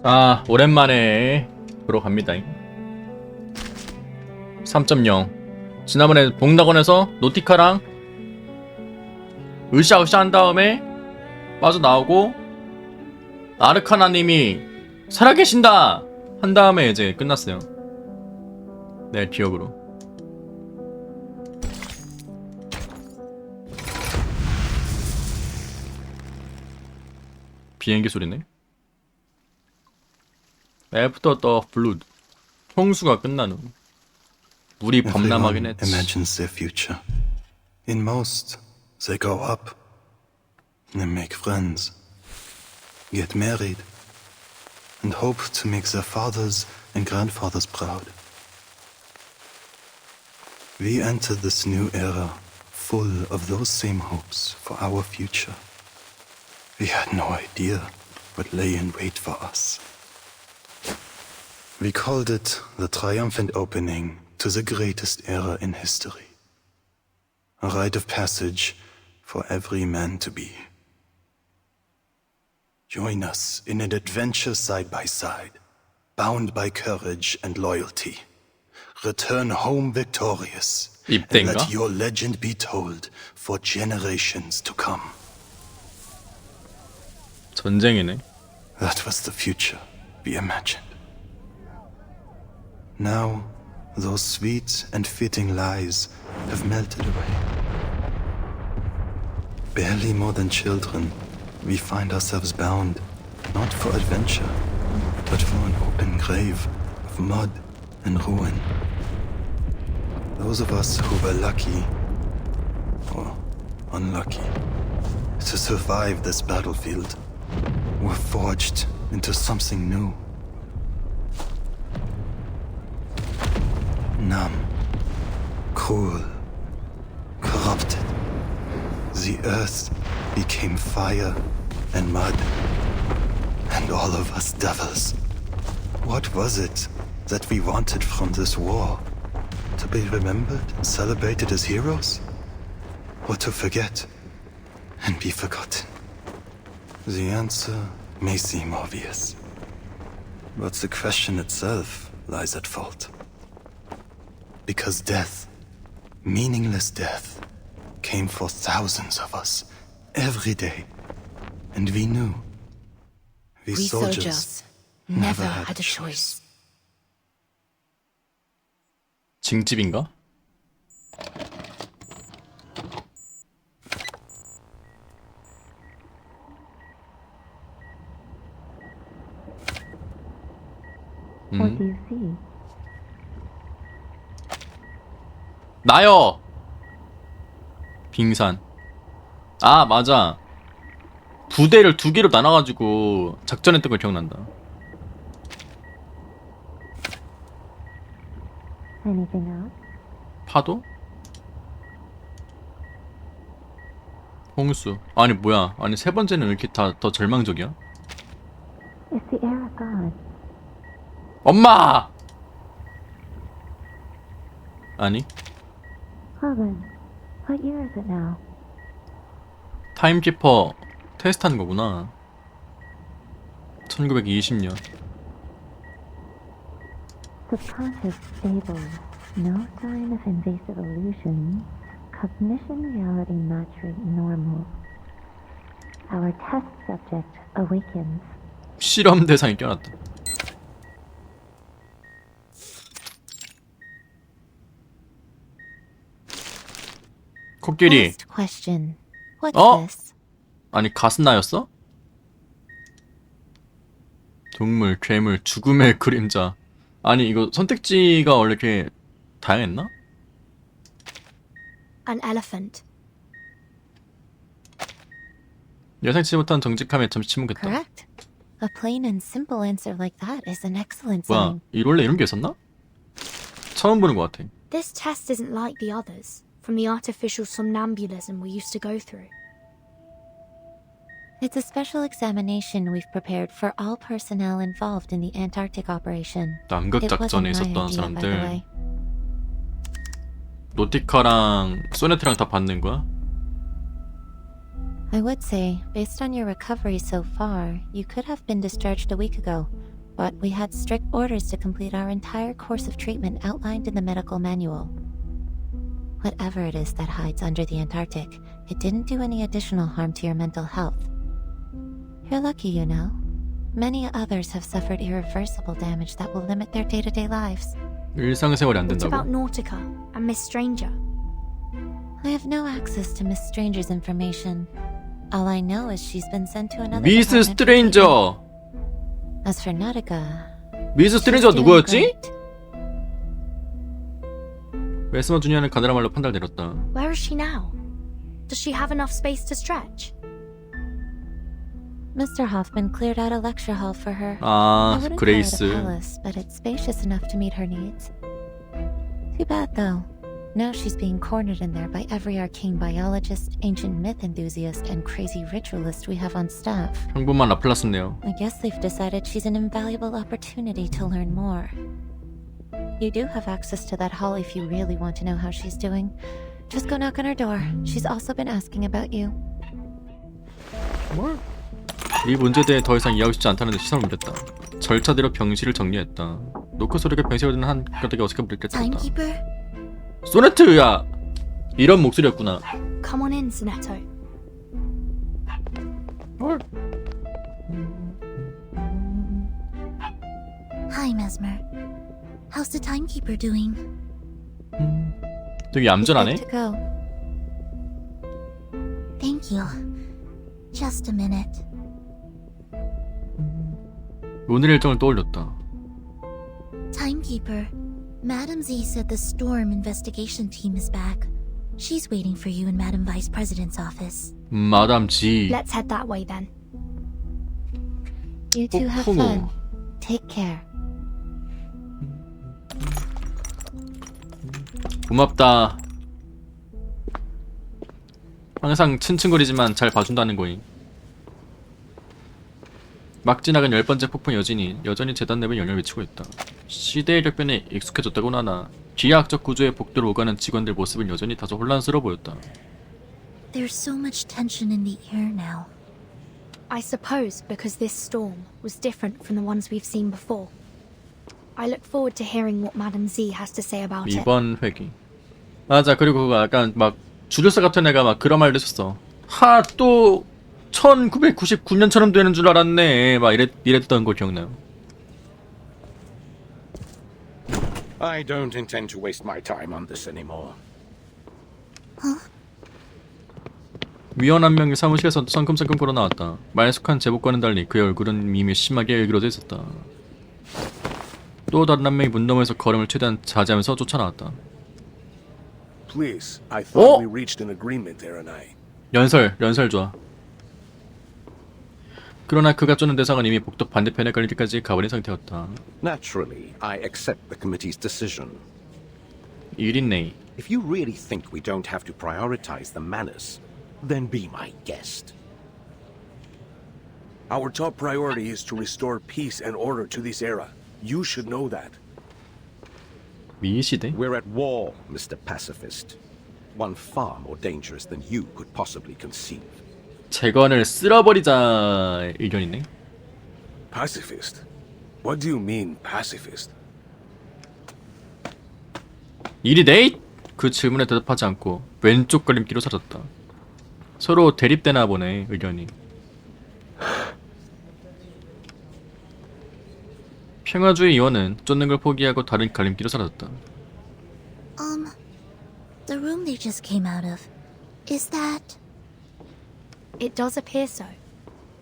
아, 오랜만에 들어갑니다. 3.0 지난번에 복락원에서 노티카랑 으쌰으쌰 한 다음에 빠져나오고 아르카나님이 살아계신다 한 다음에 이제 끝났어요. 내 기억으로. 비행기 소리네. After the flood. 홍수가 끝난 후. 물이 범람하긴 Everyone 했지. imagines their future. In most, they grow up, they make friends, get married, and hope to make their fathers and grandfathers proud. We enter this new era full of those same hopes for our future. We had no idea what lay in wait for us. We called it the triumphant opening to the greatest era in history. A rite of passage for every man to be. Join us in an adventure side by side, bound by courage and loyalty. Return home victorious, and 입대인가? let your legend be told for generations to come. 전쟁이네. That was the future we imagined. Now, those sweet and fitting lies have melted away. Barely more than children, we find ourselves bound, not for adventure, but for an open grave of mud and ruin. Those of us who were lucky, or unlucky, to survive this battlefield were forged into something new. Numb, cruel, corrupted. The earth became fire and mud, and all of us devils. What was it that we wanted from this war? To be remembered and celebrated as heroes? Or to forget and be forgotten? The answer may seem obvious, but the question itself lies at fault. Because death, meaningless death, came for thousands of us, every day. And we knew. We soldiers never had a choice. 징집인가? What do you see? 나요! 빙산. 아, 맞아. 부대를 두 개로 나눠가지고 작전했던 걸 기억난다. Anything else? 파도? 홍수. 아니, 뭐야. 아니, 세 번째는 왜 이렇게 다 더 절망적이야? It's the air of God. 엄마! 아니, Robin, what year is it now? 타임키퍼 테스트하는 거구나. 1920년. Subconscious stable. No sign of invasive illusion. Cognition reality match rate normal. Our test subject awakens. 실험 대상이 껴놨다. 코끼리. Last question. What's Oh. this? 아니, 가스나였어? 동물, 괴물, 죽음의 그림자. 아니, 이거 선택지가 원래 이렇게 다양했나? An elephant. 예상치 못한 정직함에 잠시 침묵했다. Correct. A plain and simple answer like that is an excellent 뭐야, sign. 원래 이런 게 있었나? 처음 보는 것 같아. This test isn't like the others, from the artificial somnambulism we used to go through. It's a special examination we've prepared for all personnel involved in the Antarctic operation. 남극 It wasn't 작전에 my 있었던 idea, by the 사람들. way. 노티카랑 소네트랑 다 받는 거야? I would say, based on your recovery so far, you could have been discharged a week ago, but we had strict orders to complete our entire course of treatment outlined in the medical manual. Whatever it is that hides under the Antarctic, it didn't do any additional harm to your mental health. You're lucky, you know. Many others have suffered irreversible damage that will limit their day-to-day lives. 일상생활이 안 What about 된다고? Nautica and Miss Stranger? I have no access to Miss Stranger's information. All I know is she's been sent to another 미스 department for treatment. 스트레인저. As for Nautica, 미스 she's 스트레인저 doing 누구였지? great. 메스머 주니어는 가느라 말로 판단을 내렸다. Where is she now? Does she have enough space to stretch? Mr. Hoffman cleared out a lecture hall for her. I 아, wouldn't call it a 그레이스. palace, but it's spacious enough to meet her needs. Too bad, though. Now she's being cornered in there by every arcane biologist, ancient myth enthusiast, and crazy ritualist we have on staff. 평범한 라플라스네요. I guess they've decided she's an invaluable opportunity to learn more. You do have access to that hall if you really want to know how she's doing. Just go knock on her door. She's also been asking about you. 뭘? 이 문제에 대해 더 이상 이해하고 싶지 않다는 데 시선을 옮겼다. 절차대로 병실을 정리했다. 노크 소리가 병실에 드는 한 가닥이 어색한 물결 쳤다. Timekeeper? 소네트야! 이런 목소리였구나. Come on in, Sonetto. 헐. Hi, Mesmer. How's the timekeeper doing? 되게 얌전하네? Good to go. Thank you. Just a minute. 오늘 일정을 떠올렸다. Timekeeper, Madam Z said the Storm investigation team is back. She's waiting for you in Madam Vice President's office. 마담 G. Let's head that way then. You two have 폭풍우. fun. Take care. 고맙다. 항상 츤츤거리지만 잘 봐준다는 거임. 막 지나간 10번째 폭풍 여전히 재단 내부에 영향을 미치고 있다. 시대의 격변에 익숙해졌다고는 하나 기하학적 구조의 복도를 오가는 직원들 모습은 여전히 다소 혼란스러워 보였다. There's so much tension in the air now. I suppose because this storm was different from the ones we've seen before. I look forward to hearing what Madam Z has to say about it. 이번 회기. 맞아. 그리고 그거 약간 막 주류사 같은 애가 막 그런 말도 했었어. 하, 또 1999년처럼 되는 줄 알았네. 막 이랬던 거 기억나요. I don't intend to waste my time on this anymore. 위원 한 명이 사무실에서 성큼성큼 걸어 나왔다. 말쑥한 제복과는 달리 그의 얼굴은 이미 심하게 일그러져 있었다. 또 다른 한 명이 문 너머에서 걸음을 최대한 자제하면서 쫓아나왔다. Please, I thought Oh! we reached an agreement, Aaron and I. 연설 좋아. 그러나 그가 쫓는 대상은 이미 복도 반대편에 걸리기까지 가버린 상태였다. Naturally, I accept the committee's decision. 1인네. If you really think we don't have to prioritize the manners, then be my guest. Our top priority is to restore peace and order to this era. You should know that. 미시대? We're at war, Mr. Pacifist. One far more dangerous than you could possibly conceive. 재건을 쓸어버리자 의견이네. Pacifist? What do you mean, pacifist? 일이 네잇! 그 질문에 대답하지 않고 왼쪽 걸림길로 사라졌다. 서로 대립되나 보네, 의견이. 평화주의 의원은 쫓는 걸 포기하고 다른 갈림길로 사라졌다. The room they just came out of. Is that... It does appear so.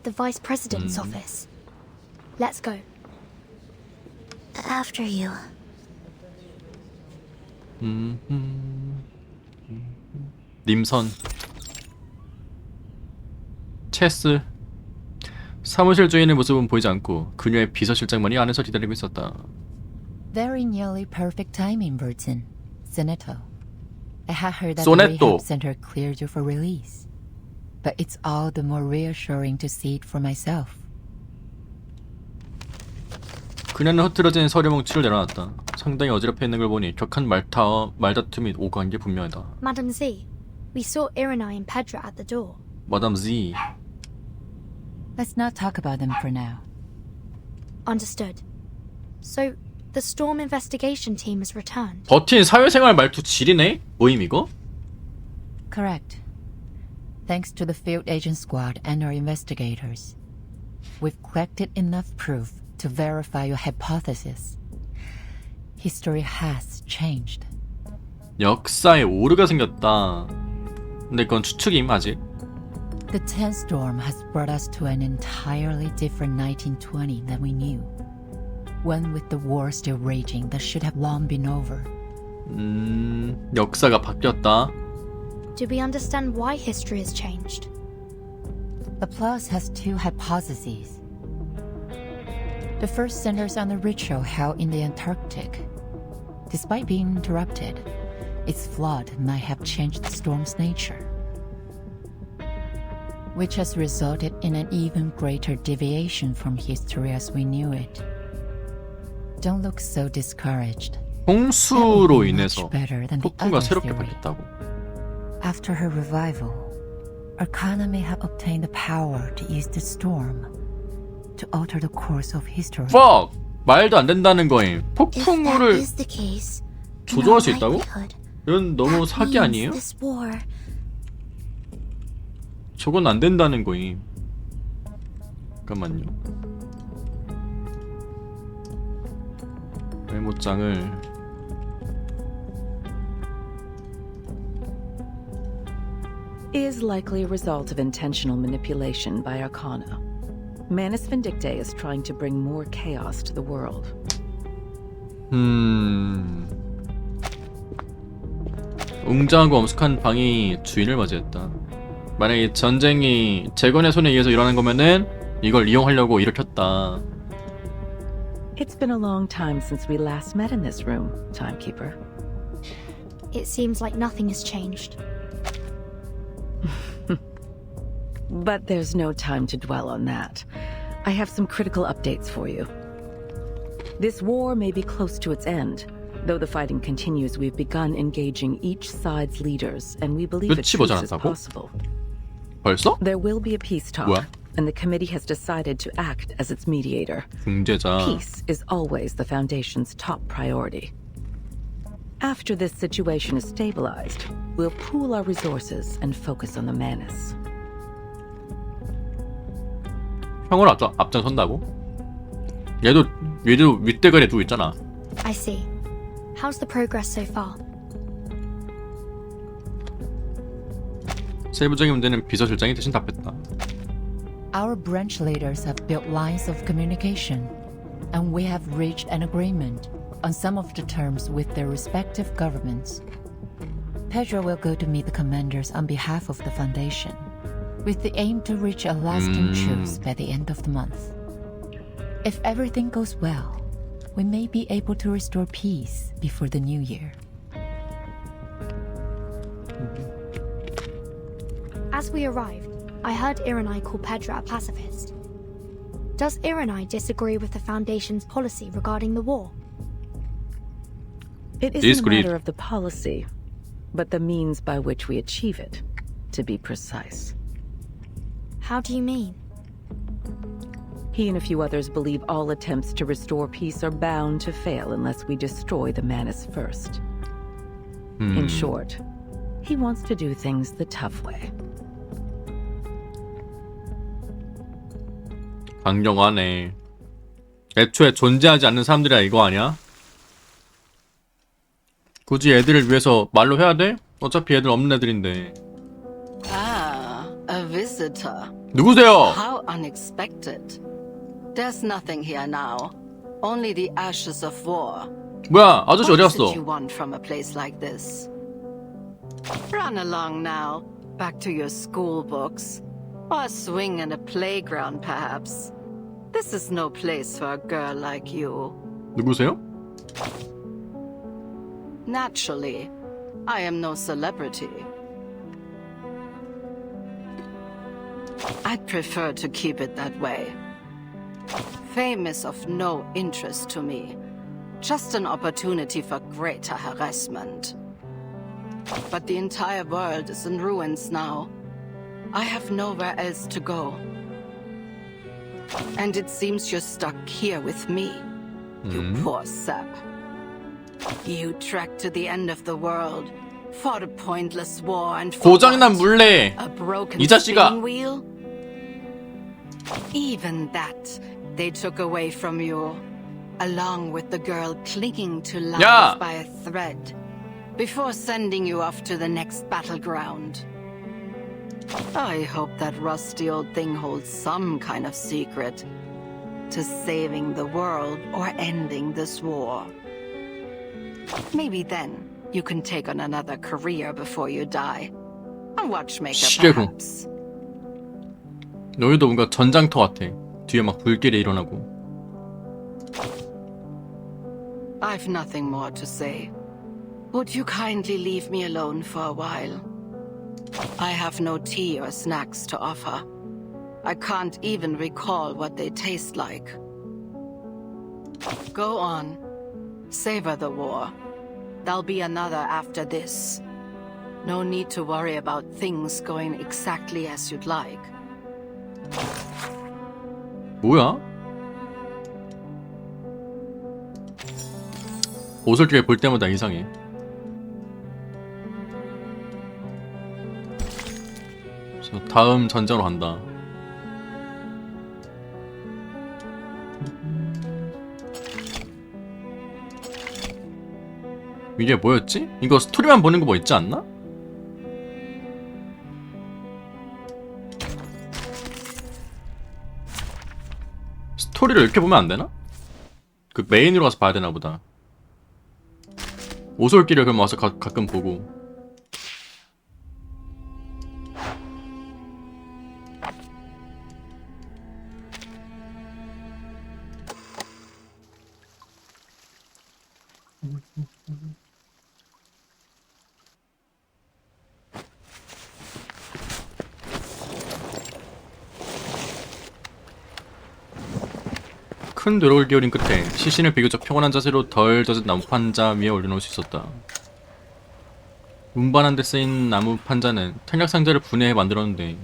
The Vice President's office. Let's go. After you. 님선. 체스. 사무실 주인의 모습은 보이지 않고 그녀의 비서실장만이 안에서 기다리고 있었다. Very nearly perfect timing, Burton. Sonetto. I had heard that Sonetto. the rehab center cleared you for release. But it's all the more reassuring to see it for myself. 그녀는 흐트러진 서류 뭉치를 내려놨다. 상당히 어지럽해 있는 걸 보니 격한 말다툼이 오고 간 게 분명하다. Madam Z, we saw Irenai and Pedra at the door. 마담 Z. Let's not talk about them for now. Understood. So, the storm investigation team has returned. 버틴 사회생활 말투 지리네? 모임 이거? Correct. Thanks to the field agent squad and our investigators, we've collected enough proof to verify your hypothesis. History has changed. 역사에 오류가 생겼다. 근데 그건 추측임 아직. The 10th storm has brought us to an entirely different 1920 than we knew. One with the war still raging that should have long been over. 역사가 바뀌었다. Do we understand why history has changed? The plus has two hypotheses. The first centers on the ritual held in the Antarctic. Despite being interrupted, its flood might have changed the storm's nature, which has resulted in an even greater deviation from history as we knew it. Don't look so discouraged. 홍수로 인해서 better than the 폭풍과 other 새롭게 theory. 바뀌었다고. After her revival, Arcana may have obtained the power to use the storm to alter the course of history. Fuck! 말도 안 된다는 거임. If that 폭풍우를 is the case, 조종할 수 in all 있다고? likelihood, 이건 너무 that 사기 means 아니에요? This war 저건 안 된다는 거임. 잠깐만요. 메모장을 is likely a result of intentional manipulation by Arcana. Manus Vindictae is trying to bring more chaos to the world. 웅장하고 엄숙한 방이 주인을 맞이했다. 만약에 전쟁이 재건의 손에 의해서 일어난 거면은 이걸 이용하려고 일으켰다. It's been a long time since we last met in this room, Timekeeper. It seems like nothing has changed. But there's no time to dwell on that. I have some critical updates for you. This war may be close to its end. Though the fighting continues, we've begun engaging each side's leaders, and we believe a 끝이 truce is 모자란다고? possible. 벌써? There will be a peace talk, 뭐야? and the committee has decided to act as its mediator. 중재자. Peace is always the Foundation's top priority. After this situation is stabilized, we'll pool our resources and focus on the Manus. 형을 앞장선다고? 얘도 윗대가리에 두고 있잖아. I see. How's the progress so far? 세부적인 문제는 비서실장이 대신 답했다. Our branch leaders have built lines of communication, and we have reached an agreement on some of the terms with their respective governments. Pedro will go to meet the commanders on behalf of the Foundation, with the aim to reach a lasting truce by the end of the month. If everything goes well, we may be able to restore peace before the new year. As we arrived, I heard Iranai call Pedra a pacifist. Does Iranai disagree with the Foundation's policy regarding the war? It isn't a Disagreed. matter of the policy, but the means by which we achieve it, to be precise. How do you mean? He and a few others believe all attempts to restore peace are bound to fail unless we destroy the Manus first. In short, he wants to do things the tough way. 강경하네. 애초에 존재하지 않는 사람들이야 이거 아니야? 굳이 애들을 위해서 말로 해야 돼? 어차피 애들 없는 애들인데. Ah, a visitor. 누구세요? How unexpected. There's nothing here now. Only the ashes of war. 뭐야 아저씨 어디 What is 갔어? it you want from a place like this? Run along now. Back to your school books. Or a swing in a playground, perhaps. This is no place for a girl like you. 누구세요? Naturally, I am no celebrity. I'd prefer to keep it that way. Fame is of no interest to me. Just an opportunity for greater harassment. But the entire world is in ruins now. I have nowhere else to go. And it seems you're stuck here with me. You poor sap. You trekked to the end of the world, fought a pointless war and 고장난 물레. a broken 이 자식아. spinning wheel. Even that they took away from you, along with the girl clinging to life 야. by a thread, before sending you off to the next battleground. I hope that rusty old thing holds some kind of secret to saving the world or ending this war. Maybe then you can take on another career before you die. A watchmaker, 시래군. perhaps. 너희도 뭔가 전장터 같아. 뒤에 막 불길이 일어나고. I've nothing more to say. Would you kindly leave me alone for a while? I have no tea or snacks to offer. I can't even recall what they taste like. Go on. Savor the war. There'll be another after this. No need to worry about things going exactly as you'd like. 뭐야? 오솔길에 볼 때마다 이상해. 그래서 다음 전장으로 간다. 이게 뭐였지? 이거 스토리만 보는 거 뭐 있지 않나? 스토리를 이렇게 보면 안 되나? 그 메인으로 가서 봐야 되나 보다. 오솔길을 그럼 와서 가끔 보고. 큰 노력을 기울인 끝에 시신을 비교적 평온한 자세로 덜 젖은 나무 판자 위에 올려놓을 수 있었다. 운반한 데 쓰인 나무 판자는 탄약 상자를 분해해 만들었는데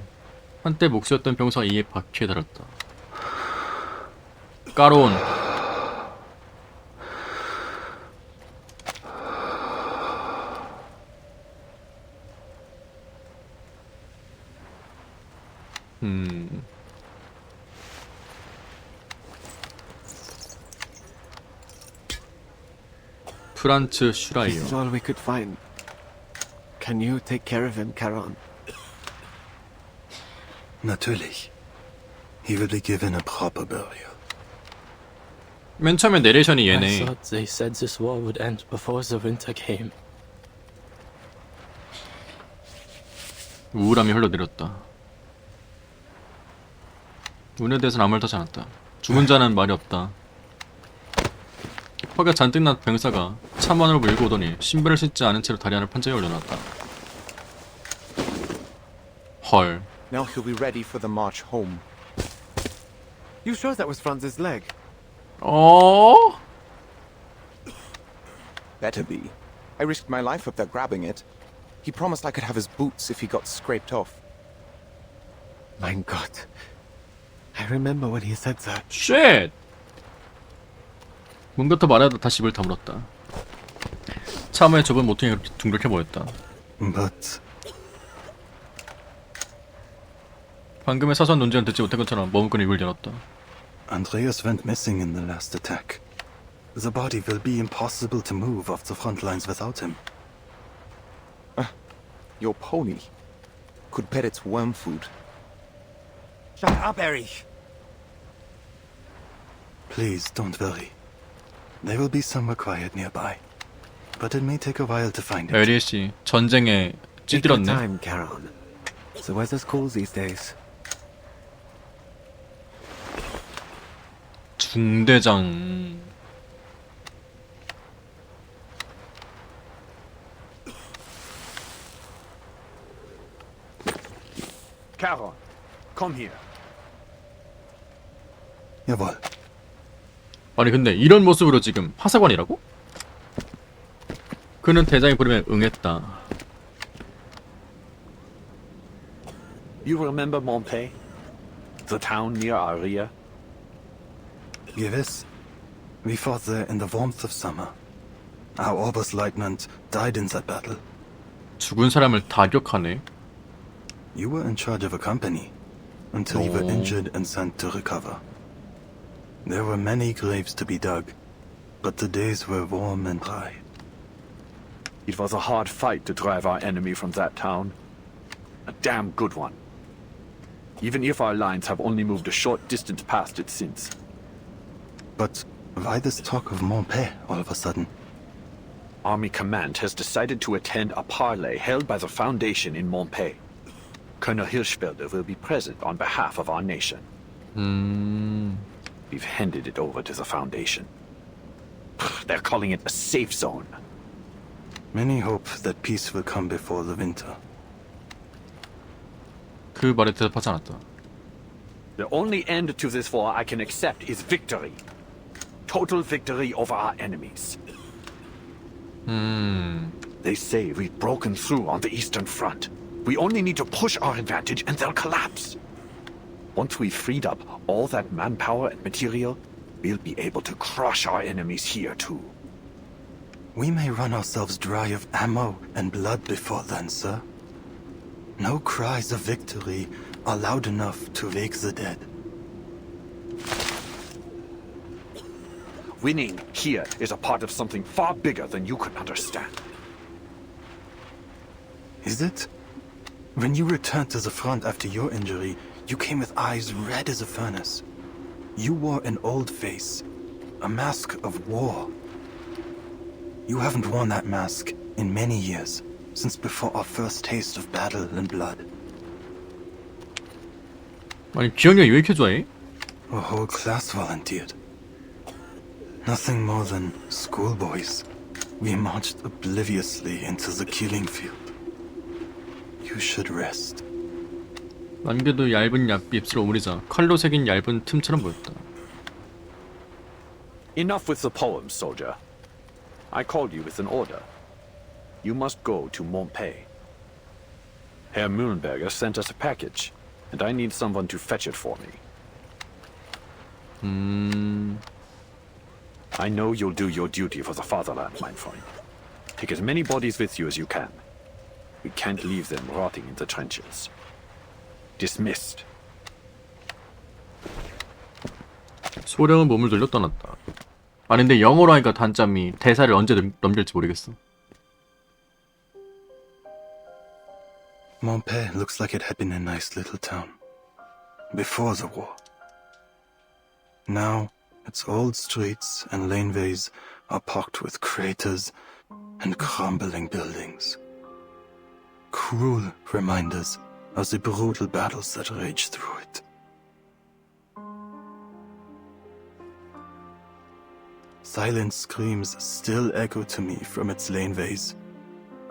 한때 목수였던 병사가 이에 바퀴에 달았다. 까로운. 프란츠 슈라이어. This is all we could find. Can you take care of him, Charon? Natürlich. He will be given a proper burial. 맨 처음에 내레이션이 I 얘네. thought they said this war would end before the winter came. 우울함이 흘러내렸다. 운에 대해서는 아무 말도 하지 않았다. 죽은 자는 말이 없다. 화가 잔뜩 난 병사가 차만으로 밀고 오더니 신발을 신지 않은 채로 다리 하나를 판자에 올려놨다. 헐. Now he'll be ready for the march home. You sure that was Franz's leg? 어? Better be. I risked my life up there grabbing it. He promised I could have his boots if he got scraped off. Mein Gott. I remember when he said that. 쉣! 뭔가 더 말하다 다시 입을 다물었다. 차마의 좁은 모퉁이가 둥그렇게 보였다. But 방금의 사소한 논쟁을 듣지 못한 것처럼 머뭇거리며 입을 열었다. Andreas went missing in the last attack. The body will be impossible to move off the front lines without him. Your pony could bet its worm food. Shut up, Erich. Please don't worry. There will be somewhere quiet nearby. But it may take a while to find it. 에리 씨 전쟁에 Take your 찌들었네. time, Charon. The weather's cool these days. 중대장. Charon, come here. Jawohl. 아니 근데 이런 모습으로 지금 화사관이라고? 그는 대장의 부름에 응했다. You remember Montpellier? The town near Aria? Gewiss. We fought there in the warmth of summer. Our Oberstleutnant died in that battle. 죽은 사람을 다격하네. You were in charge of a company until you were Oh. injured and sent to recover. There were many graves to be dug, but the days were warm and dry. It was a hard fight to drive our enemy from that town. A damn good one. Even if our lines have only moved a short distance past it since. But why this talk of Montpet all of a sudden? Army Command has decided to attend a parley held by the Foundation in Montpet. Colonel Hirschfelder will be present on behalf of our nation. We've handed it over to the Foundation. They're calling it a safe zone. Many hope that peace will come before the winter. 그 말에 대답하지 않았다. The only end to this war I can accept is victory. Total victory over our enemies. They say we've broken through on the Eastern Front. We only need to push our advantage and they'll collapse. Once we've freed up all that manpower and material, we'll be able to crush our enemies here too. We may run ourselves dry of ammo and blood before then, sir. No cries of victory are loud enough to wake the dead. Winning here is a part of something far bigger than you could understand. Is it? When you returned to the front after your injury, you came with eyes red as a furnace. You wore an old face, a mask of war. You haven't worn that mask in many years, since before our first taste of battle and blood. 아니 기억력이 왜 이렇게 좋아해? A whole class volunteered. Nothing more than schoolboys. We marched obliviously into the killing field. You should rest. 만개도 얇은 입술 오므리자 칼로 새긴 얇은 틈처럼 보였다. Enough with the poems, soldier. I called you with an order. You must go to Montpet. Herr Mühlenberger sent us a package, and I need someone to fetch it for me. I know you'll do your duty for the fatherland, mein Freund. Take as many bodies with you as you can. We can't leave them rotting in the trenches. Dismissed. 소령은 몸을 돌려 떠났다. 아니 근데 영어로 하니까 단짬이 대사를 언제 넘길지 모르겠어. Montpet looks like it had been a nice little town. Before the war. Now, its old streets and laneways are pocked with craters and crumbling buildings. Cruel reminders of the brutal battles that raged through it. Silent screams still echo to me from its laneways.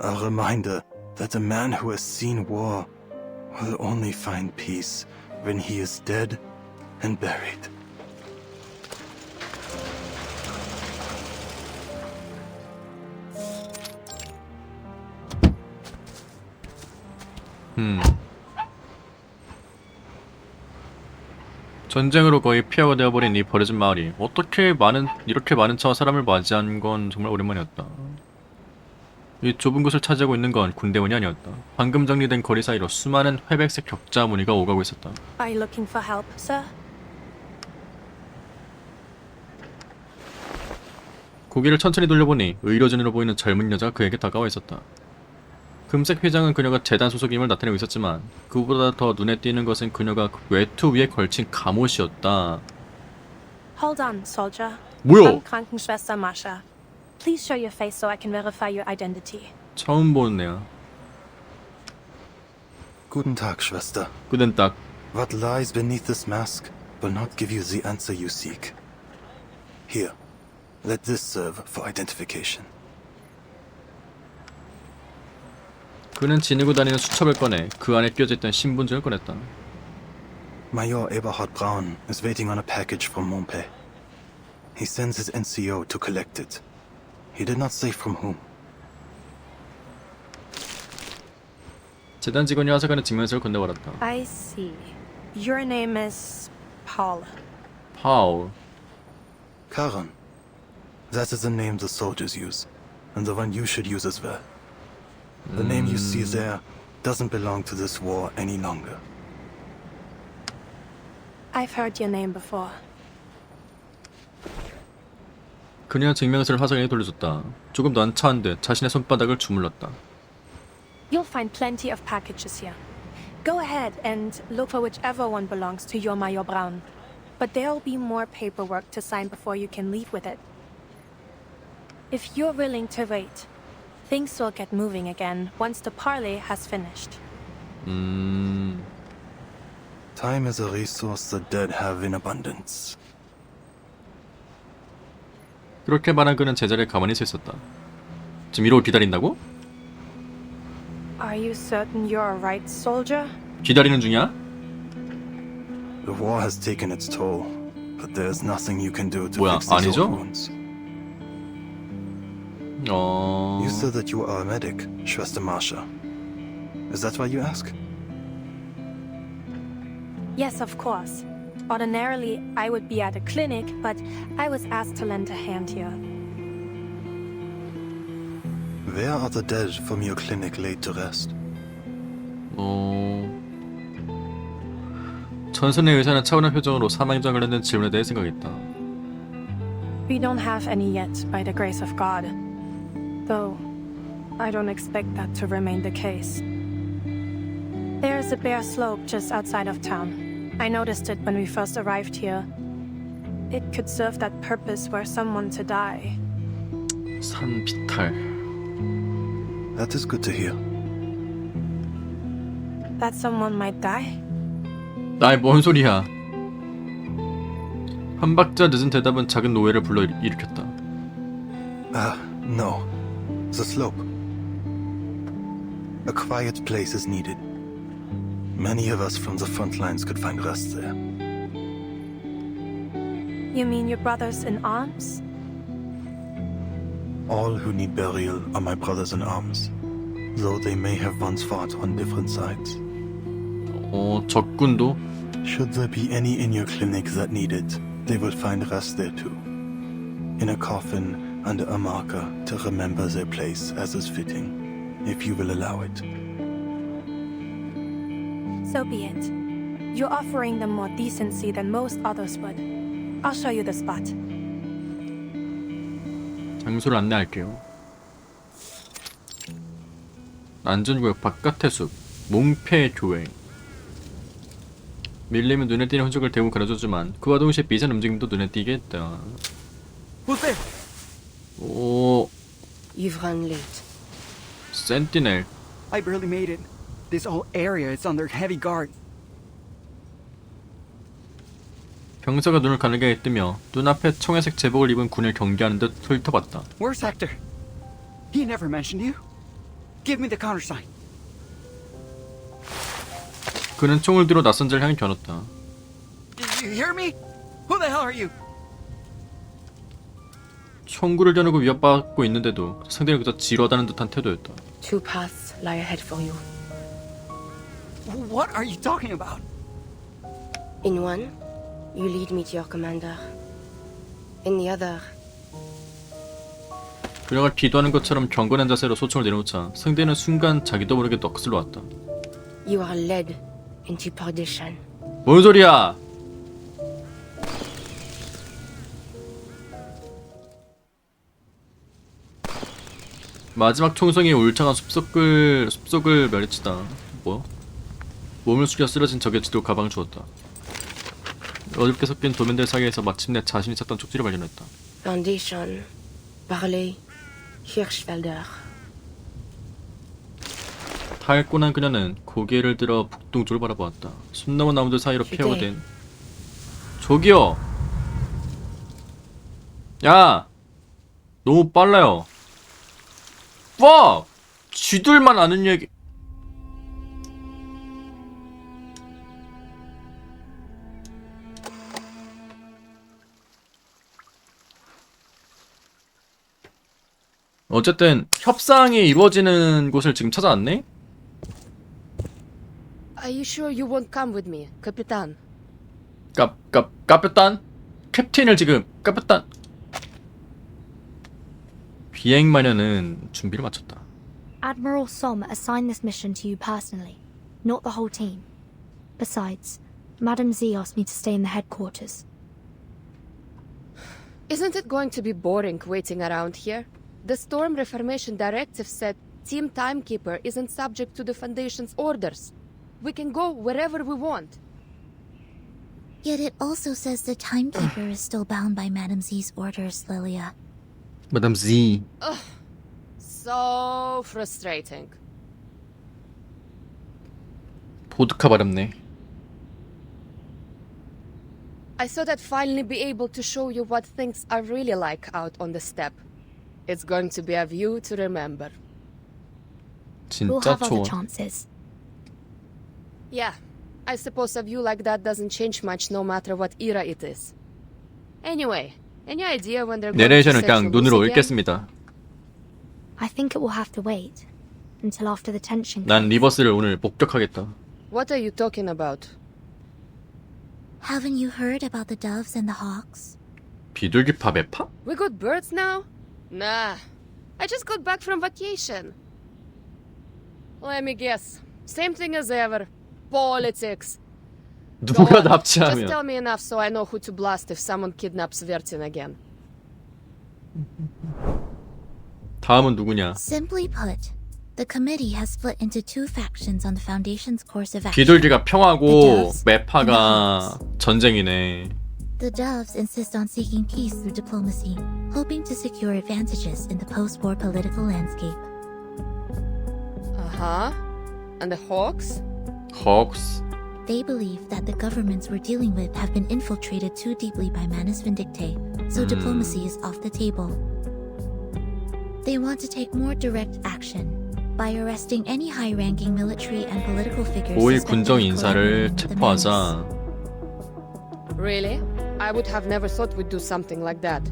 A reminder that a man who has seen war will only find peace when he is dead and buried. 전쟁으로 거의 폐허가 되어버린 이 버려진 마을이 이렇게 많은 차와 사람을 맞이한 건 정말 오랜만이었다. 이 좁은 곳을 차지하고 있는 건 군대원이 아니었다. 방금 정리된 거리 사이로 수많은 회백색 격자 무늬가 오가고 있었다. Are you looking for help, sir? 고개를 천천히 돌려보니 의료진으로 보이는 젊은 여자가 그에게 다가와 있었다. 금색 회장은 그녀가 재단 소속임을 나타내고 있었지만 그보다 더 눈에 띄는 것은 그녀가 외투 위에 걸친 갑옷이었다. Hold on, soldier. 뭐야? I'm Krankenschwester Masha. Please show your face so I can verify your identity. 처음 보는 애야. Guten Tag, Schwester. Guten Tag. What lies beneath this mask will not give you the answer you seek. Here, let this serve for identification. 그는 지니고 다니는 수첩을 꺼내 그 안에 끼어져 있던 신분증을 꺼냈다. Major Eberhard Braun is waiting on a package from Montpet. He sends his NCO to collect it. He did not say from whom. 재단 직원이 화사가는 증명서를 건네버렸다. I see. Your name is Paul. Paul. Karan. That is the name the soldiers use, and the one you should use as well. The name you see there doesn't belong to this war any longer. I've heard your name before. 그녀가 증명서를 화살에게 돌려줬다. 조금 난처한 듯 자신의 손바닥을 주물렀다. You'll find plenty of packages here. Go ahead and look for whichever one belongs to your Major Braun. But there'll be more paperwork to sign before you can leave with it. If you're willing to wait, things will get moving again once the parley has finished. Time is a resource the dead have in abundance. 그렇게 말한 그는 제자리에 가만히 서 있었다. 지금 이러고 기다린다고? Are you certain you're a right soldier? 기다리는 중이야? The war has taken its toll, but there's nothing you can do to 뭐야, fix these 아니죠? old wounds. You said that you are a medic, Schwester Marsha. Is that why you ask? Yes, of course. Ordinarily, I would be at a clinic, but I was asked to lend a hand here. Where are the dead from your clinic laid to rest? 전선의 의사는 차분한 표정으로 사망자 관련된 질문에 대해 생각했다. We don't have any yet, by the grace of God. Though, I don't expect that to remain the case. There's a bare slope just outside of town. I noticed it when we first arrived here. It could serve that purpose were someone to die. 산비탈. That is good to hear. That someone might die? 나의 뭔 소리야. 한 박자 늦은 대답은 작은 노예를 불러 일으켰다. No. The slope. A quiet place is needed. Many of us from the front lines could find rest there. You mean your brothers in arms? All who need burial are my brothers in arms, though they may have once fought on different sides. 적군도? Should there be any in your clinic that need it, they will find rest there too. In a coffin under a marker to remember their place as is fitting, if you will allow it. So be it. You're offering them more decency than most others would. I'll show you the spot. 장소를 안내할게요. 안전구역 바깥의 숲, 몽페교회. 밀림은 눈에 띄는 흔적을 대부분 가려주지만 그와 동시에 비싼 움직임도 눈에 띄게 했다. 오, You've run late. 센티넬. I barely made it. This whole area is under heavy guard. 병사가 눈을 가늘게 뜨며 눈앞에 청회색 제복을 입은 군을 경계하는 듯 훑어봤다. Where's Hector? He never mentioned you. Give me the countersign. 그는 총을 들어 낯선 자를 향해 겨눴다. Did you hear me? Who the hell are you? 총구를 겨누고 위협받고 있는데도 상대는 그저 지루하다는 듯한 태도였다. Two paths lie ahead for you. What are you talking about? In one, you lead me to your commander. In the other, 그녀가 기도하는 것처럼 경건한 자세로 소총을 내려놓자 상대는 순간 자기도 모르게 넋을 놓았다. you are led into perdition. 뭔 소리야! 마지막 총성이 울창한 숲속을 멸치다. 뭐? 몸을 숙여 쓰러진 적의 지도 가방을 주었다. 어둡게 섞인 도면들 사이에서 마침내 자신이 찾던 쪽지를 발견했다. Foundation, Parley, Hirschfelder. 타일꼬난 그녀는 고개를 들어 북동쪽을 바라보았다. 숨 넘은 나무들 사이로 피어오된 저기요! 야! 너무 빨라요. 쥐들만 아는 얘기. 어쨌든 협상이 이루어지는 곳을 지금 찾아왔네? Are you sure you won't come with me, Capitan? 카피탄? 캡틴을 지금 카피탄 비행 마련은 준비를 마쳤다. Admiral Som assigned this mission to you personally, not the whole team. Besides, Madame Z asked me to stay in the headquarters. Isn't it going to be boring waiting around here? The Storm Reformation Directive said Team Timekeeper isn't subject to the Foundation's orders. We can go wherever we want. Yet it also says the Timekeeper is still bound by Madame Z's orders, Lilia. Madame Z. Ugh. So frustrating. 보드카 바람네. I thought I'd finally be able to show you what things are really like out on the steppe. It's going to be a view to remember. We'll 진짜 have other 좋아. chances. Yeah, I suppose a view like that doesn't change much no matter what era it is. Anyway, any idea when they're going to 내레이션을 set 그냥 you 눈으로 loose again? 읽겠습니다. I think it will have to wait until after the tension. 난 리버스를 오늘 목격하겠다. What are you talking about? Haven't you heard about the doves and the hawks? 비둘기파 매파? We got birds now? Nah, I just got back from vacation. Let me guess. Same thing as ever. Politics. 누가 Just 납치하면. tell me enough so I know who to blast if someone kidnaps Vertin again. 다음은 누구냐? Simply put, the committee has split into two factions on the Foundation's course of action. 비둘기가 평화고 매파가 전쟁이네. The doves insist on seeking peace through diplomacy, hoping to secure advantages in the post-war political landscape. Uh-huh. And the hawks? Hawks. They believe that the governments we're dealing with have been infiltrated too deeply by Manus Vindicte, so diplomacy is off the table. They want to take more direct action by arresting any high-ranking military and political figures 고위 suspected 군정 of 인사를 collaborating with the Manus. 체포하자. Really? I would have never thought we'd do something like that.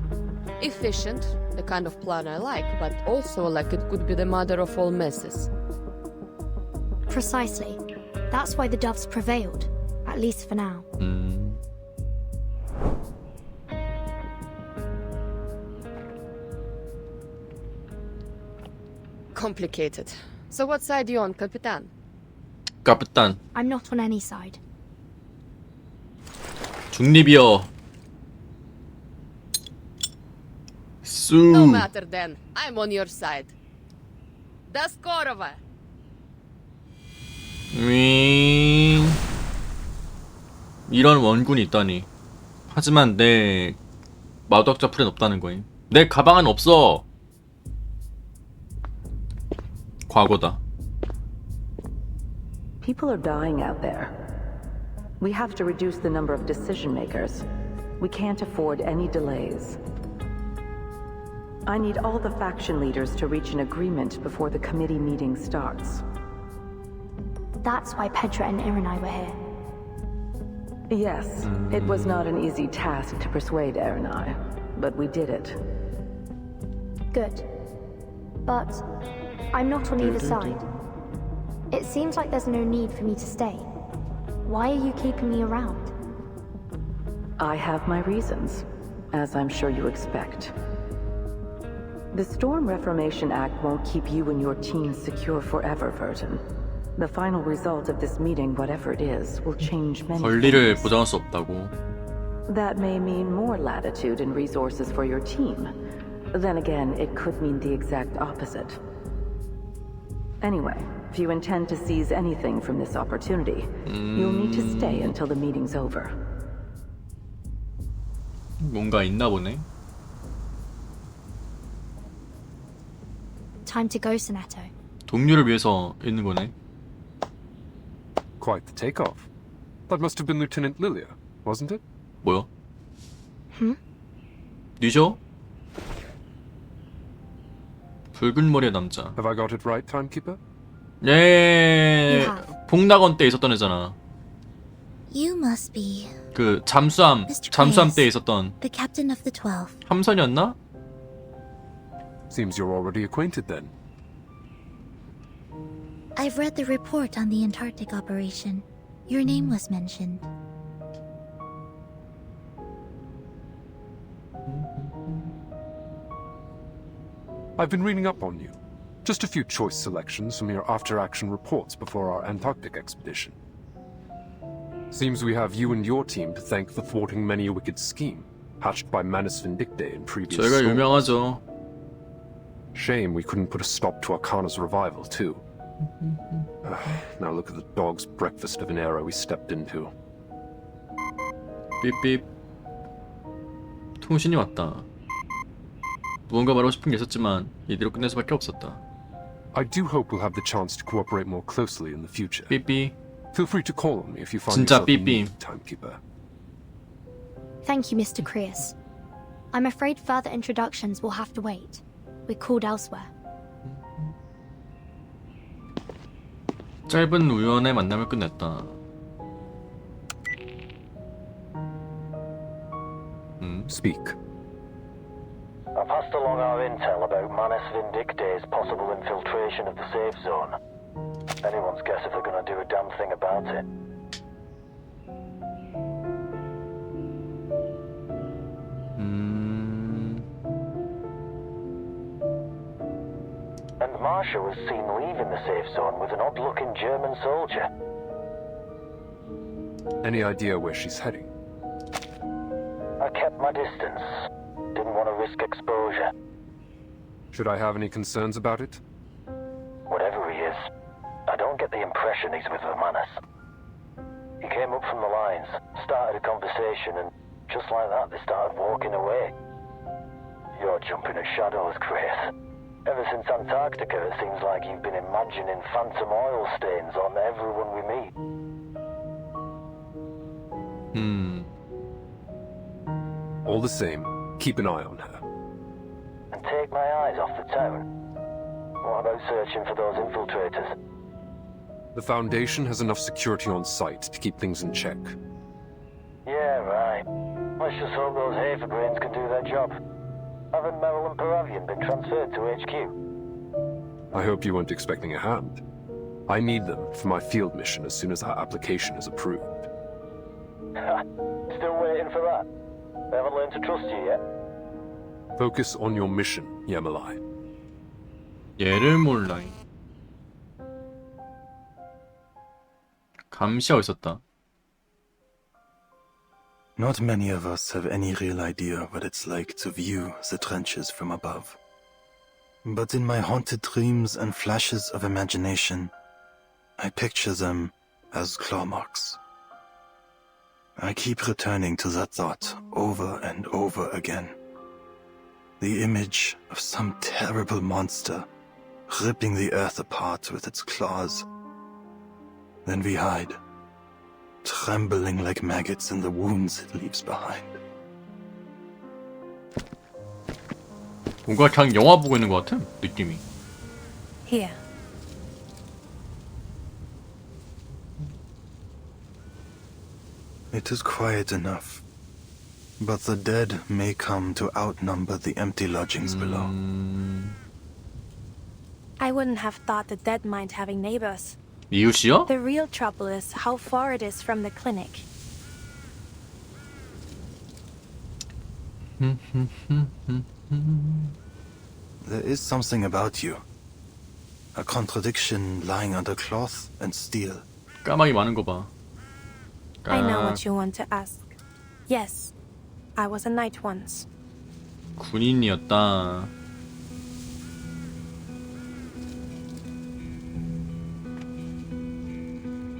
Efficient, the kind of plan I like, but also like it could be the mother of all messes. Precisely. That's why the doves prevailed, at least for now. Complicated. So what side are you on, Capitan? 까쁘단. I'm not on any side. 중립이여. 쑥. No matter then. I'm on your side. Daskorova! 윙. 이런 원군이 있다니. 하지만 내 마덕자 풀엔 없다는 거임. 내 가방은 없어. 과거다. People are dying out there. We have to reduce the number of decision makers. We can't afford any delays. I need all the faction leaders to reach an agreement before the committee meeting starts. That's why Petra and Irenai were here. Yes, it was not an easy task to persuade Erinai, but we did it. Good. But I'm not on either side. It seems like there's no need for me to stay. Why are you keeping me around? I have my reasons, as I'm sure you expect. The Storm Reformation Act won't keep you and your team secure forever, Vertin. The final result of this meeting, whatever it is, will change many 권리를 things. 보장할 수 없다고. That may mean more latitude and resources for your team. Then again, it could mean the exact opposite. Anyway, if you intend to seize anything from this opportunity, you'll need to stay until the meeting's over. 뭔가 있나 보네. Time to go, Sonato. 동료를 위해서 있는 거네. Quite the takeoff. That must have been Lieutenant Lilia, wasn't it? 뭐야? Hmm? 뉘죠? 붉은 머리의 남자. Have I got it right, Timekeeper? 예. 복락원 때 있었던 애잖아. You must be 그 잠수함 때 있었던 the captain of the 12. 함선이었나? Seems you're already acquainted then. I've read the report on the Antarctic operation. Your name was mentioned. I've been reading up on you. Just a few choice selections from your after-action reports before our Antarctic expedition. Seems we have you and your team to thank for thwarting many a wicked scheme hatched by Manus Vindicte in previous 저희가 storms. 유명하죠. Shame we couldn't put a stop to Arcana's revival, too. Now look at the dog's breakfast of an era we stepped into. 삐삐. 통신이 왔다. 무언가 말하고 싶은 게 있었지만 이대로 끝낼 수밖에 없었다. I do hope we'll have the chance to cooperate more closely in the future. 삐삐. Feel free to call on me if you find 진짜 yourself in 삐삐. need, Timekeeper. Thank you, Mr. Creus. I'm afraid further introductions will have to wait. We're called elsewhere. 짧은 우연의 만남을 끝냈다. Speak. I passed along our intel about Manus Vindicte's possible infiltration of the safe zone. Anyone's guess if they're gonna do a damn thing about it. And Marsha was seen leaving the safe zone with an odd-looking German soldier. Any idea where she's heading? I kept my distance. Didn't want to risk exposure. Should I have any concerns about it? Whatever he is, I don't get the impression he's with Manus. He came up from the lines, started a conversation, and just like that, they started walking away. You're jumping at shadows, Chris. Ever since Antarctica, it seems like you've been imagining phantom oil stains on everyone we meet. All the same, keep an eye on her. And take my eyes off the town. What about searching for those infiltrators? The Foundation has enough security on site to keep things in check. Yeah, right. Let's just hope those Haferbrains can do their job. Haven't Merrill and Paravian been transferred to HQ? I hope you weren't expecting a hand. I need them for my field mission as soon as our application is approved. Still waiting for that? They haven't learned to trust you yet? Focus on your mission, Yemalai. 얘를 몰라. 감시하고 있었다. Not many of us have any real idea what it's like to view the trenches from above. But in my haunted dreams and flashes of imagination, I picture them as claw marks. I keep returning to that thought over and over again. The image of some terrible monster ripping the earth apart with its claws. Then we hide, trembling like maggots in the wounds it leaves behind. 뭔가 그냥 영화 보고 있는 것 같아, 느낌이. Here. It is quiet enough, but the dead may come to outnumber the empty lodgings below. I wouldn't have thought the dead mind having neighbors. 이웃이요? The real trouble is how far it is from the clinic. There is something about you. A contradiction lying under cloth and steel. 까마귀 많은 거 봐. I know what you want to ask. Yes, I was a knight once. 군인이었다.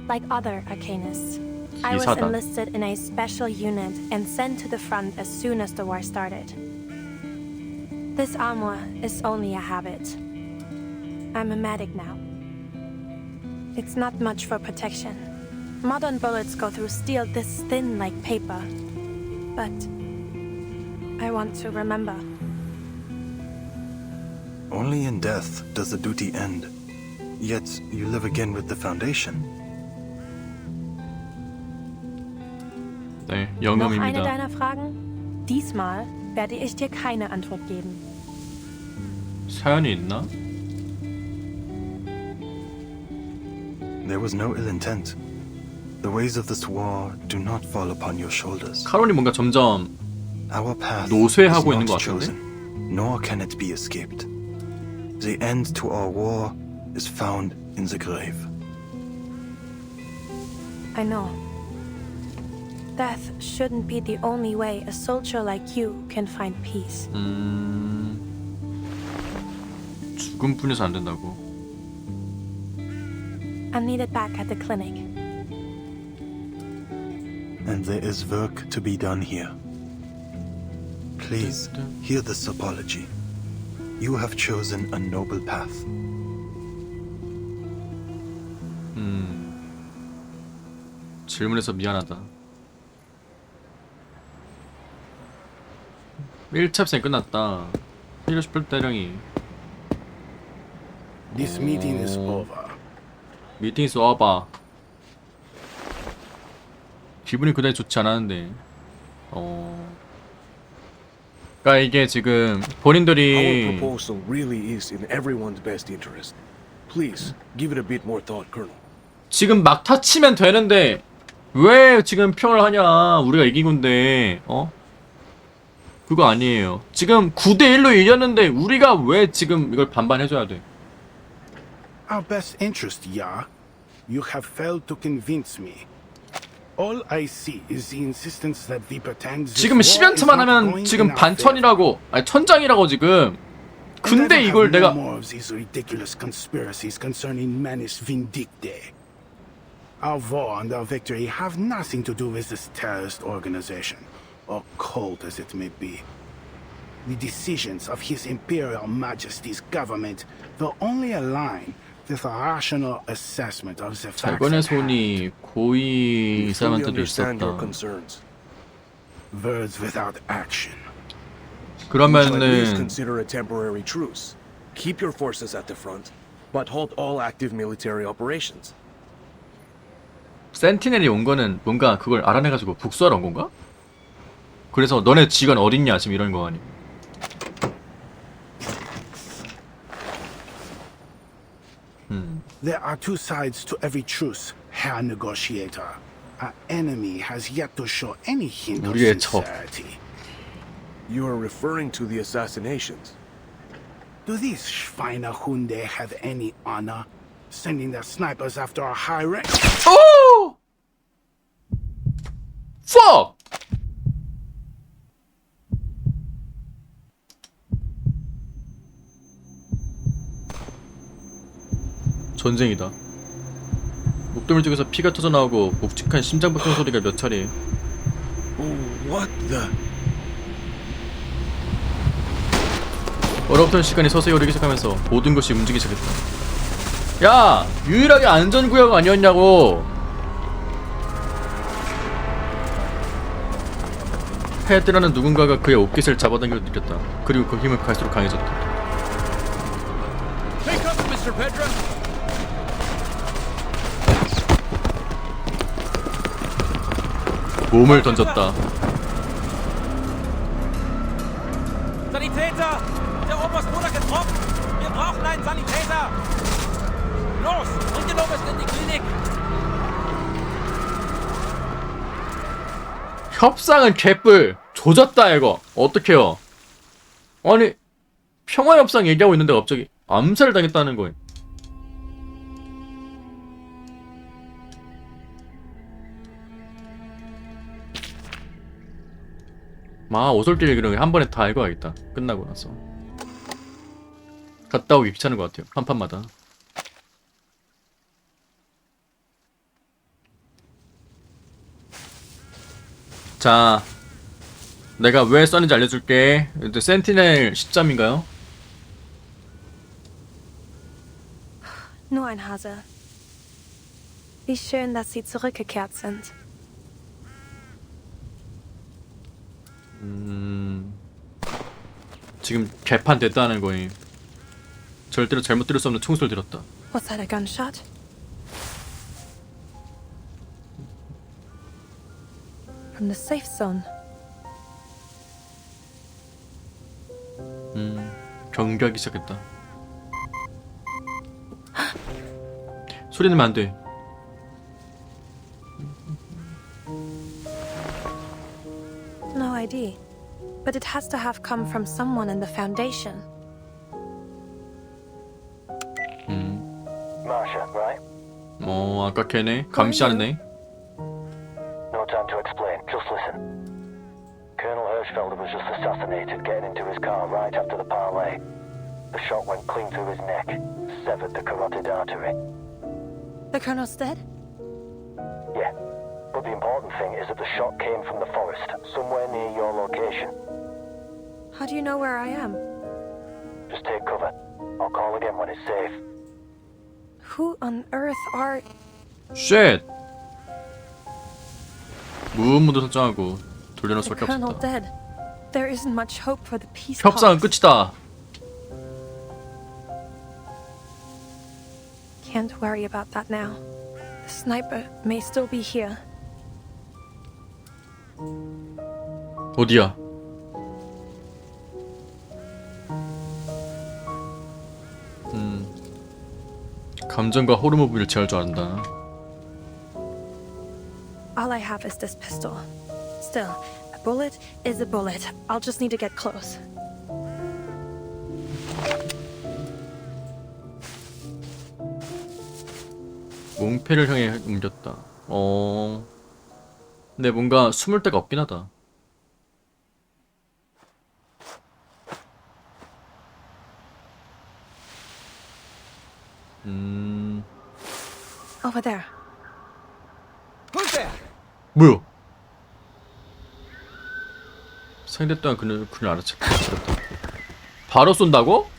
Like other arcanists, I was 기사단. enlisted in a special unit and sent to the front as soon as the war started. This armor is only a habit. I'm a medic now. It's not much for protection. Modern bullets go through steel this thin like paper. But I want to remember. Only in death does the duty end. Yet you live again with the Foundation. 네, Noch eine 영음입니다. deiner Fragen? Diesmal werde ich dir keine Antwort geben. 사연이 있나? There was no ill intent. The ways of this war do not fall upon your shoulders. 카롤이 뭔가 점점 Our path is 노쇠하고 있는 not 것 같은데? chosen, nor can it be escaped. The end to our war is found in the grave. I know. Death shouldn't be the only way a soldier like you can find peace. 죽음뿐이서 안 된다고. I'm needed back at the clinic. And there is work to be done here. Please, hear this apology. You have chosen a noble path. 질문해서 미안하다. 1차 합생이 끝났다. 힐러시플 대령이. This meeting is over. 미팅이 쏘아봐. 기분이 그다지 좋지 않았는데. 그러니까 이게 지금 Our 본인들이 proposal really is in everyone's best interest. Please give it a bit more thought, Colonel. 지금 막 터치면 되는데 왜 지금 평을 하냐. 우리가 이긴 건데. 그거 아니에요. 지금 9대1로 이겼는데 우리가 왜 지금 이걸 반반해줘야 돼. Our best interest, yeah. You have failed to convince me. All I see is the insistence that we pretend this 지금 war is 10연차만 not 하면 going 지금 in our favor. 반천이라고. 아니 천장이라고 지금. 근데 And I 이걸 don't have 내가 no more of these ridiculous conspiracies concerning Manus Vindicte. Our war and our victory have nothing to do with this terrorist organization, or cult as it may be. The decisions of His Imperial Majesty's government will only align with a rational assessment of the facts 자권의 at hand. 손이 고위 We fully 사람한테도 understand your 있었다. concerns. Words without action. We shall at least 그러면은 consider a temporary truce. Keep your forces at the front, but halt all active military operations. 센티넬이 온 거는 뭔가 그걸 알아내가지고 복수하러 온 건가? 그래서 너네 직원 어딨냐 지금 이런 거 아니? There are two sides to every truce, Herr Negotiator. Our enemy has yet to show any hint of 우리의 적. sincerity. You are referring to the assassinations. Do these Schweinehunde have any honor? Sending their snipers after our high rank? Oh! Fuck! 전쟁이다. 목덜미 쪽에서 피가 터져 나오고 묵직한 심장박동 소리가 몇 차례. What the? 얼어붙은 시간이 서서히 오르기 시작하면서 모든 것이 움직이기 시작했다. 야! 유일하게 안전구역 아니었냐고! 헤드라는 누군가가 그의 옷깃을 잡아당겨 느꼈다. 그리고 그 힘은 갈수록 강해졌다. Take cover, Mr. Pedro. 몸을 던졌다. Sanitäter! Der Oberst wurde getroffen! Wir brauchen einen Sanitäter! Los, bring den Oberst in die Klinik! 협상은 개뿔! 조졌다 이거! 어떡해요? 아니 평화협상 얘기하고 있는데 갑자기 암살을 당했다는 거예요. 오솔길 얘기를 한 번에 다 읽어야겠다. 끝나고 나서 갔다 오기 귀찮은 것 같아요. 판판마다. 자, 내가 왜 썼는지 알려줄게. 센티넬 시점인가요? Nur ein Hase. Wie schön, dass Sie zurückgekehrt sind. 지금 개판 됐다는 거니. 절대로 잘못 들을 수 없는 총소리를 들었다. Was that a gunshot? From the safe zone. 경계하기 시작했다. 소리 내면 안 돼. No ID. But it has to have come from someone in the Foundation. Marsha, right? 아까 걔네 감시하는 애. No time to explain. Just listen. Colonel Hirschfelder was just assassinated getting into his car right after the parley. The shot went clean through his neck, severed the carotid artery. The colonel's dead? Yeah, but the important thing is that the shot came from the forest, somewhere near your location. How do you know where I am? Just take cover. I'll call again when it's safe. Who on earth are... 쉣! 무음무도 설정하고 돌려놓을 The 수밖에 colonel 없었다. dead. There isn't much hope for the peace 협상은 talks. 끝이다. Can't worry about that now. The sniper may still be here. 어디야? 감정과 호르몬 부위를 제어할 줄 안다. All I have is this pistol. Still, a bullet is a bullet. I'll just need to get close. 몽패를 향해 옮겼다. 근데 뭔가 숨을 데가 없긴 하다. Over there. Who's there? 뭐야? 상대 또한 그를 알아챘다. 바로 쏜다고?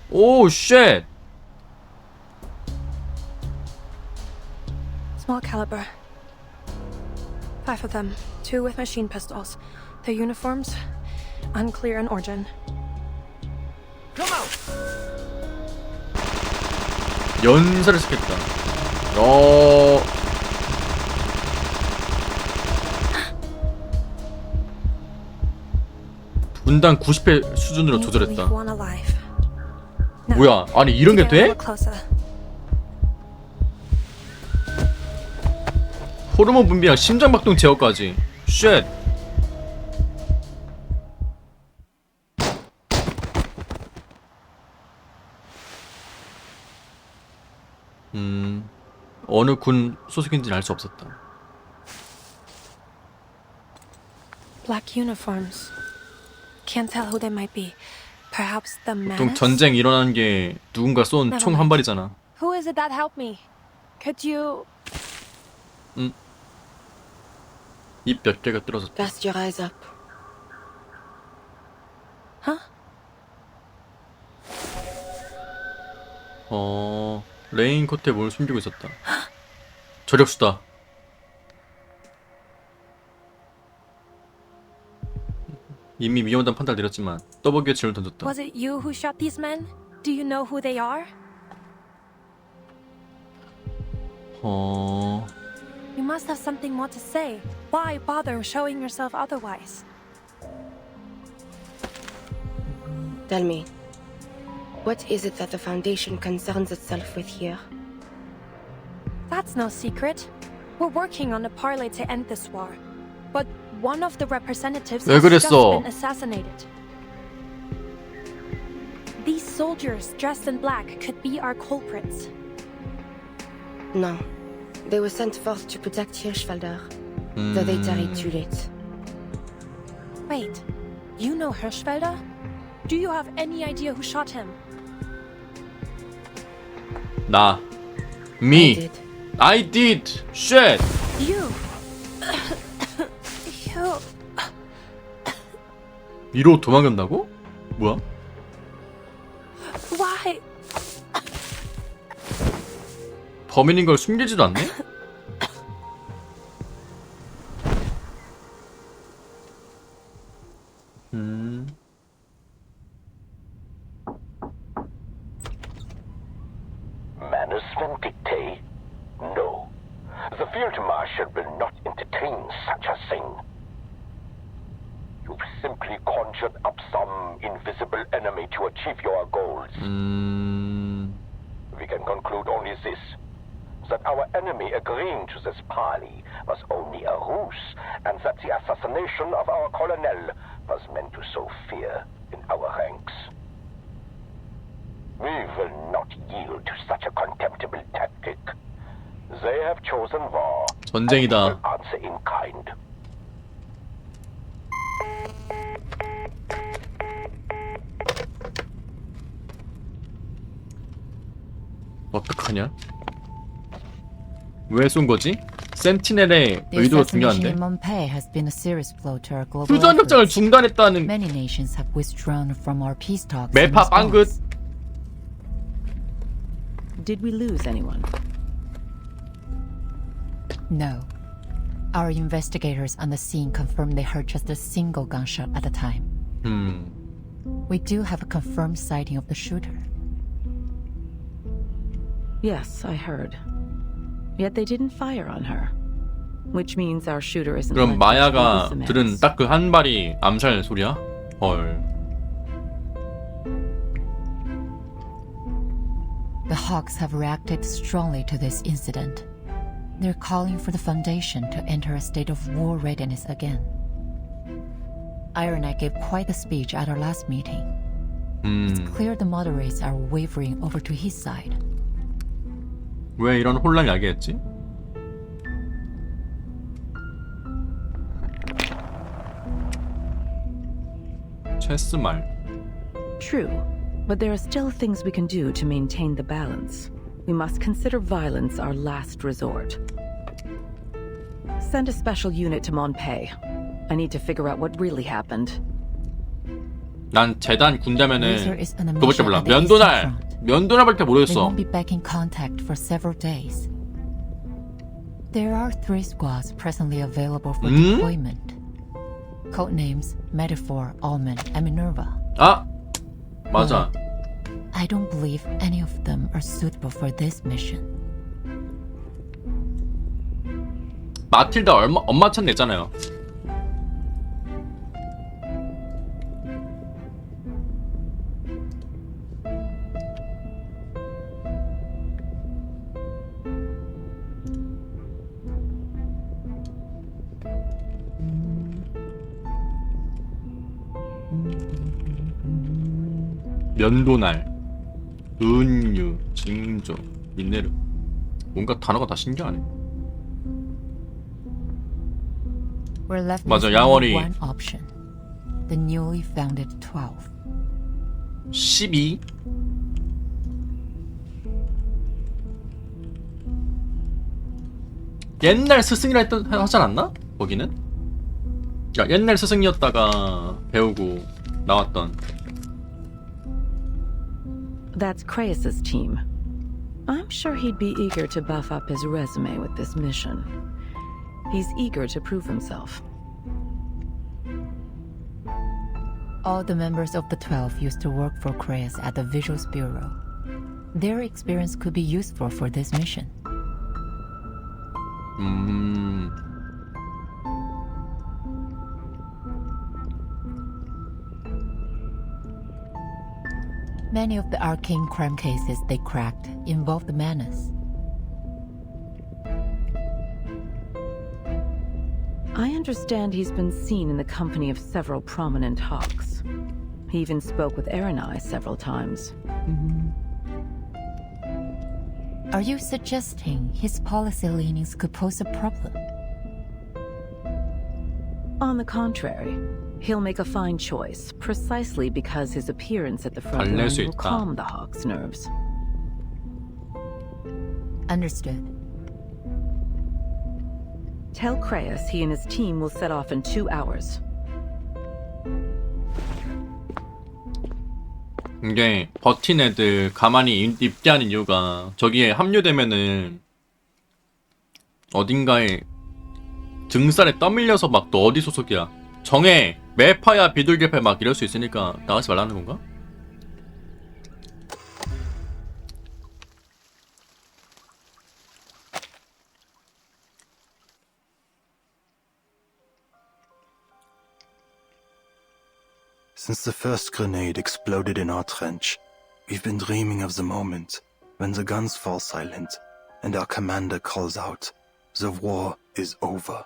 오, 쉣! Small caliber. 5 of them. 2 with machine pistols. Their uniforms, unclear in origin. Come out! 연사를 시켰다. 분당 90회 수준으로 조절했다. Leave one alive. Now, 뭐야? 아니 이런 게 get a 돼? little closer. 호르몬 분비랑 심장박동 제어까지. 쉣. 어느 군 소속인지는 알 수 없었다. Black uniforms. Can't tell who they might be. Perhaps the 보통 Manus? 전쟁 일어나는 게 누군가 쏜 총 한 발이잖아. Who is it that helped me? Could you... 입 몇 개가 뚫어졌다. Cast your eyes up. 레인 코트에 뭘 숨기고 있었다. 저력수다. 이미 위험하다는 판단을 내렸지만 떠보기에 질문을 던졌다. Was it you who shot these men? Do you know who they are? You must have something more to say. Why bother showing yourself otherwise? Tell me, what is it that the Foundation concerns itself with here? That's no secret. We're working on a parley to end this war. But one of the representatives 왜 has just 그랬어? been assassinated. These soldiers dressed in black could be our culprits. No. They were sent forth to protect Hirschfelder. Though they tarried too late. Wait, you know Hirschfelder? Do you have any idea who shot him? 나. Me. I did. Shit. You. You. 위로 도망간다고? 뭐야? Why? 범인인 걸 숨기지도 않네? Manus Vindictae? No. The Field Marshal will not entertain such a thing. You've simply conjured up some invisible enemy to achieve your goals. We can conclude only this. That our enemy agreeing to this parley was only a ruse, and that the assassination of our colonel was meant to sow fear in our ranks. We will not yield to such a contemptible tactic. and Var. 전쟁이다. Answer in kind. 어떡하냐? 왜 쏜 거지? 센티넬의 The 의도가 assassination 중요한데. in Monpei has been a serious blow to our global 휴전 협정을 efforts. 중단했다는 Many nations have withdrawn from our peace talks. in 매파 빵긋. response. Did we lose anyone? No. Our investigators on the scene confirmed they heard just a single gunshot at a time. We do have a confirmed sighting of the shooter. Yes, I heard. Yet they didn't fire on her. Which means our shooter isn't 그럼 likely to 마야가 be 들은 Samantha. 딱 그 한 발이 암살 소리야? 헐. The Hawks have reacted strongly to this incident. They're calling for the Foundation to enter a state of war readiness again. Iron Knight gave quite a speech at our last meeting. It's clear the moderates are wavering over to his side. 왜 이런 혼란을 야기했지? 체스말. True, but there are still things we can do to maintain the balance. We must consider violence our last resort. Send a special unit to Monpei. I need to figure out what really happened. 난 재단 군대면은 Razor is on a 그거밖에 mission 몰라. at the Eastern Front. 면도날밖에 They 모르겠어. won't be back in contact for several days. There are 3 squads presently available for deployment. Codenames Metaphor, Almond, and Minerva. 아 맞아. I don't believe any of them are suitable for this mission. 마틸다 엄마 천 냈잖아요. 면도날, 은유, 징조, 민네르. 뭔가 단어가 다 신기하네. We're left 맞아, with 야월이 one option. The newly founded 12. 12? 옛날 스승이라 하지 않았나? 거기는? 야, 옛날 스승이었다가 배우고 나왔던. That's Kreis's team. I'm sure he'd be eager to buff up his resume with this mission. He's eager to prove himself. All the members of the 12 used to work for Kreis at the Visuals Bureau. Their experience could be useful for this mission. Many of the arcane crime cases they cracked involved the Manus. I understand he's been seen in the company of several prominent Hawks. He even spoke with Erenai several times. Are you suggesting his policy leanings could pose a problem? On the contrary, he'll make a fine choice, precisely because his appearance at the front 달랠 line 수 will 있다. calm the Hawks' nerves. Understood. Tell Kreis he and his team will set off in 2 hours. 이게 버틴 애들 가만히 입게 하는 이유가 저기에 합류되면은 어딘가에 등살에 떠밀려서 막 너 어디 소속이야 정해 매파야 비둘기패 막 이럴 수 있으니까 나가지 말라는 건가? Since the first grenade exploded in our trench, we've been dreaming of the moment when the guns fall silent and our commander calls out, "The war is over."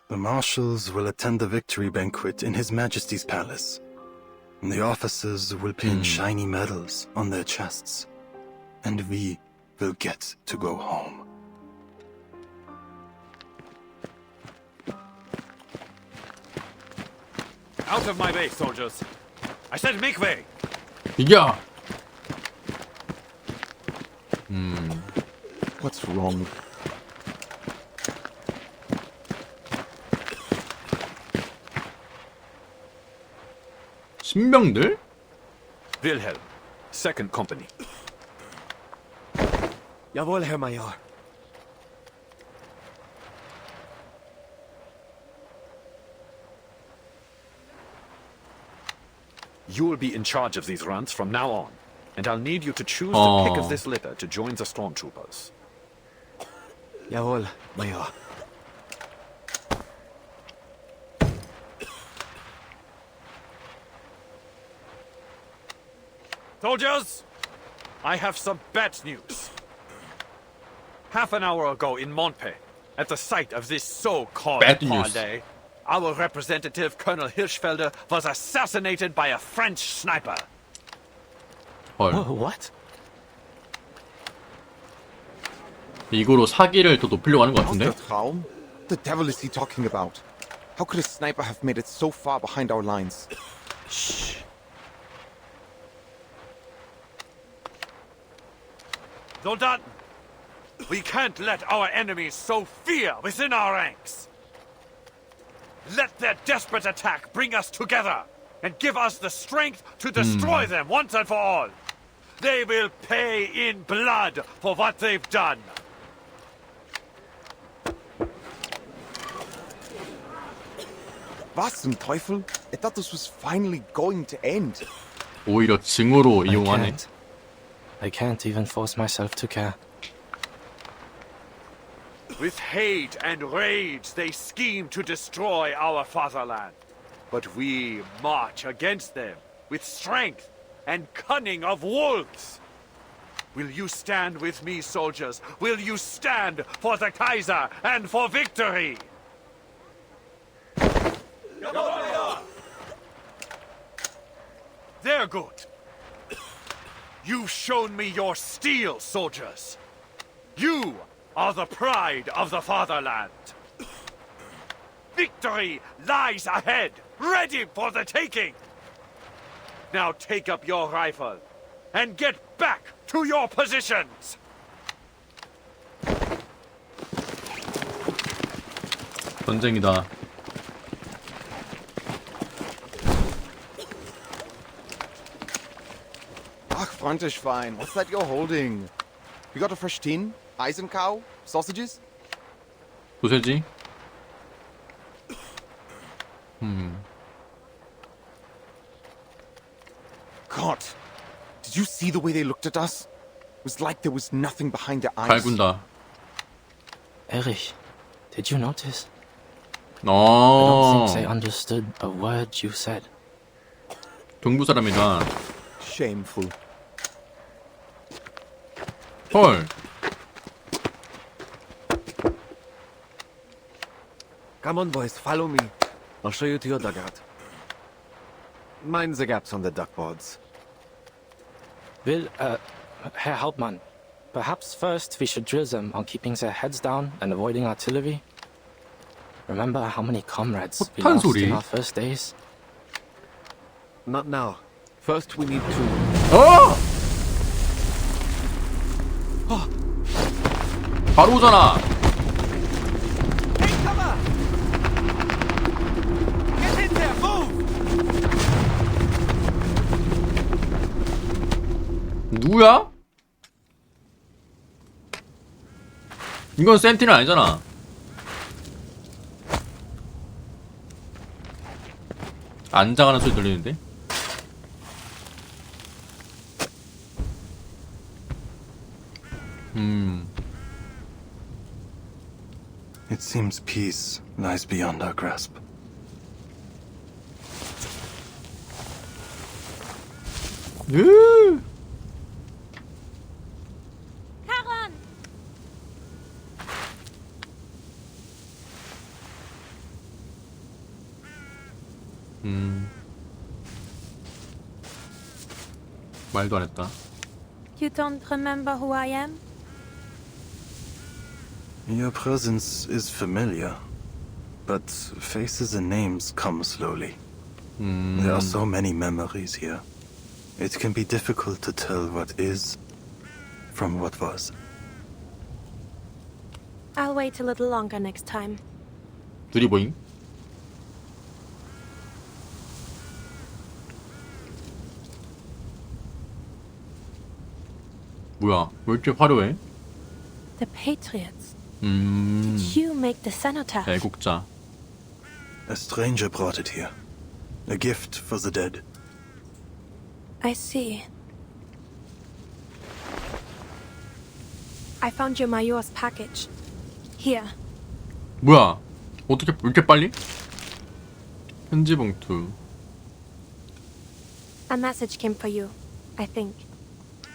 The marshals will attend the victory banquet in His Majesty's palace. And the officers will pin shiny medals on their chests. And we will get to go home. Out of my way, soldiers. I said make way. 이겨. What's wrong? 신병들? Wilhelm, Second Company. Jawohl, Herr Major. You'll be in charge of these runs from now on, and I'll need you to choose the pick of this litter to join the stormtroopers. Jawohl, Major. Soldiers, I have some bad news. Half an hour ago in Montpe, at the site of this so-called Bad news. parley, our representative, Colonel Hirschfelder, was assassinated by a French sniper. What? 이거로 사기를 더 높이려고 하는 것 같은데? Traum? The devil is he talking about? How could a sniper have made it so far behind our lines? Shh. Soldaten, we can't let our enemies sow fear within our ranks. Let their desperate attack bring us together and give us the strength to destroy them once and for all. They will pay in blood for what they've done. Was zum Teufel? I thought this was finally going to end. 오히려 증오로 이용하네. I can't even force myself to care. With hate and rage, they scheme to destroy our fatherland. But we march against them with strength and cunning of wolves. Will you stand with me, soldiers? Will you stand for the Kaiser and for victory? They're good. You've shown me your steel, soldiers. You are the pride of the fatherland. Victory lies ahead, ready for the taking. Now take up your rifle and get back to your positions. 전쟁이다. Ach, Frontischwein, what's that you're holding? You got a fresh tin? Eisencow? Sausages? 소세지? God, did you see the way they looked at us? It was like there was nothing behind their eyes. 갈군다. Erich, did you notice? I 어. don't think they understood a word you said. 동부 사람이다. Shameful. 헐. Come on, boys, follow me. I'll show you to your dugout. Mind the gaps on the duckboards. Herr Hauptmann, perhaps first we should drill them on keeping their heads down and avoiding artillery. Remember how many comrades we lost in our first days? Not now. First, we need to... 어! 바로 오잖아. Take cover! Get in there, move! 누구야? 이건 센티는 아니잖아. 안장하는 소리 들리는데? It seems peace lies beyond our grasp. 말도 안 했다. You don't remember who I am? Your presence is familiar, but faces and names come slowly. There are so many memories here. It can be difficult to tell what is from what was. I'll wait a little longer next time. 둘이 뭐임? 뭐야? 왜 이렇게 화려해? The Patriots. Did you make the cenotaph? 애국자. A stranger brought it here. A gift for the dead. I see. I found your mayor's package. Here. 뭐야? 어떻게 왜 이렇게 빨리? 편지 봉투. A message came for you, I think.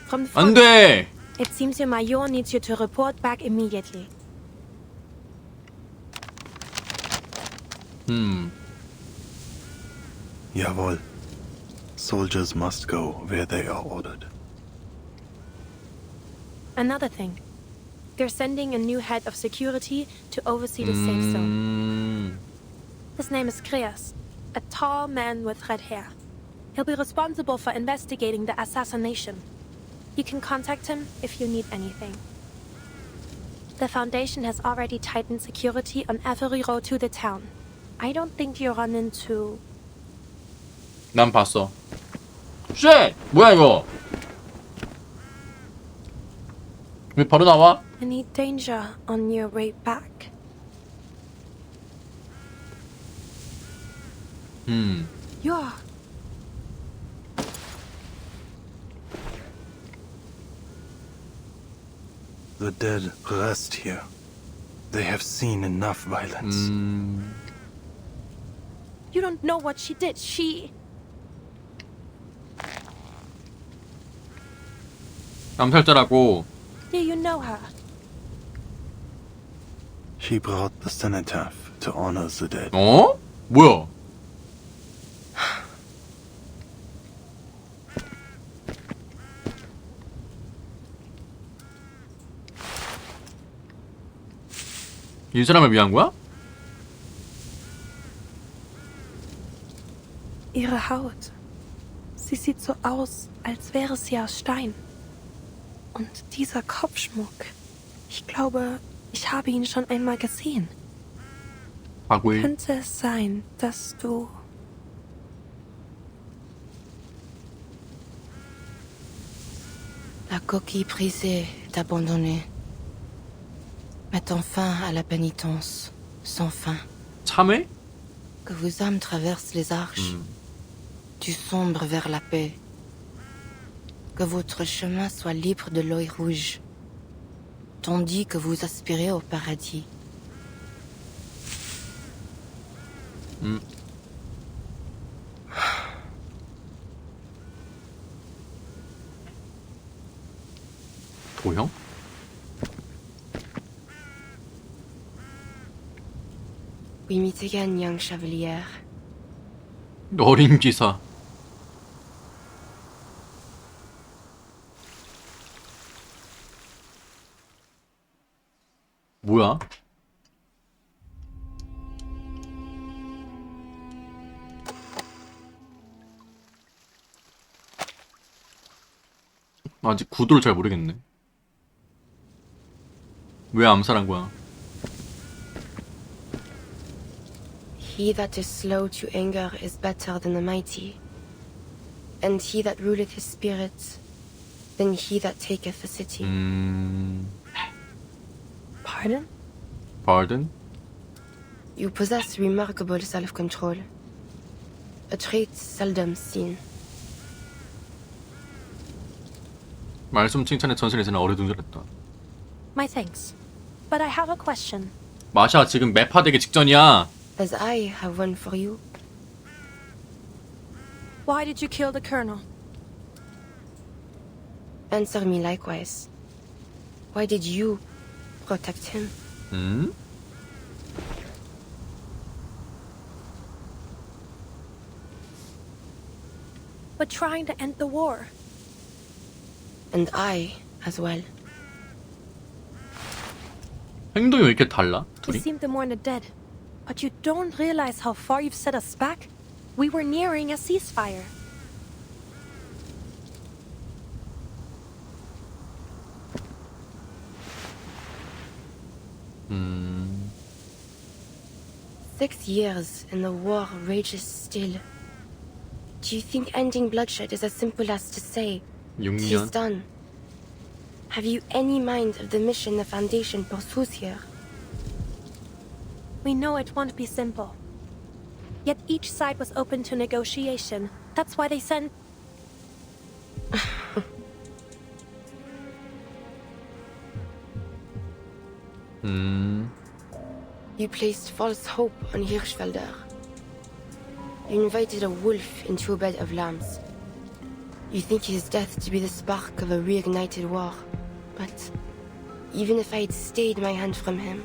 From the 안 돼! It seems your mayor needs you to report back immediately. Jawohl. Soldiers must go where they are ordered. Another thing. They're sending a new head of security to oversee the safe zone. His name is Kreas, a tall man with red hair. He'll be responsible for investigating the assassination. You can contact him if you need anything. The Foundation has already tightened security on every road to the town. I don't think you'll run into... 난 봤어. 쉣! 뭐야 이거? 왜 바로 나와? any danger on your way back. You're... The dead rest here. They have seen enough violence. You don't know what she did. She... 암살자라고. Do you know her? She brought the cenotaph to honor the dead. 어? 뭐야? 이 사람을 위한 거야? Ihre Haut. Sie sieht so aus, als wäre sie aus Stein. Und dieser Kopfschmuck. Ich glaube, ich habe ihn schon einmal gesehen. 바구이. Könnte es sein, dass du... La coquille brisée est abandonnée. Mettons fin à la pénitence, sans fin. 참회? Que vos âmes traversent les arches, du sombre vers la paix. Que votre chemin soit libre de l'œil rouge, tandis que vous aspirez au paradis. 도형? Oui, Mitigan, young chevalier. 어린 기사. 뭐야? 아직 구도를 잘 모르겠네. 왜 암살한 거야? He that is slow to anger is better than the mighty, and he that ruleth his spirit than he that taketh a city. Pardon? Pardon? You possess remarkable self-control, a trait seldom seen. 말씀 칭찬에 전신에서는 어리둥절했다. My thanks. But I have a question. 마샤 지금 매파되기 직전이야. As I have one for you. Why did you kill the colonel? Answer me likewise. Why did you protect him? We're trying to end the war. And I as well. 행동이 왜 이렇게 달라? You 둘이? seem to mourn the dead, but you don't realize how far you've set us back? We were nearing a ceasefire. 음. 6 years and the war rages still. Do you think ending bloodshed is as simple as to say, 6년? "'Tis done"? Have you any mind of the mission the Foundation pursues here? We know it won't be simple. Yet each side was open to negotiation. That's why they sent... You placed false hope on Hirschfelder. You invited a wolf into a bed of lambs. You think his death to be the spark of a reignited war. But even if I had stayed my hand from him,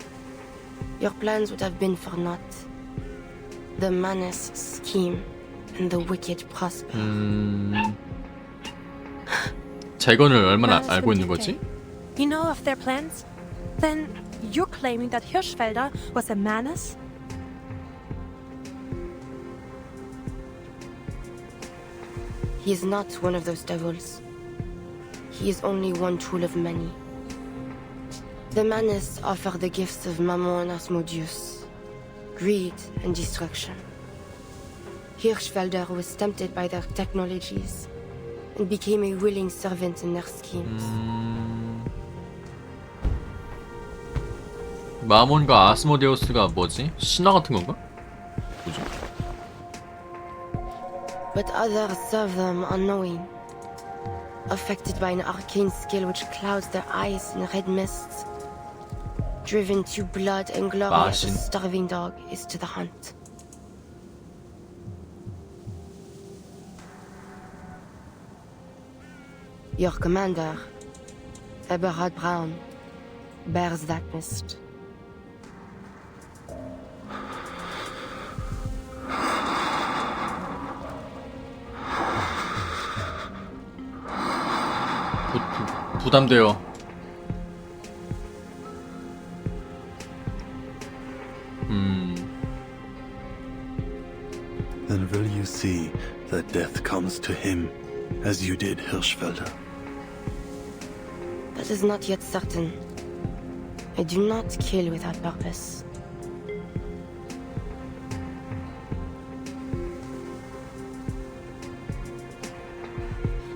your plans would have been for naught. The Manus scheme and the wicked prosper. 재건을 얼마나 알고 있는 거지? You know of their plans? Then you're claiming that Hirschfelder was a Manus? He is not one of those devils. He is only one tool of many. The Manus offer the gifts of Mammon and Asmodeus, greed and destruction. Hirschfelder was tempted by their technologies and became a willing servant in their schemes. 마몬과 아스모데우스가 뭐지? 신화 같은 건가? 뭐죠? But others serve them unknowing, affected by an arcane skill which clouds their eyes in red mists, driven to blood and glory as a starving dog is to the hunt. Your commander, Eberhard Braun, bears that mist. 부담돼요. Then will you see that death comes to him as you did Hirschfelder? That is not yet certain. I do not kill without purpose.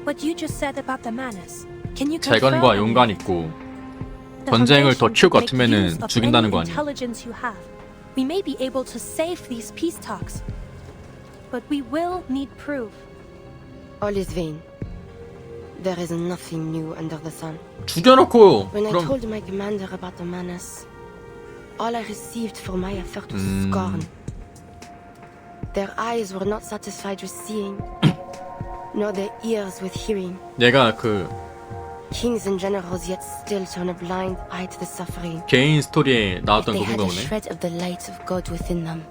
What you just said about the Manus. Can you confirm? 재건과 용관 있고 전쟁을 더 키울 것 같으면은 죽인다는 거 아니야? Intelligence you have. We may be able to save these peace talks, but we will need proof. All is vain. There is nothing new under the sun. 죽여놓고 When I 그럼 told my commander about the Manus, all I received for my effort was scorn. Their eyes were not satisfied with seeing, nor their ears with hearing. 내가 그 Kings and generals yet still turn a blind eye to the suffering. 개인 스토리에 나왔던 If they had 그건가 a 보네. shred of the light of God within them,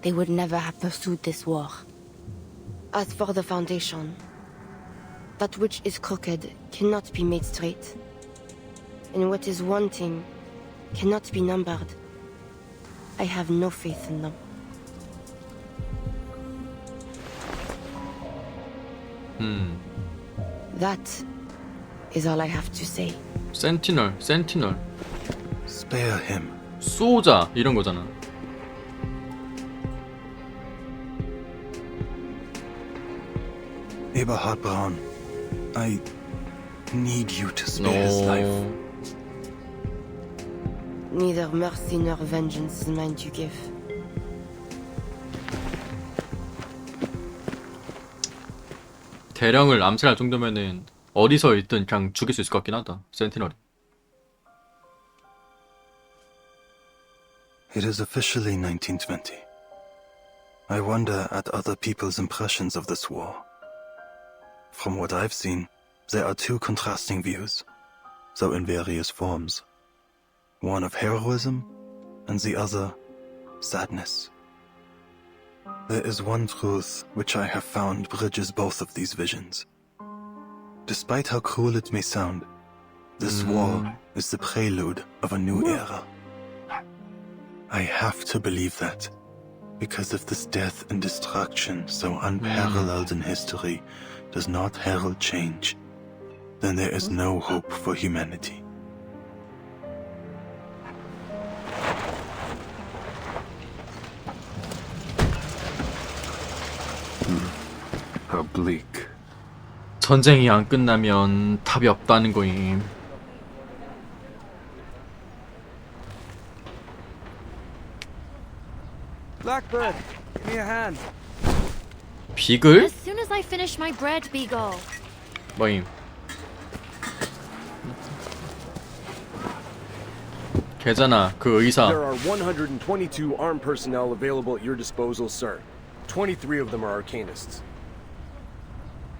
they would never have pursued this war. As for the Foundation, that which is crooked cannot be made straight, and what is wanting cannot be numbered. I have no faith in them. That is all I have to say. 센티널. Spare him. 쏘자 이런 거잖아. Eberhard Braun, I need you to spare his life. Neither mercy nor vengeance is mine to give. 대령을 암살할 정도면은 어디서 있든 그냥 죽일 수 있을 것 같긴 하다. 센티널이. It is officially 1920. I wonder at other people's impressions of this war. From what I've seen, there are two contrasting views, though in various forms. One of heroism, and the other, sadness. There is one truth which I have found bridges both of these visions. Despite how cruel it may sound, this war is the prelude of a new era. I have to believe that, Because if this death and destruction, so unparalleled in history, does not herald change, then there is no hope for humanity. How bleak. 전쟁이 안 끝나면 답이 없다는 거임. Blackbird, give me a hand. 비글? As soon as I finish my bread, Beagle. 뭐임? 걔잖아, 그 의사. There are 122 armed personnel available at your disposal, sir. 23 of them are arcanists.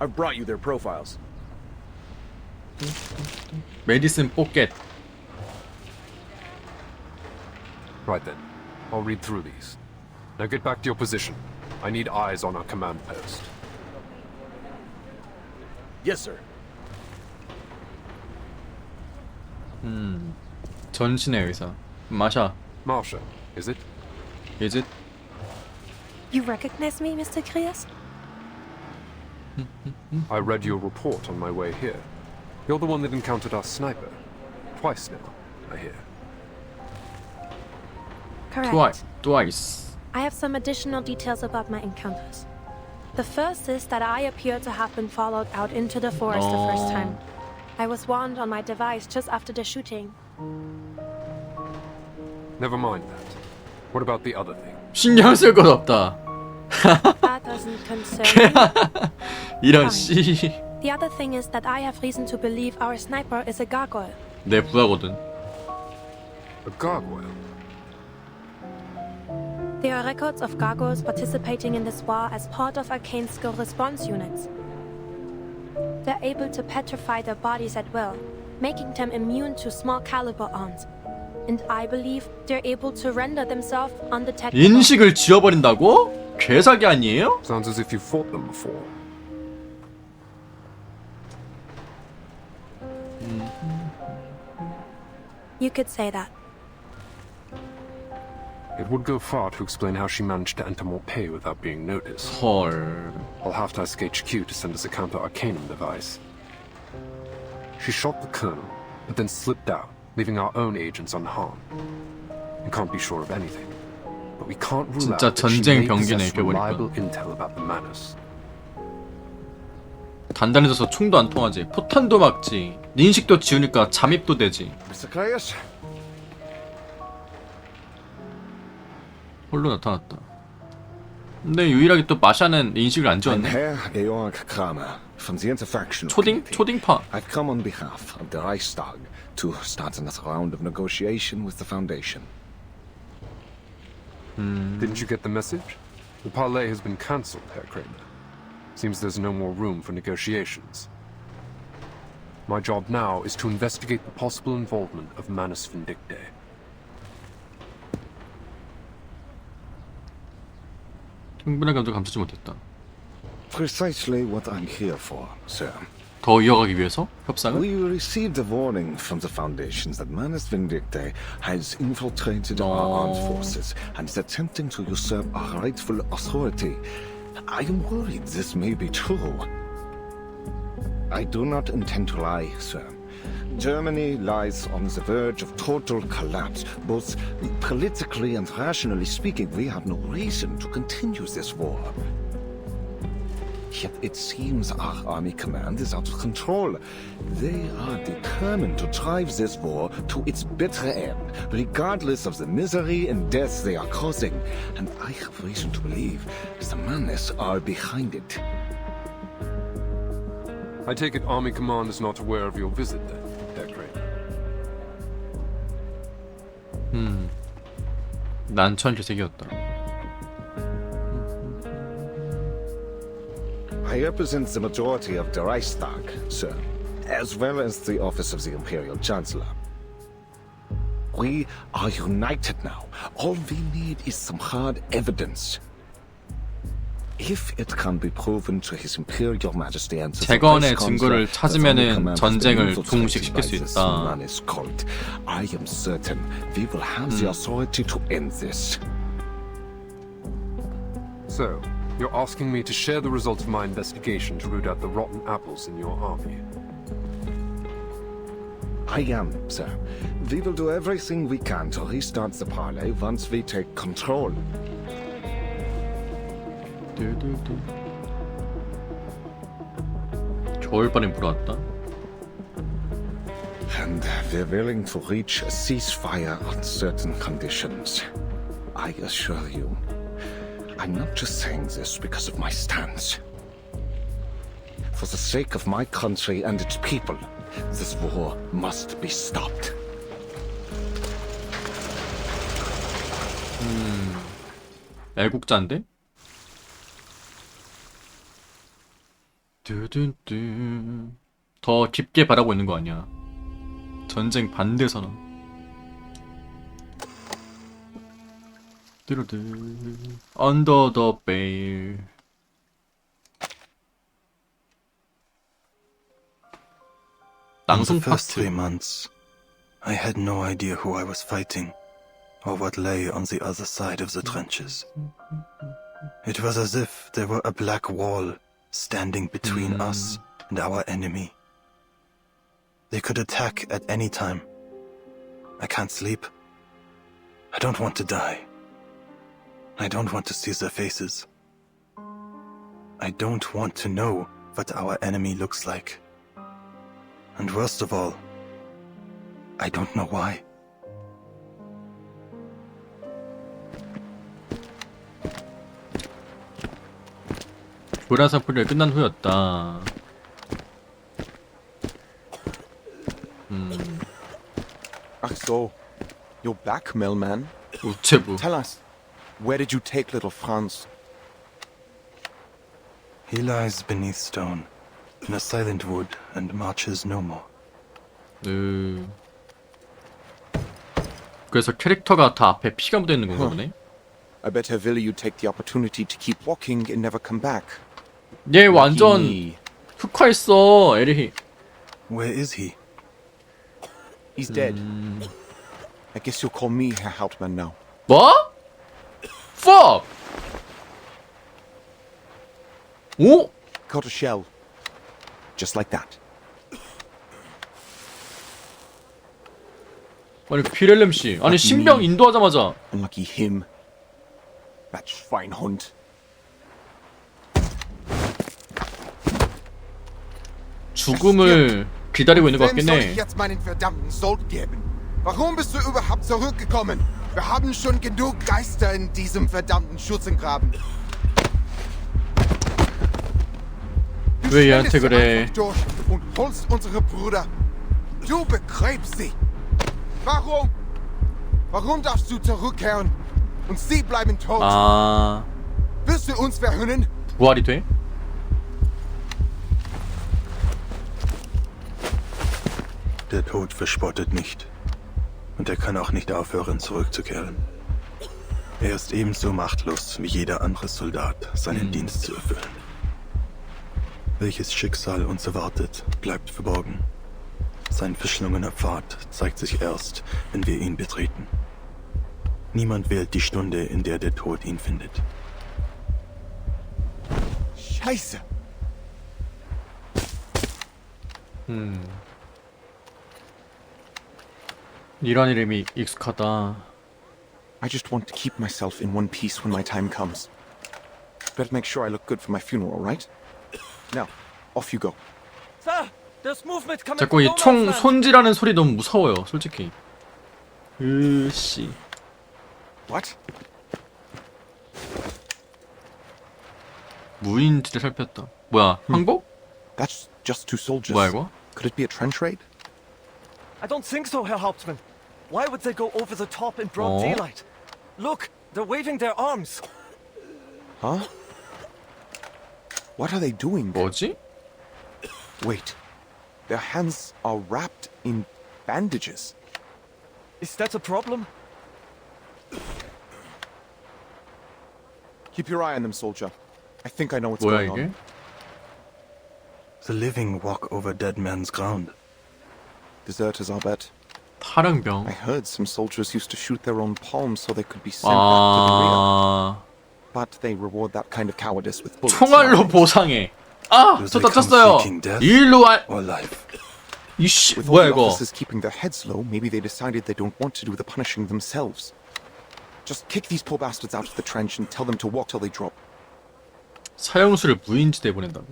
I've brought you their profiles. 메디슨 포켓. Right then. I'll read through these. Now get back to your position. I need eyes on our command post. Yes, sir. 전신의 의사. 마샤. Marsha, is it? Is it? You recognize me, Mr. Krias? I read your report on my way here. You're the one that encountered our sniper. Twice now, I hear. Correct. Twice. I have some additional details about my encounters. The first is that I appear to have been followed out into the forest the first time. I was warned on my device just after the shooting. Never mind that. What about the other thing? 신경 쓸 것 없다. That doesn't concern me. 이런 Fine. 씨. The other thing is that I have reason to believe our sniper is a gargoyle. 내 부하거든. A gargoyle? There are records of gargoyles participating in this war as part of arcane skill response units. They're able to petrify their bodies at will, making them immune to small caliber arms. And I believe they're able to render themselves undetectable. 인식을 지워버린다고? 개사기 아니에요? Sounds as if you fought them before. You could say that. It would go far to explain how she managed to enter Morpay without being noticed. 헐. I'll have to ask HQ to send us a counter-arcanum device. She shot the colonel, but then slipped out, leaving our own agents unharmed. We can't be sure of anything, but we can't rule out 진짜 that she 전쟁 may 병기네, possess 이렇게 reliable 보니까. intel about the Manus. 단단해져서 총도 안 통하지. 포탄도 막지. 인식도 지우니까 잠입도 되지. Mr. Clayus? 홀로 나타났다. 근데 유일하게 또 마샤는 인식을 안 I'm 지웠네. Herr Georg Kramer from the Interfaction. 초딩파. I've come on behalf of the Reichstag to start another round of negotiation with the Foundation. Didn't you get the message? The parley has been cancelled, Herr Kramer. Seems there's no more room for negotiations. My job now is to investigate the possible involvement of Manus Vindictae. 충분한 감도 감추지 못했다. Precisely what I'm here for, sir. 더 이어가기 위해서 협상을? We received a warning from the Foundations that Manus Vindictae has infiltrated our armed forces and is attempting to usurp our rightful authority. I am worried this may be true. I do not intend to lie, sir. Germany lies on the verge of total collapse. Both politically and rationally speaking, we have no reason to continue this war. Yet it seems our army command is out of control. They are determined to drive this war to its bitter end, regardless of the misery and death they are causing. And I have reason to believe the Manus are behind it. I take it Army Command is not aware of your visit then, Herr Kramer. 난천 개색이었다. I represent the majority of the Reichstag, sir, as well as the office of the Imperial Chancellor. We are united now. All we need is some hard evidence. If it can be proven to His Imperial Majesty and the 재건의 증거를 찾으면은 전쟁을 종식시킬 수 있다. I am certain we will have the authority to end this. So, you're asking me to share the results of my investigation to root out the rotten apples in your army? I am, sir. We will do everything we can to restart the parley once we take control. 겨울바람이 불어왔다. And we're willing to reach a ceasefire on certain conditions. I assure you, I'm not just saying this because of my stance. For the sake of my country and its people, this war must be stopped. 애국자인데? 뚜둔뚜. 더 깊게 바라고 있는 거 아니야. 전쟁 반대 선언. 뚜루드. Under the Veil. In the 낭송 first 파트. 3 months, I had no idea who I was fighting, or what lay on the other side of the trenches. It was as if there were a black wall standing between us and our enemy. They could attack at any time. I can't sleep. I don't want to die. I don't want to see their faces. I don't want to know what our enemy looks like. And worst of all, I don't know why. 불화사풀이가 끝난 후였다. Ach so. You're back, Millman. 우체부. Tell us, where did you take little Franz? He lies beneath stone, in a silent wood, and marches no more. 그래서 캐릭터가 다 앞에 피가 묻어 있는 건가 보네. I better will you take the opportunity to keep walking and never come back. 얘 완전 흑화했어, 에리히. Where is he? He's dead. I guess you'll call me Herr Hauptmann now. 뭐? Fuck! 오? Caught a shell. Just like that. 아니 피렐렘 씨, 아니 신병 인도하자마자. Unlucky him. That Schweinhund. 죽음을 기다리고 있는 것 같긴 Wem soll 해. ich jetzt meinen verdammten Sold geben? Warum bist du überhaupt zurückgekommen? Wir haben schon genug Geister in diesem verdammten Schützengraben. 왜 얘한테 그래? Durch und holst unsere Brüder. Du begräbst sie. Warum? Warum darfst du zurückkehren? Und sie bleiben tot. 아, Wirst du uns verhöhnen? 부활이 돼? Der Tod verspottet nicht. Und er kann auch nicht aufhören, zurückzukehren. Er ist ebenso machtlos wie jeder andere Soldat, seinen Dienst zu erfüllen. Welches Schicksal uns erwartet, bleibt verborgen. Sein verschlungener Pfad zeigt sich erst, wenn wir ihn betreten. Niemand wählt die Stunde, in der der Tod ihn findet. Scheiße. 이런 이름이 익숙하다. I just want to keep myself in one piece when my time comes. Better make sure I look good for my funeral, right? Now, off you go. Sir, there's movement coming 자꾸 이 from 총 no man's land. 손질하는 소리 너무 무서워요, 솔직히. 으씨. What? 무인지대 살폈다. 뭐야, 항복? That's just two soldiers. 뭐야 이거? Could it be a trench raid? I don't think so, Herr Hauptmann. Why would they go over the top in broad daylight? Look, they're waving their arms. Huh? What are they doing? 뭐지? Wait. Their hands are wrapped in bandages. Is that a problem? Keep your eye on them, soldier. I think I know what's 뭐야 going 이게? on. The living walk over dead man's ground. Deserters, I'll bet. 파랑병. I heard some soldiers used to shoot their own palms so they could be sent back to the rear. 아, but they reward that kind of cowardice with bullets. 총알로 보상해. 아, 저 다쳤어요. 일로 와. 이씨, With 뭐야 all the 이거? officers keeping their heads low, maybe they decided they don't want to do the punishing themselves. Just kick these poor bastards out of the trench and tell them to walk till they drop. 사형수를 무인지대에 보낸다고?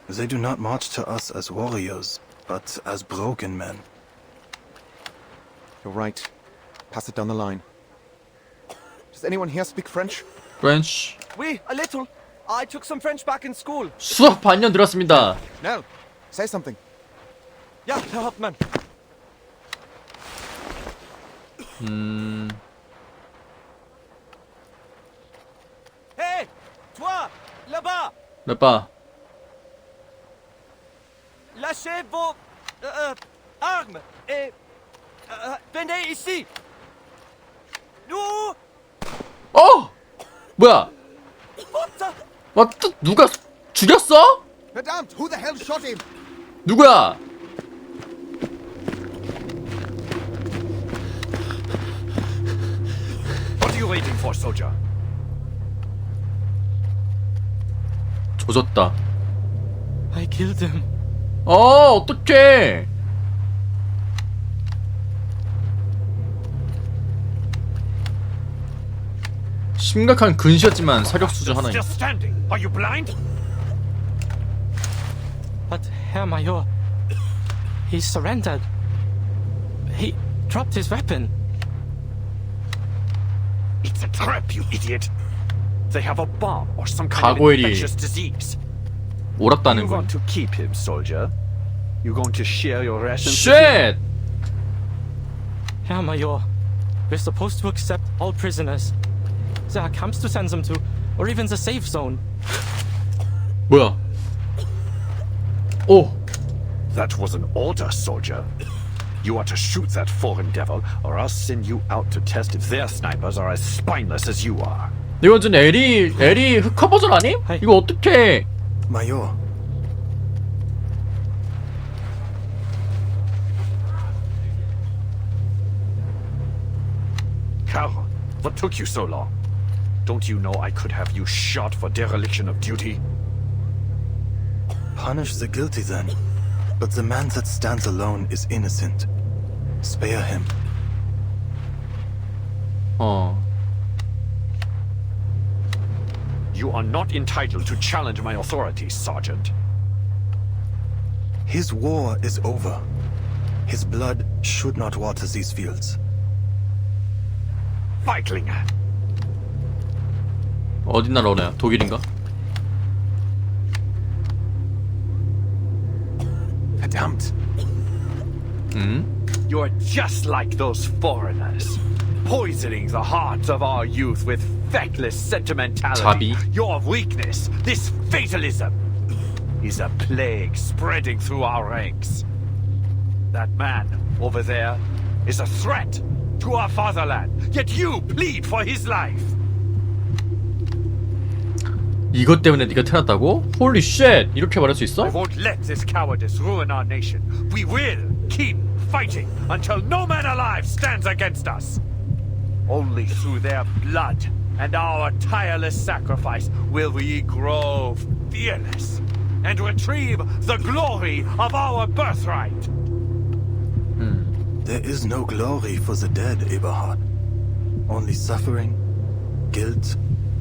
They do not march to us as warriors, but as broken men. You're right. Pass it down the line. Does anyone here speak French? French. Oui, a little. I took some French back in school. 수업 반년 들었습니다. No. Say something. Ja, Herr Hauptmann. Hey, toi, là-bas. Là-bas. Lâchez vos armes et venez ici. Nous. 뭐야? 또 누가 죽였어? Verdammt, who the hell shot him? 누구야? What are you waiting for, soldier? 조졌다. I killed him. 어떡해. 심각한 근시였지만 사격수죠 하나님. Still standing. Are you blind? But Herr Major, he surrendered. He dropped his weapon. It's a trap, you idiot. They have a bomb or some kind of infectious disease. 옳았다는 You 건. want to keep him, soldier? You going to share your rations? Shit! Herr Major, we're supposed to accept all prisoners. There are camps to send them to, or even the safe zone. 뭐야? 오! That was an order, soldier. You are to shoot that foreign devil, or I'll send you out to test if their snipers are as spineless as you are. 이거 좀 에리 흑화 버전 아님? 이거 어떡해? Major. Carl, what took you so long? Don't you know I could have you shot for dereliction of duty? Punish the guilty then. But the man that stands alone is innocent. Spare him. You are not entitled to challenge my authority, Sergeant. His war is over. His blood should not water these fields. Feiglinge. 어디 나라 오나요? 독일인가? Verdammt. You're just like those foreigners, poisoning the hearts of our youth with feckless sentimentality. 자비. Your weakness, this fatalism, is a plague spreading through our ranks. That man over there is a threat to our fatherland, yet you plead for his life. 이것 때문에 네가 태어났다고? Holy shit! 이렇게 말할 수 있어? I won't let this cowardice ruin our nation. We will keep fighting until no man alive stands against us. Only through their blood and our tireless sacrifice will we grow fearless and retrieve the glory of our birthright. There is no glory for the dead, Eberhard. Only suffering, guilt,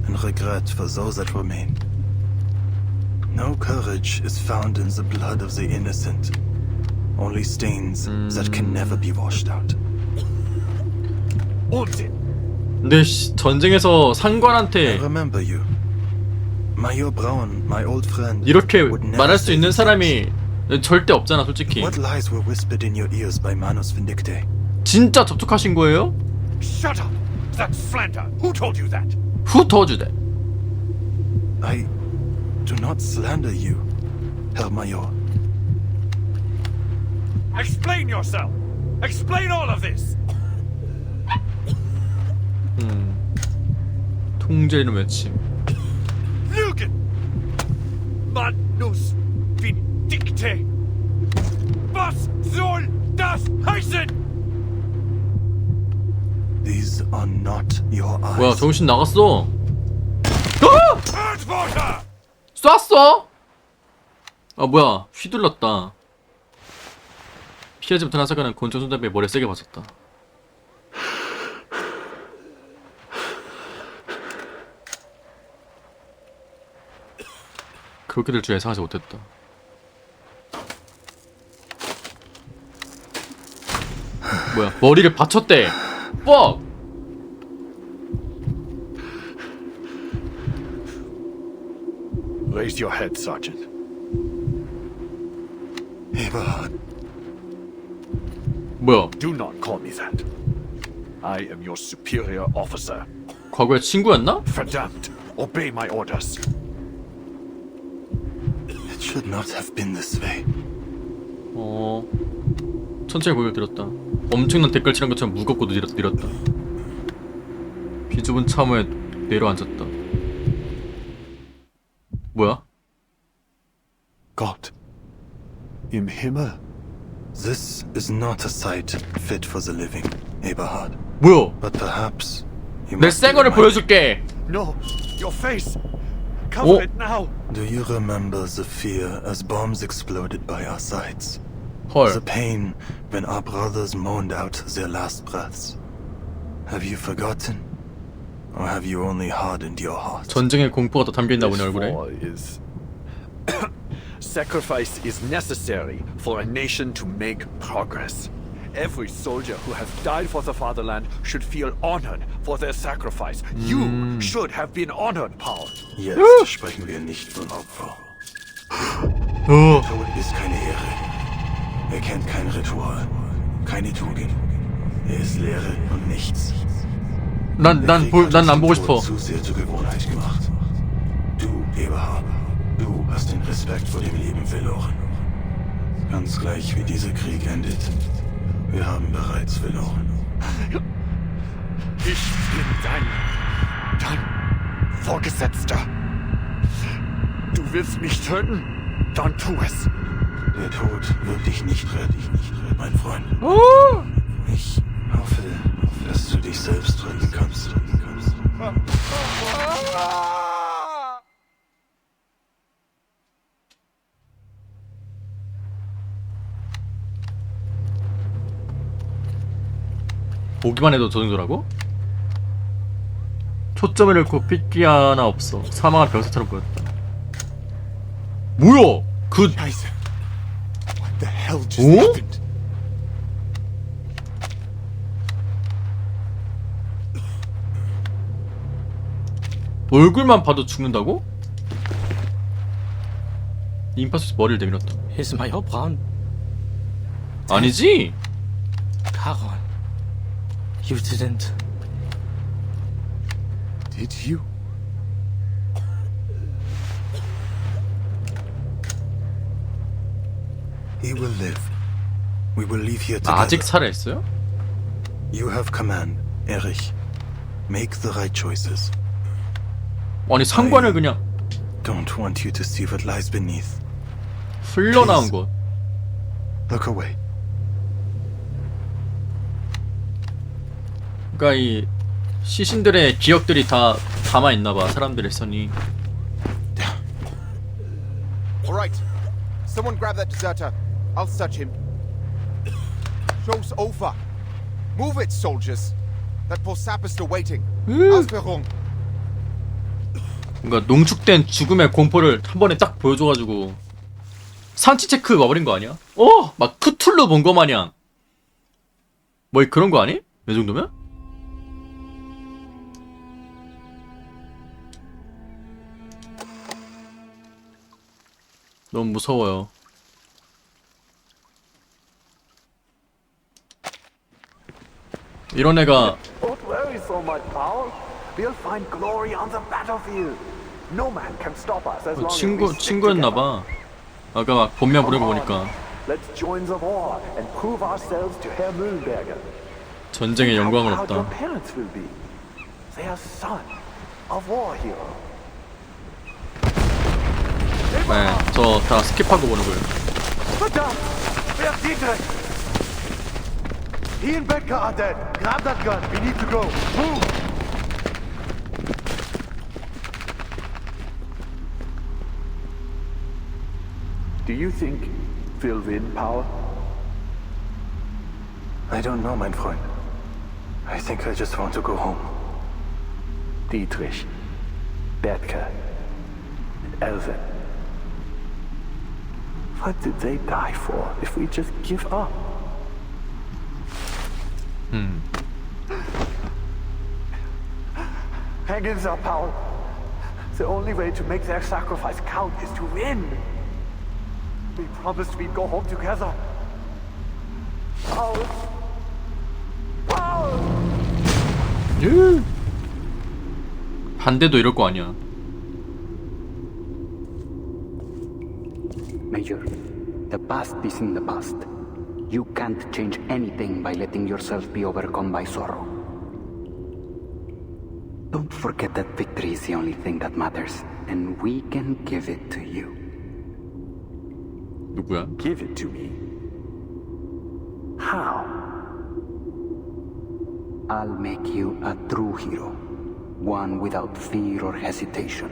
and regret for those that remain. No courage is found in the blood of the innocent. Only stains that can never be washed out. 근데 전쟁에서 상관한테 I remember you. Major Braun, my old friend. 이렇게 말할 수 있는 사람이 절대 없잖아, 솔직히. What lies were whispered in your ears by Manus Vindicte? 진짜 접촉하신 거예요? Shut up! That's slander! Who told you that? Who told you that? I do not slander you, Herr Major. Explain yourself! Explain all of this! 통제는 외침. Lügen! Manus Vindicte! Was soll das heißen? These are not your eyes. 뭐야 정신 나갔어. 쐈어? 아 뭐야 휘둘렀다. 피하지 못한 하사관은 권총 손잡이에 머리에 세게 맞았다. 그렇게 될 줄 예상하지 못했다. 뭐야 머리를 받쳤대. 뻑! Raise your head, Sergeant. Eberhard. 뭐야? Do not call me that. I am your superior officer. 과거에 친구였나? Verdammt! Obey my orders. It should not have been this way. 천천히 고개를 들었다. 엄청난 댓글 칠한 것처럼 무겁고도 느렸다. 비좁은 참호에 내려앉았다. 뭐야? Gott. Im Himmel. This is not a sight fit for the living, Eberhard. 뭐야? But perhaps you 내 must be 쌩얼을 보여줄게. No, your face. Cover it now. Do you remember the fear as bombs exploded by our sides? 헐. The pain when our brothers moaned out their last breaths. Have you forgotten? Or have you only hardened your heart? 전쟁의 공포가 더 담겨있나 보네 얼굴에. Sacrifice is necessary for a nation to make progress. Every soldier who has died for the fatherland should feel honored for their sacrifice. You should have been honored, Paul. Jetzt sprechen wir nicht von Opfer. Tod ist keine Ehre. Er kennt kein Ritual, keine Tugend. Er ist Leere und nichts. 난 안 보고 싶어. Zu sehr zur Gewohnheit gemacht. Du, Eberhard, du hast den Respekt vor dem Leben verloren. Ganz gleich wie dieser Krieg endet. Wir haben bereits verloren. Ich bin dein Vorgesetzter. Du willst mich töten? Dann tu es. Der Tod wird dich nicht retten, mein Freund. Ich hoffe, dass du dich selbst retten kannst. 보기만 해도 저 정도라고? 초점을 잃고 핏기 하나 없어. 사망한 병사처럼 보였다. 뭐야? What the hell just 어? happened? 얼굴만 봐도 죽는다고? 임파서스 머리를 내밀었다. Is Major Braun? 아니지? Caron, you didn't. Did you? He will live. We will leave here together. 아직 살아있어요? You have command, Erich. Make the right choices. 아니 상관을 그냥 Don't want you to see what lies beneath. 흘러나온 것. Look away. 그러니까 이 시신들의 기억들이 다 담아 있나봐 사람들의 선이. All right. Someone grab that deserter. I'll search him. Show's over. Move it, soldiers. That poor sap is still waiting. Ausführung. 그러니까 농축된 죽음의 공포를 한 번에 딱 보여줘가지고 산치 체크 와버린 거 아니야? 막 크툴루 본 거 마냥 뭐 그런 거 아니? 이 정도면? 너무 무서워요. 이런 애가 Don't worry so much, Paul. We'll find glory on the battlefield. No man can stop us as long as we stick 친구였나봐. 아까 막 본명 부르고 보니까 Let's join the war and prove ourselves to Herr Mühlenberger. 전쟁의 영광을 How your 얻다. parents will be. They are son of war hero. 네, 저 다 스킵하고 보는 거예요. Verdammt! Wer Dietrich? He and Betka are dead. Grab that gun. We need to go. Move! Do you think we'll win, Power? I don't know, mein Freund. I think I just want to go home. Dietrich, Betka, and Elvin. What did they die for if we just give up? Hang in there, Paul. The only way to make their sacrifice count is to win. We promised we'd go home together. Paul. Paul! 반대도 이럴 거 아니야. Major, the past is in the past. You can't change anything by letting yourself be overcome by sorrow. Don't forget that victory is the only thing that matters, and we can give it to you. 누구야? Give it to me. How? I'll make you a true hero, one without fear or hesitation.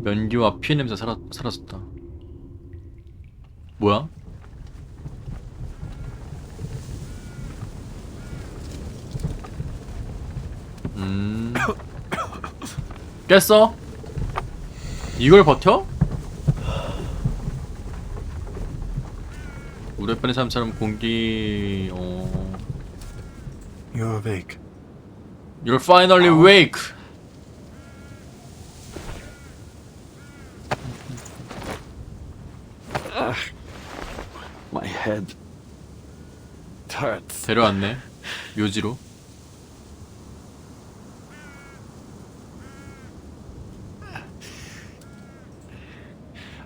면기와 피해 냄새 사라졌다. 뭐야? 깼어? 이걸 버텨? 우리 편의 삶처럼 공기... You're awake. You're finally awake! My head hurts. 데려왔네. 묘지로.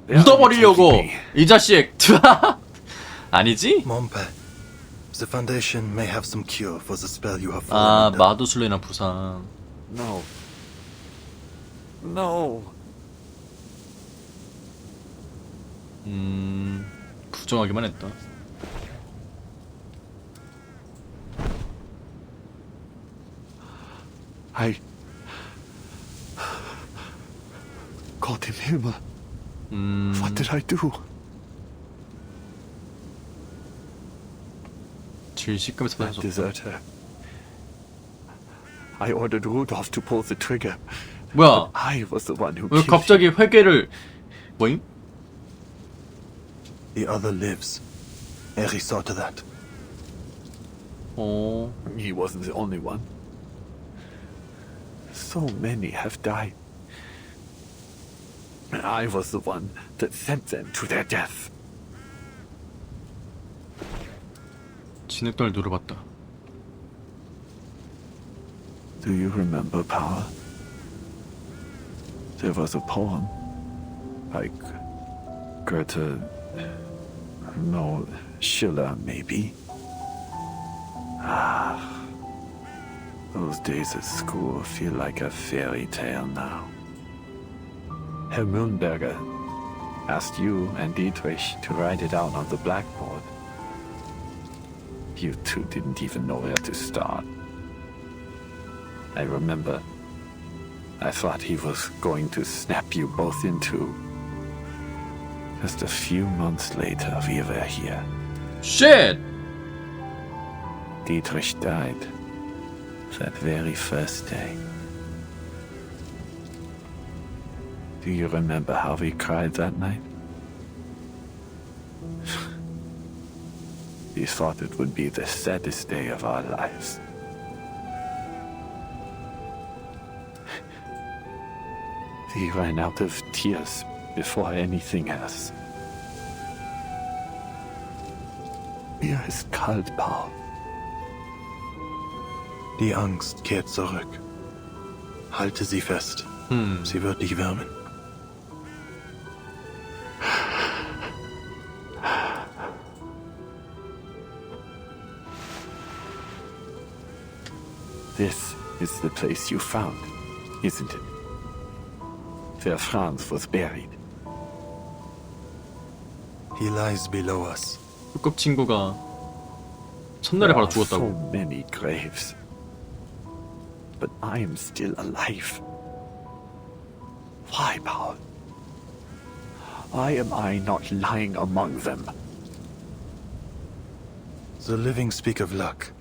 묻어버리려고! 이 자식! 아니지? Mon père, the Foundation may have some cure for the spell you have 아, fallen under. 마도술래나 부상. No. No. 부정하기만 했다. Gott im Himmel. What did I do? 질식감에서 That deserter. I ordered Rudolph to pull the trigger. 뭐야? I was the one who 왜 killed 갑자기 회개를... 뭐임? The other lives. Eri saw to that. 어... He wasn't the only one. So many have died. And I was the one that sent them to their death. 진흙돌 누르봤다. Do you remember, Power? There was a poem. Like Goethe... No, Schiller, maybe. Ah, those days at school feel like a fairy tale now. Herr Mühlenberger asked you and Dietrich to write it out on the blackboard. You two didn't even know where to start. I remember, I thought he was going to snap you both in two. Just a few months later, we were here. Shit! Dietrich died that very first day. Do you remember how we cried that night? We thought it would be the saddest day of our lives. We ran out of tears before anything else. Mir ist kalt, Paul. Die Angst kehrt zurück. Halte sie fest. Sie wird dich wärmen. This is the place you found, isn't it? where Franz was buried. He lies below us. 꿀꺽 친구가 첫날에 바로 There are 죽었다고. so many graves. But I am still alive. Why, Paul? Why am I not lying among them? The living speak of luck.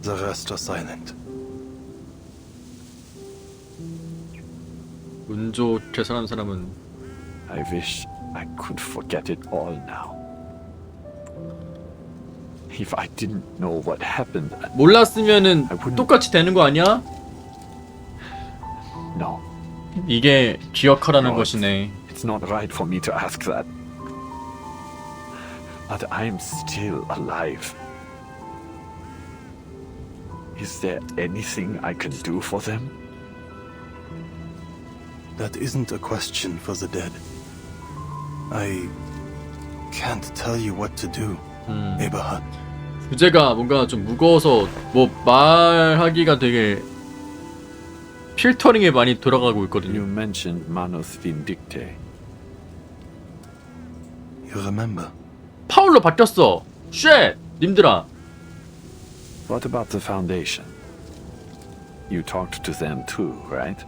The rest are silent. 운 좋게 사는 사람은 I wish I could forget it all now. If I didn't know what happened, 몰랐으면은 똑같이 되는 거 아니야? no. 이게 기억하라는 No, 것이네. It's not right for me to ask that. But I'm still alive. Is there anything I can do for them? That isn't a question for the dead. I can't tell you what to do, Eberhard. 주제가 뭔가 좀 무거워서 뭐 말하기가 되게 필터링에 많이 들어가고 있거든요. You mentioned Manus Vindicte. You remember? 파울로 바뀌었어. 쉣! 님들아. What about the Foundation? You talked to them too, right?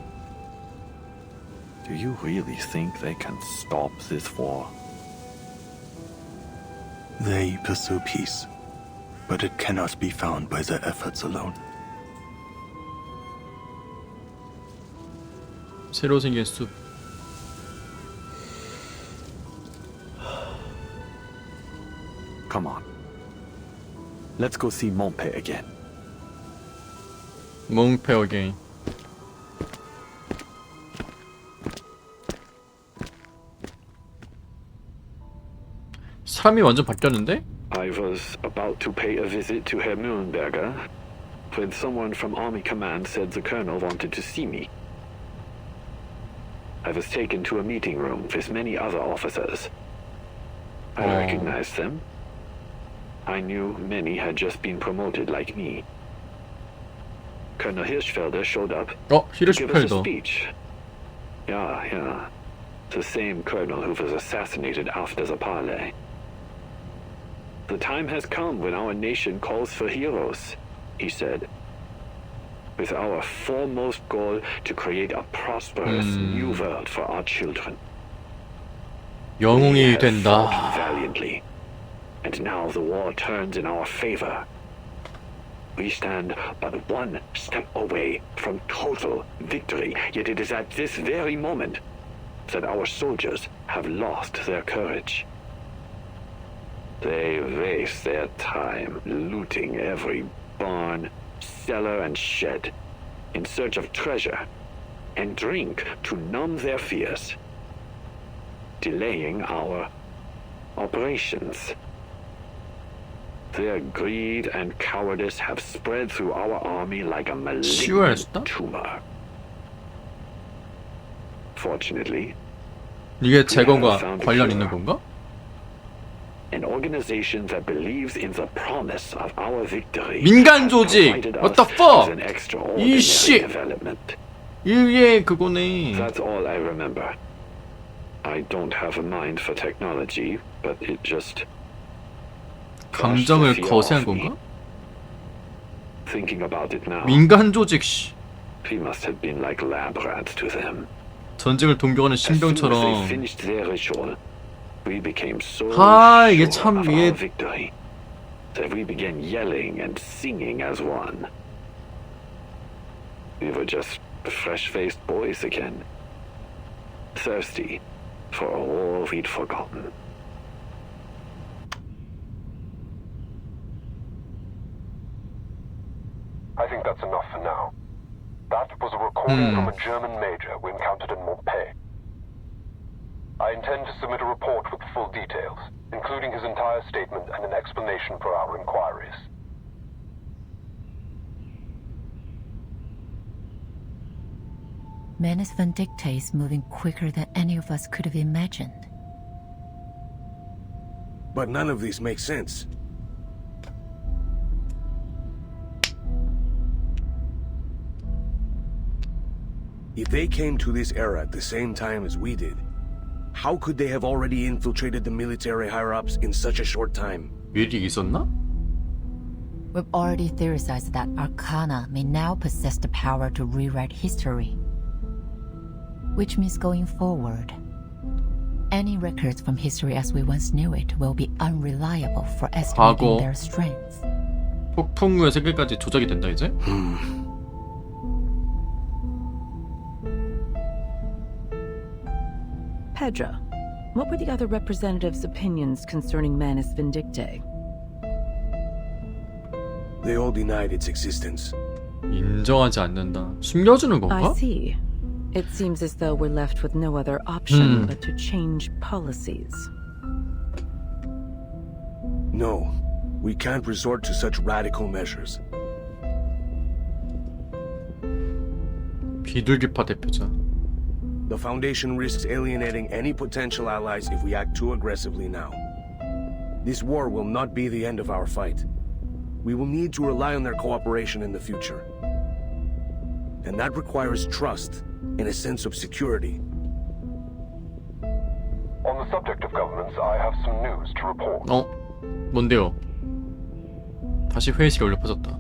Do you really think they can stop this war? They pursue peace, but it cannot be found by their efforts alone. 새로 생긴 숲. Come on. Let's go see Montpe again. 몽페 어게인. 사람이 완전 바뀌었는데? I was about to pay a visit to Herr Mühlenberger when someone from Army Command said the colonel wanted to see me. I was taken to a meeting room with many other officers. I recognized them. I knew many had just been promoted like me. Colonel Hirschfelder showed up to give us a Hirschfelder. speech. Yeah. The same colonel who was assassinated after the parley. The time has come when our nation calls for heroes, he said. With our foremost goal to create a prosperous new world for our children. 영웅이 We have 된다. fought valiantly, and now the war turns in our favor. We stand but one step away from total victory, yet it is at this very moment that our soldiers have lost their courage. They waste their time looting every barn, cellar, and shed in search of treasure, and drink to numb their fears, delaying our operations. Their greed and cowardice have spread through our army like a malignant tumor. Fortunately, 이게 재건과 관련 있는 건가? an organization that believes in the promise of our victory. 민간 조직. What the fuck? An extraordinary 이씨. development. 이게 그거네. That's all I remember. I don't have a mind for technology, but it just 감정을 거세한 건가? thinking about it now. 민간 조직 씨. We must have been like lab rats to them. 전쟁을 동경하는 As soon as they 신병처럼. finished their ritual, we became so 아, 이게 sure 참 of 이게 our victory that we began yelling and singing as one. We were just fresh-faced boys again, thirsty for a war we'd forgotten. I think that's enough for now. That was a recording from a German major we encountered in Montpe. I intend to submit a report with full details, including his entire statement and an explanation for our inquiries. Manus Vindicte is moving quicker than any of us could have imagined. But none of these make sense. If they came to this era at the same time as we did, how could they have already infiltrated the military higher-ups in such a short time? 미리 있었나? We've already theorized that Arcana may now possess the power to rewrite history. Which means going forward, any records from history as we once knew it will be unreliable for estimating their strengths. 폭풍우의 세계까지 조작이 된다 이제? Pedro, what were the other representatives' opinions concerning Manus Vindictae? They all denied its existence. 인정하지 않는다. 숨겨주는 건가? I see. It seems as though we're left with no other option but to change policies. No, we can't resort to such radical measures. 비둘기파 대표자. The Foundation risks alienating any potential allies if we act too aggressively now. This war will not be the end of our fight. We will need to rely on their cooperation in the future. And that requires trust and a sense of security. On the subject of governments, I have some news to report. 뭔데요? 다시 회의실에 올려 퍼졌다.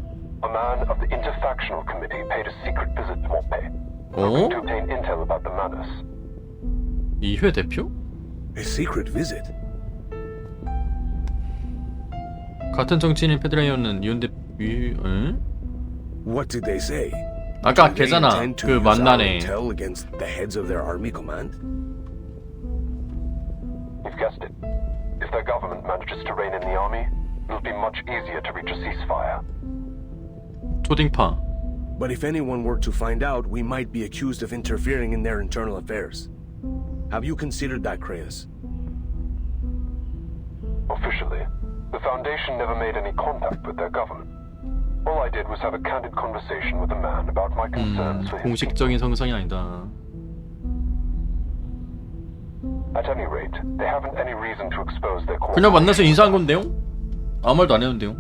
A man of the Interfactional Committee paid a secret visit to Montpé, hoping to obtain intel about the Manus. 이회 대표? A secret visit? 같은 정치인인 페드라이오는 What did they say? 아까 걔잖아. 그 만나네. Intel against the heads of their army command? You've guessed it. If their government manages to reign in the army, it'll be much easier to reach a ceasefire. 초딩파. But if anyone were to find out, we might be accused of interfering in their internal affairs. Have you considered that, Kratos? Officially, the Foundation never made any contact with their government. All I did was have a candid conversation with a man about my concerns for his 공식적인 성상이 아니다. At any rate, they haven't any reason to expose their 그냥 만나서 인사한 건데요? 아무 말도 안 했는데요?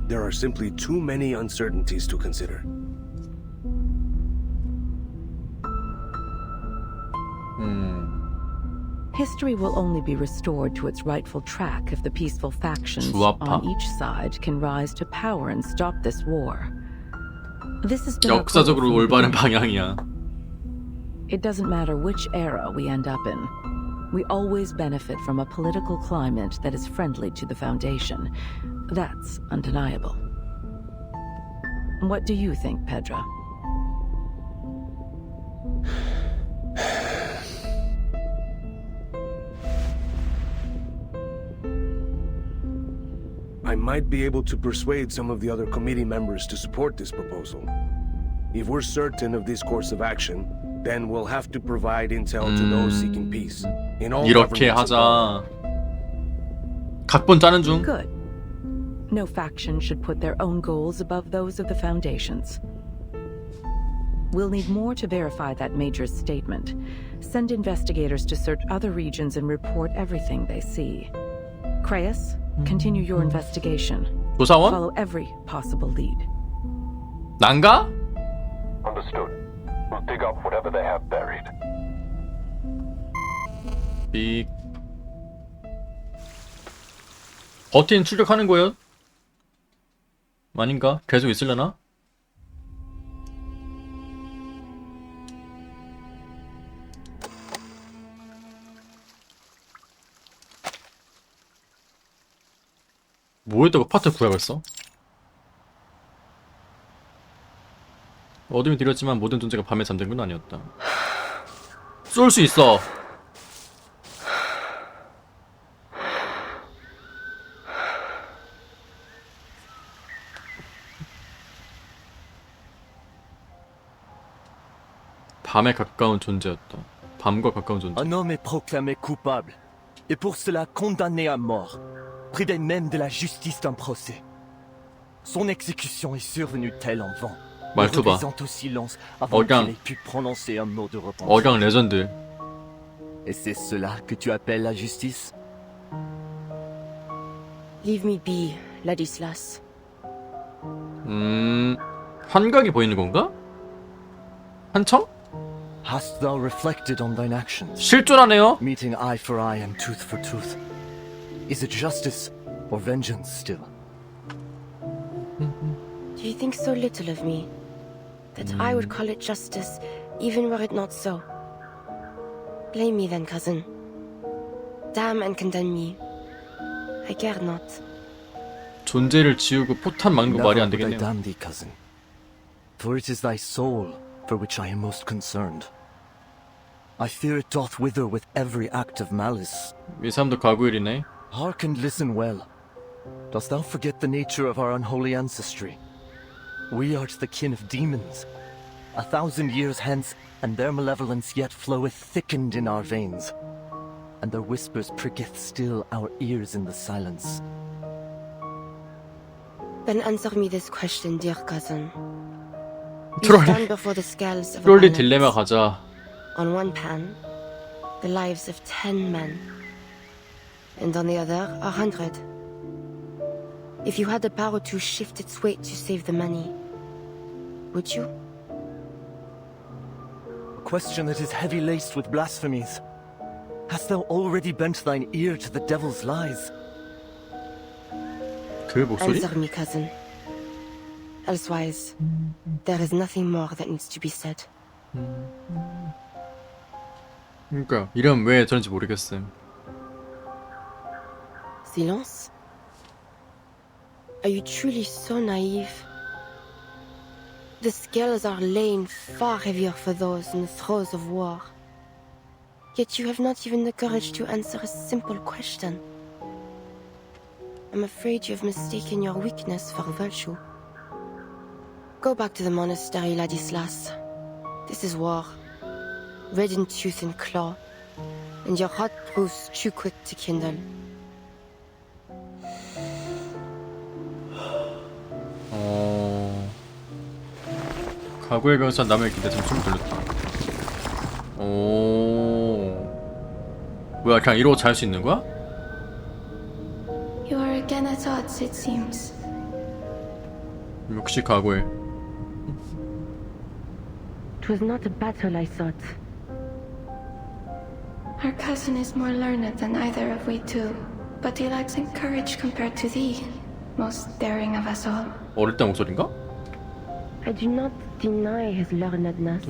There are simply too many uncertainties to consider. History will only be restored to its rightful track if the peaceful factions 주아파? on each side can rise to power and stop this war. This has been 역사적으로 올바른 방향이야. It doesn't matter which era we end up in. We always benefit from a political climate that is friendly to the Foundation. That's undeniable. What do you think, Pedro? I might be able to persuade some of the other committee members to support this proposal. If we're certain of this course of action, then we'll have to provide intel to those seeking peace. In all 이렇게 governments 하자. 각본 짜는 중. Good. No faction should put their own goals above those of the Foundation's. We'll need more to verify that Major's statement. Send investigators to search other regions and report everything they see. Kratos, continue your investigation. 조사원? Follow every possible lead. 난가? Understood. We'll dig up whatever they have buried. 빅. 버틴 출격하는 거예요? 아닌가? 계속 있으려나? 뭐했다고 파트 구하겠어? 어둠이 들었지만 모든 존재가 밤에 잠든 건 아니었다. 쏠 수 있어. 밤에 가까운 존재였다. 밤과 가까운 존재. Un homme est proclamé coupable, et pour cela condamné à mort, privé même de la justice d'un procès. Son exécution est survenue telle en vent. 말투 봐. Au silence avant qu'il ait pu prononcer un mot de repentir. 억양 레전드. Et c'est cela que tu appelles la justice? Leave me be, Ladislas. 환각이 보이는 건가? 한청? Hast thou reflected on thine actions? 실존하네요. Meeting eye for eye and tooth for tooth. Is it justice or vengeance still? Do you think so little of me that I would call it justice, even were it not so? Blame me then, cousin. Damn and condemn me. I care not. 존재를 지우고 포탄 막는 거 말이 안 Never would I 되겠네요. damn thee, cousin. For it is thy soul for which I am most concerned. I fear it doth wither with every act of malice. 이 사람도 과거일이네. Hark and listen well. Dost thou forget the nature of our unholy ancestry? We art the kin of demons. 1,000 years hence, and their malevolence yet floweth thickened in our veins. And their whispers pricketh still our ears in the silence. Then answer me this question, dear cousin. You 트롤리. stand before the scales of a 트롤리 balance. 딜레마 가자. On one pan, the lives of 10 men, and on the other, 100. If you had the power to shift its weight to save the many, would you? A question that is heavy laced with blasphemies. Hast thou already bent thine ear to the devil's lies? 그 목소리? Answer me, cousin. Elsewise, there is nothing more that needs to be said. 그러니까 이름 왜 저런지 모르겠음. Silence? Are you truly so naive? The scales are laying far heavier for those in the throes of war. Yet you have not even the courage to answer a simple question. I'm afraid you have mistaken your weakness for virtue. Go back to the monastery, Ladislas. This is war. Red in tooth and claw, and your heart proves too quick to kindle. 과거의 변호사 남의 기대 좀숨 돌렸다. 뭐야 그냥 이러고 잘 수 있는 거야? You are again at odds, it seems. 역시 과거에. It was not a battle, I thought. Our cousin is more learned than either of we two, but he lacks in courage compared to thee, most daring of us all. 어릴 때 목소리인가? I do not deny his learnedness,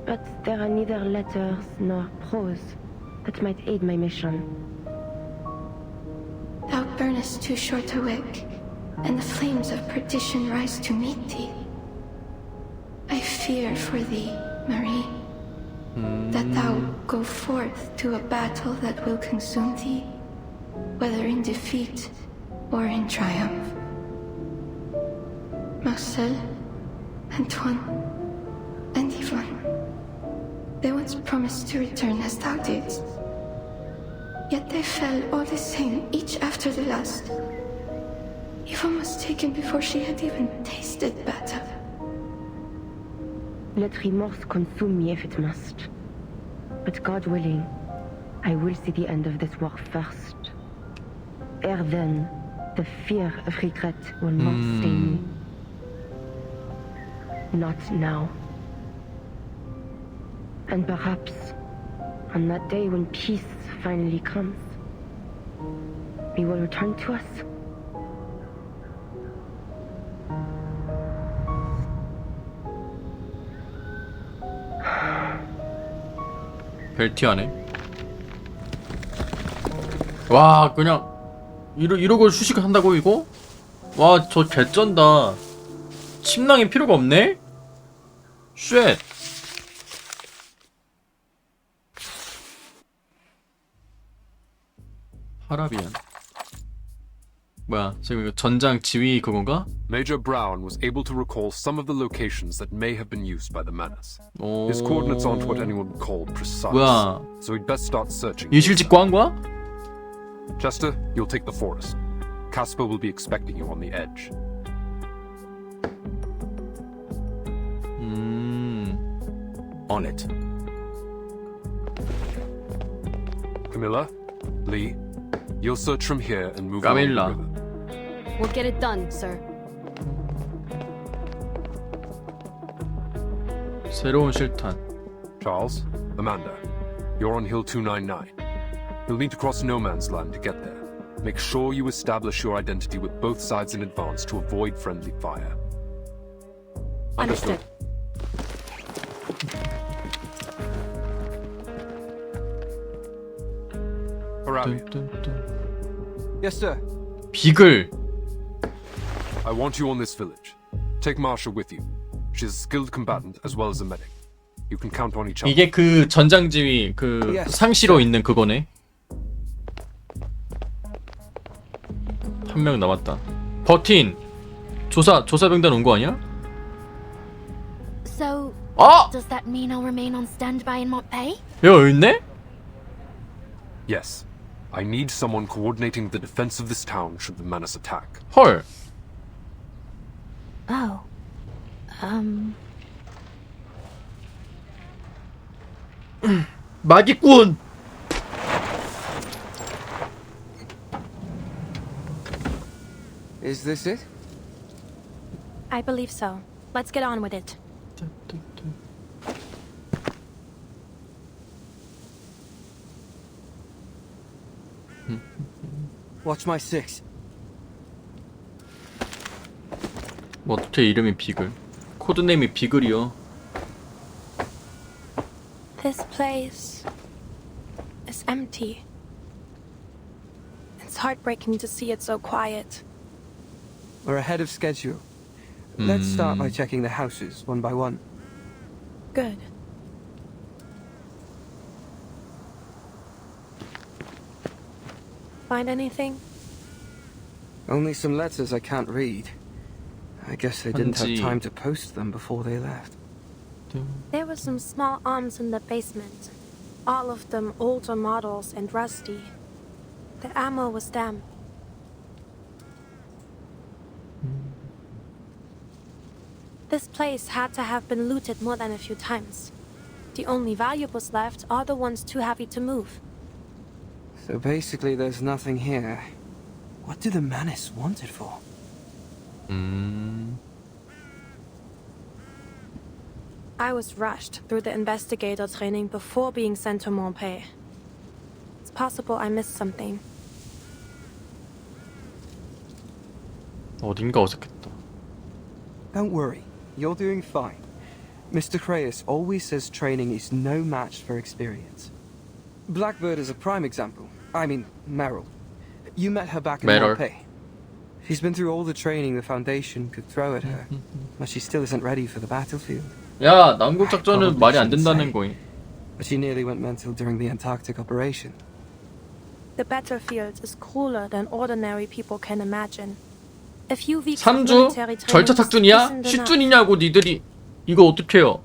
but there are neither letters nor prose that might aid my mission. Thou burnest too short a wick, and the flames of perdition rise to meet thee. I fear for thee, Marie, that thou go forth to a battle that will consume thee, whether in defeat or in triumph. Marcel, Antoine, and Yvonne, they once promised to return as thou didst. Yet they fell all the same, each after the last. Yvonne was taken before she had even tasted battle. Let remorse consume me if it must. But God willing, I will see the end of this war first. Ere then, the fear of regret will not stain me. Not now. And perhaps, on that day when peace finally comes, we will return to us. 벨티하네. 와 그냥 이러고 휴식한다고 이거? 와 저 개쩐다. 침낭이 필요가 없네? 쉣. 파라비안. 뭐야 지금 이거 전장 지휘 그건가? Major Brown was able to recall some of the locations that may have been used by the menace. His coordinates aren't what anyone would call precise, 뭐야? so we'd best start searching. 일실직고 한 거야? Chester, you'll take the forest. Casper will be expecting you on the edge. On it. Camilla, Lee, you'll search from here and move Camilla. along the river. We'll get it done, sir. 새로운 실탄. Charles, Amanda, you're on Hill 299. You'll need to cross no man's land to get there. Make sure you establish your identity with both sides in advance to avoid friendly fire. Understood. Yes, sir. 비글. I want you on this village. Take Marsha with you. She's a skilled combatant as well as a medic. You can count on each other. 이게 그 전장지휘 그 상시로 있는 그거네. 한 명 남았다. 버틴. 조사병단 온 거 아니야? So, 아! does that mean I'll remain on standby in Montpay? 야, 여기 있네? Yes. I need someone coordinating the defense of this town should the Manus attack. 헐. Oh. 마기꾼. Is this it? I believe so. Let's get on with it. Watch my six. 뭐 어떻게 이름이 비글? 코드네임이 비글이요. This place is empty. It's heartbreaking to see it so quiet. We're ahead of schedule. Let's start by checking the houses one by one. Good. Find anything? Only some letters I can't read. I guess they didn't have 편지. time to post them before they left. There were some small arms in the basement. All of them older models and rusty. The ammo was damp. This place had to have been looted more than a few times. The only valuables left are the ones too heavy to move. So basically there's nothing here. What do the Manus want it for? I was rushed through the investigator training before being sent to Montpay. It's possible I missed something. 어딘가 어색했다. Don't worry, you're doing fine. Mr. Creus always says training is no match for experience. Blackbird is a prime example. I mean, Meryl. You met her back in Montpay. She's been through all the training the Foundation could throw at her, but she still isn't ready for the battlefield. 야, 남극 작전은 말이 안 된다는 거임. But she nearly went mental during the Antarctic operation. The battlefield is crueler than ordinary people can imagine. A few weeks 3주? 절차 작전이야? 시준이냐고 니들이. 이거 어떡해요?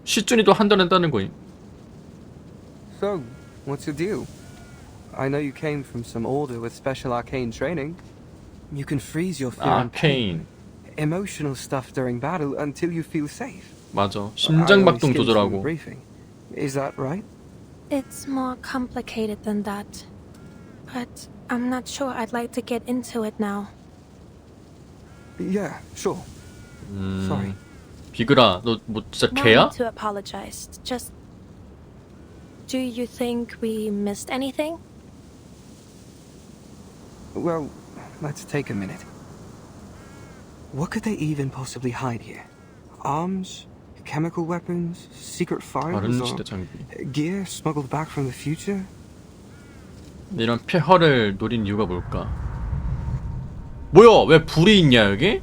시준이도 한다는 거임. So, what's your deal? I know you came from some order with special arcane training. You can freeze your fear and pain, emotional stuff during battle until you feel safe. 맞아. 심장박동 조절하고. Is that right? It's more complicated than that. But I'm not sure I'd like to get into it now. Yeah, sure. Sorry. 비글아, 너 뭐 진짜 No 개야? need to apologize. Just... Do you think we missed anything? Well, let's take a minute. What could they even possibly hide here? Arms? Chemical weapons? Secret files? Or gear smuggled back from the future? 이런 폐허를 노린 이유가 뭘까? 뭐야? 왜 불이 있냐 여기?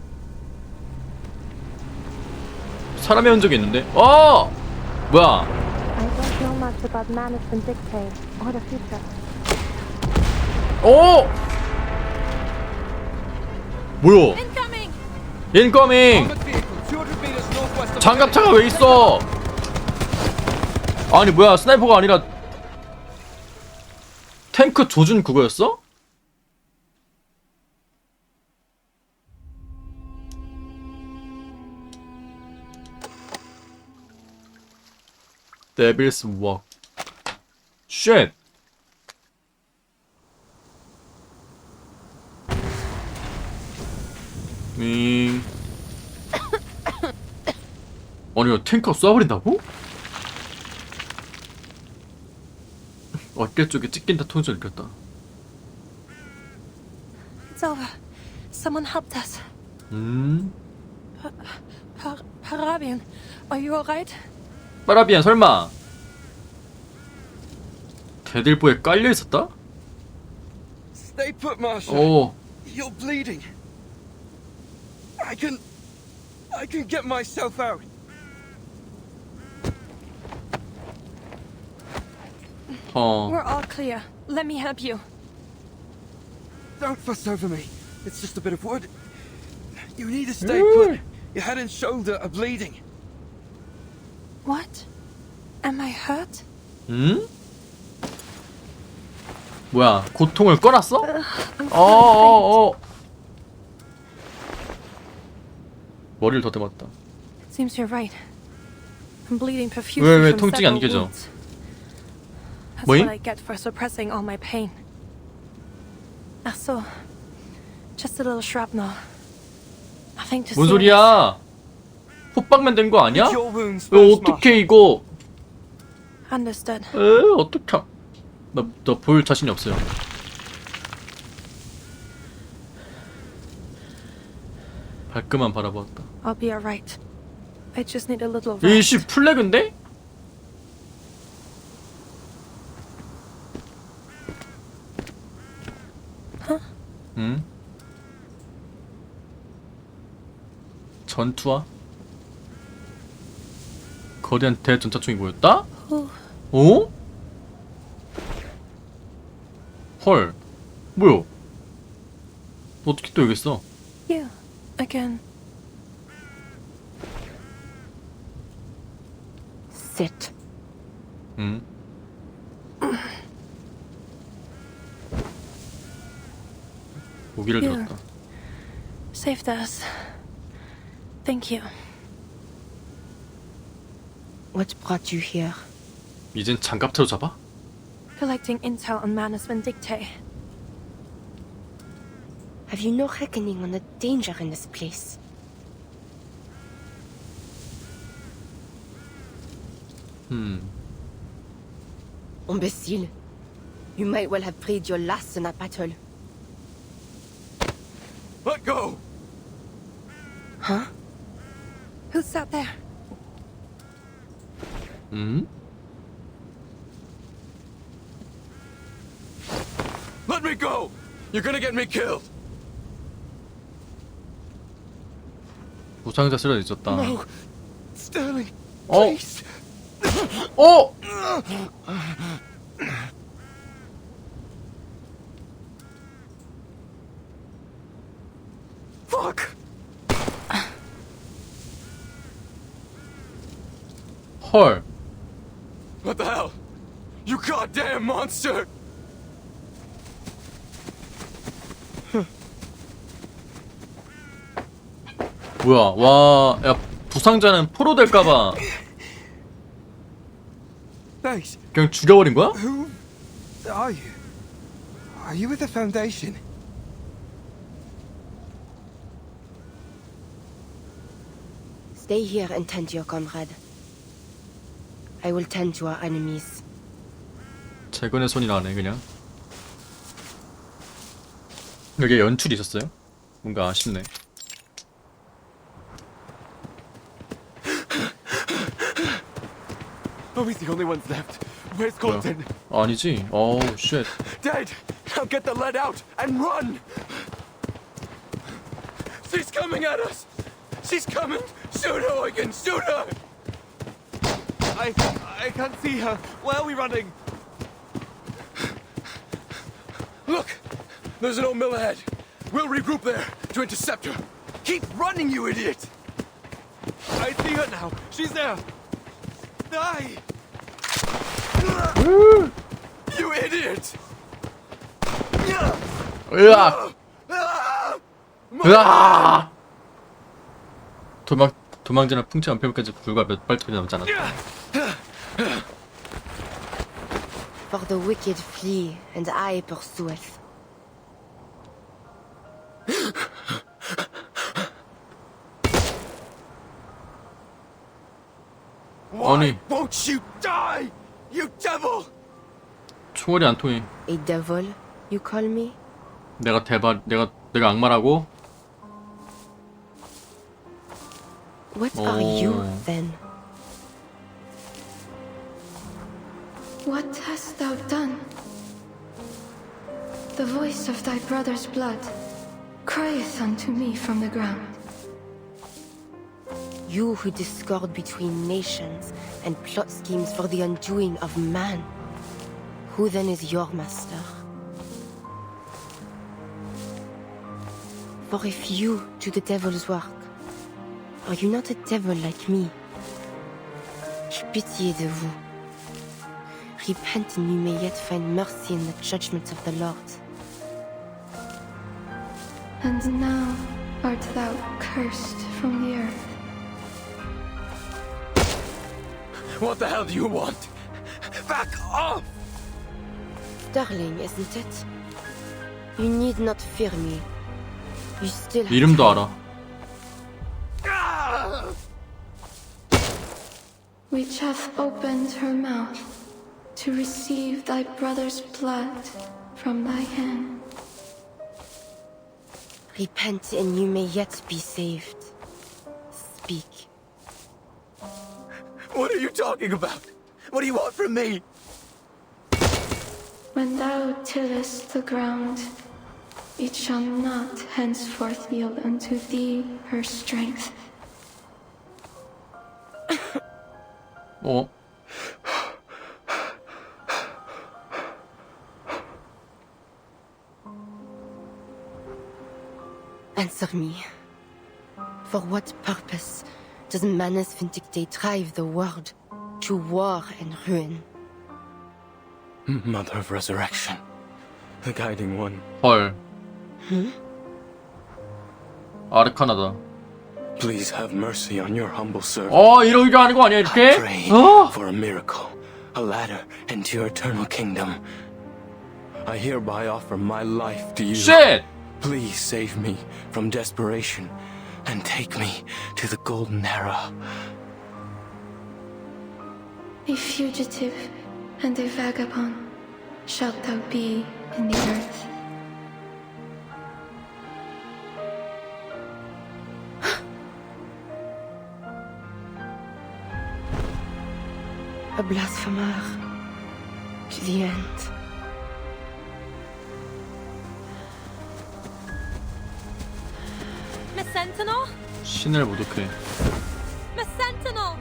사람의 흔적이 있는데? 어! 뭐야? I don't know much about Manus Vindictae or the future. 오! 뭐야? 인커밍! 장갑차가 왜 있어? 아니 뭐야, 스나이퍼가 아니라 탱크 조준 그거였어? 데빌스 웍. 쉣. 아니 탱커 쏴버린다고? 어깨 쪽에 찢긴다 통증을 느꼈다. It's over. Someone helped us. Parabian, are you alright? 파라비안 설마 대들보에 깔려 있었다? Stay put, Marsha. 오. You're bleeding. I can get myself out. We're all clear. Let me help you. Don't fuss over me. It's just a bit of wood. You need to stay put. Your head and shoulder are bleeding. What? Am I hurt? 응? 뭐야 고통을 꺼놨어? 머리를 더듬었다. Seems you're right. I'm bleeding profusely 왜 from 통증이 안 several 깨져? wounds. That's 뭐임? what I get for suppressing all my pain. So, just a little shrapnel. Nothing to 뭔 see. 소리야? 호빵만 된 거 아니야? 왜 어떻게 이거? Understood. 어떡해? 너 볼 자신이 없어요. 발끝만 바라보았다. I'll be alright. I just need a little rest. 이씨 플래그인데? 응? 전투와 거대한 대전차총이 보였다? 어? 헐, 뭐야? 어떻게 또 여기 있어? You again. Sit. 응? 고기를 You 들었다. saved us. Thank you. What brought you here? 이젠 장갑차로 잡아? Collecting intel on Manus Vindictae. Have you no reckoning on the danger in this place? Imbecile. You might well have breathed your last in that battle. Let go! Huh? Who's out there? Let me go! You're gonna get me killed! 부상자 쓰러져 있었다. No! Sterling! 어? Please! 어? Fuck! 헐. What the hell? You goddamn monster! 뭐야? 와, 야 부상자는 포로 될까봐 Thanks. 그냥 죽여버린 거야? Who are you? Are you with the Foundation? Stay here and tend to your comrade. I will tend to our enemies. 재건의 손이 나네 그냥. 여기에 연출이 있었어요? 뭔가 아쉽네. Are we the only ones left? Where's Colton? 아니지. 어우 쉣. Dead! Now get the lead out and run! She's coming at us! She's coming! Shoot her, Eugen! Shoot her! I can't see her. Where are we running? Look! There's an old mill ahead. We'll regroup there to intercept her. Keep running, you idiot! I see her now. She's there. Die! You idiot! 으악! 으악! 도망자나 풍채 완패물까지 불과 몇 발톱이 남지 않았다. For the wicked flee, and I pursueth. 아니. Won't you die, you devil? 총알이 안 통해. A devil, you call me? 내가 악마라고? What are you then? What hast thou done? The voice of thy brother's blood crieth unto me from the ground. You who discord between nations and plot schemes for the undoing of man. Who then is your master? For if you do the devil's work, are you not a devil like me? J'ai pitié de vous. Repent and you may yet find mercy in the judgment of the Lord. And now art thou cursed from the earth. What the hell do you want? Back off! Darling, isn't it? You need not fear me. You still have 이름도 time. 알아. Which hath opened her mouth to receive thy brother's blood from thy hand. Repent and you may yet be saved. Speak. What are you talking about? What do you want from me? When thou tillest the ground, it shall not henceforth yield unto thee her strength. 어? Answer me. For what purpose does Manus Vindicte drive the world to war and ruin? Mother of Resurrection. The Guiding One. 헐. Hmm? 아르카나다. Please have mercy on your humble servant. 이러기가 아니고 아니야 이렇게? I pray for a miracle, a ladder into your eternal kingdom. I hereby offer my life to you. Shit! Please save me from desperation and take me to the golden era. A fugitive and a vagabond shalt thou be in the earth. A blasphemer to the end. Miss Sentinel? 신을 모독해. Miss Sentinel!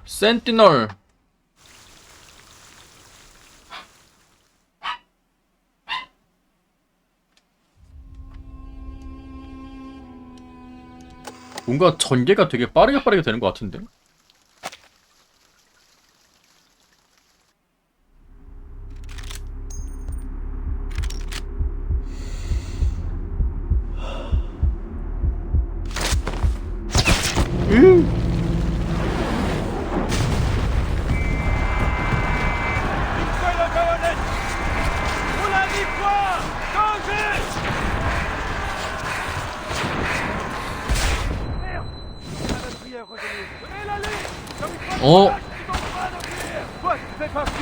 센티널. 뭔가 전개가 되게 빠르게 되는 것 같은데?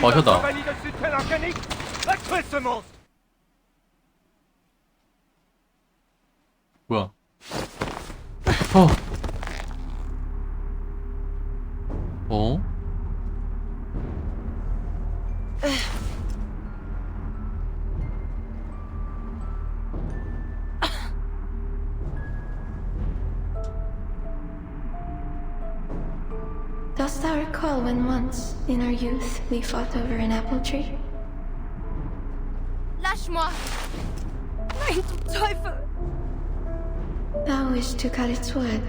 마셔다. 뭐야? 어? Dost thou recall when once, in our youth, we fought over an apple tree? Lâche-moi! Nein, du Teufel! Thou wished to cut its wood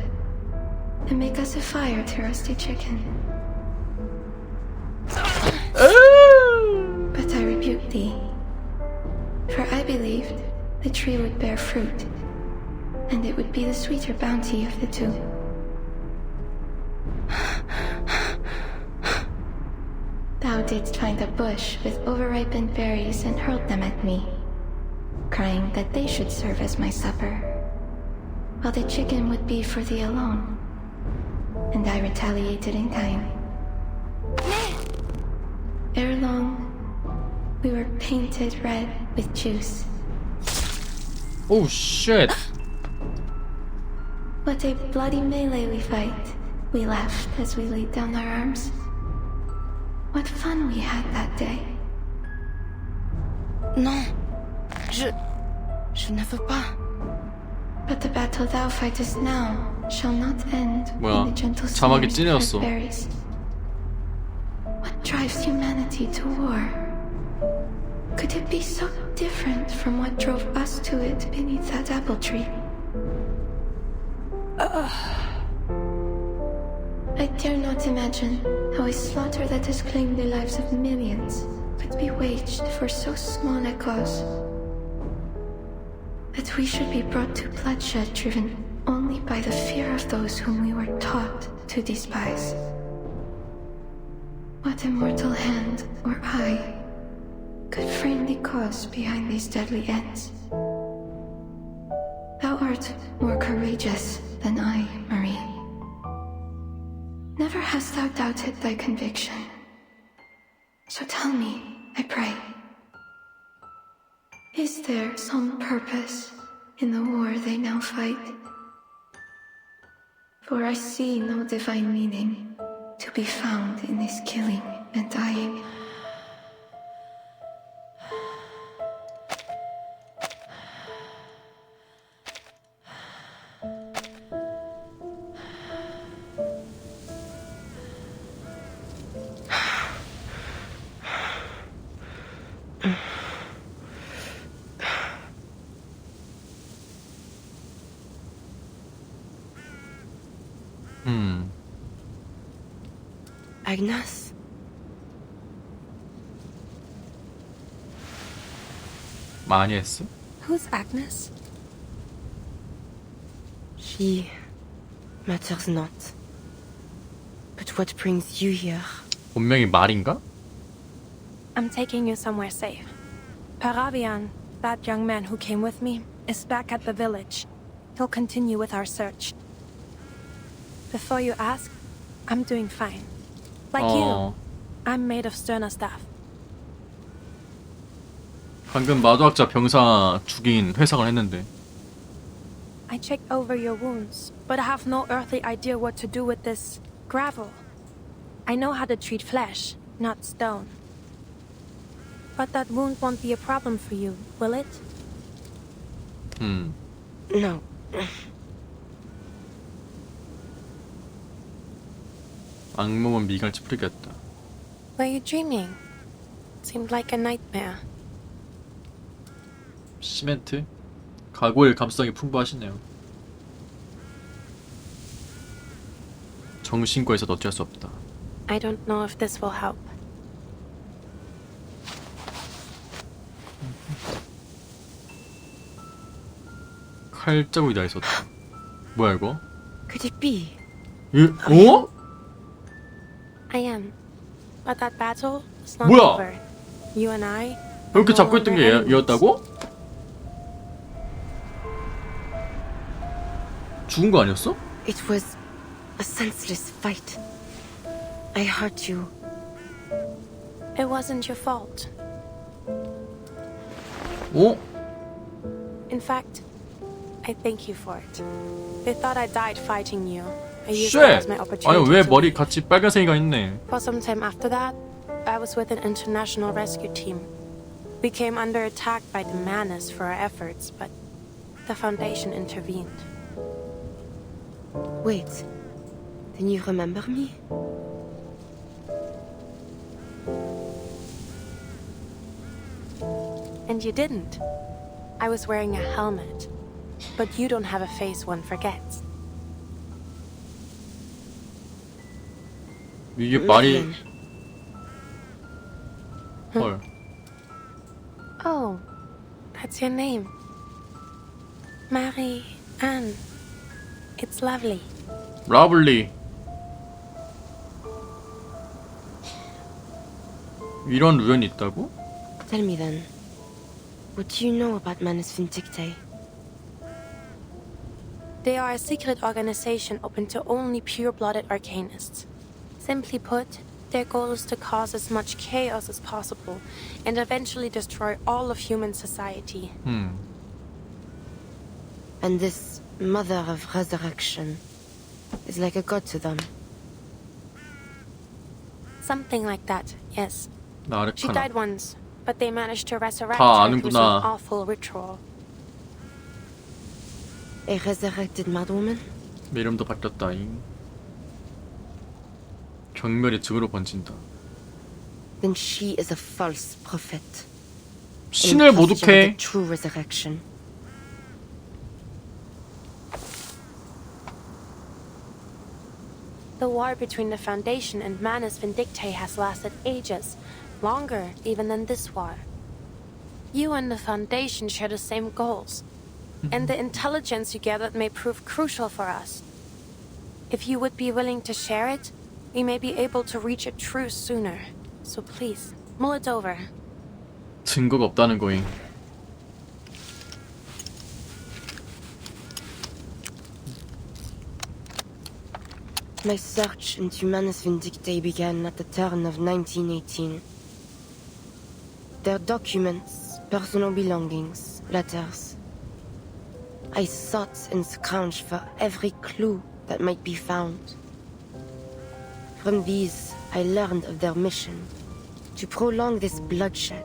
and make us a fire to roast a chicken. But I rebuked thee, for I believed the tree would bear fruit, and it would be the sweeter bounty of the two. Thou didst find a bush with overripened berries and hurled them at me, crying that they should serve as my supper, while the chicken would be for thee alone. and I retaliated in kind. Ere long, we were painted red with juice. Oh shit! What a bloody melee we fight. We laughed as we laid down our arms. What fun we had that day. Non. Je ne veux pas. But the battle thou fightest now shall not end in 뭐야? the gentle 자막이 sneers 찐해졌어. of berries. What drives humanity to war? Could it be so different from what drove us to it beneath that apple tree? I dare not imagine how a slaughter that has claimed the lives of millions could be waged for so small a cause. That we should be brought to bloodshed driven only by the fear of those whom we were taught to despise. What immortal hand or eye could frame the cause behind these deadly ends? Thou art more courageous than I, Marie. Never hast thou doubted thy conviction. So tell me, I pray, is there some purpose in the war they now fight? For I see no divine meaning to be found in this killing and dying. Agnes? 많이 했어? Who's Agnes? He matters not. But what brings you here? 본명이 말인가? I'm taking you somewhere safe. Parabian, that young man who came with me, is back at the village. He'll continue with our search. Before you ask, I'm doing fine. Like you, I'm made of sterner stuff. 방금 마도학자 병사 죽인 회상을 했는데. I checked over your wounds, but I have no earthly idea what to do with this gravel. I know how to treat flesh, not stone. But that wound won't be a problem for you, will it? No. 악몽은 미갈치 풀리겠다. Were you dreaming? Seemed like a nightmare. 시멘트? 각오의 감성이 풍부하시네요. 정신과에서도 어쩔 수 없다. I don't know if this will help. 칼자국이 다 있었다. 뭐야 이거? Could it be? 어? I am. But that battle is not 뭐야? over. You and I. 이렇게 잡고 있던 게 얘였다고? 죽은 거 아니었어? It was a senseless fight. I hurt you. It wasn't your fault. 어? In fact, I thank you for it. They thought I died fighting you. I used it as my opportunity. 아니 왜 머리 같이 빨간색이가 있네. For some time after that, I was with an international rescue team. We came under attack by the Manus for our efforts, but the Foundation intervened. Wait, then you remember me? And you didn't. I was wearing a helmet, but you don't have a face one forgets. 이게 말이 헐. Oh, that's your name. Marie Anne. It's lovely. 러블리. 이런 우연이 있다고? Tell me then, what do you know about Manus Vindictae? They are a secret organization open to only pure-blooded arcanists. Simply put, their goal is to cause as much chaos as possible and eventually destroy all of human society. And this Mother of Resurrection is like a god to them. Something like that, yes. She 나르카나. died once, but they managed to resurrect 다 her through some 아는구나. awful ritual. A resurrected madwoman? 이름도 바뀌었다잉. 경멸이 득으로 번진다. Then she is a false prophet. 신을 An imposture of 모독해. the true resurrection. The war between the Foundation and Manus Vindictae has lasted ages, longer even than this war. You and the Foundation share the same goals, and the intelligence you gathered may prove crucial for us. If you would be willing to share it, we may be able to reach a truce sooner. So please, mull it over. 증거가 없다는 거임. My search into Manus Vindictae began at the turn of 1918. Their documents, personal belongings, letters. I sought and scrounged for every clue that might be found. From these, I learned of their mission to prolong this bloodshed,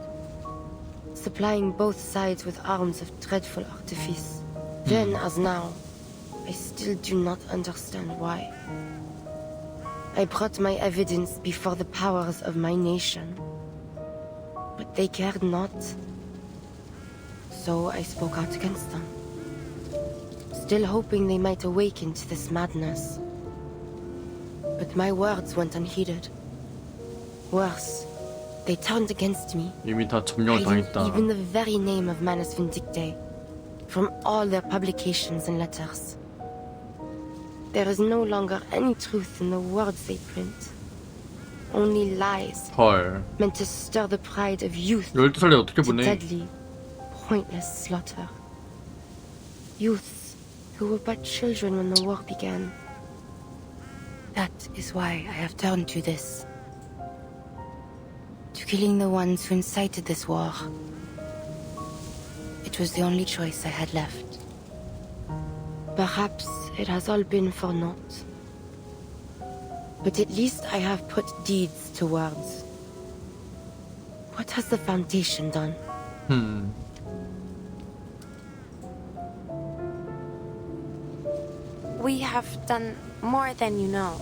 supplying both sides with arms of dreadful artifice. Then, as now, I still do not understand why. I brought my evidence before the powers of my nation, but they cared not. So I spoke out against them, still hoping they might awaken to this madness. But my words went unheeded. Worse, they turned against me, 이미 다 점령을 hiding 당했다. even the very name of Manus Vindictae from all their publications and letters. There is no longer any truth in the words they print. Only lies, 헐. meant to stir the pride of youth 12살에 어떻게 to 보내? deadly, pointless slaughter. Youths who were but children when the war began. That is why I have turned to this. To killing the ones who incited this war. It was the only choice I had left. Perhaps it has all been for naught. But at least I have put deeds to words. What has the Foundation done? We have done more than you know,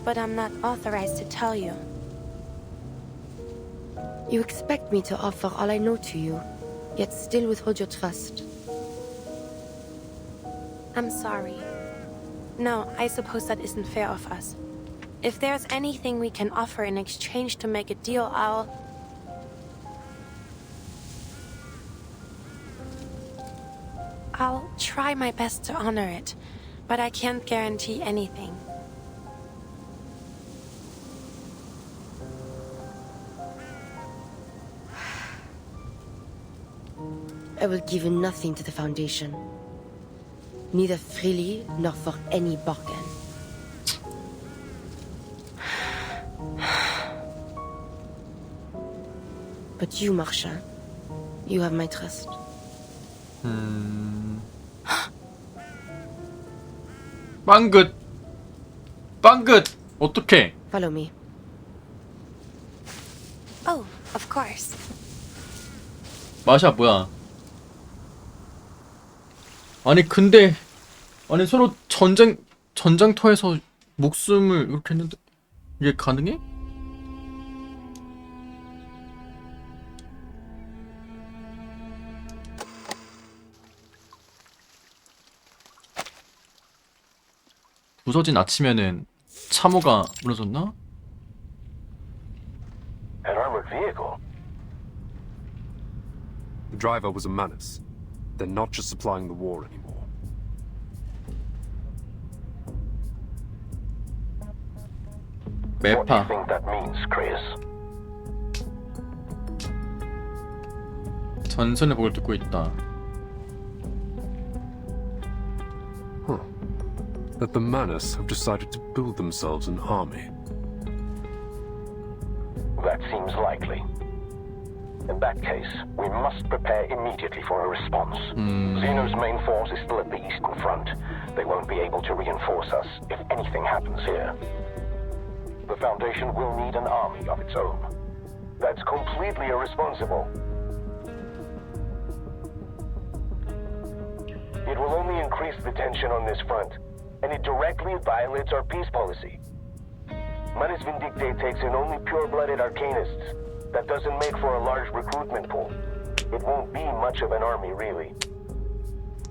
but I'm not authorized to tell you. You expect me to offer all I know to you, yet still withhold your trust. I'm sorry. No, I suppose that isn't fair of us. If there's anything we can offer in exchange to make a deal, I'll try my best to honor it, but I can't guarantee anything. I will give nothing to the Foundation. Neither freely nor for any bargain. But you, Marcia, you have my trust. 빵긋. 빵긋. 어떡해? Follow me. Oh, of course. 마샤 뭐야? 아니 근데 아니 서로 전장터에서 목숨을 이렇게 했는데 이게 가능해? 부서진 아침에는 참호가 무너졌나? An armored vehicle? The driver was a Manus. They're not just supplying the war anymore. What do you think that means, Chris? 전선의 복을 듣고 있다. Huh. that the Manus have decided to build themselves an army. That seems likely. In that case, we must prepare immediately for a response. Xeno's main force is still at the Eastern Front. They won't be able to reinforce us if anything happens here. The Foundation will need an army of its own. That's completely irresponsible. It will only increase the tension on this front, and it directly violates our peace policy. Manus Vindicte takes in only pure-blooded arcanists. That doesn't make for a large recruitment pool. It won't be much of an army, really.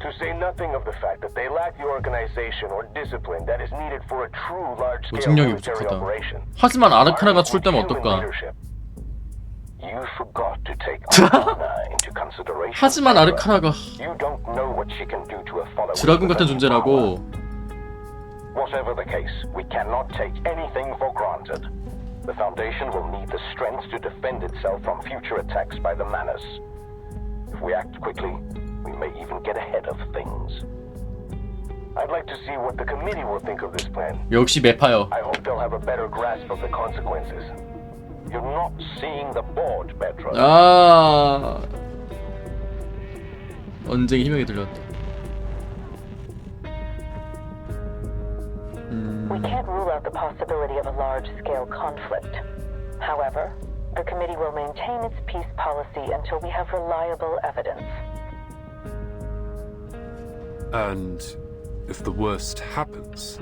To say nothing of the fact that they lack the organization or discipline that is needed for a true large-scale 조직력이 military 부족하다. operation. 하지만 아르카나가 출대면 어떨까? You forgot to take Arcana into consideration. 하지만 아르카나가 You don't know what she can do to a follower. 드라군 같은 존재라고. Whatever the case, we cannot take anything for granted. The Foundation will need the strength to defend itself from future attacks by the Manus. If we act quickly, we may even get ahead of things. I'd like to see what the committee will think of this plan. 역시 메파요. I hope they'll have a better grasp of the consequences. You're not seeing the board, Petra. 아, 언쟁이 희명이 들렸다. We can't rule out the possibility of a large-scale conflict. However, the committee will maintain its peace policy until we have reliable evidence. And if the worst happens,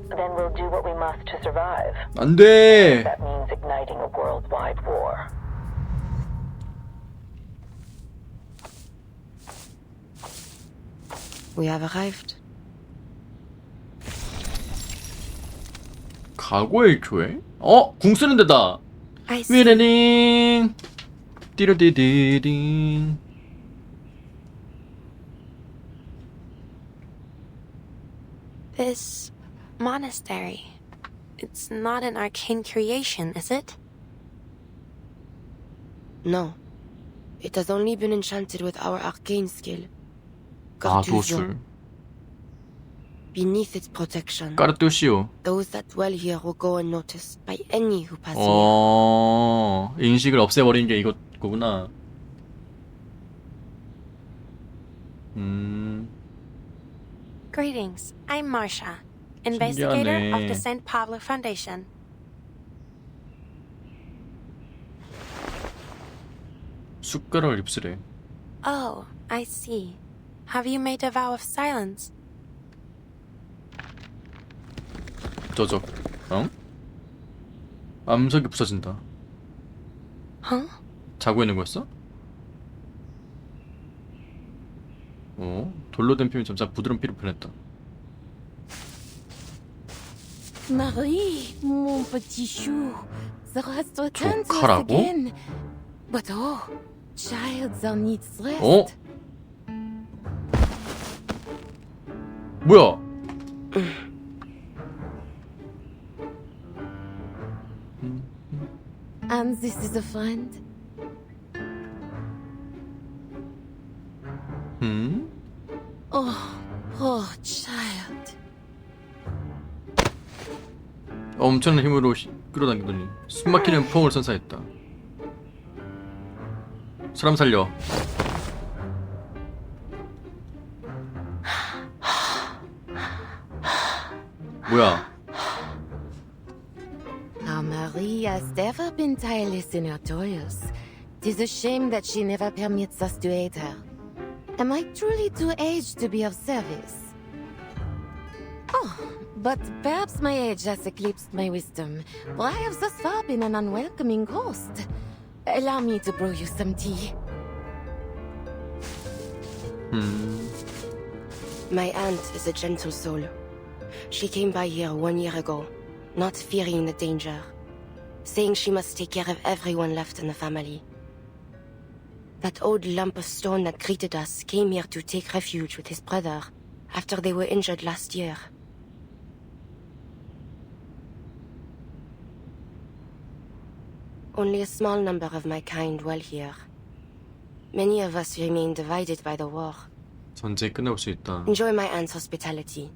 Then we'll do what we must to survive. 안 돼. That means igniting a worldwide war. We have arrived. 과거의 교회? 궁 쓰는 데다. 위레링. 띠르디디딩. This monastery, it's not an arcane creation, is it? No. It has only been enchanted with our arcane skill. 아, 도술. Beneath its protection, 까르뚜시오. those that dwell here will go unnoticed by any who pass here. 인식을 없애버린 게 이거구나. Greetings, I'm Marcia, investigator 신기하네. of the St. Pablo Foundation. 숟가락을 입술에. Oh, I see. Have you made a vow of silence? 저적. 암석이 부서진다. Huh? 자고 있는 거였어? 돌로 된 표면이 점차 부드러운 피로 변했다. Marie, mon petit chou, the rest returns once 조카라고? again. But oh, child, thou needs rest. 뭐야? And this is a friend. Oh, poor child. 엄청난 힘으로 끌어당기더니 숨막히는 포옹을 선사했다. 사람 살려. 뭐야? Our Marie has never been tireless in her toils. 'Tis a shame that she never permits us to aid her. Am I truly too aged to be of service? Oh, but perhaps my age has eclipsed my wisdom, for I have thus far been an unwelcoming host. Allow me to brew you some tea. My aunt is a gentle soul. She came by here 1 year ago, not fearing the danger, saying she must take care of everyone left in the family. That old lump of stone that greeted us came here to take refuge with his brother after they were injured last year. Only a small number of my kind dwell here. Many of us remain divided by the war, 전쟁이 끝나볼 수 있다. Enjoy my aunt's hospitality.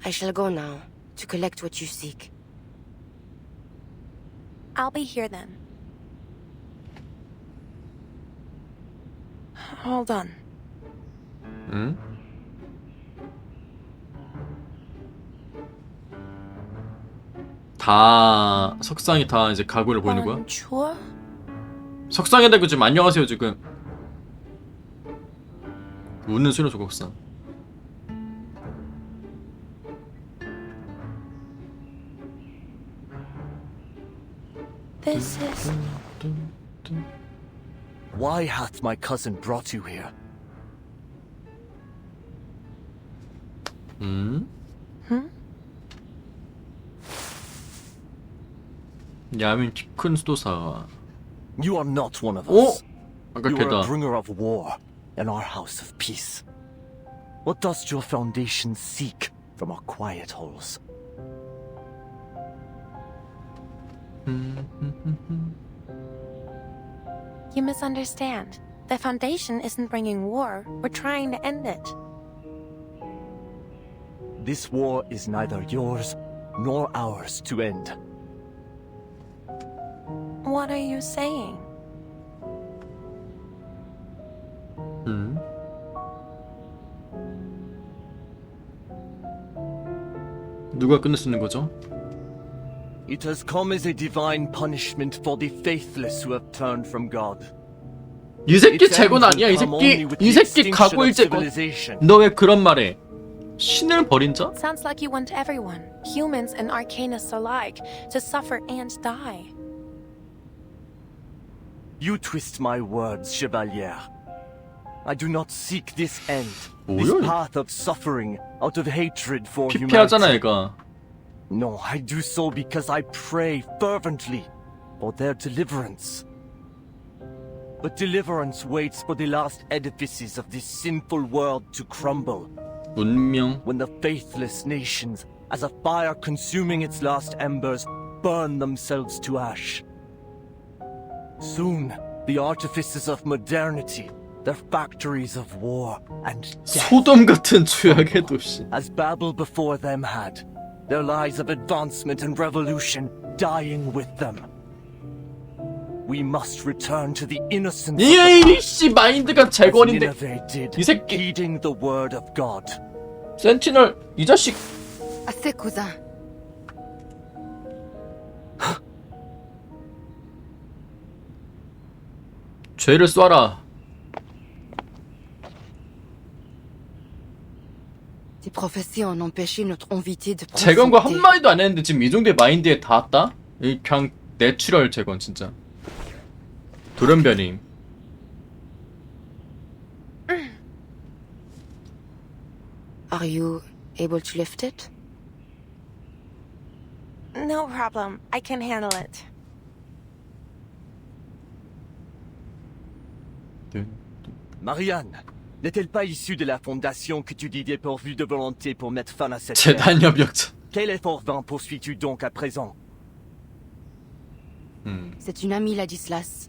I shall go now to collect what you seek. I'll be here then. Hold on. 응? 다 석상이 다 이제 가구를 보이는 거야? Bonjour? 석상에 대고 지금 안녕하세요 지금. 웃는 소리 조각상. This is... Why hath my cousin brought you here? 음? Hmm? 야민 키 큰 수도사. You are not one of 오! us. 아까 You are 걔다. a bringer of war in our house of peace. What does your foundation seek from our quiet halls? You misunderstand. The Foundation isn't bringing war. We're trying to end it. This war is neither yours nor ours to end. What are you saying? 누가 끝낼 수 있는 거죠? It has come as a divine punishment for the faithless who have turned from God. 이 새끼 재건 아니야 이 새끼 가고 일재건. 너 왜 그런 말해? 신을 버린 자? Sounds like you want everyone, humans and Arcanists alike, to suffer and die. You twist my words, Chevalier. I do not seek this end, this 뭐야? path of suffering out of hatred for 피폐하잖아 humanity. 얘가. No, I do so because I pray fervently for their deliverance. But deliverance waits for the last edifices of this sinful world to crumble. 문명. When the faithless nations, as a fire consuming its last embers, burn themselves to ash. Soon, the artifices of modernity, their factories of war and death, 소돔 같은 죄악의 도시. as Babel before them had, their lies of advancement and revolution dying with them. We must return to the innocence 이씨 마인드가 재건인데 이 새끼. heeding the word of God. 센티널 이 자식. Assez, cousin. 죄를 쏴라. Tes prophéties ont empêché notre invité de 재건과 profiter. 한마디도 안 했는데 지금 이 정도의 마인드에 닿았다? 이 그냥 내추럴 재건 진짜. 돌연변임. Are you able to lift it? No problem. I can handle it. Marianne, n'est-elle pas issue de la fondation que tu dis dépourvue de volonté pour mettre fin à cette 재단 guerre? 협력자. Quel effort vain poursuis-tu donc à présent? C'est une amie, Ladislas.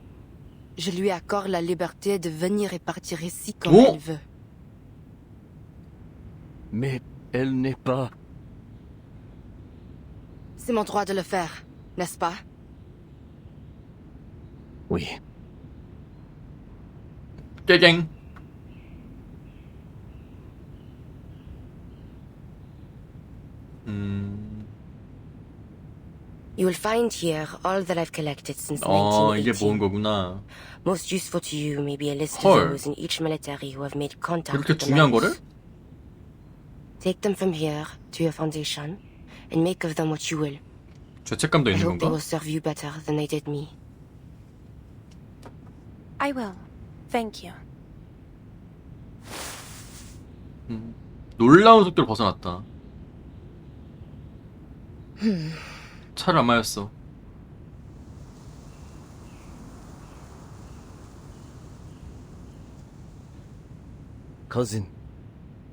Je lui accorde la liberté de venir et partir ici comme Oh! elle veut. Mais elle n'est pas... C'est mon droit de le faire, n'est-ce pas? Oui. 깨갱. You will find here all that I've collected since 이게 1918. 모은 거구나. Most useful to you may be a list of 헐. those in each military who have made contact 그렇게 with the 중요한 Knights. 거를? Take them from here to your foundation and make of them what you will. 죄책감도 I 있는 hope they 건가? will serve you better than they did me. I will. Thank you. 놀라운 속도로 벗어났다. 차를 안 마였어. Cousin,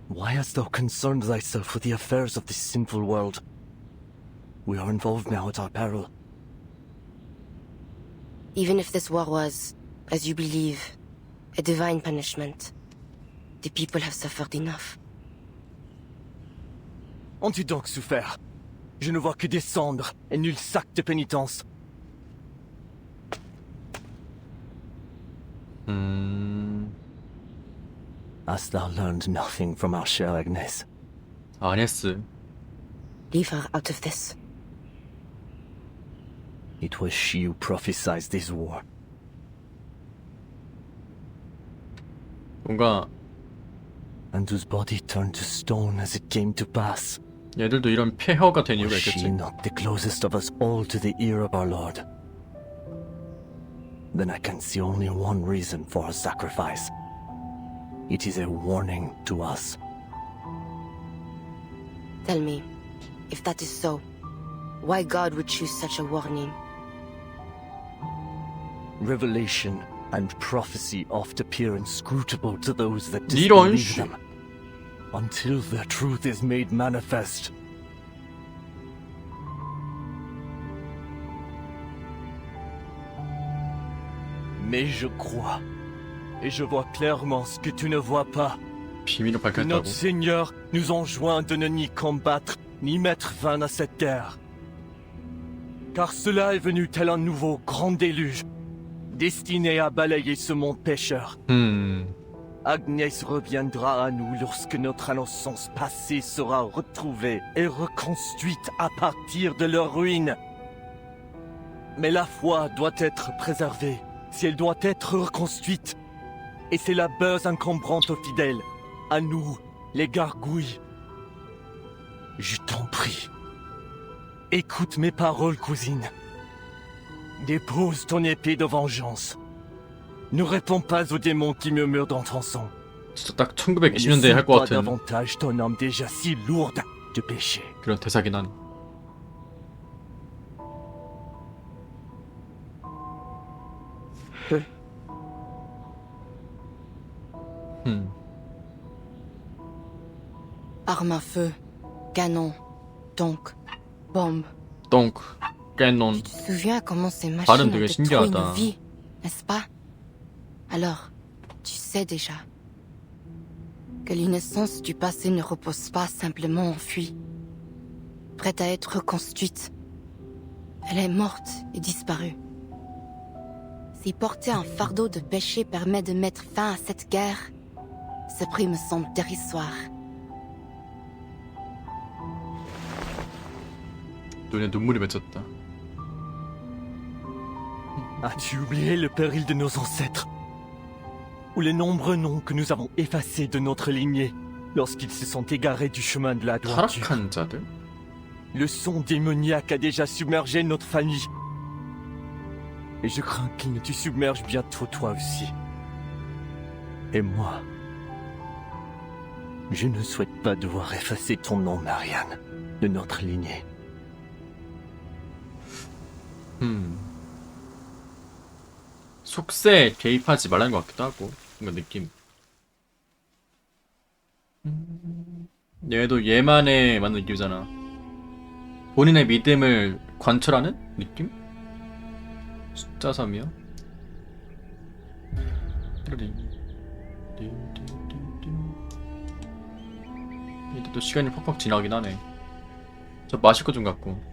why hast thou concerned thyself with the affairs of this sinful world? We are involved now at our peril. Even if this war was, as you believe, a divine punishment, The people have suffered enough. Ont-tu donc souffert? Je ne vois que des cendres et nul sac de pénitence. Hast thou learned nothing from our chère Agnès? Agnès. Leave her out of this. It was she who prophesied this war. 뭔가 And whose body turned to stone as it came to pass. 얘들도 이런 폐허가 된 이유가 Was she 있겠지. not the closest of us all to the ear of our Lord? Then I can see only one reason for her sacrifice. It is a warning to us. Tell me, if that is so, why God would choose such a warning? Revelation and prophecy oft appear inscrutable to those that 이런 disbelieve 씨. them, until their truth is made manifest. Mais je crois, et je vois clairement ce que tu ne vois pas. 비밀을 Que 밝혔다고. notre Seigneur nous enjoint de ne ni combattre, ni mettre fin à cette terre. Car cela est venu tel un nouveau grand déluge, destiné à balayer ce monde pécheur. Agnès reviendra à nous lorsque notre innocence passée sera retrouvée et reconstruite à partir de leurs ruines. Mais la foi doit être préservée si elle doit être reconstruite. Et c'est la base encombrante aux fidèles, à nous, les gargouilles. Je t'en prie. Écoute mes paroles, cousine. Dépose ton épée de vengeance. Ne réponds pas aux démons qui murmurent dans ton sang. 진짜 딱 1920년대에 할 것 pas 같은 davantage ton âme déjà si lourde de péché. 그런 대사긴 하네. Armes à feu, canon, donc, bombe. Donc, canon. Tu te souviens comment ces machines 발음 ont 되게 détruit 신기하다. nos vies, n'est-ce pas? Alors, tu sais déjà que l'innocence du passé ne repose pas simplement enfuie, prête à être reconstruite. Elle est morte et disparue. Si porter un fardeau de péché permet de mettre fin à cette guerre, ce prix me semble dérisoire. 눈에 눈물이 맺혔다. As-tu oublié le péril de nos ancêtres? Ou les nombreux noms que nous avons effacés de notre lignée lorsqu'ils se sont égarés du chemin de la droiture? 타락한 자들? Le son démoniaque a déjà submergé notre famille. Et je crains qu'il ne te submerge bientôt toi aussi. Et moi, je ne souhaite pas devoir effacer ton nom, Marianne, de notre lignée. 속세 개입하지 말라는 것 같기도 하고 뭔가 느낌. 얘도 얘만의 맞는 느낌이잖아. 본인의 믿음을 관철하는 느낌? 숫자 3이요? 이때 또 시간이 퍽퍽 지나긴 하네. 저 마실 거 좀 갖고.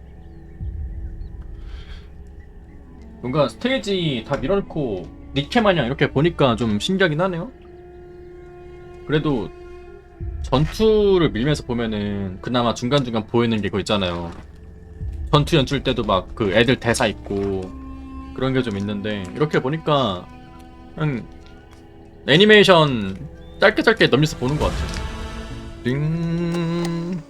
뭔가 스테이지 다 밀어놓고 니케 마냥 이렇게 보니까 좀 신기하긴 하네요. 그래도 전투를 밀면서 보면은 그나마 중간중간 보이는 게 그거 있잖아요. 전투 연출 때도 막 그 애들 대사 있고 그런 게 좀 있는데 이렇게 보니까 그냥 애니메이션 짧게 넘겨서 보는 것 같아요. 링.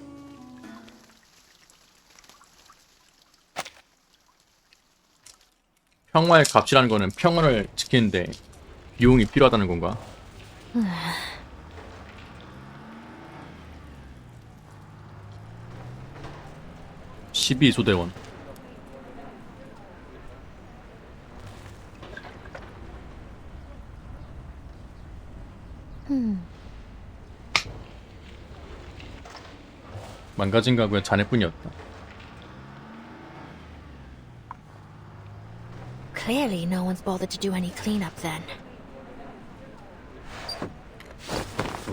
평화의 값이라는 거는 평화를 지키는데 비용이 필요하다는 건가? 12소대원. 망가진 가구의 자네뿐이었다. Clearly, no one's bothered to do any cleanup then.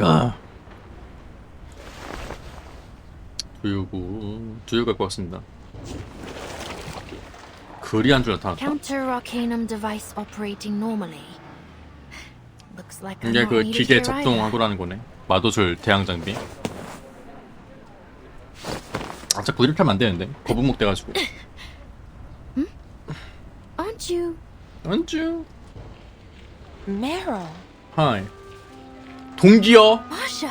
아. 두유 갖고 왔습니다. 글이 한 줄 나타났다. Counter Arcanum device operating normally. Looks like I'm 이게 not 그 needed 기계 here either. 작동하고라는 거네. 마도술 대항 장비. 아, 자꾸 이렇게 하면 안 되는데. 거북목 돼가지고. Aren't you? Aren't you? Meryl. Hi. 동기요? Masha.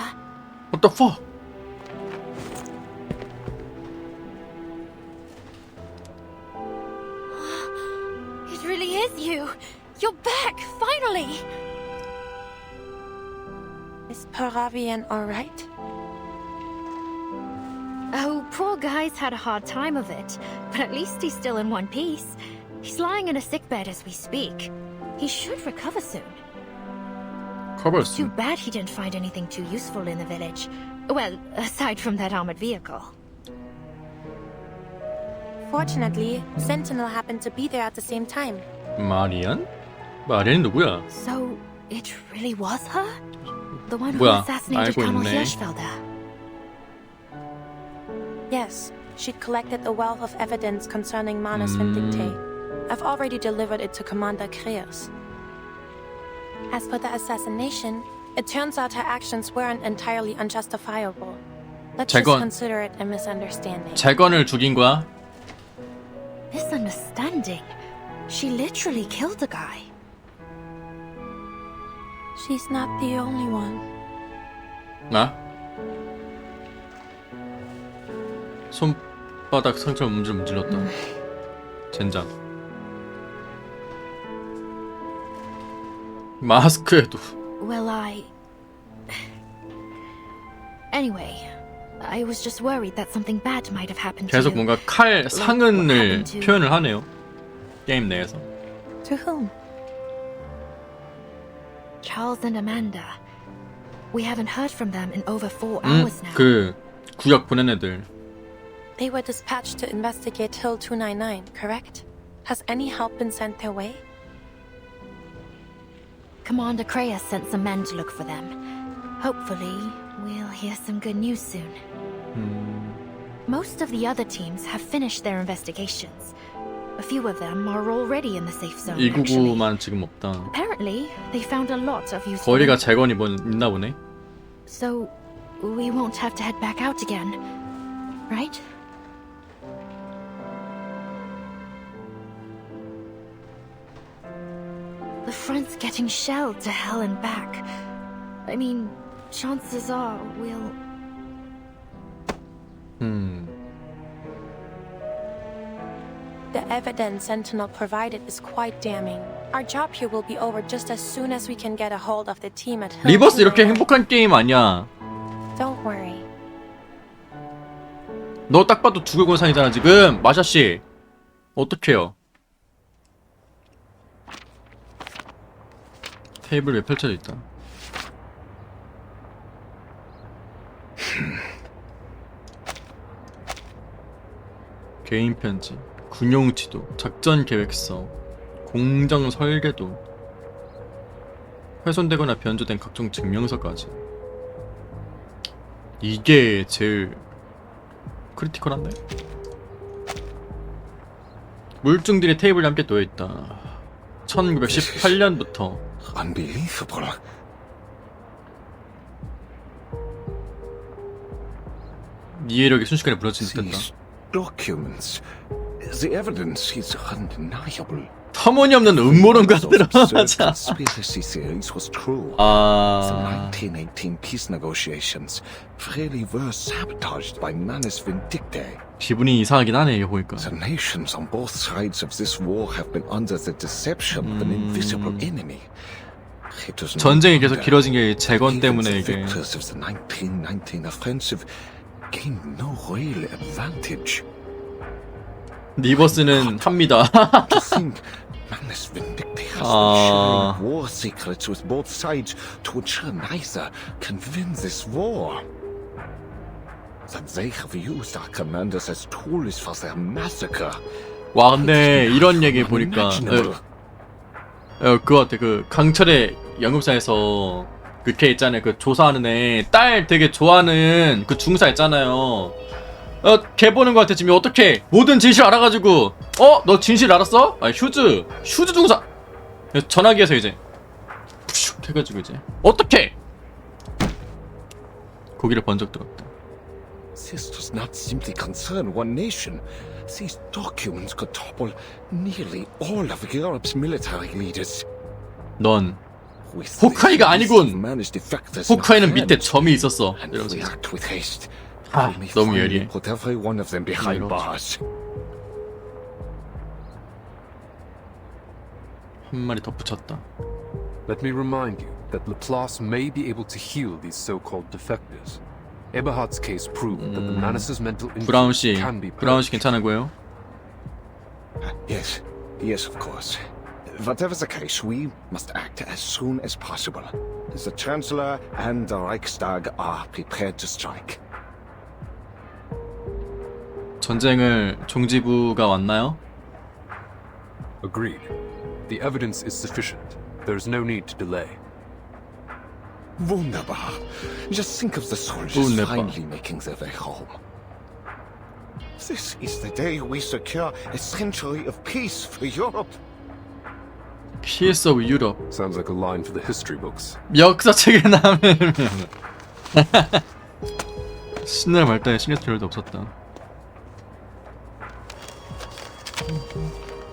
What the fuck? It really is you. You're back, finally. Is Paravian alright? Oh, poor guy's had a hard time of it, but at least he's still in one piece. He's lying in a sickbed as we speak. He should recover soon. Too bad he didn't find anything too useful in the village. Well, aside from that armored vehicle. Fortunately, Sentinel happened to be there at the same time. 마리안? 마리안이 누구야? So, it really was her? The one who 뭐야? assassinated 알고 Colonel 있네. Hirschfelder. Yes, she'd collected a wealth of evidence concerning Manus Vindicte. I've already delivered it to Commander Kreos. As for the assassination, it turns out her actions weren't entirely unjustifiable. Let's just 재건. consider it a misunderstanding. 재건을 죽인 거야? Misunderstanding? She literally killed the guy. She's not the only one. 나? 손바닥 상처 문질렀다. 젠장. 마스크에도. Well, Anyway, I was just worried that something bad might have happened to 계속 you. 뭔가 칼 상흔을 happened to- 표현을 하네요. 게임 내에서. To whom? Charles and Amanda. We haven't heard from them in over 4 hours now. 그 구역 보낸 애들. They were dispatched to investigate Hill 299, correct? Has any help been sent their way? Commander Kreos sent some men to look for them. Hopefully, we'll hear some good news soon. Most of the other teams have finished their investigations. A few of them are already in the safe zone, actually. 299만 지금 없다. Apparently, they found a lot of useful 거리가 info. 재건이 있나 보네. So, we won't have to head back out again, right? The front's getting shelled to hell and back. I mean, chances are we'll... The evidence Sentinel provided is quite damning. Our job here will be over just as soon as we can get a hold of the team at Hill 리버스 이렇게 299. 행복한 게임 아니야. Don't worry. 너 딱 봐도 죽을 권상이잖아 지금. 마샤씨. 어떡해요. 테이블 위에 펼쳐져 있다. 개인 편지, 군용 지도, 작전 계획서, 공정 설계도, 훼손되거나 변조된 각종 증명서까지. 이게 제일 크리티컬한데? 물증들이 테이블에 함께 놓여있다. 1918년부터 Unbelievable. 이해력이 순식간에 무너진 듯했다. Documents. The evidence is undeniable. 터무니없는 음모론 같더라. The conspiracy theories was true. The 아... 1918 peace negotiations really were sabotaged by Manus Vindicte. 기분이 이상하긴 하네 이거 보니까. The nations on both sides of this war have been under the deception of an invisible enemy. It was no 전쟁이 계속 wonder 길어진 게 재건 even 때문에 the 이게. victors of the 1919 offensive gained no real advantage. 리버스는 합니다. To think Manus Vindicte has been sharing war secrets with both sides to ensure neither can win this war. That they have used our commanders as tools for their massacre. 와 근데 이런 얘기 보니까 그거 같아. 그 강철의 연금사에서 그 걔 있잖아요. 그 조사하는 애. 딸 되게 좋아하는 그 중사 있잖아요. 걔 보는 거 같아. 지금 어떻게 모든 진실 알아가지고 너 진실 알았어? 아니 휴즈 중사. 전화기에서 이제 푸슉 해가지고 이제 어떻게 고기를 번쩍 들었다. This does not simply concern one nation. These documents could topple nearly all of Europe's military leaders. 넌 호카이가 아니군. 호카이는 밑에 점이 있었어. 이러면서 너무 예리해. Put every one of them behind bars. 한 마리 덧붙였다. Let me remind you that Laplace may be able to heal these so-called defectors. Eberhard's case proved that the Manus's mental 브라운 influence 씨, can be 브라운 씨 괜찮은거예요? Yes, yes, of course. Whatever the case, we must act as soon as possible. The Chancellor and the Reichstag are prepared to strike. 전쟁을 종지부가 왔나요? Agreed. The evidence is sufficient. There's no need to delay. Wunderbar. Just think of the soldiers finally making their way home. This is the day we secure a century of peace for Europe. Peace of Europe. Sounds like a line for the history books. 역사책에 나오는 신나는 발달에 신경 쓸 필요도 없었다.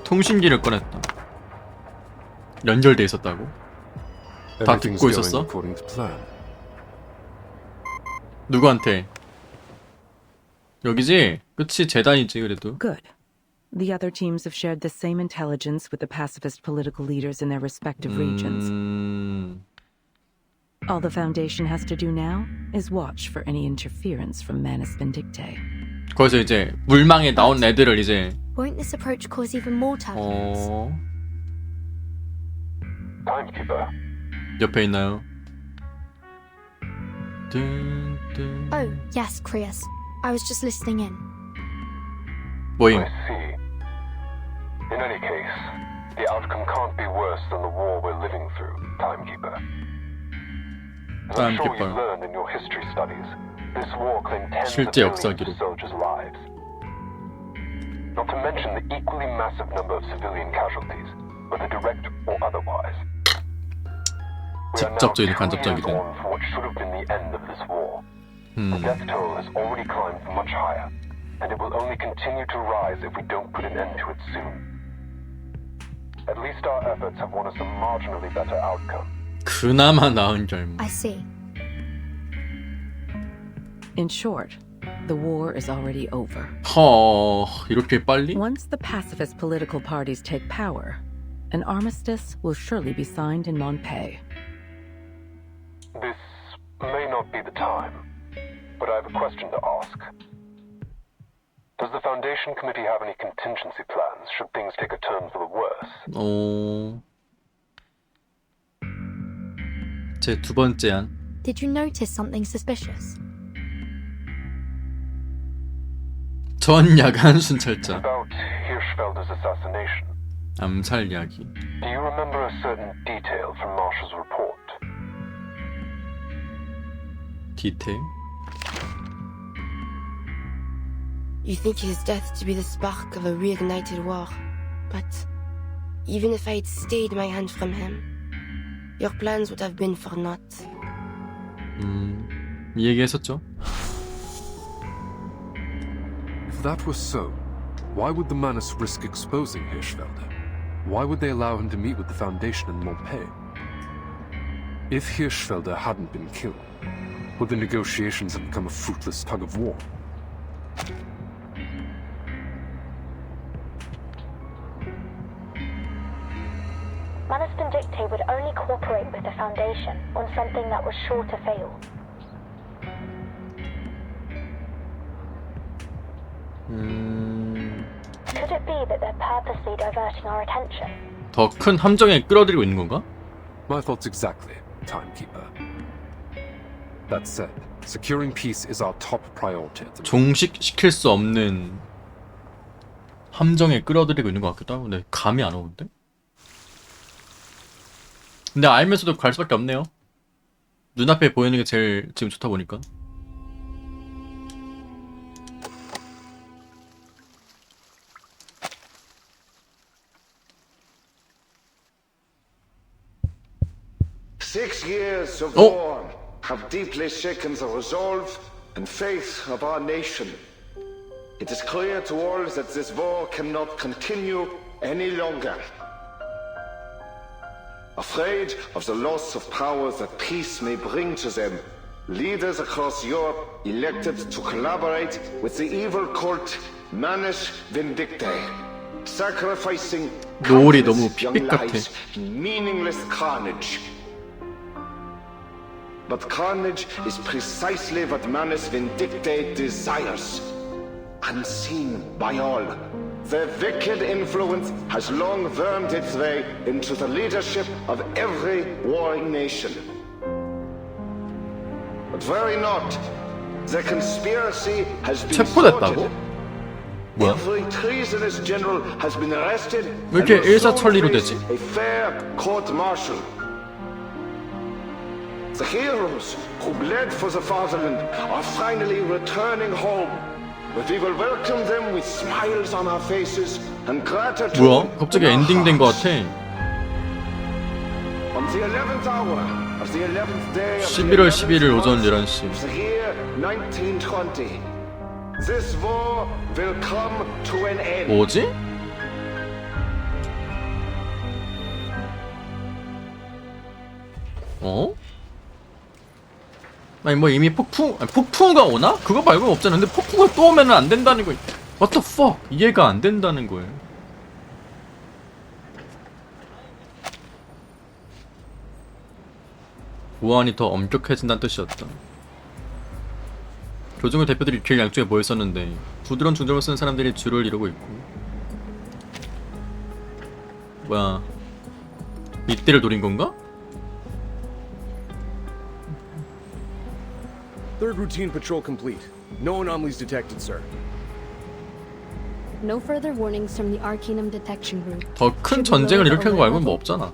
통신기를 꺼냈다. 연결돼 있었다고? 다 듣고 있었어? 누구한테? 여기지? 그치, 재단이지 그래도. Good. The other teams have shared the same intelligence with the pacifist political leaders in their respective regions. All the Foundation has to do now is watch for any interference from Manus Vindictae. 거기서 이제 물망에 나온 애들을 이제 Won't this approach cause even more turbulence? Timekeeper. 옆에 있나요? Oh, yes, Krios. I was just listening in. 뭐임? I see. In any case, the outcome can't be worse than the war we're living through, Timekeeper. As I'm sure you've learned in your history studies, this war claimed tens of millions of soldiers' lives. Not to mention the equally massive number of civilian casualties, whether direct or otherwise. We are now 직접적이든 2 years 간접적이든. on for what should have been the end of this war. The death toll has already climbed much higher, and it will only continue to rise if we don't put an end to it soon. At least our efforts have won us a marginally better outcome. 그나마 나은 결말. I see. In short, the war is already over. 이렇게 빨리? Once the pacifist political parties take power, an armistice will surely be signed in Montpellier. This may not be the time, but I have a question to ask. Does the Foundation Committee have any contingency plans should things take a turn for the worse? 제 두 번째 안. Did you notice something suspicious? 전 야간 순찰자. About Hirschfelder's assassination. 암살 이야기. Do you remember a certain detail from Marshall's report? 디테일? You think his death to be the spark of a reignited war. But even if I'd stayed my hand from him, your plans would have been for naught. 이 얘기 했었죠. If that was so, why would the Manus risk exposing Hirschfelder? Why would they allow him to meet with the Foundation in Montpellier? If Hirschfelder hadn't been killed, would the negotiations have become a fruitless tug of war? Manus Vindictae would only cooperate with the Foundation on something that was sure to fail. Could it be that they're purposely diverting our attention? 더 큰 함정에 끌어들이고 있는 건가? My thoughts exactly, Timekeeper. That said, securing peace is our top priority at the moment. 종식시킬 수 없는 함정에 끌어들이고 있는 것 같기도 하고, 근데 감이 안 오는데? 근데 알면서도 갈 수밖에 없네요. 눈앞에 보이는 게 제일 지금 좋다 보니까. Six years of war have deeply shaken the resolve and faith of our nation. It is clear to all that this war cannot continue any longer. Afraid of the loss of power that peace may bring to them, leaders across Europe elected to collaborate with the evil cult Manus Vindictae, sacrificing 노을이 너무 countless young 픽픽 같아. lives in meaningless carnage. But carnage is precisely what Manus Vindictae desires. Unseen by all, their wicked influence has long wormed its way into the leadership of every warring nation. But worry not, the conspiracy has been 체포됐다고? thwarted. 뭐야? Every treasonous general has been arrested 왜 and 이렇게 will soon 일사천리로 face 되지? a fair court-martial. The heroes who bled for the fatherland are finally returning home. But we will welcome them with smiles on our faces and gratitude. 뭐야? 갑자기 엔딩 된 거 같아. On the 11th hour of the 11th day of 11월 11일 오전 11시. the year 1920, this war will come to an end. 뭐지? 어? 아니 뭐 이미 폭풍우가 오나? 그거 말고는 없잖아. 근데 폭풍우가 또 오면은 안 된다는 거. What the fuck? 이해가 안 된다는 거예요. 보안이 더 엄격해진다는 뜻이었다. 교정의 대표들이 길 양쪽에 모여 있었는데 부드러운 중정을 쓰는 사람들이 줄을 이루고 있고. 뭐야? 이때를 노린 건가? Third routine patrol complete. No anomalies detected, sir. No further warnings from the Arcanum detection group. 더 큰 전쟁을 일으키는 거 말고는 뭐 없잖아.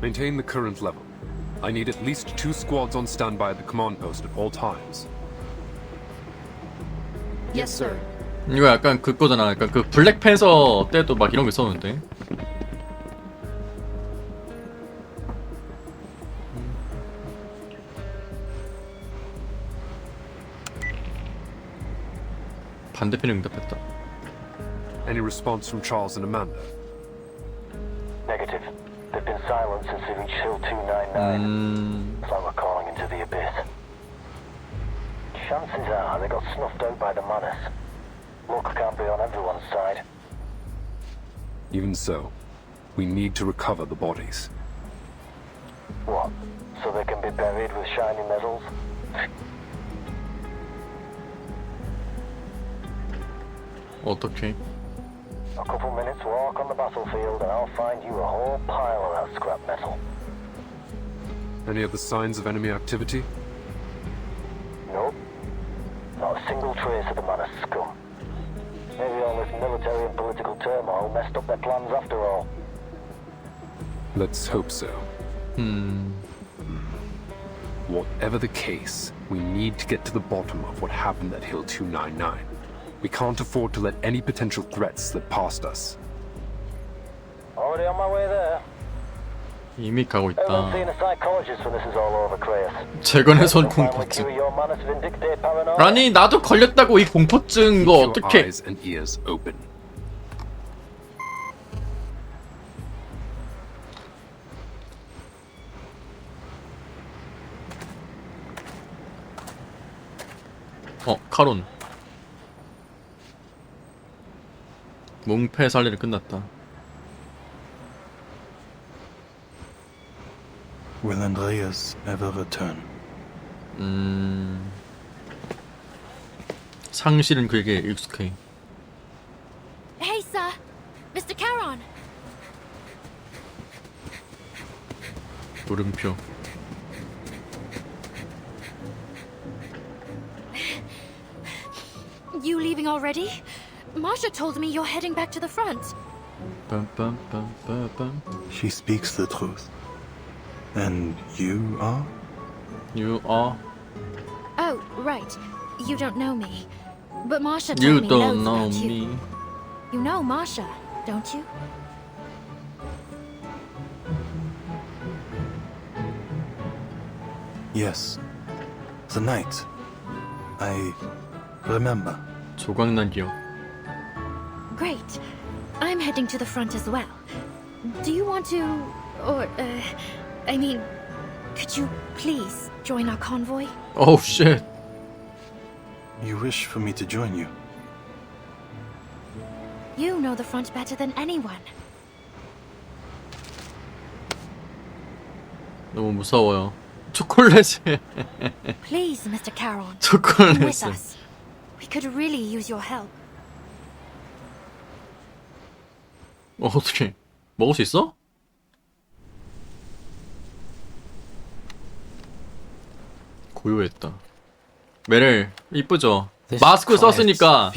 Maintain the current level. I need at least 2 squads on standby at the command post at all times. Yes, sir. 이거 약간 그거잖아. 약간 그 블랙팬서 때도 막 이런 거 있었는데. 반대편에 응답했다. Any response from Charles and Amanda? Negative. They've been silent since they reached Hill 299. It's like we're calling into the abyss. Chances are they got snuffed out by the Manus. Luck can't be on everyone's side. Even so, we need to recover the bodies. What? So they can be buried with shiny medals? 어떻게? A couple minutes walk on the battlefield and I'll find you a whole pile of that scrap metal. Any other signs of enemy activity? Nope. Not a single trace of the Manus scum. Maybe all this military and political turmoil messed up their plans after all. Let's hope so. Whatever the case, we need to get to the bottom of what happened at Hill 299. We can't afford to let any potential threats slip past us. Already on my way there. 이미 가고 Everyone's 있다. seeing a psychologist when this is all over, Kratos. 재건해선 Finally 공포증. cure your Manus Vindictae paranoia. 아니 나도 걸렸다고 이 공포증 Keep 거 your 어떻게? eyes and ears open. 카론. 몽패 살리는 끝났다. Will Andreas ever return? 상실은 그에게 익숙해. Hey, sir. Mr. Charon. 물음표. You leaving already? Marsha told me you're heading back to the front. 빰빰빰빰빰. She speaks the truth. And you are? You are? Oh, right. You don't know me. But Marsha You told me don't loads know about you. me. You know Marsha, don't you? Yes. The night. I remember. 조각난 기억. Great. I'm heading to the front as well. Do you want to... or, I mean, could you please join our convoy? Oh shit. You wish for me to join you? You know the front better than anyone. 너무 무서워요. 초콜릿을. Please, Mr. Caron. Come with 초콜릿을. us. We could really use your help. 어떻게 먹을 수 있어? 고요했다. 메릴 이쁘죠? 마스크 썼으니까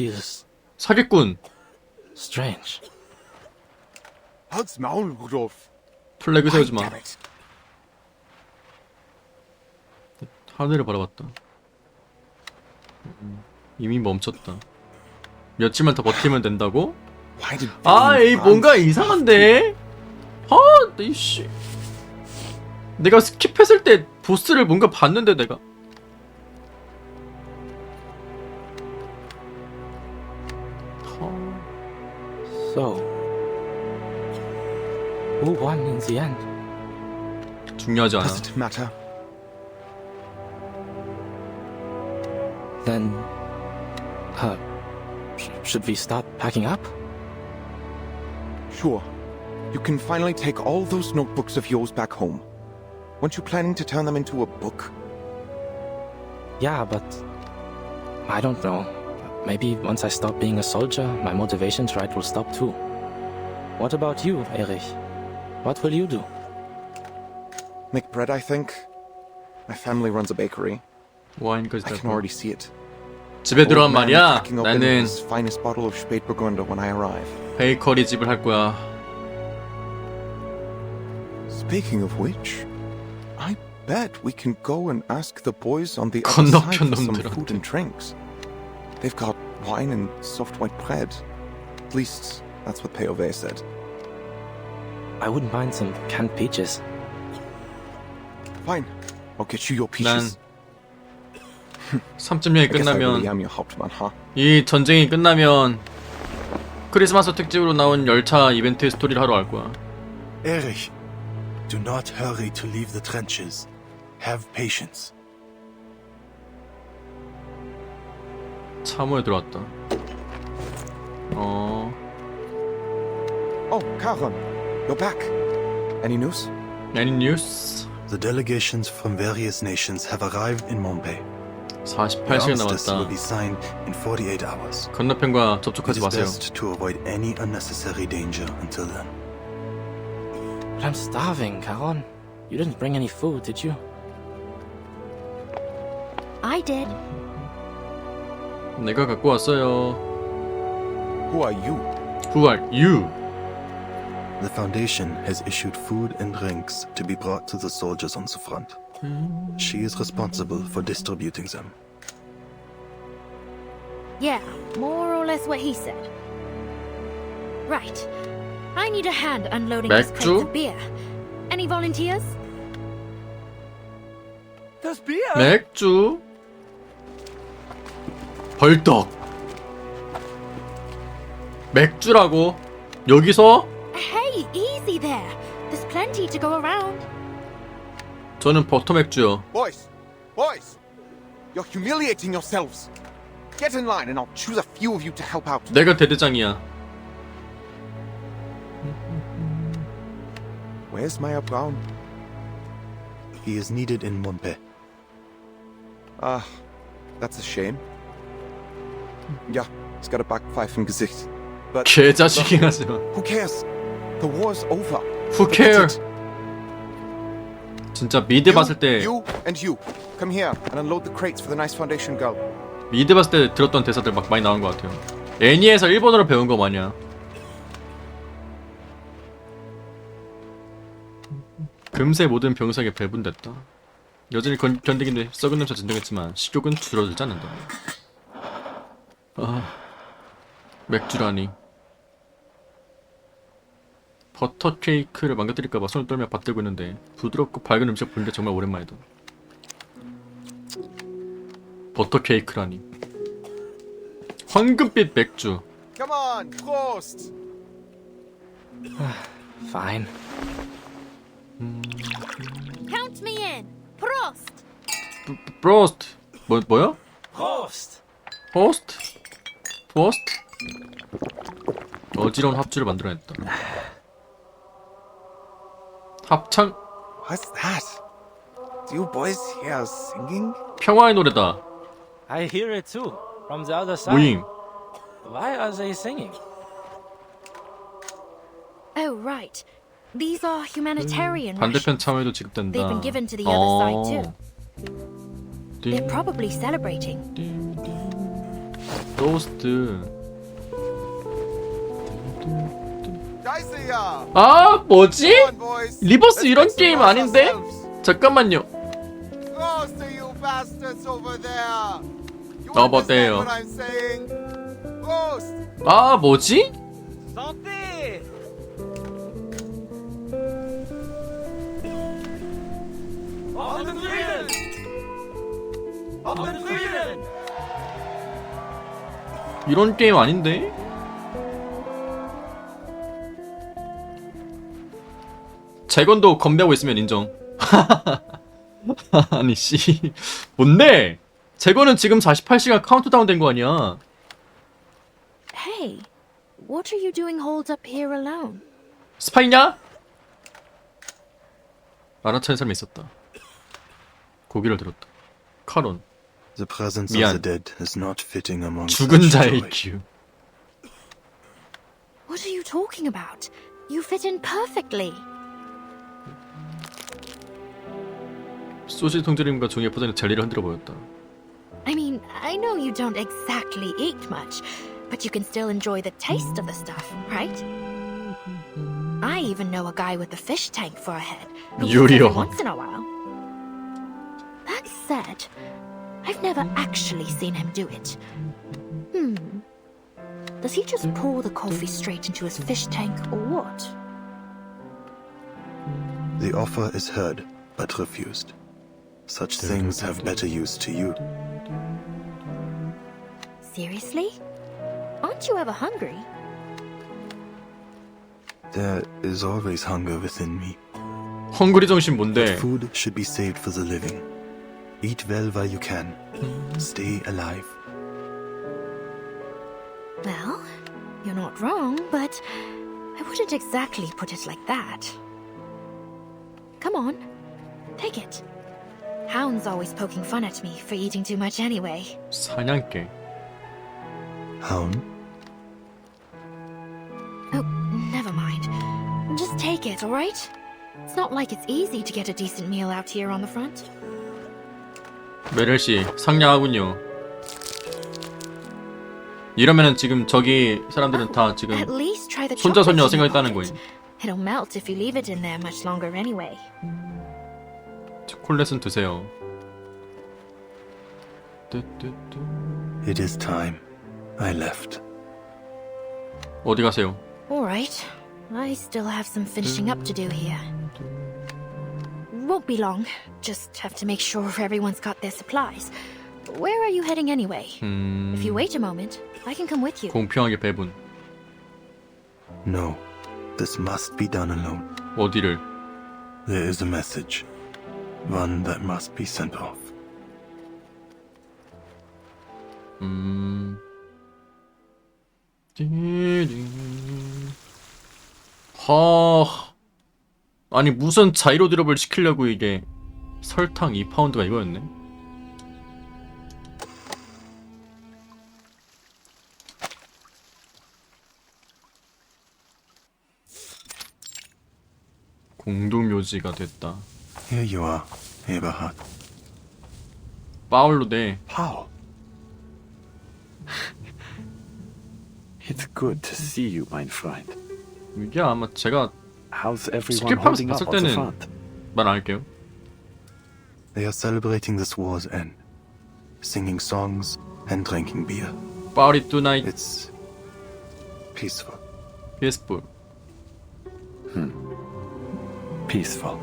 사기꾼. Strange. Halt's Maul, Rudolf. 플래그 세우지 마. 하늘을 바라봤다. 이미 멈췄다. 며칠만 더 버티면 된다고? 아, 이 뭔가 이상한데? 아, 이씨. 내가 스킵했을 때 보스를 뭔가 봤는데 내가. So, who won in the end? 중요하지 않아. Does it matter? Then, should we start packing up? Sure. You can finally take all those notebooks of yours back home. Weren't you planning to turn them into a book? Yeah, but I don't know. Maybe once I stop being a soldier, my motivation to write will stop too. What about you, Erich? What will you do? Make bread, I think. My family runs a bakery. 와인까지 I can already see it. 집에 들어간 Old man 말이야. cracking open 나는 his finest bottle of Spätburgunder when I arrive. 베이커리 집을 할 거야. Speaking of which, I bet we can go and ask the boys on the other side 건너편 for some 놈들한테. food and drinks. They've got wine and soft white bread. At least, that's what Peove said. I wouldn't mind some canned peaches. Fine. I'll get you your 난 peaches. 3.0이 I guess I really 끝나면 am your Hauptmann, huh? 이 전쟁이 끝나면 크리스마스 특집으로 나온 열차 이벤트 스토리를 하러 갈 거야. Erich, do not hurry to leave the trenches. Have patience. 참호에 들어왔다. Oh, Karon, you're back. Any news? Any news? The delegations from various nations have arrived in Montpellier. 48시간 The armistice will 남았다. be signed in 48 hours. 건너편과 It 접촉하지 is 마세요. best to avoid any unnecessary danger until then. But I'm starving, Caron. You didn't bring any food, did you? I did. 내가 갖고 왔어요. Who are you? Who are you? The Foundation has issued food and drinks to be brought to the soldiers on the front. She is responsible for distributing them. Yeah, more or less what he said. Right. I need a hand unloading these crates 맥주? of beer. Any volunteers? There's beer! 맥주. 벌떡. 맥주라고? 여기서? Hey, easy there. There's plenty to go around. 저는 버터 맥주요. Boys! Boys! You're humiliating yourselves. Get in line and I'll choose a few of you to help out. 내가 대대장이야. Where's Meyer Braun? He is needed in Montpellier. Ah, that's a shame. Ja, he's got a backpfeife im Gesicht. But 개자식이 하지마. who cares? The war's over. Who Forget cares? it. 진짜 미드 봤을 때 You and you. Come here and unload the crates for the Nice Foundation girl. 미드 봤을 때 들었던 대사들 막 많이 나오는 것 같아요. 애니에서 일본어로 배운 거 마냥. 금세 모든 병사에게 배분됐다. 여전히 견디기는 썩은 냄새 진동했지만 식욕은 줄어들지 않는다. 아, 맥주라니. 버터 케이크를 망가뜨릴까봐 손을 떨며 받들고 있는데 부드럽고 밝은 음식 보는 게 정말 오랜만이다. 버터 케이크라니. 황금빛 맥주. Come on, Prost! Fine. Count me in. Prost. 프로스트. 뭐야? Prost! 호스트? 포스트? 어지러운 합주를 만들어냈다. 합창? What's that? Do you boys hear us singing? 평화의 노래다. I hear it too, from the other side. 모임. Why are they singing? Oh, right. These are humanitarian 반대편 rations. 참여도 지급된다. They've been given to the other side too. They're probably celebrating. 토스트. Geisier! 아, 뭐지? Come on, boys. 리버스 Let's 이런 make some 게임 noise 아닌데? ourselves. 잠깐만요. Prost to you bastards over there! You Over understand there. what I'm saying? Prost! 아, 뭐지? Santé! Auf den Frieden! Auf den Frieden! 이런 게임 아닌데? 재건도 건배하고 있으면 인정. 아니 씨, 뭔데? 재건은 지금 48시간 카운트다운 된 거 아니야? Hey, what are you doing holed up here alone? 스파이냐? 알아차린 사람이 있었다. 고개를 들었다. 카론. The presence of the 미안. dead is not fitting among 죽은 such 자의 joy. 큐. What are you talking about? You fit in perfectly. 소시지 통조림과 종이에 퍼져있는 젤리를 흔들어 보였다. I mean, I know you don't exactly eat much, but you can still enjoy the taste of the stuff, right? I even know a guy with a fish tank for a head who eats every 유리요. once in a while. That said, I've never actually seen him do it. Does he just pour the coffee straight into his fish tank or what? The offer is heard, but refused. Such things have better use to you. Seriously? Aren't you ever hungry? There is always hunger within me. 헝그리 정신 뭔데? Food should be saved for the living. Eat well while you can. Stay alive. Well, you're not wrong, but I wouldn't exactly put it like that. Come on, take it. Hound's always poking fun at me for eating too much anyway. 사냥개. Hound? Oh, never mind. Just take it, alright? It's not like it's easy to get a decent meal out here on the front. 메렐 씨, 상냥하군요. 이러면은 지금 저기 사람들은 다 지금 At least try the 손자 손녀 chocolate in 생각했다는 the 거임. pocket. It'll melt if you leave it in there much longer anyway. 초콜릿은 드세요. It is time. I left. 어디 가세요? Alright. I still have some finishing up to do here. Won't be long. Just have to make sure everyone's got their supplies. Where are you heading anyway? If you wait a moment, I can come with you. 공평하게 배분. No. This must be done alone. 어디를? There is a message. One that must be sent off. 하... 아니 무슨 자이로 드롭을 시키려고 이게 설탕 2파운드가 이거였네. 공동묘지가 됐다. Here you are, Eberhard. 파울로 돼. Paul. It's good to see you, mein Freund. 이게 아마 제가 How's everyone 스킵하면서 holding up 봤을 on the 때는 front? 말 안 할게요. They are celebrating this war's end, singing songs and drinking beer. Party tonight. It's peaceful. Peaceful. Peaceful.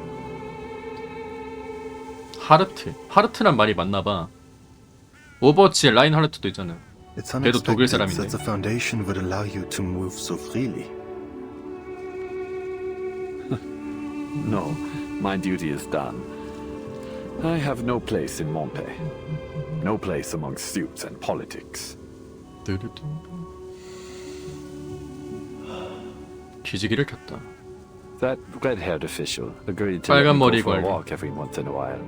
하르트란 말이 맞나봐. 오버워치에 라인 하르트도 있잖아요. It's 걔도 독일 unexpected 사람인데. that the Foundation would allow you to move so freely. No, my duty is done. I have no place in Montpellier. No place among suits and politics. 기지기를 켰다. That red-haired official agreed to 빨간 let me 머리 go for a 관리. walk every once in a while.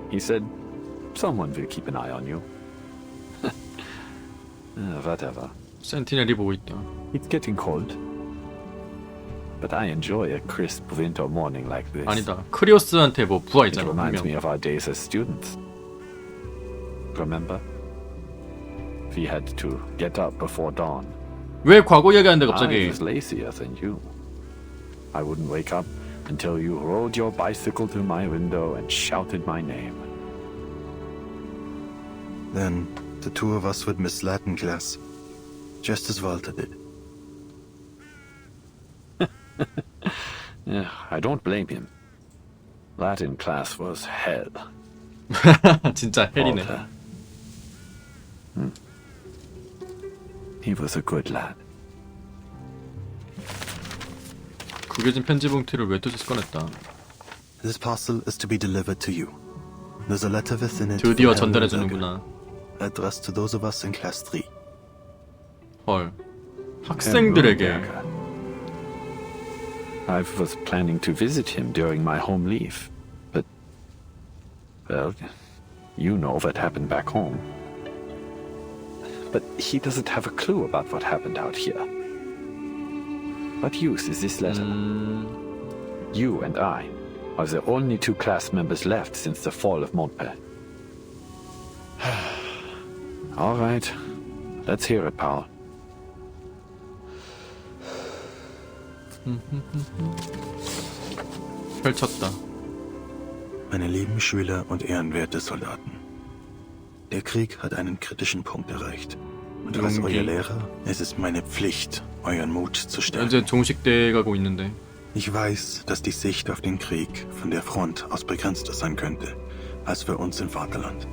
He said, someone will keep an eye on you. Whatever. 센티넬이 보고 있다. It's getting cold. But I enjoy a crisp winter morning like this. 아니다. 크리오스한테 뭐 부하 It 있잖아. reminds me 분명. of our days as students. Remember? We had to get up before dawn. 왜 과거 이야기하는데 I 갑자기? was lazier than you. I wouldn't wake up until you rolled your bicycle to my window and shouted my name. Then the two of us would miss Latin class, just as Walter did. Yeah, I don't blame him. Latin class was hell. 진짜 헬이네. Walter. He was a good lad. 구겨진 편지 봉투를 외투에서 꺼냈다. This parcel is to be delivered to you. There's a letter within it. 드디어 from Helena 전달해주는구나. Berger, addressed to those of us in class 3. 헐. 학생들에게. I was planning to visit him during my home leave, but, well, you know what happened back home. But he doesn't have a clue about what happened out here. What use is this letter? You and I are the only two class members left since the fall of Montpellier. All right, let's hear it, Paul. 펼쳤다. Meine lieben Schüler und ehrenwerte Soldaten. Der Krieg hat einen kritischen Punkt erreicht. Und als euer Lehrer ist es meine Pflicht, euren Mut zu stärken. 현재 종식돼 가고 있는데. Ich weiß, dass die Sicht auf den Krieg von der Front aus begrenzter sein könnte, als für uns im Vaterland.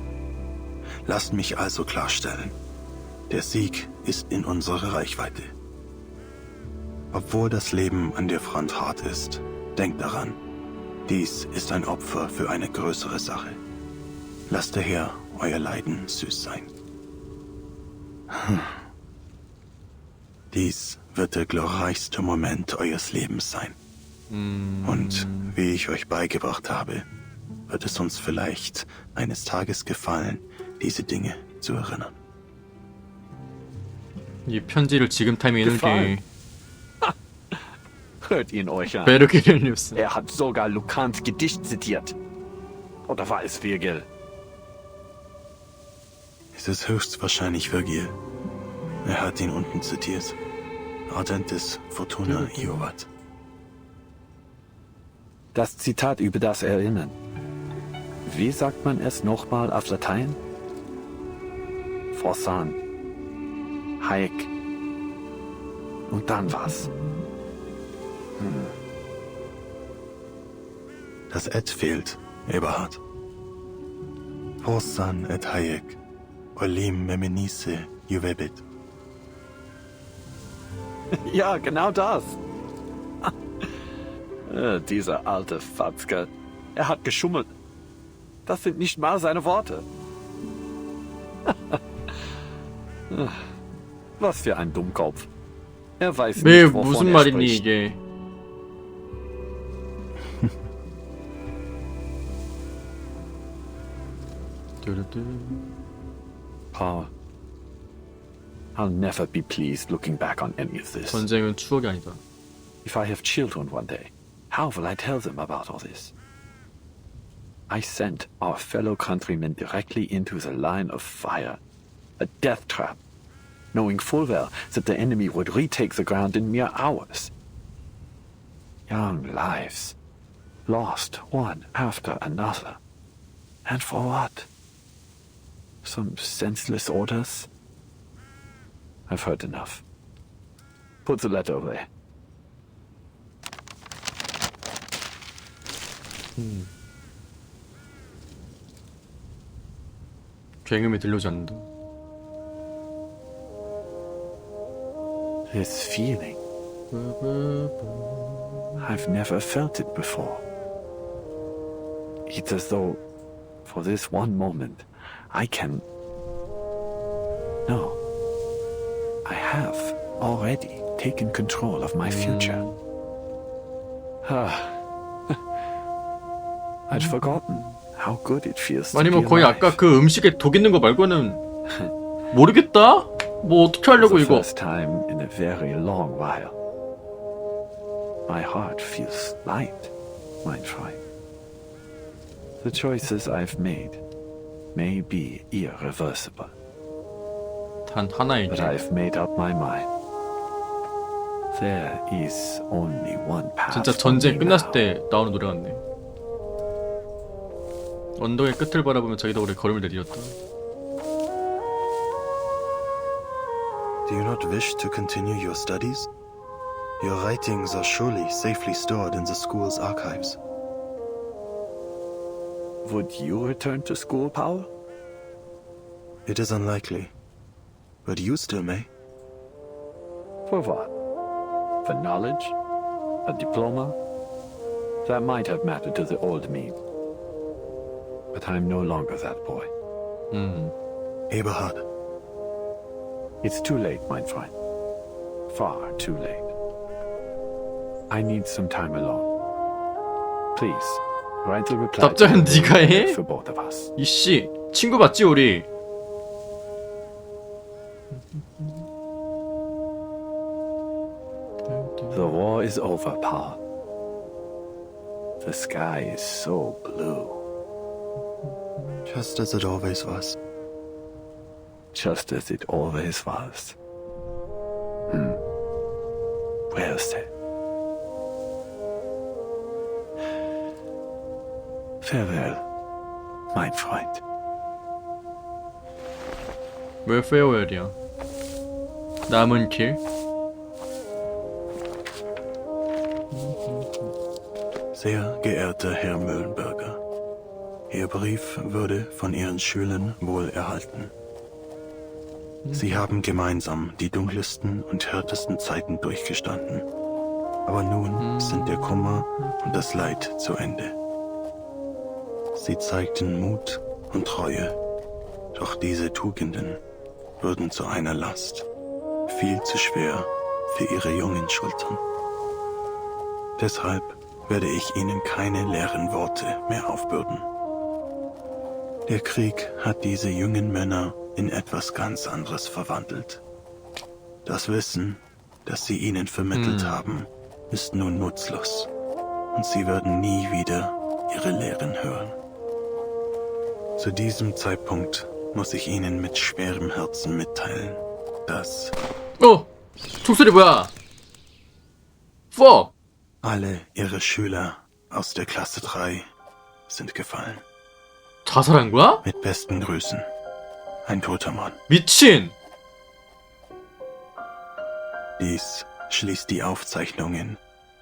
Lasst mich also klarstellen, der Sieg ist in unserer Reichweite. Obwohl das Leben an der Front hart ist, denkt daran, dies ist ein Opfer für eine größere Sache. Lasst daher euer Leiden süß sein. Dies wird der glorreichste Moment eures Lebens sein. Und wie ich euch beigebracht habe, wird es uns vielleicht eines Tages gefallen, diese Dinge zu erinnern. 이 편지를 지금 타임에 읽기. Hört ihn euch an. 베르기렐리우스. Er hat sogar Lucans Gedicht zitiert. Oder war es Virgil? Es ist höchstwahrscheinlich Virgil. Er hat ihn unten zitiert. Ardentis Fortuna Iovat. Das Zitat über das Erinnern. Wie sagt man es nochmal auf Latein? Forsan. Hayek. Und dann was? Das Et fehlt, Eberhard. Forsan et Hayek. Olim memenice juvebit. Ja, genau das. Dieser alte Fatzke. Er hat geschummelt. Das sind nicht mal seine Worte. Was für ein Dummkopf. Er weiß 왜 nicht, wovon 무슨 er 말이니 spricht. 이게? Paul, I'll never be pleased looking back on any of this. 전쟁은 추억이 아니다. If I have children one day, how will I tell them about all this? I sent our fellow countrymen directly into the line of fire, a death trap, knowing full well that the enemy would retake the ground in mere hours. Young lives, Lost one after another. And for what? Some senseless orders? I've heard enough. Put the letter away. 굉음이 들려오지 않는다. This feeling. I've never felt it before. It's as though, for this one moment, I can... No. I have already taken control of my future. I'd forgotten how good it feels to 아니 be 뭐 거의 alive. 아까 그 음식에 독 있는 거 말고는 모르겠다? 뭐 어떻게 하려고 For the 이거. first time in a very long while. My heart feels light, mein Freund. The choices I've made may be irreversible. 단 하나의 But 길. I've made up my mind. There is only one path. 진짜 for 전쟁 me 끝났을 now. 때 나오는 노래 같네. 언덕의 끝을 바라보며 자기도 오래 걸음을 내디뎠다. Do you not wish to continue your studies? Your writings are surely safely stored in the school's archives. Would you return to school, Paul? It is unlikely, but you still may. For what? For knowledge? A diploma? That might have mattered to the old me. But I'm no longer that boy. Eberhard. It's too late, mein Freund. Far too late. I need some time alone. Please, write the reply. 답장은 네가 해? For both of us. 이씨, 친구 맞지 우리? The war is over, Paul. The sky is so blue. Just as it always was. Just as it always was. Well said. Farewell, mein Freund. 왜 페어웰이야? 남은 길? Sehr geehrter Herr Müllenberger, Ihr Brief wurde von Ihren Schülern wohl erhalten. Sie haben gemeinsam die dunkelsten und härtesten Zeiten durchgestanden. Aber nun sind der Kummer und das Leid zu Ende. Sie zeigten Mut und Treue, doch diese Tugenden wurden zu einer Last, viel zu schwer für ihre jungen Schultern. Deshalb werde ich ihnen keine leeren Worte mehr aufbürden. Der Krieg hat diese jungen Männer in etwas ganz anderes verwandelt. Das Wissen, das sie ihnen vermittelt haben, ist nun nutzlos und sie werden nie wieder ihre Lehren hören. Zu diesem Zeitpunkt muss ich Ihnen mit schwerem Herzen mitteilen, dass 총소리 뭐야? Fuck! alle Ihre Schüler aus der Klasse 3 sind gefallen. 자살한 거야? Mit besten Grüßen. Ein toter Mann. 미친! Dies schließt die Aufzeichnungen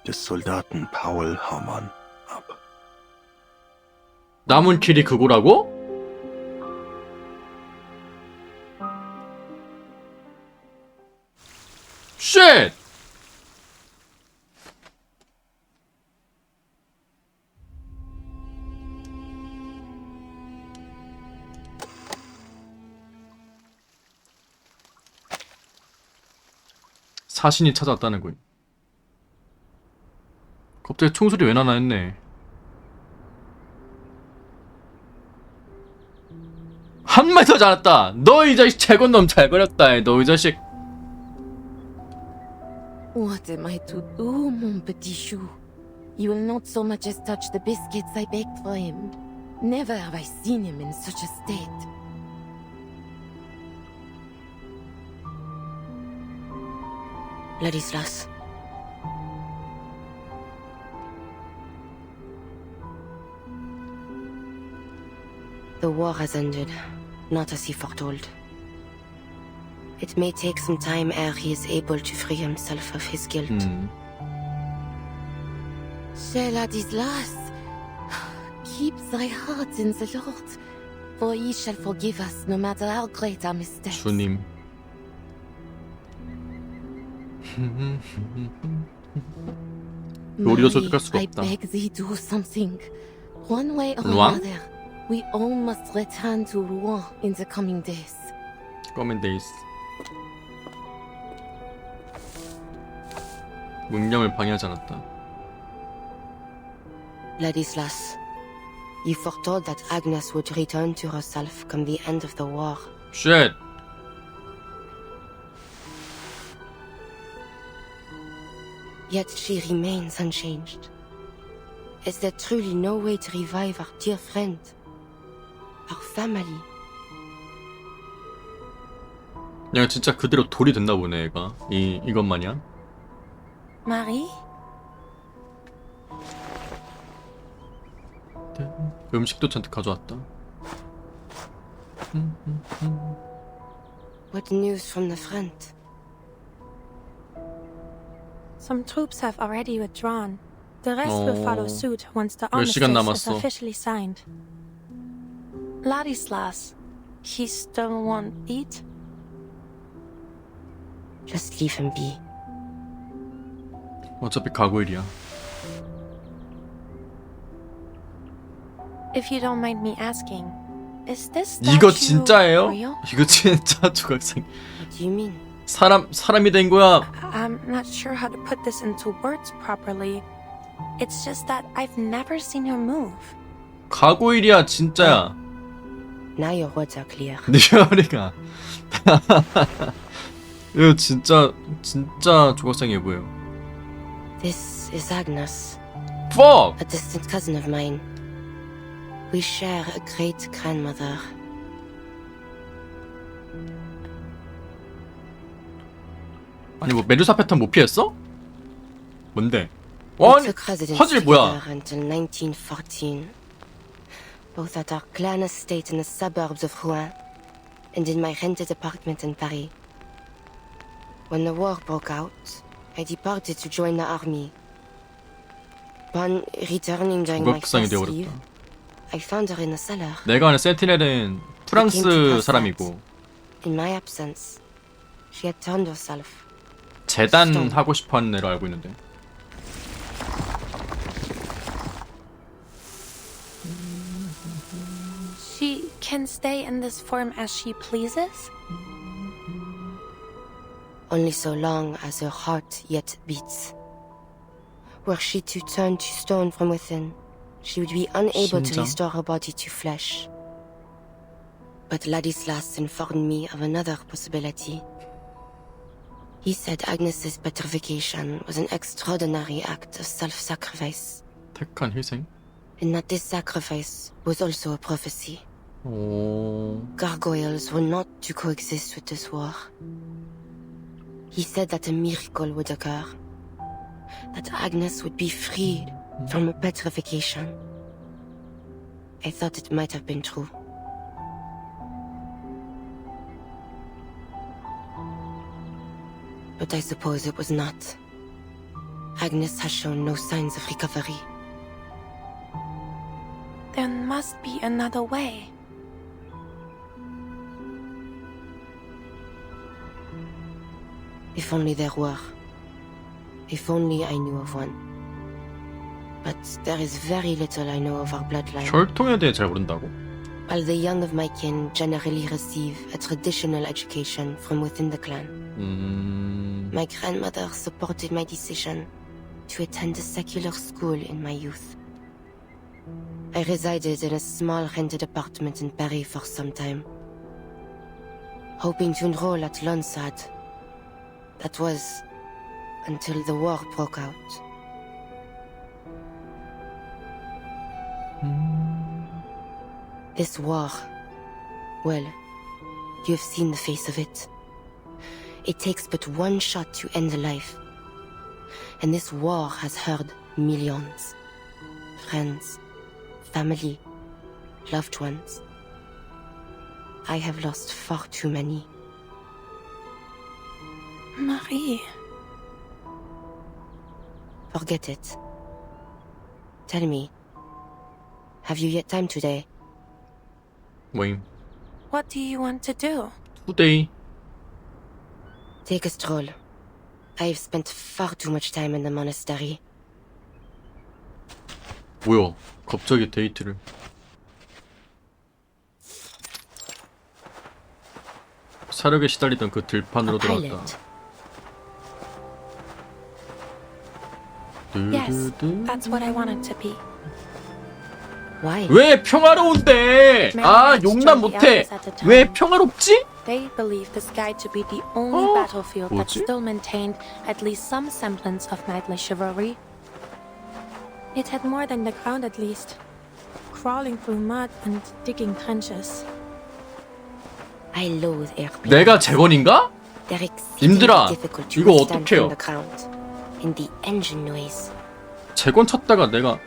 des Soldaten Paul Haumann ab. 남은 길이 그거라고? 쉣! 사신이 찾아왔다는군. 갑자기 총소리 왜 나나 했네. 한마디 더 잘했다. 너 이 자식 재건놈 잘 버렸다. 너 이 자식. What am I to do, mon petit chou? You will not so much as touch the biscuits I baked for him. Never have I seen him in such a state. Ladislas. The war has ended, not as he foretold. It may take some time ere he is able to free himself of his guilt. Cher Ladislas, keep thy heart in the Lord, for he shall forgive us no matter how great our mistakes. 주님. 요리도 솔직할 수가 I 없다. beg thee do something. One way or Rouen? another, we all must return to Rouen in the coming days. Coming days. 문명을 방해하지 않았다. Ladislas, you foretold that Agnes would return to herself come the end of the war. Shit. Yet she remains unchanged. Is there truly no way to revive our dear friend? Our family? 그냥 진짜 그대로 돌이 됐나 보네, 얘가. 이것 마냥. Marie? 음식도 잔뜩 가져왔다. What news from the front? Some troops have already withdrawn. The rest will follow suit once the 몇 시간 armistice is 남았어? officially signed. Ladislas, he still won't eat? Just leave him be. 어차피 가고일이야. If you don't mind me asking, is this 이거 statue 진짜예요? real? 이거 진짜 조각상. What do you mean? 사람이 된 거야. I'm not sure how to put this into words properly. It's just that I've never seen her move. 가고일이야, 진짜야. Now your words are clear. 네 머리가. 이거 진짜 조각상이해 보여. This is Agnes. Fuck! A distant cousin of mine. We share a great grandmother. 아니 뭐 메두사 패턴 못 피했어? 뭔데? We 아니 took residence 화질 뭐야? together until 1914. Both at our clan estate in the suburbs of Rouen, and in my rented apartment in Paris. When the war broke out, I departed to join the army. Upon returning during my 조각상이 first leave, 되어버렸다. I found her in the cellar. 내가 아는 센티넬은 프랑스 사람이고 In my absence, she had turned herself. 재단 하고 싶어하는 애로 알고 있는데. She can stay in this form as she pleases? Only so long as her heart yet beats. Were she to turn to stone from within, she would be unable to 심장. restore her body to flesh. But Ladislas informed me of another possibility. He said Agnes's petrification was an extraordinary act of self-sacrifice, 택한 희생? and that this sacrifice was also a prophecy. 오. Gargoyles were not to coexist with this war. He said that a miracle would occur, that Agnes would be freed from her petrification. I thought it might have been true. But I suppose it was not. Agnes has shown no signs of recovery. There must be another way. If only there were. If only I knew of one. But there is very little I know of our bloodline. 혈통에 대해 잘 모른다고? While the young of my kin generally receive a traditional education from within the clan, my grandmother supported my decision to attend a secular school in my youth. I resided in a small rented apartment in Paris for some time, hoping to enroll at Lonsad. That was until the war broke out. This war, well, you have seen the face of it. It takes but one shot to end a life. And this war has hurt millions. Friends, family, loved ones. I have lost far too many. Marie. Forget it. Tell me, have you yet time today? 뭐임? What do you want to do? 투데이. Take a stroll. I've spent far too much time in the monastery. 뭐야? 갑자기 데이트를. 사력에 시달리던 그 들판으로 돌아왔다. Yes, that's what I wanted to be. Why? 왜 평화로운데? 아, 용납 못해. 왜 평화롭지? They believe the sky to be the only battlefield that 뭐지? still maintained at least some semblance of knightly chivalry. It had more than the ground at least. Crawling through mud and digging trenches. I loathe airplanes. 내가 재건인가? They're exceedingly 님들아, difficult to 이거 withstand 어떡해요? from the ground. And the engine noise. 재건 찾다가 내가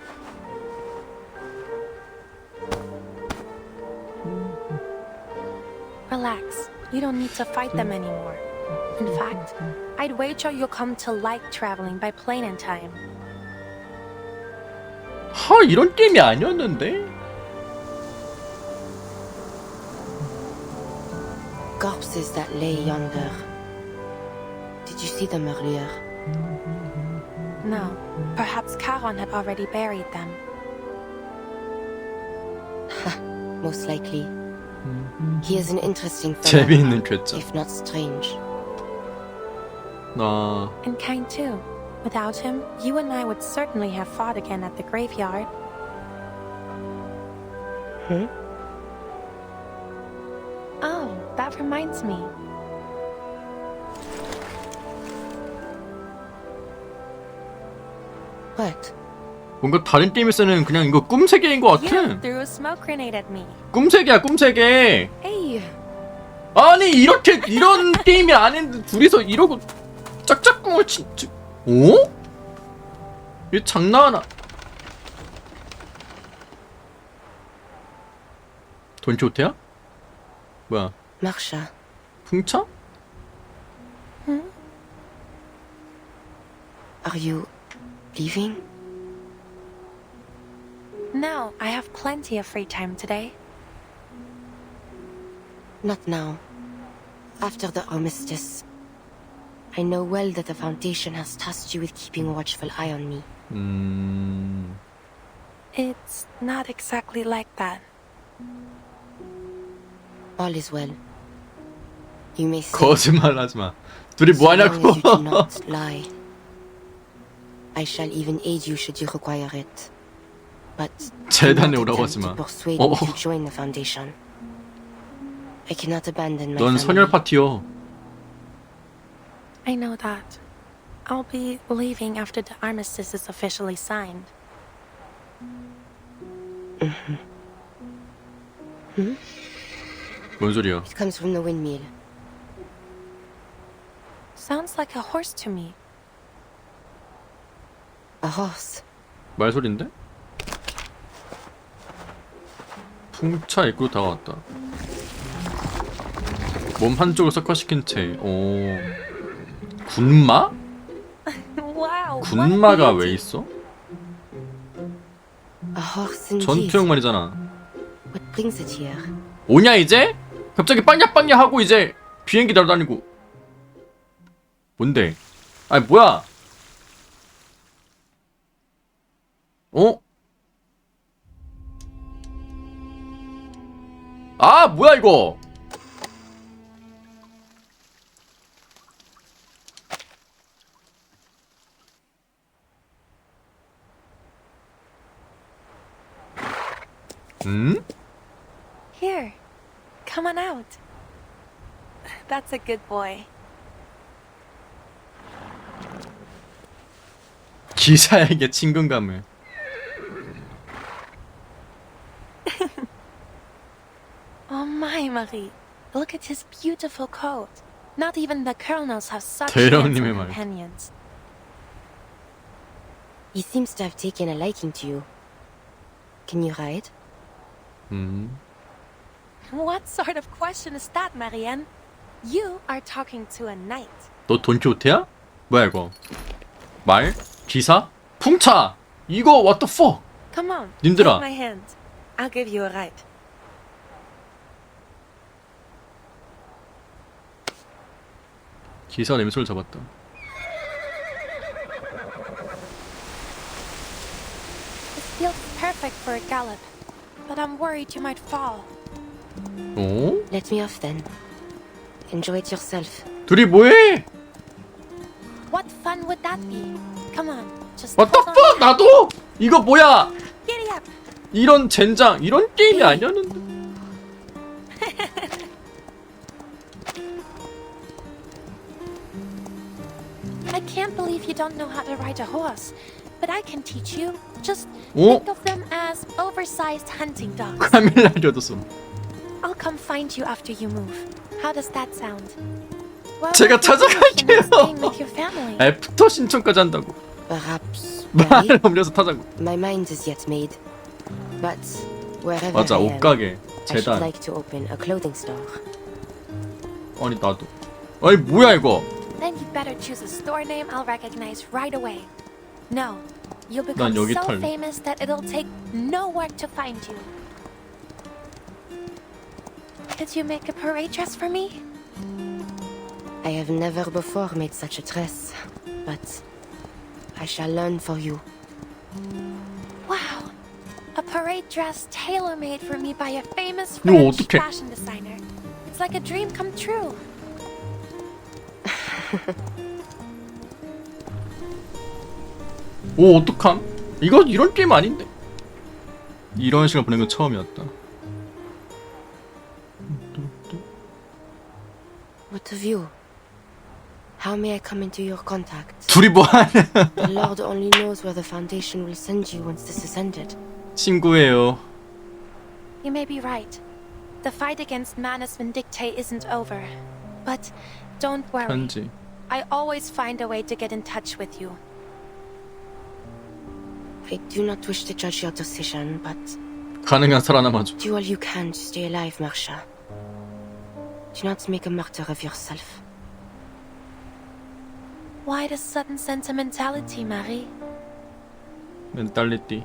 Relax. You don't need to fight them anymore. In fact, I'd wager you'll come to like traveling by plane in time. 하, 이런 게임이 아니었는데? Corpses that lay yonder. Did you see them earlier? No. Perhaps Charon had already buried them. Most likely. He is an interesting fellow, 재미있는 괴짜. if not strange. 나 And kind too. Without him, you and I would certainly have fought again at the graveyard. Oh, that reminds me. What? 뭔가 다른 게임에서는 그냥 이거 꿈세계인 것 You 같아. threw a smoke grenade at me. 꿈세계야, 꿈세계. Hey, 아니 이렇게 이런 게임이 아닌데 둘이서 이러고 짝짝꿍을 진짜. 어? 이게 장난하나? 돈키호테야? 뭐야? Marsha. 풍차? Are you leaving? no, I have plenty of free time today. Not now. After the armistice. I know well that the Foundation has tasked you with keeping a watchful eye on me. It's not exactly like that. All is well. You may say 거짓말하지 마. 둘이 so long as 뭐하냐고. you do not lie. I shall even aid you should you require it. But 재단에 do not 오라고 attempt 하지 마. to persuade 어. me to join the Foundation. I cannot abandon my 넌 family. 선열 파티요. I know that. I'll be leaving after the armistice is officially signed. 뭔 소리야? It comes from the windmill. Sounds like a horse to me. A horse. 말소리인데? 풍차 입구로 다가왔다. 몸 한쪽을 석화시킨 채. 오. 군마? Wow. 군마가 왜 있어? A horse indeed. 전투형 말이잖아. What brings it here? 오냐 이제? 갑자기 빵야빵야 하고 이제 비행기 날아다니고. 뭔데? 아니 뭐야? 어? 아 뭐야 이거? Here. Come on out. That's a good boy. 기사에게 친근감을. Oh my, Marie. Look at his beautiful coat. Not even the colonels have such 대령님의 handsome 말. companions. He seems to have taken a liking to you. Can you ride? What sort of question is that, Marianne? You are talking to a knight. 너 돈키호테야? 뭐야 이거? 말? 기사? 풍차! 이거 what the fuck? Come on, 님들아. take my hand. I'll give you a ride. 기사 냄새를 잡았다. This feels perfect for a gallop, but I'm worried you might fall. 어? Let me off then. Enjoy it yourself. 둘이 뭐해? What fun would that be? Come on, just what the hold on fuck? tight. 나도? 이거 뭐야? Giddy up. 이런 젠장, 이런 게임이 아니었는데. I can't believe you don't know how to ride a horse, but I can teach you. Just 어? think of them as oversized hunting dogs. 카밀라리오도소. I'll come find you after you move. How does that sound? Well, 제가 what do you think of 찾아갈게요. staying with your family? 애프터 신청까지 한다고. Perhaps. 말을 올려서 타자고. My mind is yet made. But wherever 맞아, I am, 옷가게, I should 재단. like to open a clothing store. 아니 나도. 아니 뭐야 이거? Then you better choose a store name I'll recognize right away. No, you'll 난 become 여기 so 탈래. famous that it'll take no work to find you. Could you make a parade dress for me? I have never before made such a dress, but I shall learn for you. Wow, a parade dress tailor-made for me by a famous 이거 French 어떡해? fashion designer. It's like a dream come true. 오 어떡함? 이거 이런 게임 아닌데. 이런 시간 보낸 건 처음이었다. What of you? How may I come into your contact? 둘이 뭐하냐? The Lord only knows where the Foundation will send you once this is ended. 친구예요. You may be right. The fight against Manus Vindictae isn't over. But don't worry. 편지. I always find a way to get in touch with you. I do not wish to judge your decision, but 가능한 살아남아줘. do all you can to stay alive, Marsha. Do not make a martyr of yourself. Why the sudden sentimentality, Marie? 멘탈리티.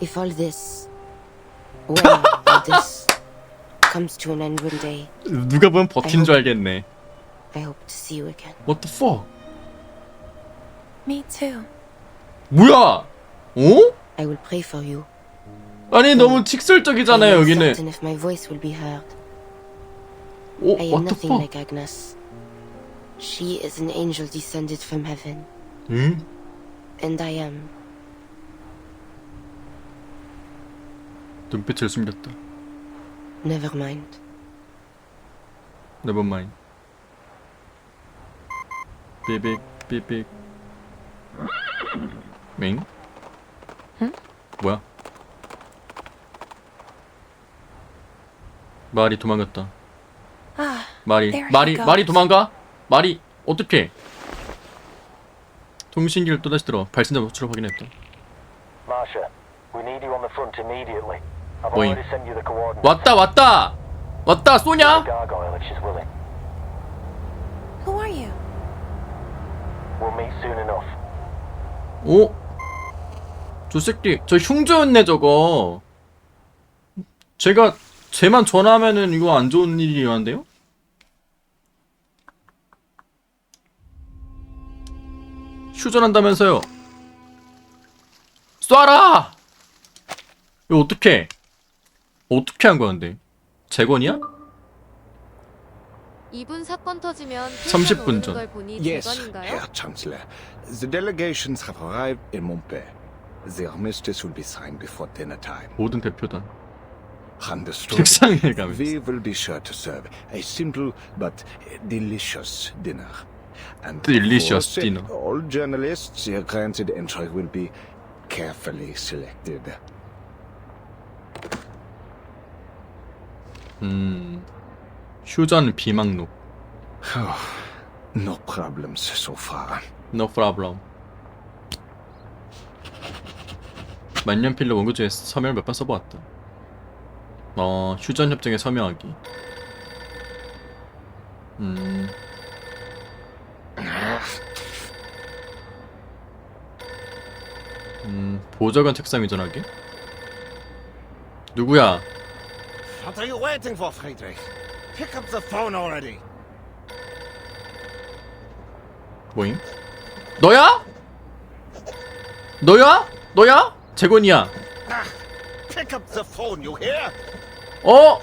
If all this, well, all this, comes to an end one day, 누가 보면 버틴 줄 알겠네. I hope to see you again. What the fuck? Me too. 뭐야? 어? I will pray for you. 아니 너무 직설적이잖아요 I am 여기는. certain if my voice will be heard. 오, I am what the nothing fuck? like Agnes. She is an angel descended from heaven, 응? and I am. 눈빛을 숨겼다. Never mind. Never mind. 삐빅 삐빅. 맹? 응? 뭐야? 말이 도망갔다. Ah, 말이 there he 말이 goes. 말이 도망가? 말이 어떻게? 통신기를 또다시 들어 발신자 노출을 확인했다. Marsha, we need you on the front immediately. I've Boing. already sent you the coordinates. 왔다 쏘냐? Gargoyle, if she's willing. Who are you? We'll meet soon enough. 오? 저 새끼 저 흉조였네 저거. 제가 쟤만 전화하면은 이거 안 좋은 일이 일어난대요? 휴전한다면서요? 쏴라! 이거 어떻게 한 거야 근데? 재건이야? 이분 사건 터지면 30분 오는 전. 걸 보니 Yes, 재건인가요? Herr Chancellor. The delegations have arrived in Montpellier. The armistice will be signed before dinner time. 모든 대표단. Understood. 백상일 가면. We will be sure to serve a simple but delicious dinner. And Delicious of course, dinner. all journalists granted entry will be carefully selected. 휴전 비망록. No problems so far. No problem. 만년필로 원고지에 서명을 몇 번 써보았다. 휴전 협정에 서명하기. 보좌관 책상 이전하기. 누구야? What are you waiting for, Friedrich? Pick up the phone already. 뭐임? 너야? 너야? 너야? 재건이야. Pick up the phone, you hear? 어?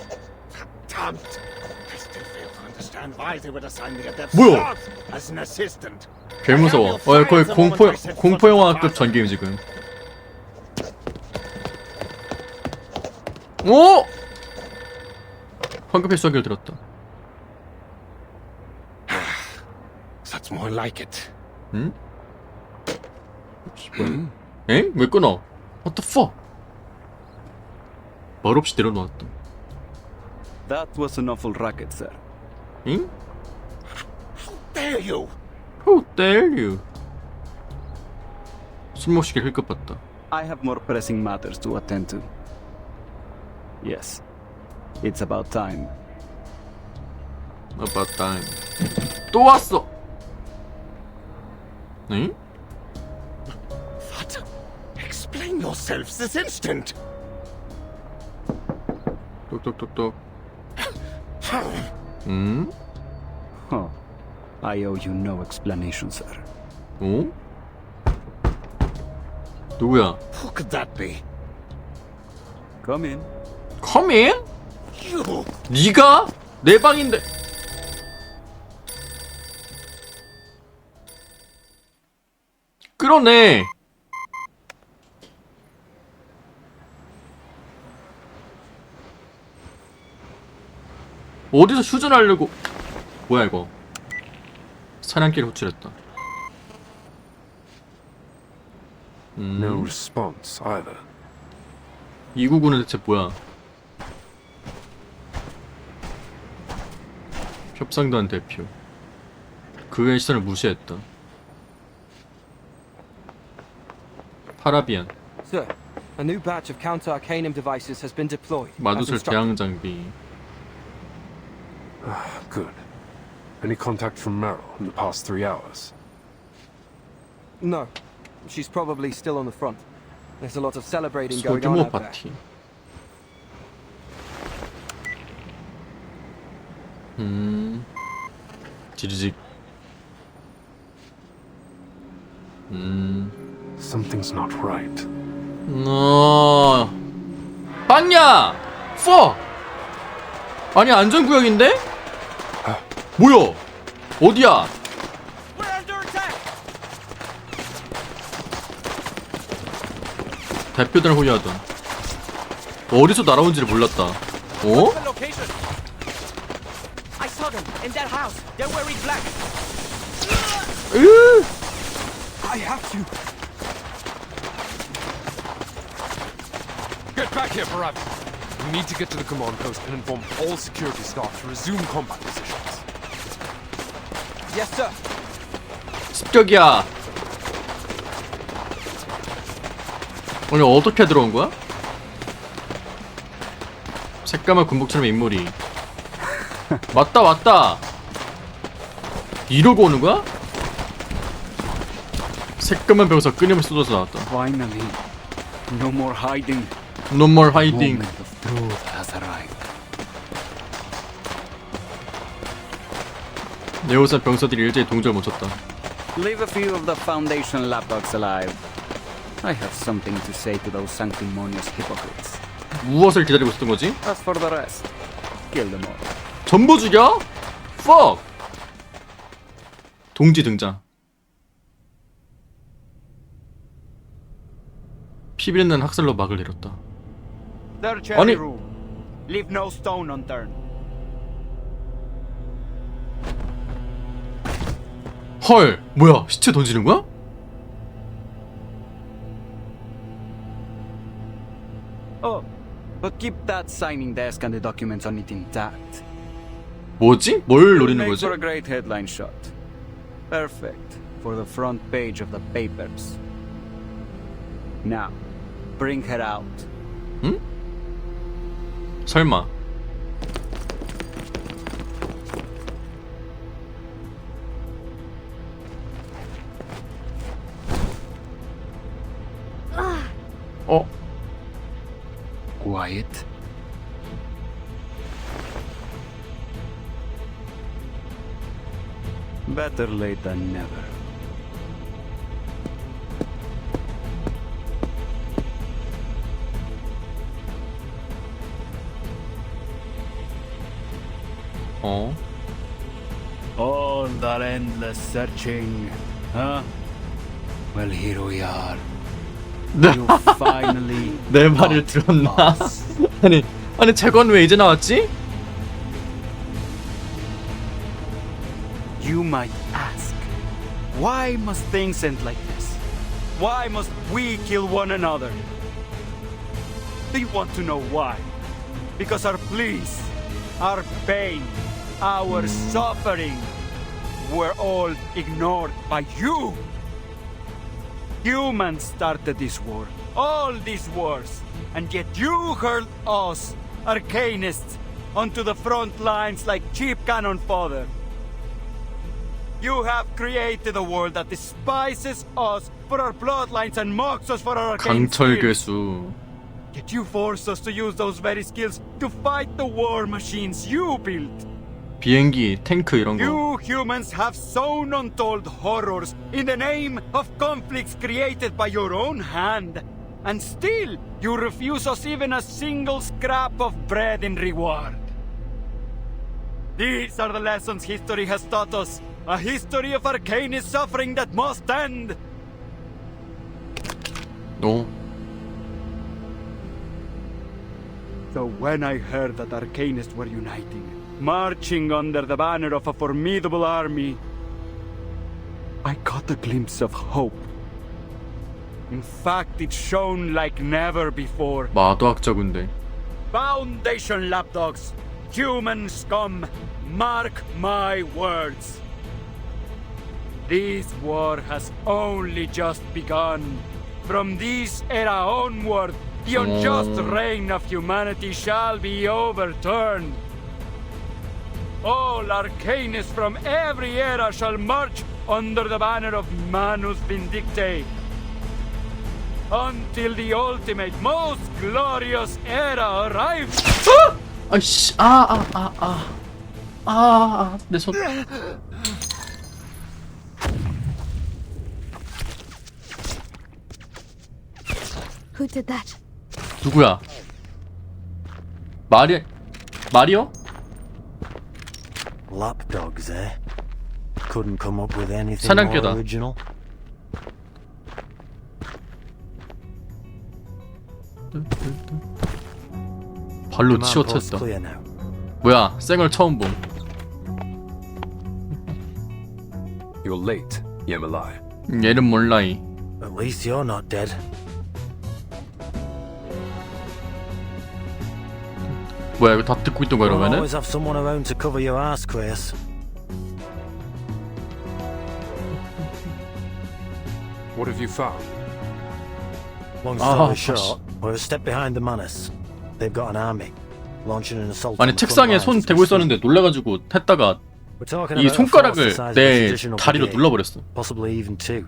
Damn it. I still fail to understand why they would assign me a death 뭐야? squad as an assistant. 개 무서워. 거의 공포 영화급 전개임 지금. 오! 황급히 수화기를 들었다. That's more like it. 응? 엥? 왜 끊어? What the fuck? 말없이 내려놓았다. That was an awful racket, sir. 응? Dare you? How dare you? 숨모시게 흘끗봤다. I have more pressing matters to attend to. Yes, it's about time. About time. 또 왔어. 응? What? Explain yourselves this instant. 똑똑똑똑. Huh. I owe you no explanation, sir. 어? 누구야? Who could that be? Come in. Come in? You. 네가? 내 방인데. 끌어내. 어디서 휴전하려고? 뭐야 이거? 사냥길 호출했다. No response either. 299는 대체 뭐야? 협상단 대표. 그의 시선을 무시했다. 파라비안. Sir, a new batch of counter-arcanum devices has been deployed. as 마두술 instructed. 대항 장비. Good. Any contact from Meryl in the past 3 hours? No, she's probably still on the front. There's a lot of celebrating going on 소규모 out there. 파티. 지리직. Something's not right. 빵야! fuck! 아니 안전구역인데? 뭐야? 어디야? 대표단을 호위하던 어디서 날아온지를 몰랐다. 어? I saw them in that house. They're wearing black. I have to. Get back here, Barabbas! We need to get to the command post and inform all security staff to resume combat positions. Yes, sir. 습격이야. 오늘 어떻게 들어온 거야? 새까만 군복처럼 인물이. 왔다. 이러고 오는 거야? 새까만 병사 끊임없이 쏟아져 나왔다. Finally, no more hiding. No more hiding. Moment of truth has arrived. 네오산 병사들이 일제히 동절 못 쳤다. Leave a few of the Foundation lapdogs alive. I have something to say to those sanctimonious hypocrites. 무엇을 기다리고 있었던 거지? As for the rest, kill them all. 전부 죽여? Fuck! 동지 등장. 피비린내는 학살로 막을 내렸다. Their 아니. cherry room. Leave no stone unturned. 헐, 뭐야? 시체 던지는 거야? Oh, but keep that signing desk and the documents on it intact. 뭐지? 뭘 It'll 노리는 make 거지? for a great headline shot. Perfect for the front page of the papers. Now, bring her out. 응? 설마. 어? Quiet. Better late than never. 어? All that endless searching, huh? Well, here we are. You finally 내 말을 들었나? 아니 재건 왜 이제 나왔지? You might ask, why must things end like this? Why must we kill one another? Do you want to know why? Because our pleas, our pain, our suffering were all ignored by you. Humans started this war, all these wars, and yet you hurled us, Arcanists, onto the front lines like cheap cannon fodder. You have created a world that despises us for our bloodlines and mocks us for our arcane 강철 skills. 괴수. Yet you force us to use those very skills to fight the war machines you built. 비행기, 탱크 이런 거. You humans have sown untold horrors in the name of conflicts created by your own hand. And still, you refuse us even a single scrap of bread in reward. These are the lessons history has taught us. A history of Arcanist suffering that must end. No. So when I heard that Arcanists were uniting, marching under the banner of a formidable army, I caught a glimpse of hope. In fact, it shone like never before. 마도학자 군대. Foundation lapdogs, human scum, mark my words. This war has only just begun. From this era onward, the unjust reign of humanity shall be overturned. All Arcanists from every era shall march under the banner of Manus Vindicte, until the ultimate, most glorious era arrives. 아이씨, 내 손. Who did that? 누구야? 마리오? Lapdogs, eh? Couldn't come up with anything more 사냥개다. original. 발로 Command 치워쳤다. post's clear now. 뭐야, 쌩을 처음 봄. You're late, Yemalai. 얘는 몰라이. At least you're not dead. 뭐야, 이거 다 듣고 있던 거야, You'll 이러면은? always have someone around to cover your ass, Chris. What have you found? Long story short, we're a step behind the Manus. They've got an army, launching an assault on 아니, the front 책상에 lines 손 as 대고 we speak. 있었는데 놀라가지고 했다가 We're talking 이 about a force the 손가락을 size of a 내 traditional 다리로 brigade, 눌러버렸어. possibly even two.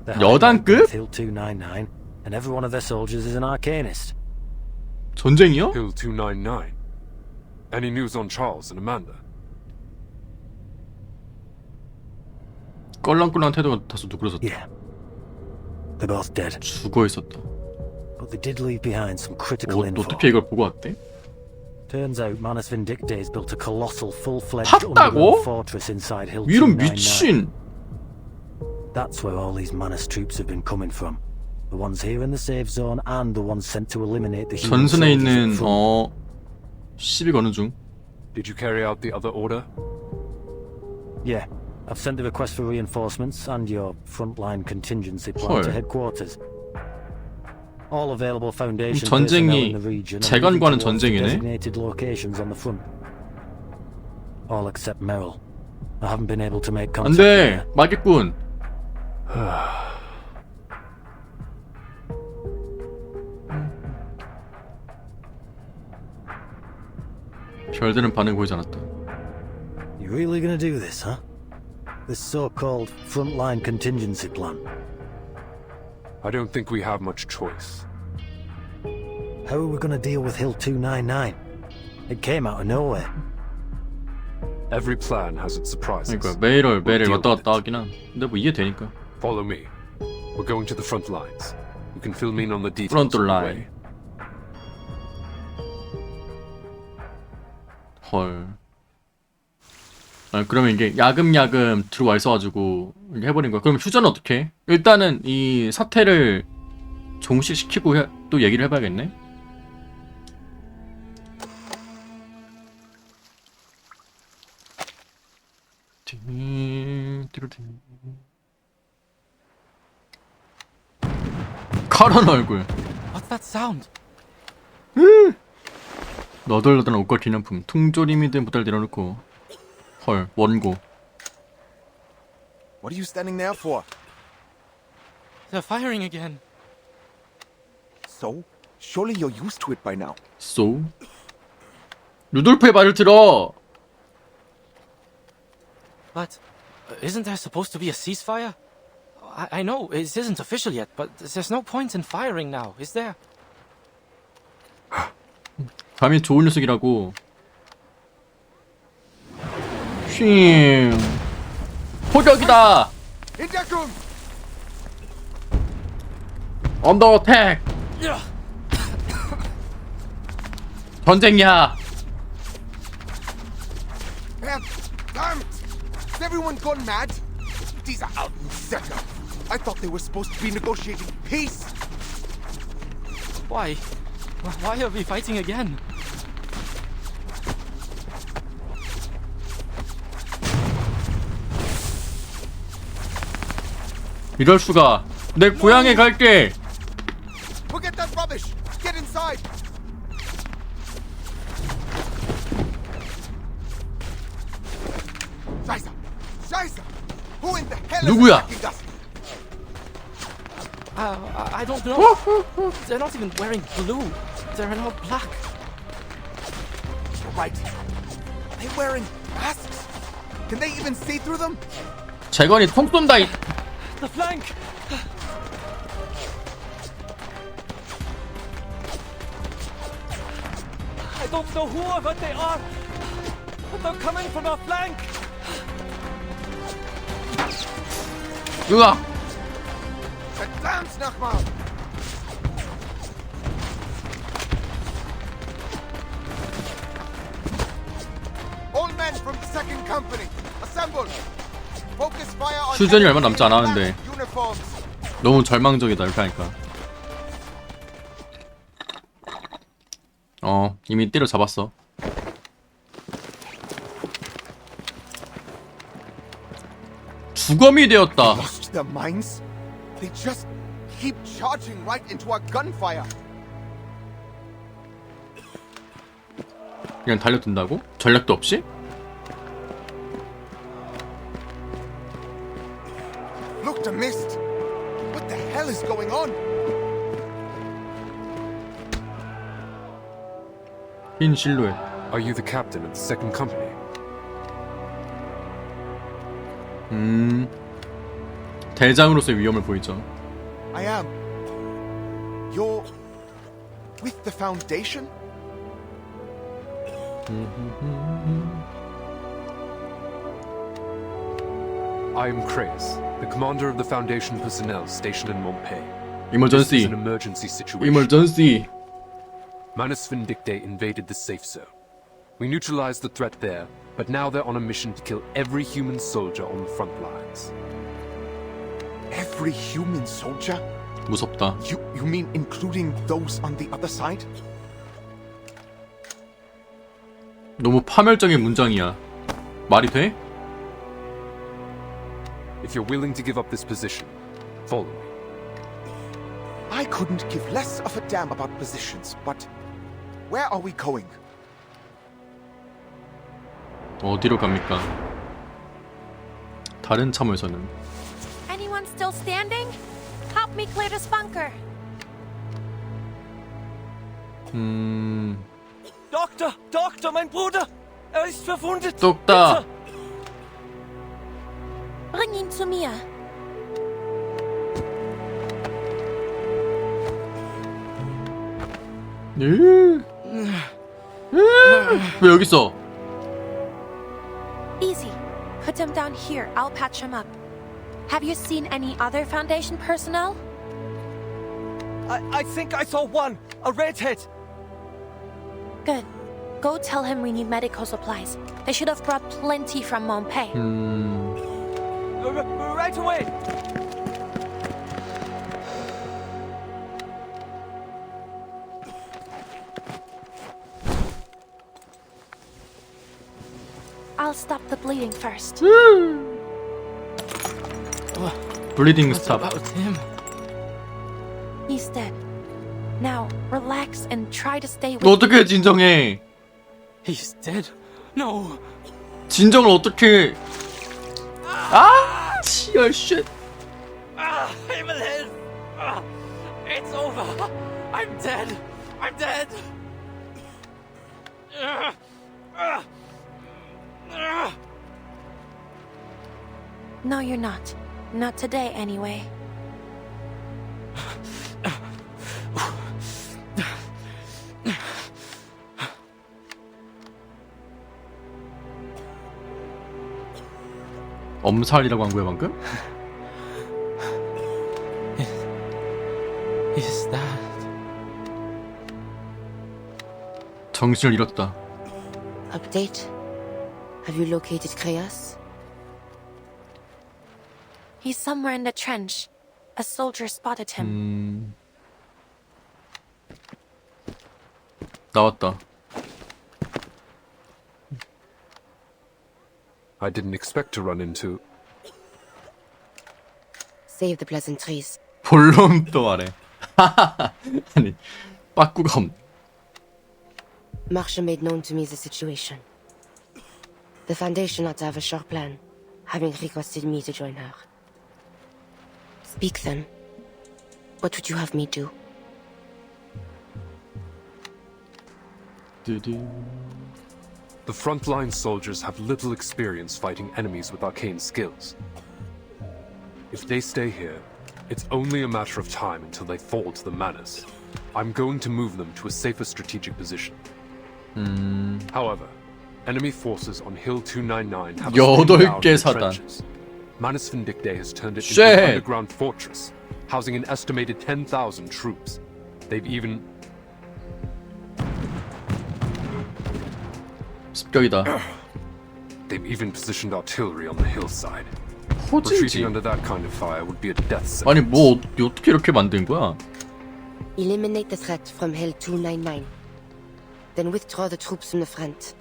They're 여단급? Hill 299, and every one of their soldiers is an Arcanist. 전쟁이요? Hill 299. Any news on Charles and Amanda? 껄렁껄렁한 태도가 다소 누그러졌다. Yeah. They're both dead. 죽어 있었다. But they did leave behind some critical info. 어떻게 이걸 보고 왔대? Turns out Manus Vindicte's built a colossal, full-fledged 팠다고? underground fortress inside Hill 이런 299. 미친. That's where all these Manus troops have been coming from. The ones here in the safe zone and the ones sent to eliminate the human 전선에 soldiers 있는 at front. 시비 거는 중. Did you carry out the other order? Yeah, I've sent the request for reinforcements and your frontline contingency plan to 헐. headquarters. All available Foundation 전쟁이 personnel in the region are 재간과는 moving towards the 전쟁이네. designated locations on the front. All except Merrill. I haven't been able to make contact. 안돼, 마겠군. 별다른 반응 보이지 않았다. You really gonna do this, huh? This so-called frontline contingency plan? I don't think we have much choice. How are we gonna deal with Hill 299? It came out of nowhere. Every plan has its surprises. 그러니까 매일 왔다 갔다 하긴 한. 근데 뭐 이해되니까. Follow me. We're going to the front lines. You can fill me in on the details. Front on the line. way. 헐. 아, 그러면 이게 야금야금 들어와 있어가지고 이렇게 해버린 거야. 그럼 휴전은 어떻게 해? 일단은 이 사태를 종식시키고 또 얘기를 해봐야겠네. 카런 얼굴. What's that sound? 너덜너덜한 옷과 기념품, 퉁조림이 든 보따리 내려놓고. 헐, 원고. What are you standing there for? They're firing again. So? Surely you're used to it by now. So? 루돌프의 말을 들어! But isn't there supposed to be a ceasefire? I know it isn't official yet, but there's no point in firing now, is there? 감히 좋은 녀석이라고. 쉼. 포격이다! 언더 어택! 전쟁이야! Damn! Has everyone gone mad? These are out and settled. I thought they were supposed to be negotiating peace. Why? Why are we fighting again? 이럴 수가. 내 고향에 갈게. Forget that rubbish. Get inside. Scheiße! Scheiße! Who in the hell is 누구야? attacking us? I don't know. They're not even wearing blue. They're in all black. You're right. Are they wearing masks? Can they even see through them? 재건이 통 쏜다. The flank! I don't know who or what they are, but they're coming from our flank! 으악! Verdammt nochmal! All men from the second company, assemble! Focus fire on 휴전이 얼마 남지 않았는데 uniforms. 너무 절망적이다 이렇게 하니까. 이미 때려 잡았어. 주검이 되었다. Lost their minds? They just keep charging right into our gunfire. 그냥 달려든다고? 전략도 없이? Look, the mist. What the hell is going on? 흰 실루엣. Are you the captain of the second company? 대장으로서의 위험을 보이죠. I am. You're with the Foundation? I am Kratos, the commander of the Foundation personnel stationed in Montpellier. Emergency. This is an emergency situation. Emergency. Manus Vindicte invaded the safe zone. We neutralized the threat there, but now they're on a mission to kill every human soldier on the front lines. Every human soldier? 무섭다. You mean including those on the other side? 너무 파멸적인 문장이야. 말이 돼? If you're willing to give up this position, follow me. I couldn't give less of a damn about positions, but where are we going? 어디로 갑니까? 다른 참호에서는 Anyone still standing? Help me clear this bunker. Doch, Doktor, mein Bruder! Ist verwundet! 뚝딱. Bring ihn zu mir. 왜 여기 있어? Easy. Put him down here. I'll patch him up. Have you seen any other Foundation personnel? I think I saw one! A redhead! Good. Go tell him we need medical supplies. They should have brought plenty from Montpay. Right away! I'll stop the bleeding first. 블리딩 스탑. He's dead. Now, relax and try to stay with 너 어떻게 진정해? He's dead? No! 진정을 어떻게? 아, 치열 쉣. Himmelhilf! It's over! I'm dead! I'm dead! No, you're not. Not today, anyway. 엄살이라고 한 거야 방금? Is that... 정신을 잃었다. Update? Have you located Kreas? He's somewhere in the trench. A soldier spotted him. 나왔다. I didn't expect to run into... Save the pleasantries. 본론 또 말해. 아니, 빠꾸가 없네. Marsha made known to me the situation. The Foundation ought to have a sure plan, having requested me to join her. Speak then. What would you have me do? The frontline soldiers have little experience fighting enemies with arcane skills. If they stay here, it's only a matter of time until they fall to the Manus. I'm going to move them to a safer strategic position. However, enemy forces on Hill 299 have 여덟 개 사단. trenches. Manus Vindicte has turned it into Shit. an underground fortress, housing an estimated 10,000 troops. They've even... 습격이다. They've even positioned artillery on the hillside. 호진지. Retreating under that kind of fire would be a death sentence. 아니 뭐 어떻게 이렇게 만든 거야? Eliminate the threat from Hill 299. Then withdraw the troops from the front.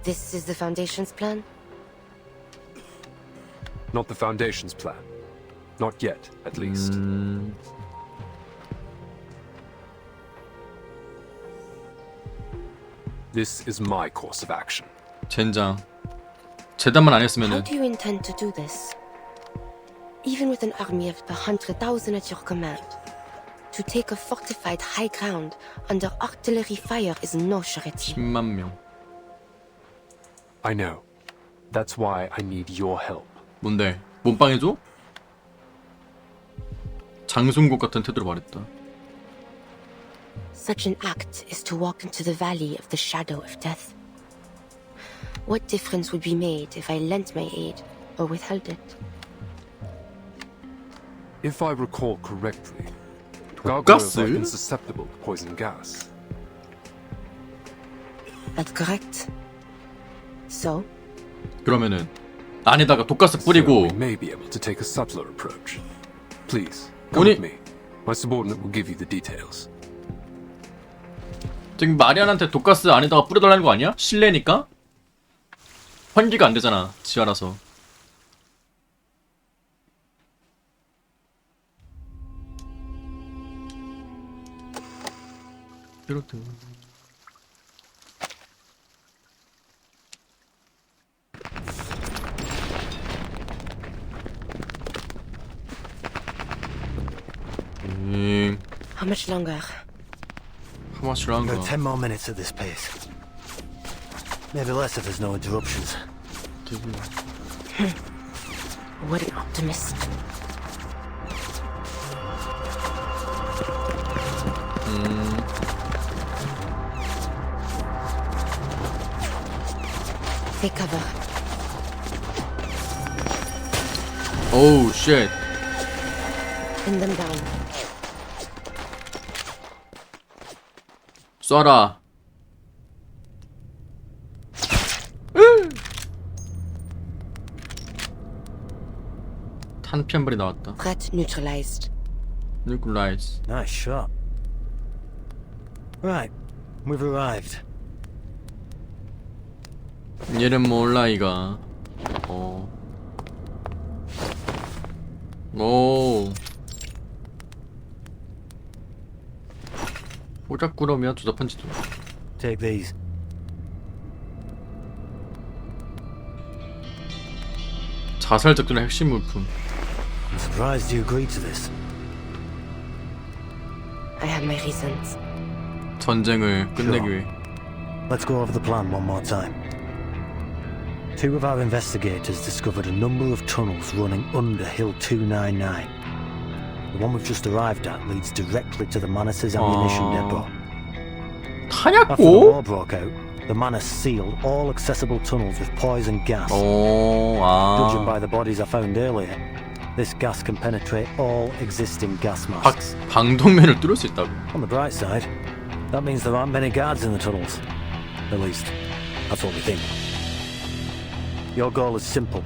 This is the Foundation's plan? Not the Foundation's plan. Not yet, at least. This is my course of action. 젠장. 재단만 안 How 했으면은 do you intend to do this? Even with an army of 100,000 at your command, to take a fortified high ground under artillery fire is no surety. 10만 명. I know. That's why I need your help. 뭔데? 몸빵해줘? 장송국 같은 태도로 말했다. Such an act is to walk into the valley of the shadow of death. What difference would be made if I lent my aid or withheld it? If I recall correctly, gargoyles are 가스? insusceptible to poison gas. That's correct. So? 그러면은 안에다가 독가스 So 뿌리고 we may be able to take a subtler approach. Please, come with me. My subordinate will give you the details. 지금 마리안한테 독가스 안에다가 뿌려달라는 거 아니야? 실내니까? 환기가 안 되잖아, 지하라서. 이렇게. How much longer? much longer? About 10 more minutes at this pace. Maybe less if there's no interruptions. What an optimist. Take cover. Oh shit. Pin them down. 쏴라. 탄피 한 발이 나왔다. Threat neutralized. Neutralize. Nice shot. Right, we've arrived. 얘는 몰라 이가. 오. 호작구러미야 조잡한지도. Take these. 자살 작전의 핵심 물품. I'm surprised you agreed to this. I have my reasons. 전쟁을 끝내기 위해. Let's go over the plan one more time. Two of our investigators discovered a number of tunnels running under Hill 299. The one we've just arrived at leads directly to the Manus' ammunition depot. After the war broke out, the Manus sealed all accessible tunnels with poison gas. Judging by the bodies I found earlier, this gas can penetrate all existing gas masks. 방독면을 뚫을 수 있다고. On the bright side, that means there aren't many guards in the tunnels. At least, that's what we think. Your goal is simple.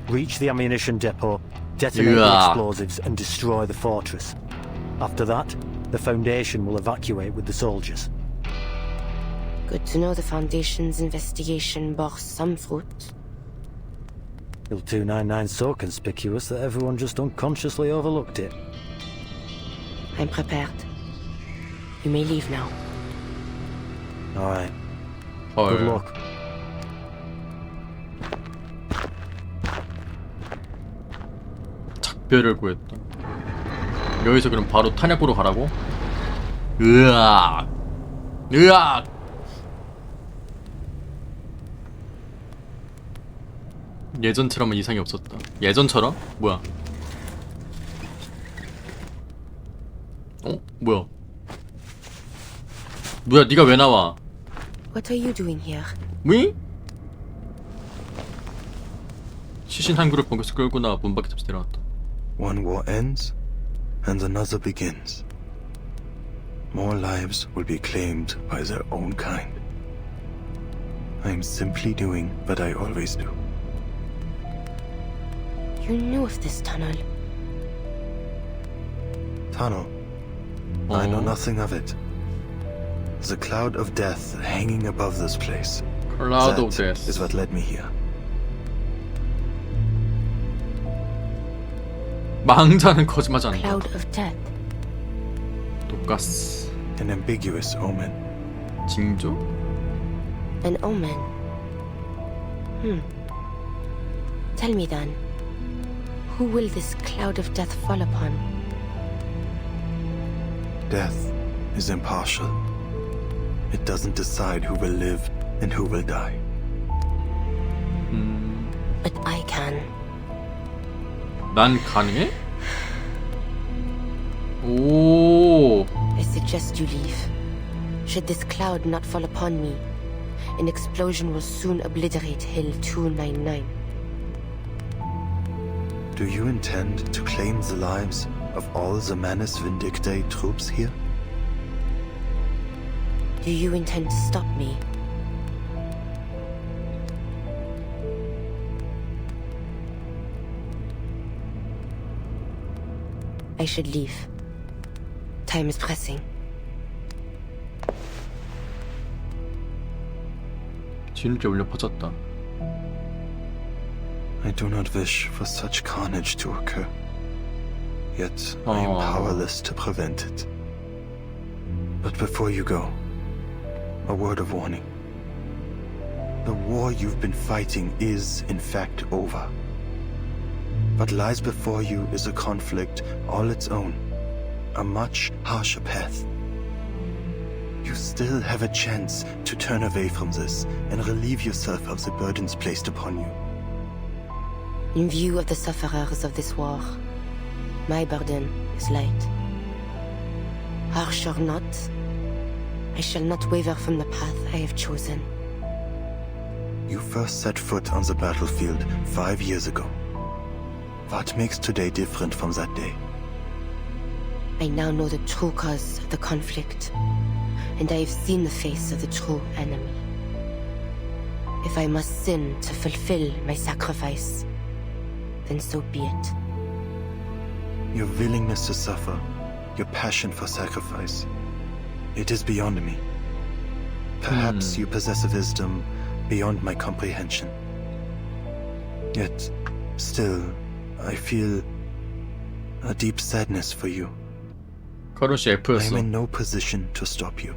Reach the ammunition depot, detonate the explosives, and destroy the fortress. After that, the Foundation will evacuate with the soldiers. Good to know the Foundation's investigation bore some fruit. Hill 299's so conspicuous that everyone just unconsciously overlooked it. I'm prepared. You may leave now. Alright. Good luck. 작별을 구했다. 여기서 그럼 바로 탄약고로 가라고? 으악! 으악! 예전처럼은 이상이 없었다. 예전처럼? 뭐야? 뭐야? 뭐야? 네가 왜 나와? What are you doing here? 왜? 시신 한 그룹 번개서 끌고 나와 문 밖에 잡지 내려왔다. One war ends, and another begins. More lives will be claimed by their own kind. I am simply doing what I always do. You knew of this tunnel. Tunnel. I know nothing of it. The cloud of death hanging above this place. Cloud of That death is what led me here. 망자는 거짓말하지 않는다. Cloud of death. 독가스. An ambiguous omen. 징조? An omen. Tell me then, who will this cloud of death fall upon? Death is impartial. It doesn't decide who will live and who will die. But I can. 난 가능해? 오. I suggest you leave. Should this cloud not fall upon me, an explosion will soon obliterate Hill 299. Do you intend to claim the lives of all the Manus Vindictae troops here? Do you intend to stop me? I should leave. Time is pressing. 뒤늦게 울려 퍼졌다. I do not wish for such carnage to occur. Yet I am powerless to prevent it. But before you go, a word of warning. The war you've been fighting is, in fact, over. What lies before you is a conflict all its own, a much harsher path. You still have a chance to turn away from this and relieve yourself of the burdens placed upon you. In view of the sufferers of this war, my burden is light. Harsh or not, I shall not waver from the path I have chosen. You first set foot on the battlefield 5 years ago. What makes today different from that day? I now know the true cause of the conflict, and I have seen the face of the true enemy. If I must sin to fulfill my sacrifice, then so be it. Your willingness to suffer, your passion for sacrifice, it is beyond me. Perhaps you possess a wisdom beyond my comprehension. Yet, still, I feel a deep sadness for you. 카론 씨 I am F였어. in no position to stop you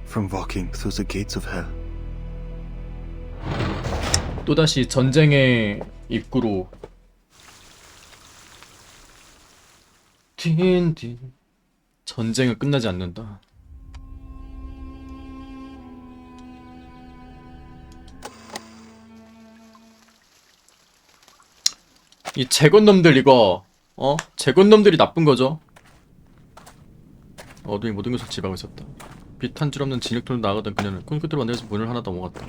from walking through the gates of hell. 또다시 전쟁의 입구로 D&D 전쟁은 끝나지 않는다. 이 재건놈들 이거 재건놈들이 나쁜 거죠. 어둠이 모든 것을 지배하고 있었다. 빛 한 줄 없는 진흙돌로 나가던 그녀는 콘크리트로 만들어진 문을 하나 넘어갔다.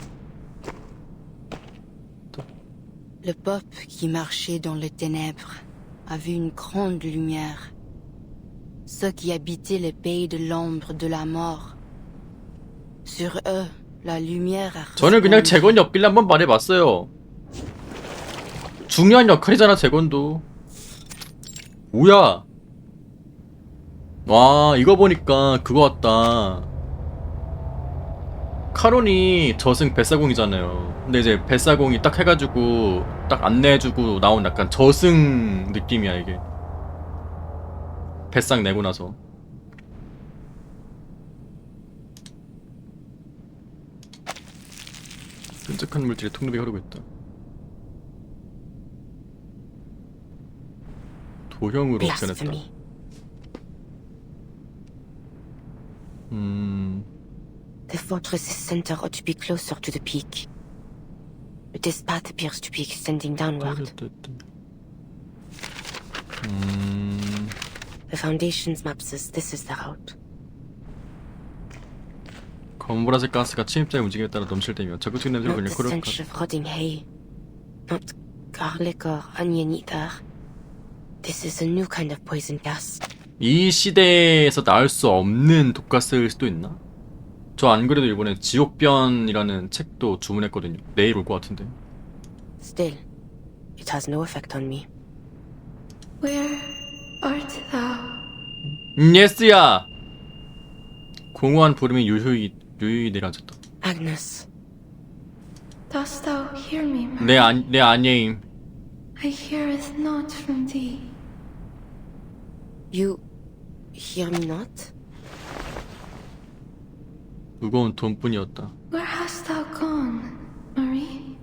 Le peuple qui marchait dans les ténèbres a vu une grande lumière. Ceux qui habitaient le pays de l'ombre de la mort. Sur eux, la lumière a 저는 그냥 재건이 없길래 한번 말해봤어요. 중요한 역할이잖아 재건도. 뭐야? 와 이거 보니까 그거 같다. 카론이 저승 뱃사공이잖아요. 근데 이제 뱃사공이 딱 해가지고 딱 안내해주고 나온 약간 저승 느낌이야 이게. 뱃상 내고 나서. 끈적한 물질의 통로가 흐르고 있다. 도형으로 변했다. The fortress's center ought to be closer to the peak. But this path appears to be extending downward. The Foundation's map says this is the route. 검은보라색 가스가 침입자의 움직임에 따라 넘칠 때며 적극적 냄새를 Not 걸려 the 코를 stench of rotting hay. Not garlic or onion either. This is a new kind of poison gas. 이 시대에서 나올 수 없는 독가스일 수도 있나? 저 안 그래도 이번에 지옥변이라는 책도 주문했거든요. 내일 올 것 같은데. Still, it has no effect on me. Where art thou? 예스야! 공허한 부름이 유유히 내려앉았다. Agnes. Dost thou hear me, Mary? 내 아내임. I hear it not from thee. You hear me not? 무거운 돈뿐이었다. Where hast thou gone, Marie?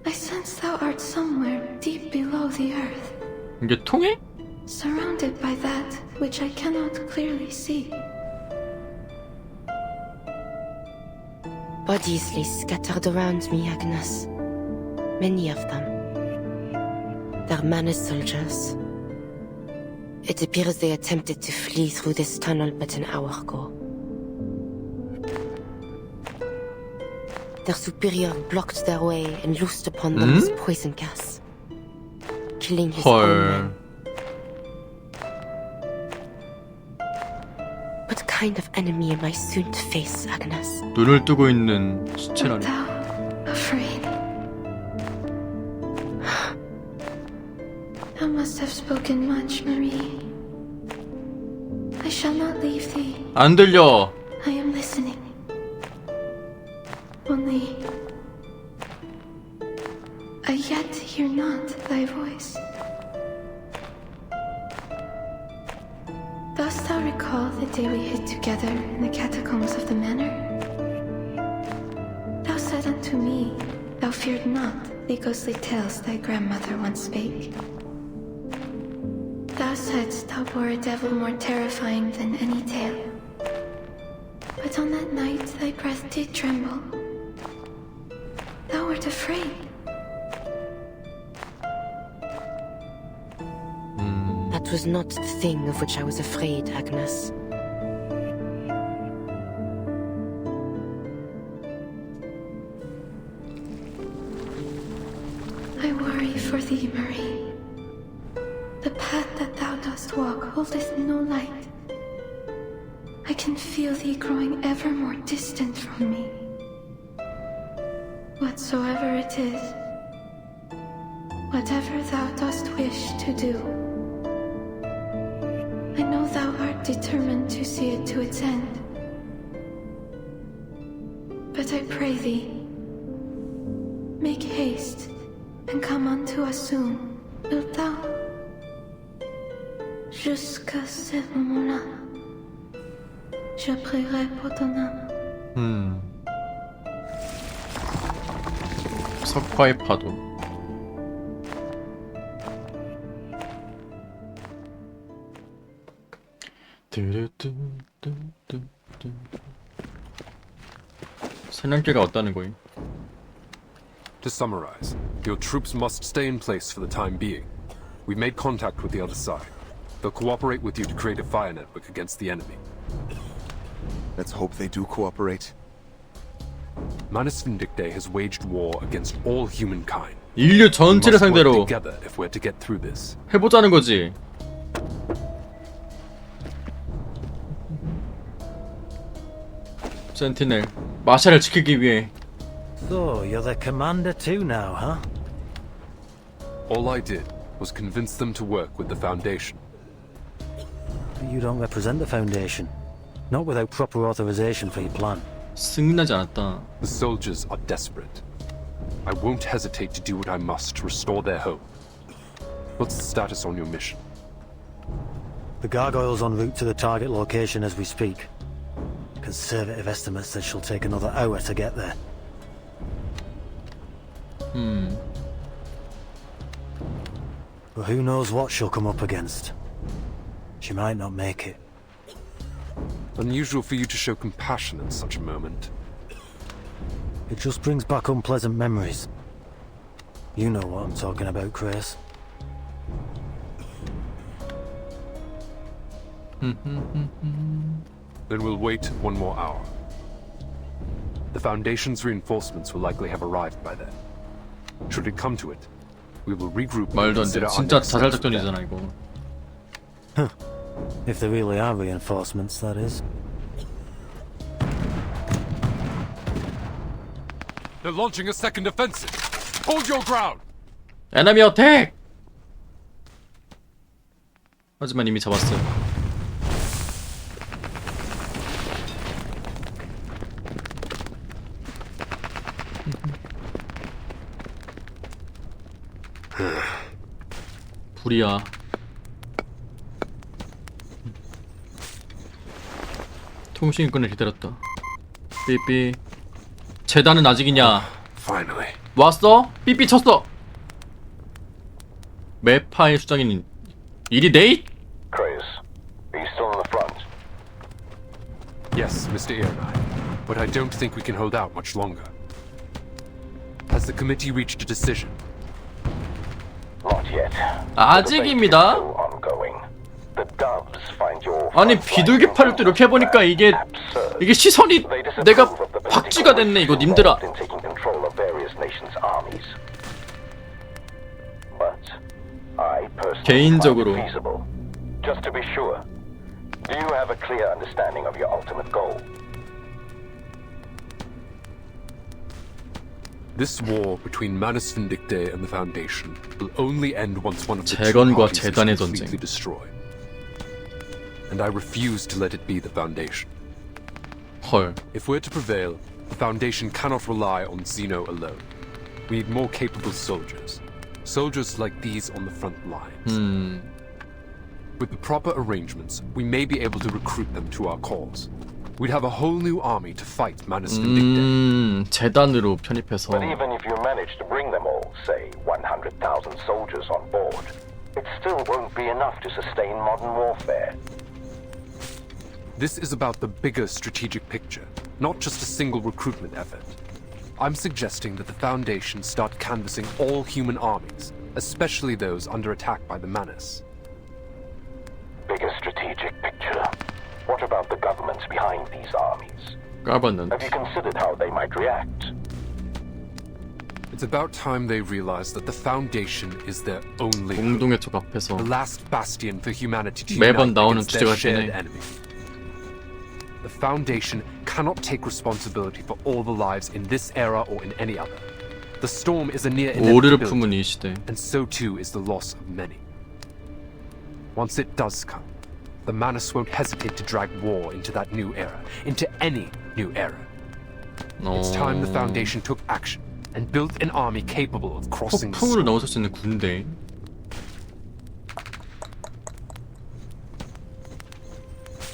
I sense thou art somewhere deep below the earth. 이게 통해? Surrounded by that which I cannot clearly see. Bodies lay scattered around me, Agnes. Many of them. They're Manus soldiers. It appears they attempted to flee through this tunnel but an hour ago. Their superior blocked their way and loosed upon them his poison gas, killing his own men. What kind of enemy am I soon to face, Agnes? 눈을 뜨고 있는 시체라니. Afraid. Thou must have spoken much, Marie. I shall not leave thee. 안 들려. I am listening. Only I yet hear not thy voice. Dost thou recall the day we hid together in the catacombs of the manor? Thou said unto me, thou feared not the ghostly tales thy grandmother once spake. Thou saidst thou bore a devil more terrifying than any tale. Yet on that night thy breath did tremble. Thou wert afraid. That was not the thing of which I was afraid, Agnes. I worry for thee, Marie. The path that thou dost walk holdeth no light. I can feel thee growing ever more distant from me. Whatsoever it is, whatever thou dost wish to do, I know thou art determined to see it to its end. But I pray thee, make haste and come unto us soon, wilt thou? Jusqu'à ce moment-là, je prierai pour ton âme. 석화의 파도. 사냥개가 왔다는 거임. To summarize, your troops must stay in place for the time being. We've made contact with the other side. They'll cooperate with you to create a fire network against the enemy. Let's hope they do cooperate. Manus Vindicte has waged war against all humankind. 인류 전체를 상대로 We must work together if we're to get through this. 해보자는 거지. 센티넬, 마샬을 지키기 위해. So, you're the commander too now, huh? All I did was convince them to work with the Foundation. But you don't represent the Foundation. Not without proper authorization for your plan. 승인하지 않았다. The soldiers are desperate. I won't hesitate to do what I must to restore their home. What's the status on your mission? The gargoyle's en route to the target location as we speak. Conservative estimates that she'll take another hour to get there. But who knows what she'll come up against. She might not make it. Unusual for you to show compassion at such a moment. It just brings back unpleasant memories. You know what I'm talking about, Chris. Then we'll wait one more hour. The Foundation's reinforcements will likely have arrived by then. Should it come to it, we will regroup. 말도 안 돼. 진짜 자살 작전이잖아 이거. If there really are reinforcements, that is. They're launching a second offensive. Hold your ground. Enemy attack. 하지만 이미 잡았어요. 불이야. 통신권을 기다렸다. 삐삐. 재단은 아직이냐? Finally. 왔어? 삐삐 쳤어. 맵 파일 수정인 일이 데이? Kratos, are you still in the front? Yes, Mr. Ironeye, but I don't think we can hold out much longer. Has the committee reached a decision? Not yet. 아직입니다. The doves find your 아니 비둘기 팔을 또 이렇게 해보니까 이게 시선이 내가 박쥐가 됐네 이거 님들아. 개인적으로 Just to be sure, do you have a clear understanding of your ultimate goal? This war between Manus Vindicte and the Foundation will only end once one of the two 재건과 parties is 재단의 completely 전쟁. destroyed. And I refuse to let it be the Foundation. 헐. If we're to prevail, the Foundation cannot rely on Xeno alone. We need more capable soldiers. Soldiers like these on the front lines. With the proper arrangements, we may be able to recruit them to our cause. We'd have a whole new army to fight Manus Vindicte. 재단으로 편입해서. But even if you manage to bring them all, say 100,000 soldiers on board, it still won't be enough to sustain modern warfare. This is about the bigger strategic picture, not just a single recruitment effort. I'm suggesting that the Foundation start canvassing all human armies, especially those under attack by the Manus. Bigger strategic picture. What about the governments behind these armies? Government. Have you considered how they might react? It's about time they realize that the Foundation is their only 공동의 적 앞에서 the last bastion for humanity to 매번 unite 나오는 against their 주제가 shared 있긴 해. enemy. The Foundation cannot take responsibility for all the lives in this era or in any other. The storm is a near 오류를 inevitability, 품은 이 시대. and so too is the loss of many. Once it does come, the Manus won't hesitate to drag war into that new era, into any new era. It's time the Foundation took action and built an army capable of crossing the 폭풍으로 storm. 넘어설 수 있는 군대.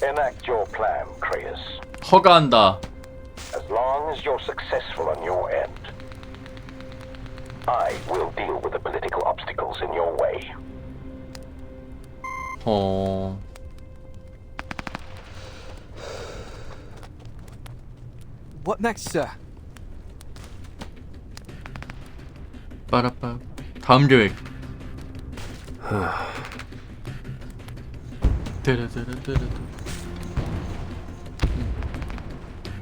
Enact your plan, Kratos. 허가한다. As long as you're successful on your end, I will deal with the political obstacles in your way. What next, sir? 빠라빠. 다음 계획.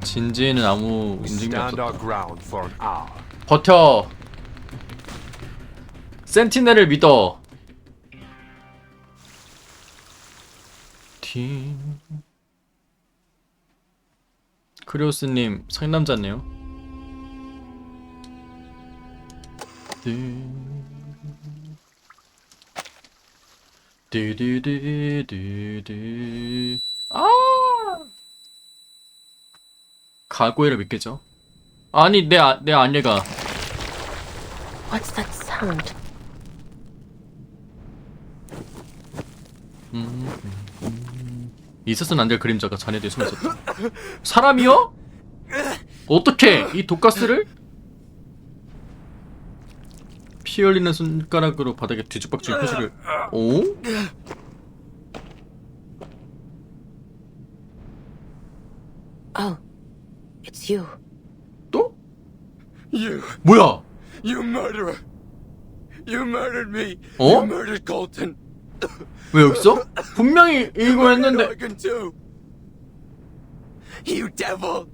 진지에는 아무 We 움직임이 stand our 없었다. ground for an hour. 버텨. 센티넬을 믿어. 크리오스님 상남자네요. 디디디디디. 아! 가고이를 믿겠죠? 아니 내 아내가. What's that sound? 있었으면 안 될 그림자가 자네 뒤에 숨어 있었다. 사람이요? 어떻게 이 독가스를? 피 흘리는 손가락으로 바닥에 뒤죽박죽 표시를. 오? Oh, it's you. 또? You. 뭐야? You murderer. You murdered me. 어? You murdered Colton. 왜 여기 있어? 분명히 이거 했는데. Morgan too. You devil.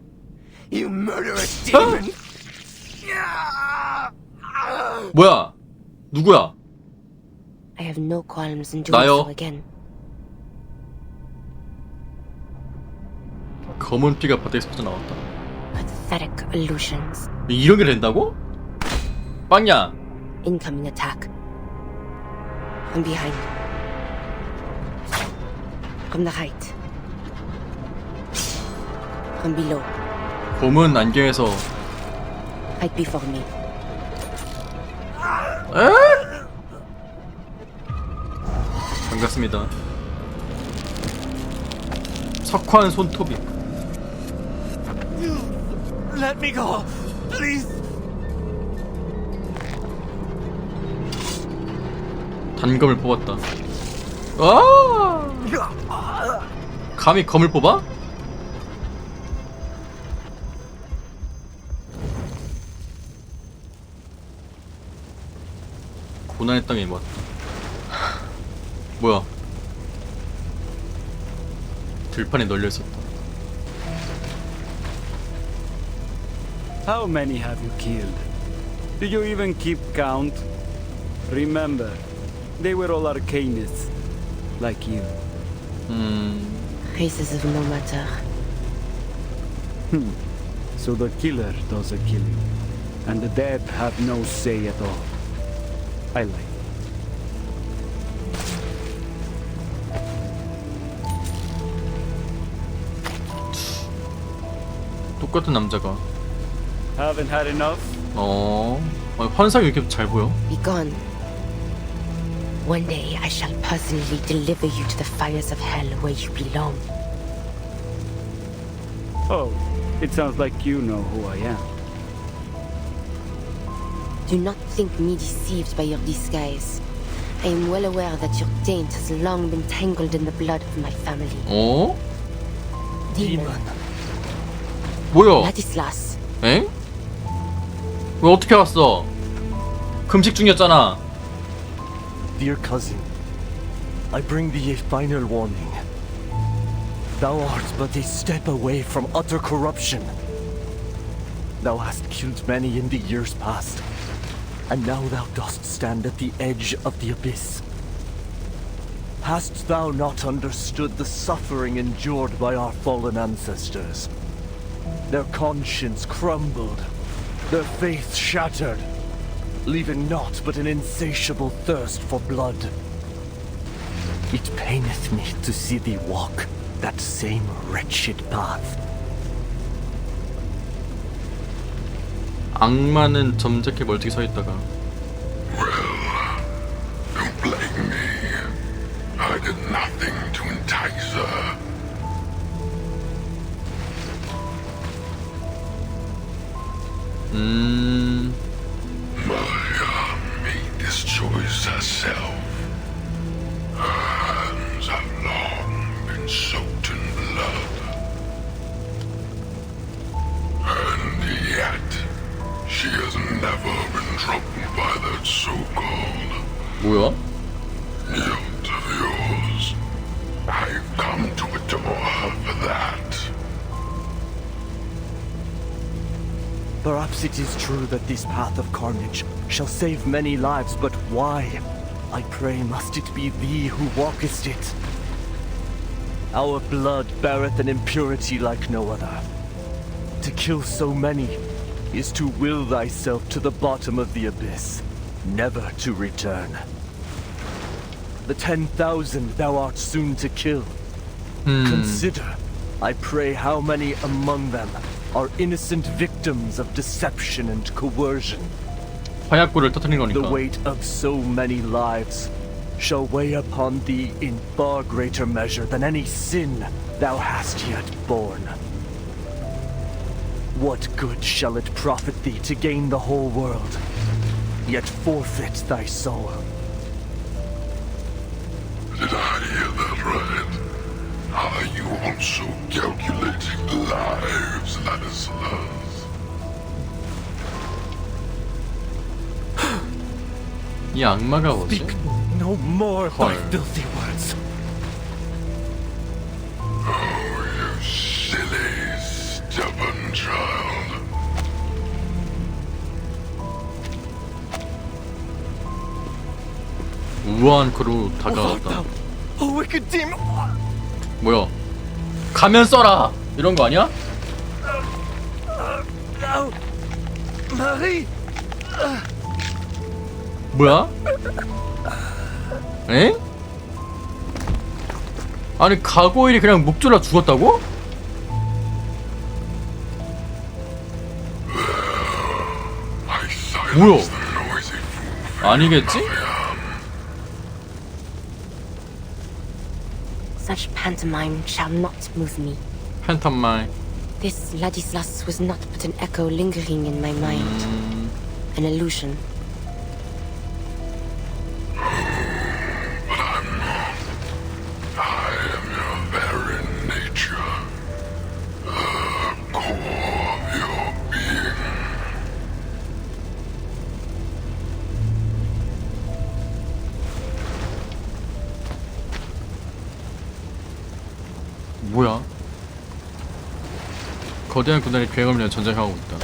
You murderous demon. 뭐야? 누구야? I have no qualms in doing 나요. so again. 검은 피가 바닥에서 퍼져나왔다. Pathetic illusions. 이런 게 된다고? 빵야. Incoming attack. From behind. From the height. From below. 검은 안경에서. Right before me. 에? 반갑습니다. 석환 손톱이. Let me go, please. 단검을 뽑았다. 아! 감히 검을 뽑아? 고난의 땅에 모았다. 뭐야? 들판에 널려 있었다. How many have you killed? Do you even keep count? Remember, they were all arcanists, like you. Races of no matter. So the killer does the killing, and the dead have no say at all. I like it. 똑같은 남자가. Haven't had enough? 환상이 왜 이렇게 잘 보여? Be gone. One day I shall personally deliver you to the fires of hell where you belong. Oh, it sounds like you know who I am. Do not think me deceived by your disguise. I am well aware that your taint has long been tangled in the blood of my family. Demon. 뭐야? Ladislas. 엥? 왜 어떻게 왔어? 금식 중이었잖아. Dear cousin, I bring thee a final warning. Thou art but a step away from utter corruption. Thou hast killed many in the years past, and now thou dost stand at the edge of the abyss. Hast thou not understood the suffering endured by our fallen ancestors? Their conscience crumbled, their faith shattered, leaving naught but an insatiable thirst for blood. It paineth me to see thee walk that same wretched path. 악마는 점잖게 멀찍이 서 있다가 Don't blame me. I did nothing to entice her. Maya made this choice herself. Her hands have long been soaked in blood. And yet, she has never been troubled by that so-called 뭐야? guilt of yours. I've come to adore her for that. Perhaps it is true that this path of carnage shall save many lives, but why? I pray must it be thee who walkest it? Our blood beareth an impurity like no other. To kill so many is to will thyself to the bottom of the abyss, never to return. The 10,000 thou art soon to kill. Consider, I pray, how many among them are innocent victims of deception and coercion. 화약고를 터뜨린 The 거니까. weight of so many lives shall weigh upon thee in far greater measure than any sin thou hast yet borne. What good shall it profit thee to gain the whole world, yet forfeit thy soul? Did I hear that right? Are you also calculating lives, Ladislas? 이 악마가 뭐지? No more thy 헐. filthy words. Oh, you silly, stubborn child. 우아한 그로 다가왔다. Oh, wicked demon! 뭐야? 가면 써라! 이런 거 아니야? No! Marie! 뭐야? 에? 아니 가고일이 그냥 목 졸라 죽었다고? 뭐야? 아니겠지? Such pantomime shall not move me. 팬텀마이. This Ladislas was not but an echo lingering in my mind. An illusion. But I'm not. I am your very nature. The core of your being. 뭐야? 거대한 군단이 비행을 위해 전쟁하고 있다.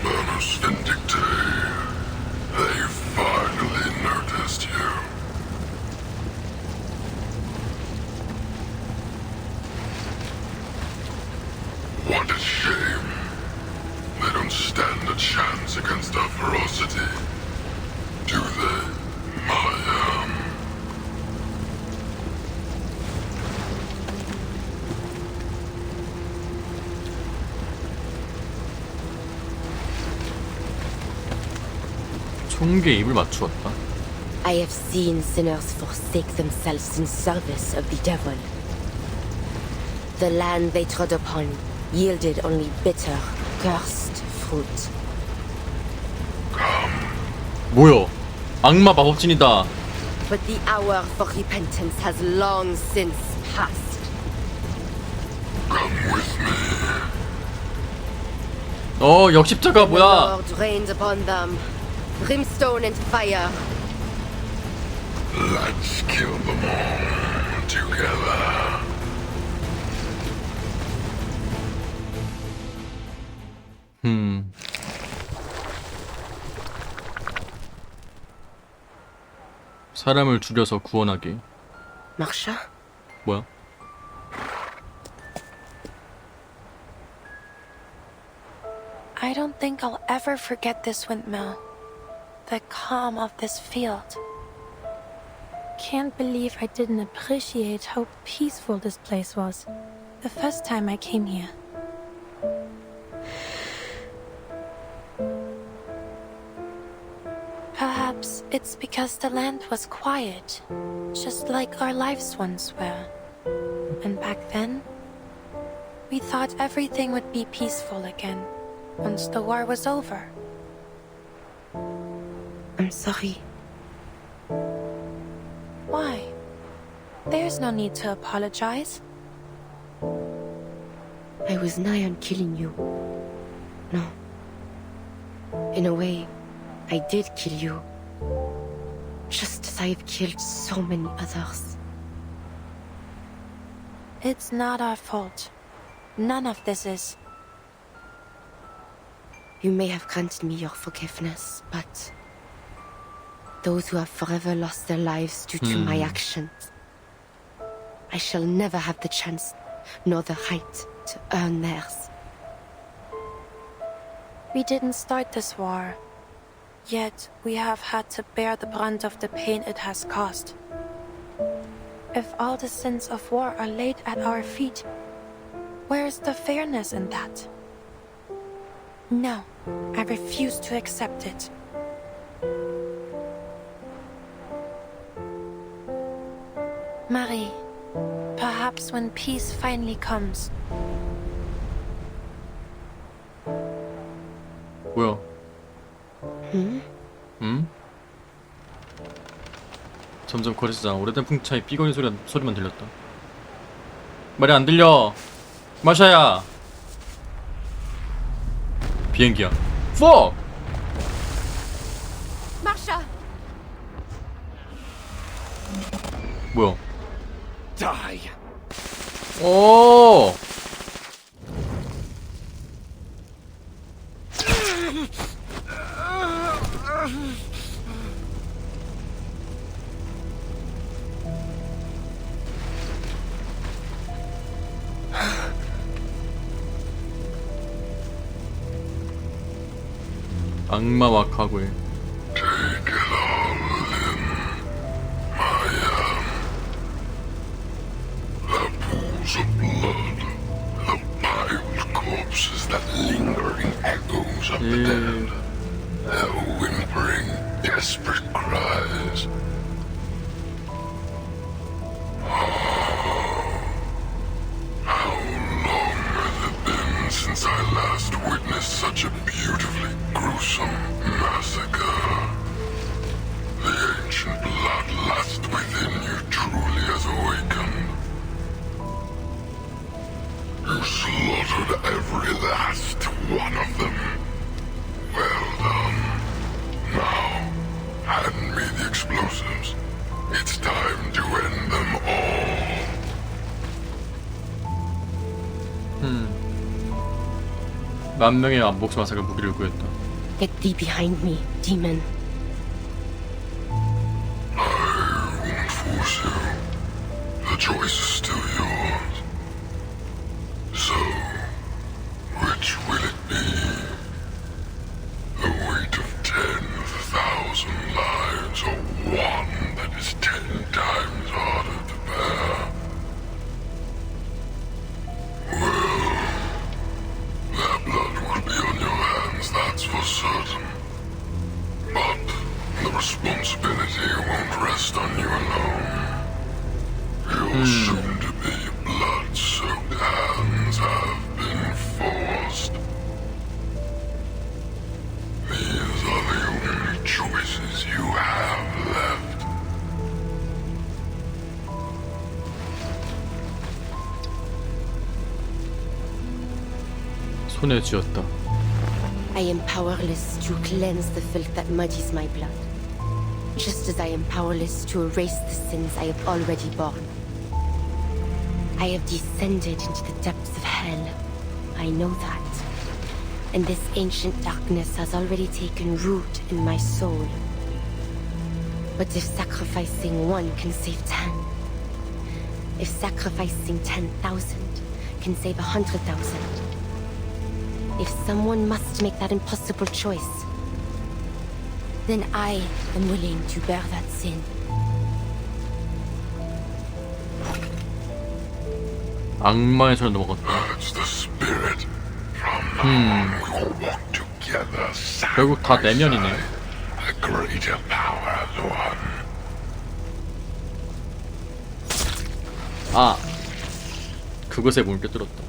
Manus Vindictae. They finally noticed you. What a shame. They don't stand a chance against our ferocity. Do they, Maya? 총기에 입을 맞추었다. I have seen sinners forsake themselves in service of the devil. The land they trod upon yielded only bitter, cursed fruit. 뭐야? 악마 마법진이다. But the hour for repentance has long since passed. 역십자가 The 뭐야? Lord rained upon them, brimstone and fire. Let's kill them all together. 사람을 줄여서 구원하기. Marsha? 뭐야? I don't think I'll ever forget this windmill. The calm of this field. Can't believe I didn't appreciate how peaceful this place was the first time I came here. Perhaps it's because the land was quiet, just like our lives once were. And back then, we thought everything would be peaceful again once the war was over. I'm sorry. Why? There's no need to apologize. I was nigh on killing you. No. In a way, I did kill you. Just as I've killed so many others. It's not our fault. None of this is. You may have granted me your forgiveness, but those who have forever lost their lives due to my actions, I shall never have the chance nor the right to earn theirs. We didn't start this war, yet we have had to bear the brunt of the pain it has caused. If all the sins of war are laid at our feet, where is the fairness in that? No, I refuse to accept it. Marie, perhaps when peace finally comes. 뭐야? 점점 거리스잖아. 오래된 풍차에 삐거리 소리만 들렸다. 말이 안 들려. 마샤야. 비행기야. Fuck! Marsha! 뭐야? Die! 오! 악마와 가구에 Pools of blood, the piled corpses that linger in echoes of the dead, their whimpering, desperate cries. How long has it been since I last witnessed such a beautifully gruesome massacre? The ancient bloodlust within you truly has awakened. You slaughtered every last one of them. Well done. Now, hand me the explosives. It's time to end them all. 만 명의 암복수 마사가 무기를 구했다. Get thee behind me, demon. I won't force you. The choice is still yours. So, which will it be? The weight of 10,000 lives, or one that is 10 times harder to bear? Well, their blood will be on your hands, that's for certain. But the responsibility won't rest on you alone. Your soon-to-be blood-soaked hands have been forced. These are the only choices you have. 손에 쥐었다. I am powerless to cleanse the filth that muddies my blood, just as I am powerless to erase the sins I have already borne. I have descended into the depths of hell. I know that. And this ancient darkness has already taken root in my soul. But if sacrificing one can save 10, if sacrificing 10,000 can save 100,000, if someone must make that impossible choice, then I am willing to bear that sin. 악마의 손에 넘어갔다. It's the spirit. From now on, we will walk together. 결국 다 내면이네. A greater power as one. 아, 그것에 문을 꿰뚫었다.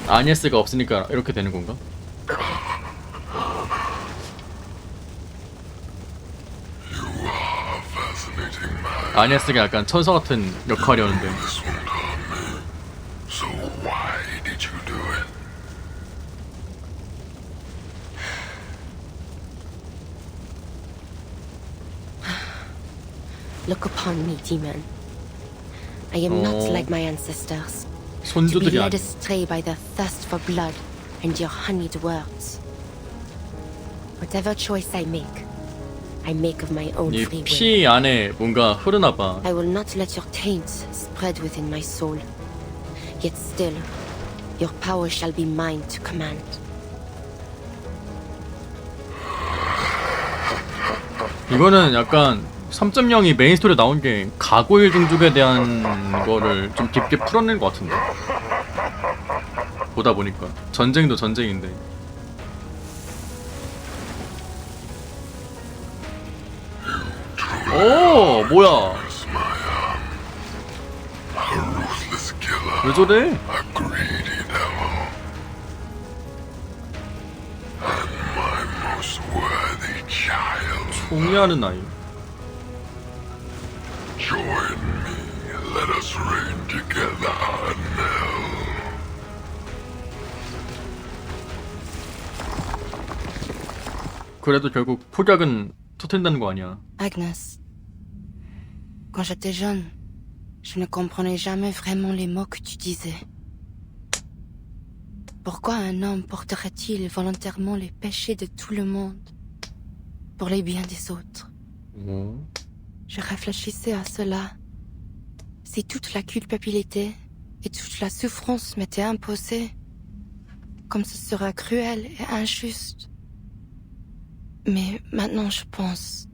아니에스가 없으니까 이렇게 되는 건가? 아니에스가 약간 천사 같은 역할이었는데. So why did you do it? Look upon me, demon. I am not like my ancestors, to be 손주들이 led astray by their thirst for blood and your honeyed words. Whatever choice I make of my own 이 free will. 피 안에 뭔가 흐르나 봐. I will not let your taint spread within my soul. Yet still, your power shall be mine to command. 이거는 약간 3.0이 메인 스토리에 나온 게 가고일 종족에 대한 거를 좀 깊게 풀어낸 것 같은데. 보다 보니까 전쟁도 전쟁인데. 오, 뭐야? 왜 저래? 총리하는 아이. Join me. Let us reign together on hell. 그래도 결국 폭약은 터뜨린다는 거 아니야? Agnes, quand j'étais jeune, je ne comprenais jamais vraiment les mots que tu disais. Pourquoi un homme porterait-il volontairement les péchés de tout le monde pour les biens des autres? Je réfléchissais à cela. Si toute la culpabilité et toute la souffrance m'étaient imposées, comme ce serait cruel et injuste. Mais maintenant je pense,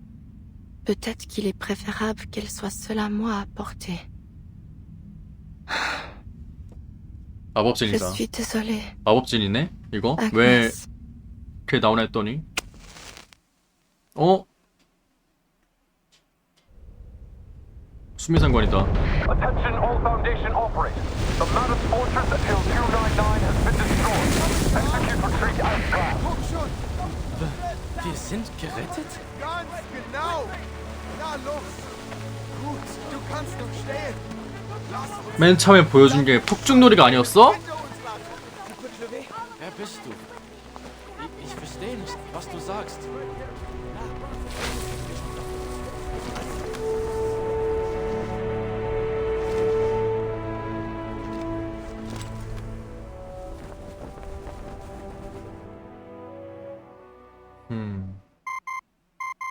peut-être qu'il est préférable qu'elle soit seule à moi à porter. 마법진이다. Je suis désolée. 마법진이네? 이거? Agnes. 왜 그게 나오나 했더니 어? 수미상관이다. Attention all Foundation operators. The Manus Fortress at Hill 299 has been destroyed. Execute retreat as planned. Wir sind gerettet? Ganz genau. Na los. Gut, du kannst noch stehen. Lass uns. 맨 처음에 보여준 게 폭죽놀이가 아니었어? Wer bist du? Ich verstehe nicht, was du sagst.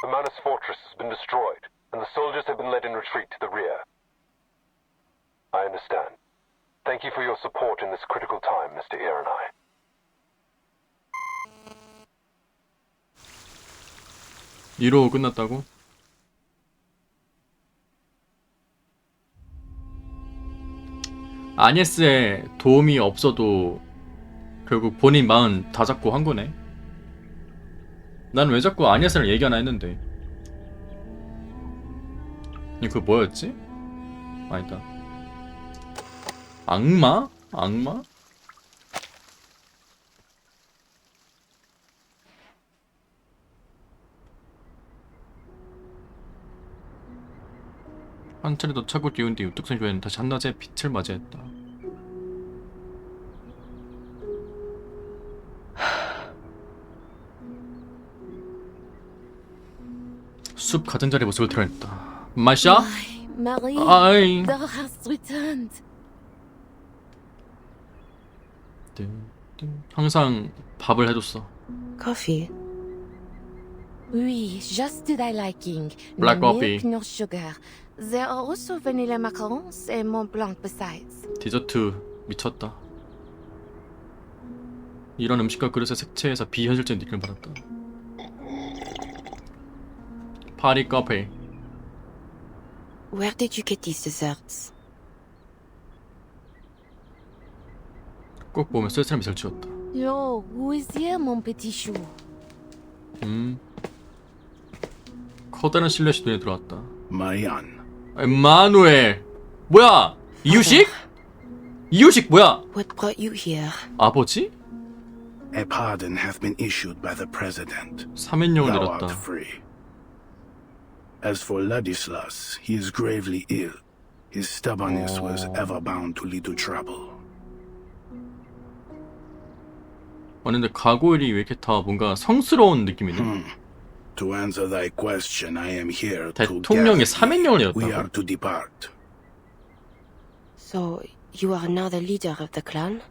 The Manus Fortress has been destroyed, and the soldiers have been led in retreat to the rear. I understand. Thank you for your support in this critical time, Mr. Ironeye. 이로 끝났다고? 아니에스의 도움이 없어도 결국 본인 마음 다 잡고 한 거네. 난 왜 자꾸 아니에스를 얘기하나 했는데. 그거 뭐였지? 아니다. 악마? 악마? 한 차례 더 차고 기운 뒤 우뚝 선 교회는 다시 한낮의 빛을 맞이했다. 숲 가장자리의 모습을 드러냈다. 마샤? Marie, 아이. thou hast returned. 항상 밥을 해줬어. Coffee? Oui, just to thy liking. Black no coffee. milk, no sugar. There are also vanilla macarons and Mont Blanc besides. 디저트 미쳤다. 이런 음식과 그릇의 색채에서 비현실적인 느낌을 받았다. 파리 카페. Where did you get these desserts? 꼭 보면 쓸쓸한 미소를 지었다. Yo, who is here, mon petit chou? 커다란 실루엣이 눈에 들어왔다. Marianne. 에마누엘. 뭐야? 이유식? 이유식 뭐야? What brought you here? 아버지? A pardon hath been issued by the president. 사면령을 Thou 내렸다. art free. As for Ladislas, he is gravely ill. His stubbornness was ever bound to lead to trouble. 아니 근데 가고일이 왜 이렇게 다 뭔가 성스러운 느낌이네. To answer thy question, I am here to 대통령이 gather 사면령을 thee. We 내렸다고? are to depart. So, you are now the leader of the clan?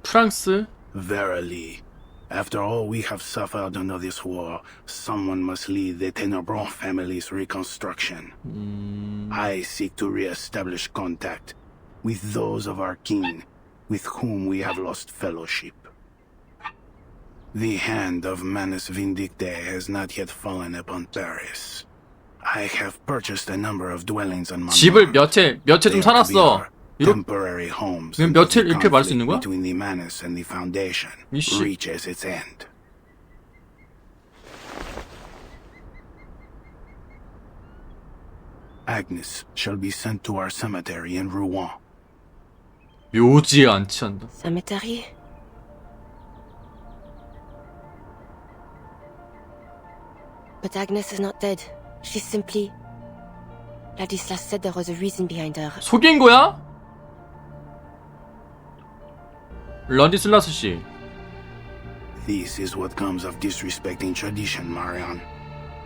프랑스? Verily, after all we have suffered under this war, someone must lead the Tenebron family's reconstruction. I seek to re-establish contact with those of our kin with whom we have lost fellowship. The hand of Manus Vindicte has not yet fallen upon Paris. I have purchased a number of dwellings on 집을 Montmartre. 몇 채 좀 살았어. Temporary homes. 그럼 until 며칠 the 이렇게 말 수 conflict 있는 거야? between the Manus and the Foundation 이씨. reaches its end. Agnes shall be sent to our cemetery in Rouen. 묘지에 안치한다. Cemetery? But Agnes is not dead. She's simply... Ladislas said there was a reason behind her. 속인 거야? 라디슬라스 씨. This is what comes of disrespecting tradition, Marianne.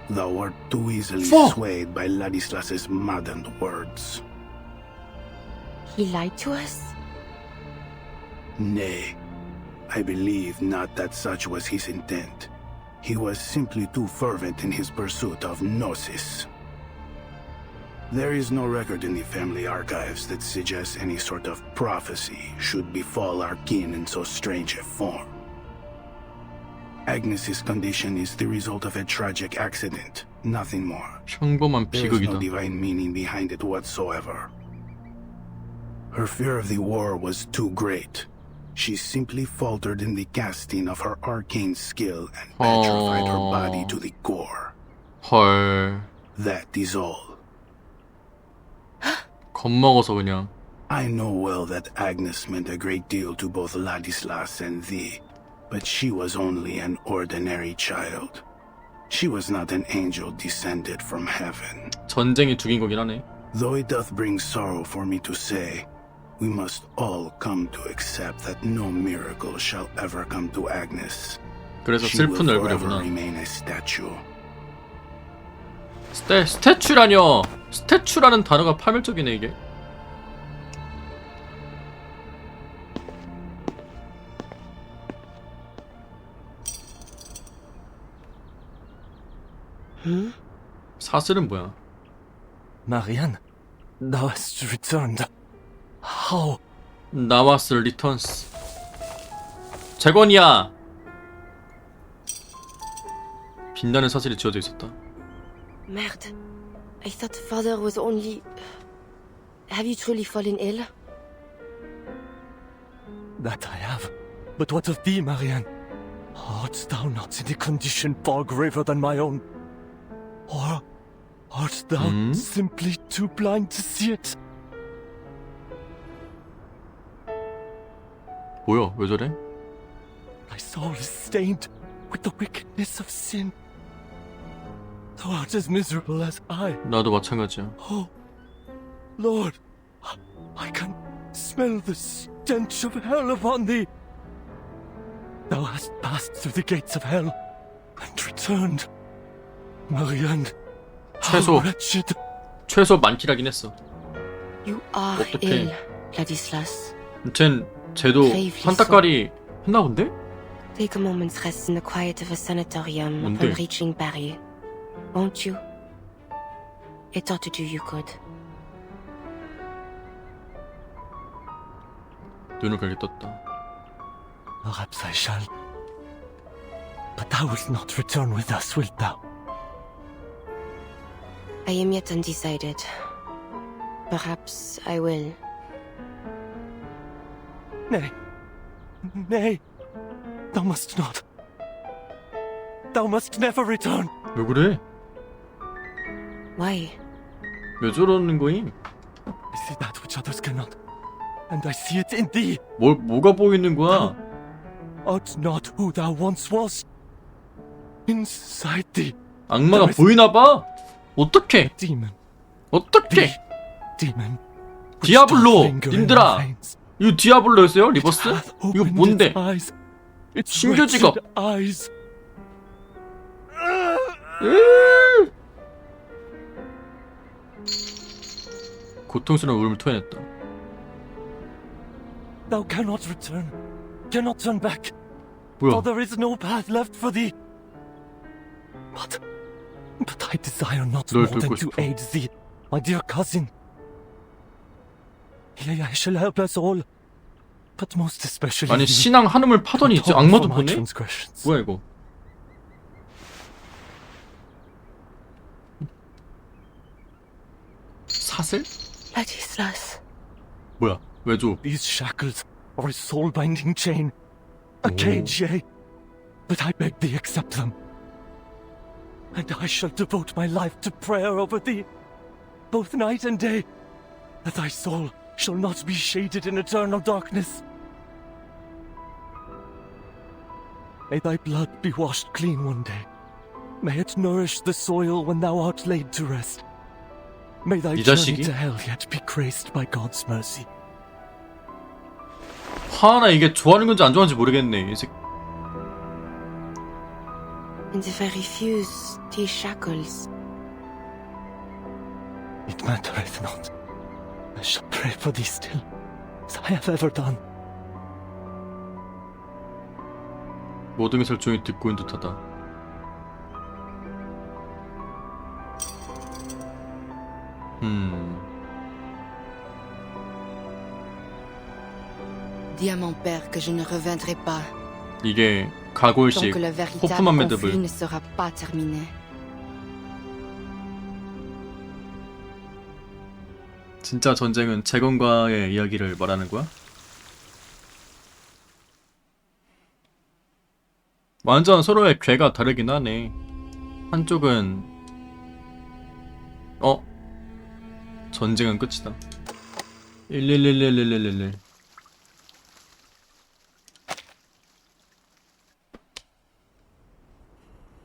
Thou wert too easily Fuck. swayed by Ladislas's maddened words. He lied to us? Nay, I believe not that such was his intent. He was simply too fervent in his pursuit of Gnosis. There is no record in the family archives that suggests any sort of prophecy should befall our kin in so strange a form. Agnes's condition is the result of a tragic accident, nothing more. 평범한 There is no 비극이다. divine meaning behind it whatsoever. Her fear of the war was too great. She simply faltered in the casting of her arcane skill and petrified her body to the core. 헐. That is all. 겁먹어서 그냥. I know well that Agnes meant a great deal to both Ladislas and thee, but she was only an ordinary child. She was not an angel descended from heaven. 전쟁이 죽인 거긴 하네. Though it doth bring sorrow for me to say, we must all come to accept that no miracle shall ever come to Agnes. 그래서 She will 슬픈 forever 얼굴이구나. remain a statue. 스태츄라뇨. 스태츄라는 단어가 파멸적이네 이게. 사슬은 뭐야? Marianne, thou hast returned. How? 나와스 리턴스. 재건이야. 빛나는 사슬이 지어져 있었다. Merde. I thought father was only... Have you truly fallen ill? That I have. But what of thee, Marianne? Art thou not in a condition far graver than my own? Or art thou simply too blind to see it? 뭐야? 왜 저래? Thy soul is stained with the wickedness of sin. Thou art as miserable as I. 나도 마찬가지야. Oh, Lord, I can smell the stench of hell upon thee. Thou hast passed through the gates of hell and returned. Marianne, how wretched. 최소 많기라긴 했어. You are ill, Ladislas. 쟤도 한타까리 했나 본데? Take a moment's rest in the quiet of a sanatorium upon reaching Paris. Won't you? It ought to do you good. 눈을 크게 떴다. Perhaps I shall. But thou wilt not return with us, wilt thou? I am yet undecided. Perhaps I will. Nay. Nay. Thou must not. Thou must never return. 왜 그래? Why? 왜 저러는 거임? I see that which others cannot. And I see it in thee. 뭐가 보이는 거야? Art not who thou once was. Inside thee. 악마가 보이나 봐. 어떡해? Demon. 어떡해? Demon. 디아블로 님들아. 이거 디아블로였어요? 리버스? 이거 뭔데? 신교직업. 고통스러운 울음을 토해냈다. Thou cannot return. Cannot turn back. 뭐야? For there is no path left for thee. But I desire not more than to aid thee, my dear cousin. Yea, I shall help us all, but most especially 아니 thee. 신앙 한음을 파더니 이제 악마도 보네? 뭐야 이거? 사슬? Ladislas. 뭐야? 왜 줘? These shackles are a soul-binding chain, a cage, yea. But I beg thee accept them. And I shall devote my life to prayer over thee, both night and day, that thy soul shall not be shaded in eternal darkness. May thy blood be washed clean one day. May it nourish the soil when thou art laid to rest. May thy journey to hell yet be graced by God's mercy. 하나 이게 좋아하는 건지 안 좋아하는지 모르겠네. 이 새끼. And if I refuse these shackles, it mattereth not. I shall pray for thee still, as I have ever done. 모든 것을 조용히 듣고 있는 듯하다. dis à mon père que je ne reviendrai pas. 이게 가골식 Tant que le véritable 호프만 conflit 매듭을. ne sera pas terminé. 진짜 전쟁은 재건과의 이야기를 말하는 거야? 완전 서로의 괴가 다르긴 하네. 한쪽은 전쟁은 끝이다. 11111111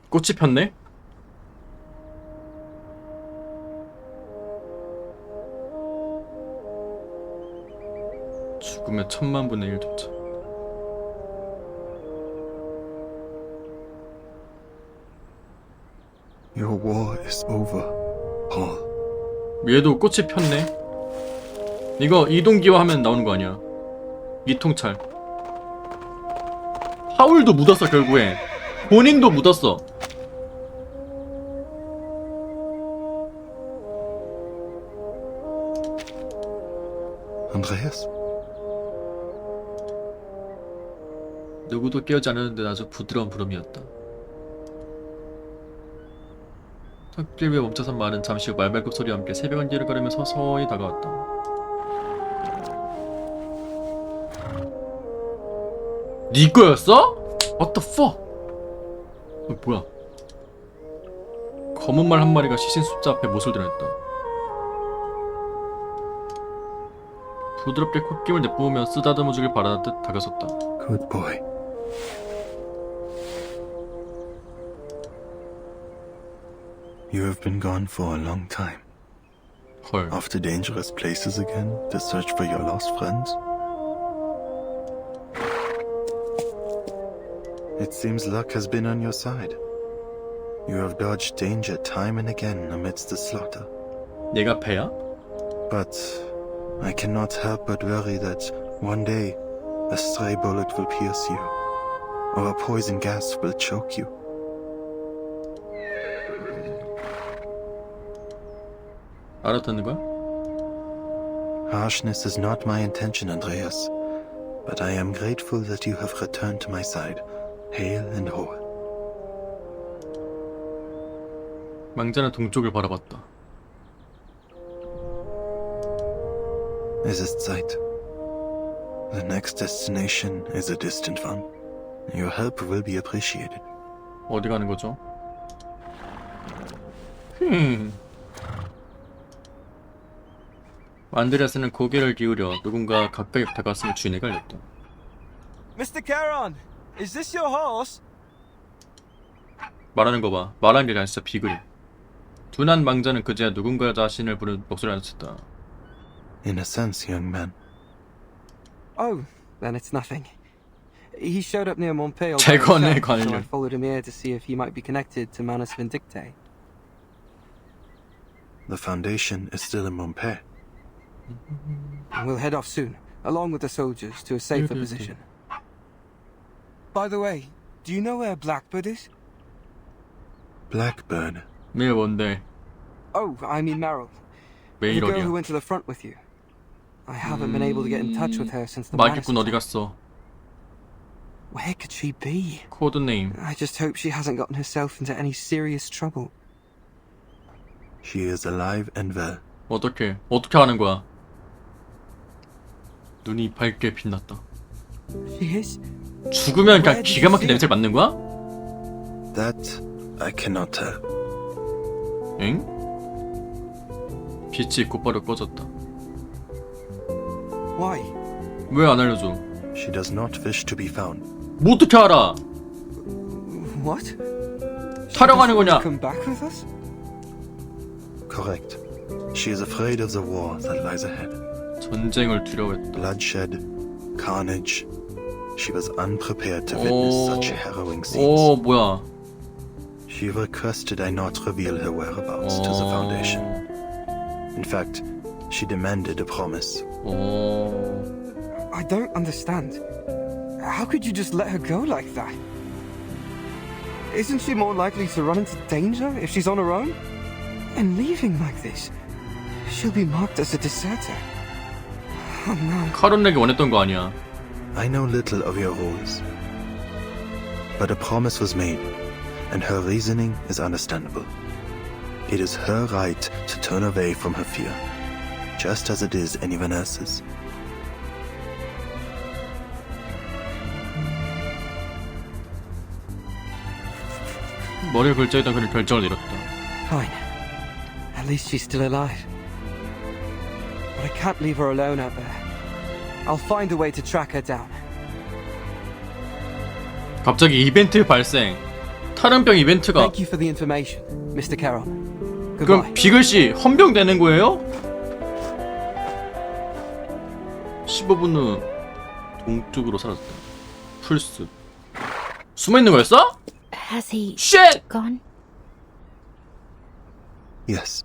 꽃이 폈네? 죽음의 1000만분의 1조차. Your war is over, Paul. 얘도 꽃이 폈네. 이거 이동기화 하면 나오는 거 아니야? 이통찰. 하울도 묻었어 결국에. 본인도 묻었어. Andreas? 누구도 깨우지 않았는데 아주 부드러운 부름이었다. 턱길 위에 멈춰선 말은 잠시 후 말발굽 소리와 함께 새벽은 길을 걸으며 서서히 다가왔다. 네 거였어? What the fuck? 뭐야? 검은 말 한 마리가 시신 숫자 앞에 못을 드러냈다. 부드럽게 콧김을 내뿜으며 쓰다듬어 주길 바라듯 다가섰다. Good boy. You have been gone for a long time. 헐. Off to dangerous places again to search for your lost friends? It seems luck has been on your side. You have dodged danger time and again amidst the slaughter. 얘가 배야? But I cannot help but worry that one day a stray bullet will pierce you, or a poison gas will choke you. 알아듣는 거야? Harshness is not my intention, Andreas, but I am grateful that you have returned to my side, hale and whole. 망자는 동쪽을 바라봤다. Es ist Zeit. The next destination is a distant one. Your help will be appreciated. 어디 가는 거죠? 안드레아스는 고개를 기울여 누군가 가까이 다가왔으면 주인에게 알렸다. Mr. Charon, is this your horse? 말하는 거 봐. 말하는 게 진짜 비그림. 둔한 망자는 그제야 누군가 자신을 부르는 목소리를 알았다. In a sense, young man. Oh, then it's nothing. He showed up near Montpellier, 재건의 so I 관련. followed him here to see if he might be connected to Manus Vindicte. The Foundation is still in Montpellier. We'll head off soon, along with the soldiers, to a safer position. By the way, do you know where Blackbird is? Blackbird? 매일 뭔데? Oh, I mean Meryl. The 매일 girl 어디야? who went to the front with you. I haven't been able to get in touch with her since the 마기꾼 Manus 어디 갔어? Where could she be? 코드 네임. I just hope she hasn't gotten herself into any serious trouble. She is alive and well. 어떻게 하는 거야? 눈이 밝게 빛났다. She is? 죽으면 그냥 기가 막힌 냄새를 맡는 거야? That I cannot tell. 엥? 빛이 곧바로 꺼졌다. Why? 왜 안 알려줘? She does not wish to be found. 뭐 어떻게 알아? What? 타령하는 거냐? Come back with us? Correct. She is afraid of the war that lies ahead. 전쟁을 두려워했다. Bloodshed, carnage. She was unprepared to witness such harrowing scenes. 오, 뭐야? She requested I not reveal her whereabouts to the Foundation. In fact, she demanded a promise. I don't understand. How could you just let her go like that? Isn't she more likely to run into danger if she's on her own? And leaving like this, she'll be marked as a deserter. Oh no. 카론에게 원했던 거 아니야. I know little of your rules, but a promise was made, and her reasoning is understandable. It is her right to turn away from her fear, just as it is anyone else's. 머리를 긁자했던 그는 결정을 내렸다. Fine. At least she's still alive. But I can't leave her alone out there. I'll find a way to track her down. 갑자기 이벤트 발생. 탈은병 이벤트가. Thank you for the information, Mr. Charon. Goodbye. 그럼 비글씨 헌병되는 거예요? 15분 후 동쪽으로 사라졌다. 풀숲. 숨어있는 거였어? Has he Shit! gone? Yes.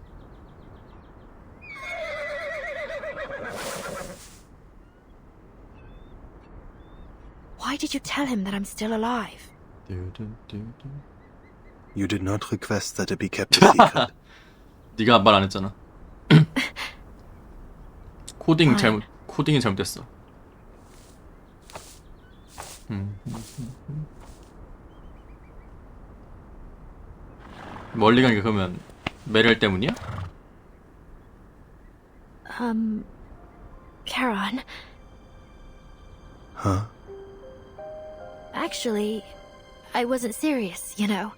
Why did you tell him that I'm still alive? You did not request that it be kept a secret. 네가 말 안 했잖아. 코딩이 잘못됐어. 멀리 간 게 그러면 메렐 때문이야? Charon. Huh? Actually, I wasn't serious, you know.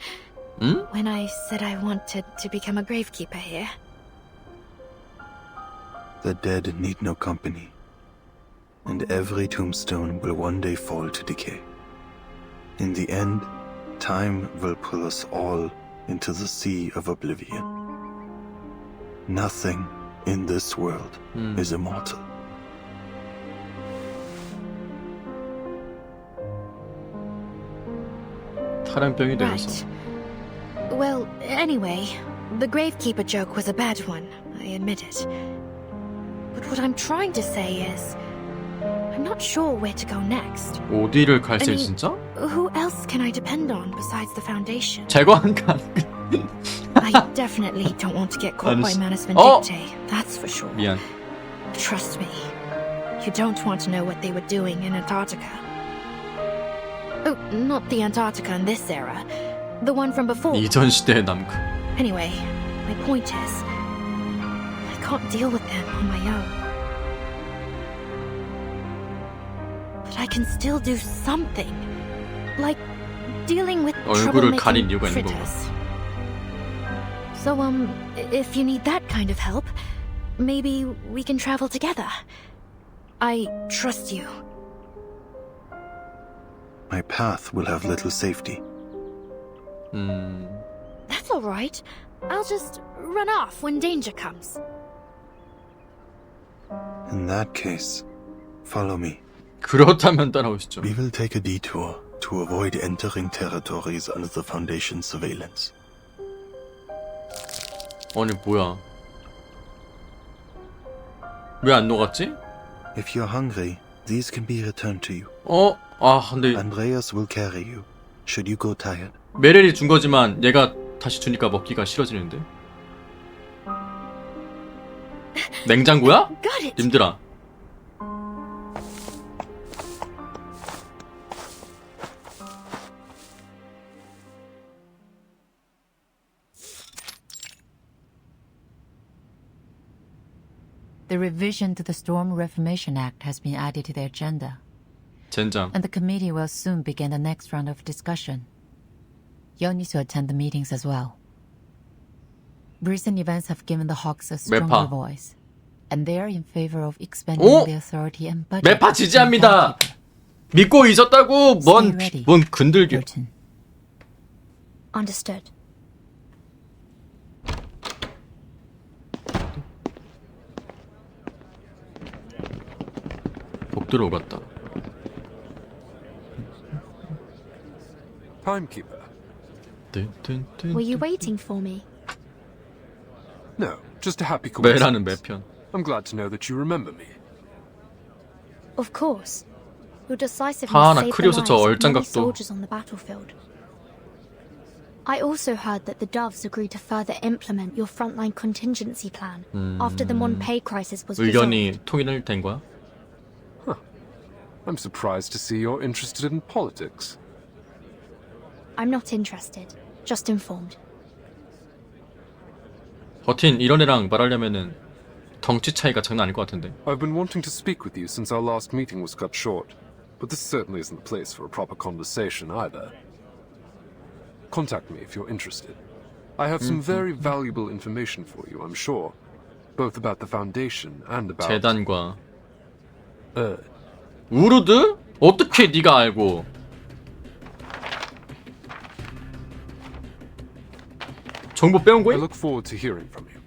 When I said I wanted to become a gravekeeper here. The dead need no company, and every tombstone will one day fall to decay. In the end, time will pull us all into the sea of oblivion. Nothing in this world is immortal. 탈환병이 되어서. Right. Well, anyway, the Gravekeeper joke was a bad one, I admit it. But what I'm trying to say is, I'm not sure where to go next. 어디를 갈지 I mean, 진짜? Who else can I depend on besides the Foundation? 제거한 간. I definitely don't want to get caught by Manus Vindictae, that's for sure. 미안. Trust me, you don't want to know what they were doing in Antarctica. Oh, not the Antarctica in this era. The one from before. 이전 시대의 남극. Anyway, my point is, I can't deal with them on my own. But I can still do something. Like dealing with 얼굴을 가린 troublemaking 이유가 있는 건가? critters. So, if you need that kind of help, maybe we can travel together. I trust you. My path will have little safety. That's all right. I'll just run off when danger comes. In that case, follow me. 그렇다면 따라오시죠. We will take a detour to avoid entering territories under the Foundation's surveillance. 아니 뭐야? 왜 안 녹았지? If you're hungry, these can be returned to you. 근데 Andreas will carry you. Should you go tired? 메렐이 준 거지만 얘가 다시 주니까 먹기가 싫어지는데. 냉장고야? Got it. 님들아. The revision to the Storm Reformation Act has been added to the agenda. 젠장. And the committee will soon begin the next round of discussion. You'll need to attend the meetings as well. Recent events have given the Hawks a stronger 매파. voice. And they are in favor of expanding 오! the authority and budget. 매파 지지합니다. 믿고 있었다고 뭔 근들기. Understood. 복도로 오갔다. Timekeeper. Were you waiting for me? No, just a happy 매라는 coincidence. 매편. I'm glad to know that you remember me. Of course. Your decisiveness 하나 saved the 크리오스 저 lives of many 얼짱각도. soldiers on the battlefield. I also heard that the Doves agreed to further implement your frontline contingency plan after the Monpei crisis was resolved. 의견이 통일된 거야? I'm surprised to see you're interested in politics. I'm not interested, just informed. 버틴 이런 애랑 말하려면은 덩치 차이가 장난 아닐 것 같은데. I've been wanting to speak with you since our last meeting was cut short, but this certainly isn't the place for a proper conversation either. Contact me if you're interested. I have some very valuable information for you, I'm sure, both about the Foundation and about... 재단과 우르드? 어떻게 네가 알고? 정보 빼온 I 거야? look forward to hearing from you.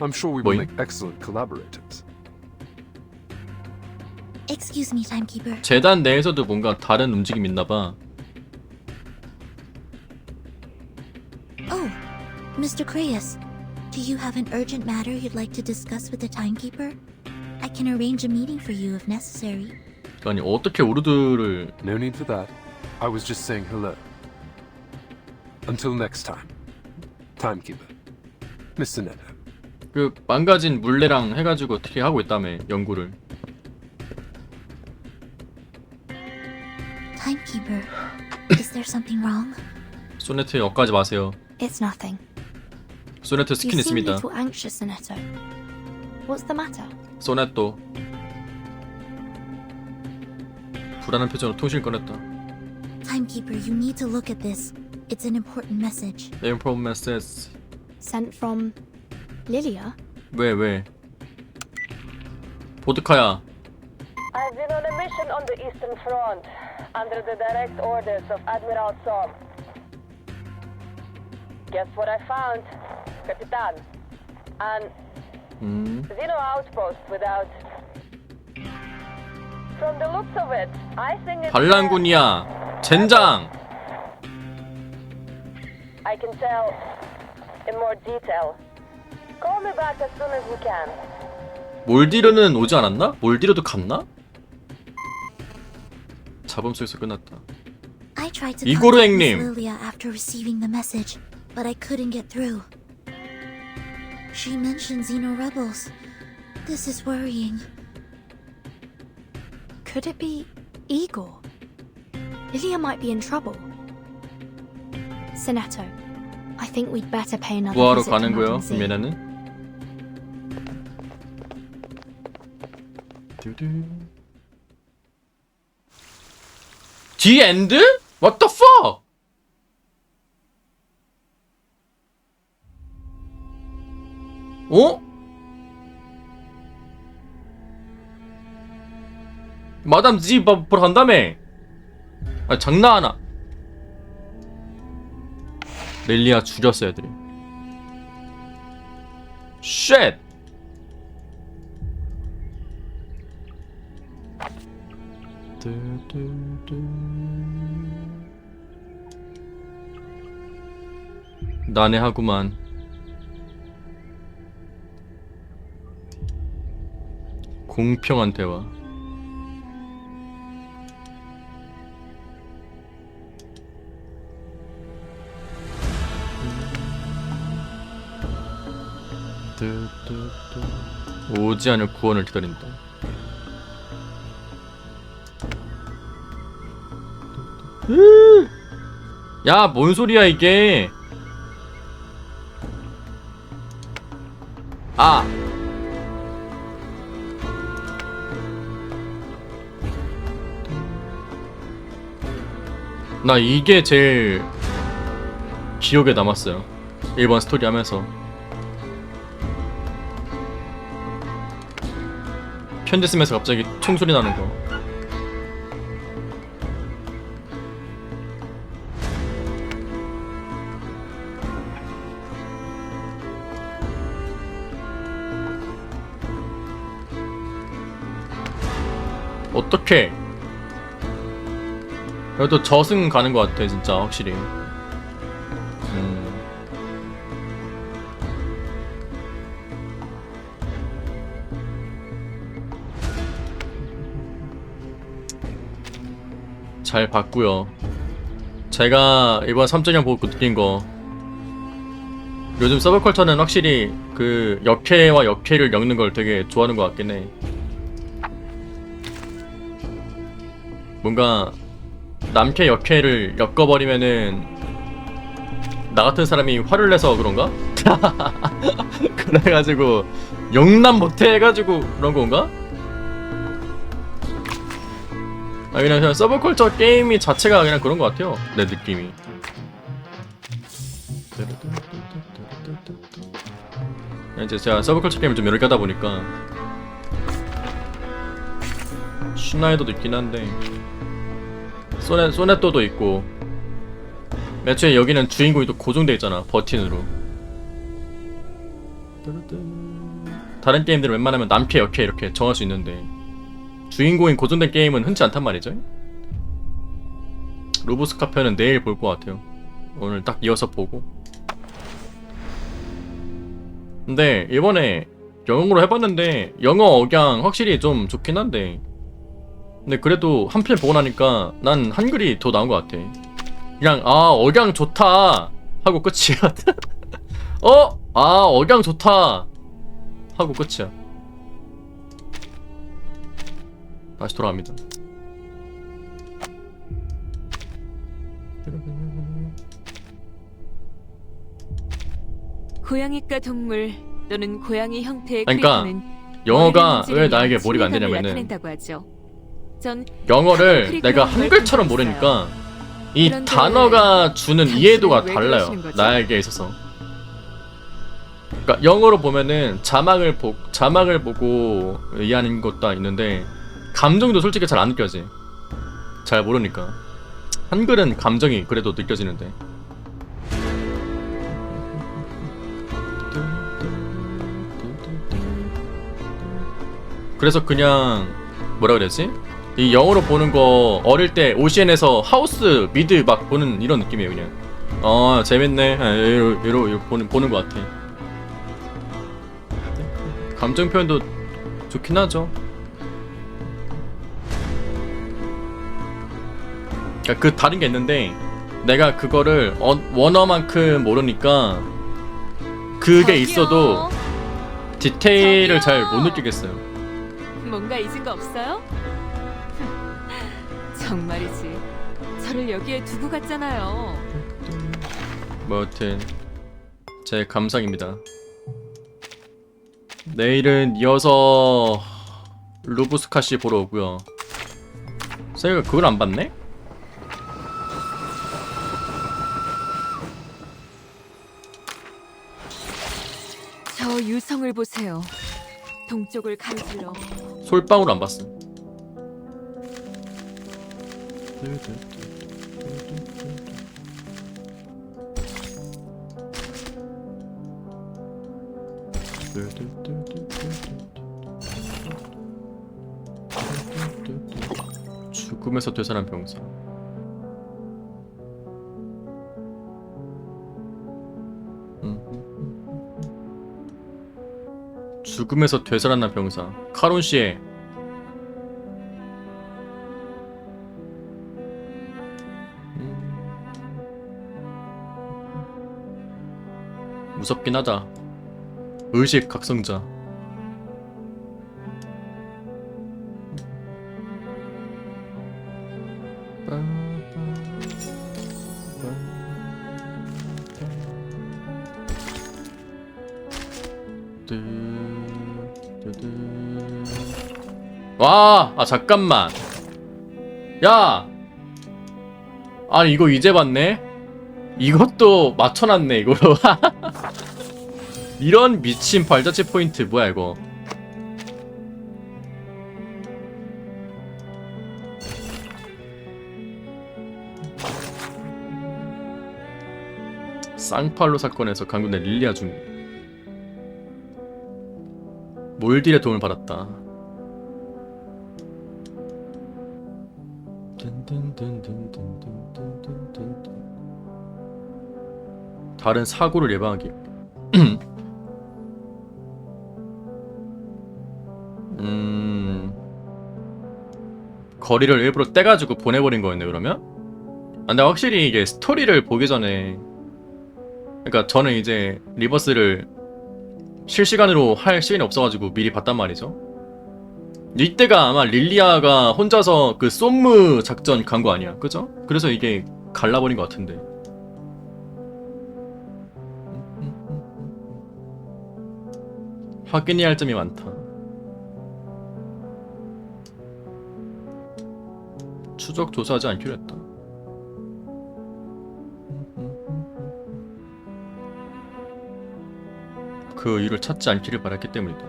I'm sure we will 뭐임? make excellent collaborators. Excuse me, Timekeeper. 재단 내에서도 뭔가 다른 움직임이 있나 봐. Oh, Mr. Creus, do you have an urgent matter you'd like to discuss with the Timekeeper? I can arrange a meeting for you if necessary. 아니 어떻게 우르드를 No need for that. I was just saying hello. Until next time. Timekeeper. Mr. Neto. 그 망가진 물레랑 해가지고 어떻게 하고 있다며 연구를. Timekeeper, is there something wrong? 소네트 엿가지 마세요. It's nothing. 소네트 스킨 You seem a 있습니다. little anxious, Neto. What's the matter? 소네토 불안한 표정으로 통신을 꺼냈다. Timekeeper, you need to look at this. It's an important message. Important message. Sent from Lilia? 왜? 보드카야. I've been on a mission on the Eastern Front, under the direct orders of Admiral Som. Guess what I found, Capitan? An Xeno outpost without. From the looks of it, I think it's. 반란군이야. 젠장. I can tell in more detail. Call me back as soon as you can. 몰디르는 오지 않았나? 몰디르도 갔나? 잡음소에서 끝났다. I tried to 이고르 contact Miss 형님. Lilia after receiving the message, but I couldn't get through. She mentioned Xeno rebels. This is worrying. Could it be Igor? Lilia might be in trouble. Senato, I think we'd better pay another 뭐하러 visit to 가는 거요? Madame Z. 미나는? The end? What the fuck? 어? 마담 Z 보러 간다며? 아 장난하나? 렐리아 죽였어 애들이. 쉣! 난해하구만. 공평한 대화. 오지 않을 구원을 기다린다. 야, 뭔 소리야 이게? 아. 나 이게 제일 기억에 남았어요. 1번 스토리 하면서. 편지 쓰면서 갑자기 총소리 나는 거. 어떡해. 그래도 저승 가는 것 같아 진짜 확실히. 잘 봤고요. 제가 이번 3.0 보고 느낀 거, 요즘 서브컬처는 확실히 그 역캐와 역캐를 엮는 걸 되게 좋아하는 것 같긴 해. 뭔가 남캐 역캐를 엮어버리면은 나 같은 사람이 화를 내서 그런가? 그래가지고 용납 못해 해가지고 그런 건가? 아 그냥 서브컬처 게임이 자체가 그냥 그런 것 같아요. 내 느낌이. 이제 제가 서브컬처 게임을 좀 여러 개 하다 보니까 슈나이더도 있긴 한데 소네토도 있고, 애초에 여기는 주인공이 또 고정돼 있잖아 버튼으로. 다른 게임들은 웬만하면 남캐 역캐 이렇게 정할 수 있는데 주인공이 고정된 게임은 흔치 않단 말이죠. 로보스카 편은 내일 볼 것 같아요. 오늘 딱 이어서 보고. 근데 이번에 영어로 해봤는데 영어 억양 확실히 좀 좋긴 한데, 근데 그래도 한 편 보고 나니까 난 한글이 더 나은 것 같아. 그냥 아 억양 좋다 하고 끝이야. 억양 좋다 하고 끝이야. 다시 돌아갑니다. 고양이과 동물 또는 고양이 형태의 그러니까 크리터는 영어가 왜 나에게 몰입이 안 되냐면은, 영어를 내가 한글처럼 모르니까 이 단어가 주는 이해도가 달라요 나에게 있어서. 그러니까 영어로 보면은 자막을 보고 이해하는 것도 있는데 감정도 솔직히 잘 안 느껴지. 잘 모르니까. 한글은 감정이 그래도 느껴지는데. 그래서 그냥 뭐라 그랬지? 이 영어로 보는 거 어릴 때 OCN에서 하우스 미드 막 보는 이런 느낌이에요 그냥. 재밌네. 이러 보는 것 같아. 감정 표현도 좋긴 하죠. 그러니까 그 다른 게 있는데 내가 그거를 원어만큼 모르니까 그게 있어도 디테일을 잘 못 느끼겠어요. 뭔가 잊은 거 없어요? 정말이지. 저를 여기에 두고 갔잖아요. 뭐 여튼 제 감상입니다. 내일은 이어서 루브스카시 보러 오고요. 제가 그걸 안 봤네? 저 유성을 보세요. 동쪽을 가로질러. 솔방울 안 봤음. 죽음에서 되살아난 병사. 죽음에서 되살아난 병사 카론 씨의 무섭긴 하다. 의식 각성자. 와, 잠깐만. 야, 아니 이거 이제 봤네. 이것도 맞춰놨네 이거로. 이런 미친 발자취 포인트 뭐야 이거. 쌍팔로 사건에서 강군의 릴리아 중 몰딜의 도움을 받았다. 다른 사고를 예방하기. 거리를 일부러 떼가지고 보내버린 거였네 그러면? 근데 확실히 이게 스토리를 보기 전에, 그러니까 저는 이제 리버스를 실시간으로 할 시간이 없어가지고 미리 봤단 말이죠. 이때가 아마 릴리아가 혼자서 그 솜무 작전 간 거 아니야, 그죠? 그래서 이게 갈라버린 것 같은데. 확인해야 할 점이 많다. 추적 조사하지 않기로 했다. 그 이유를 찾지 않기를 바랐기 때문이다.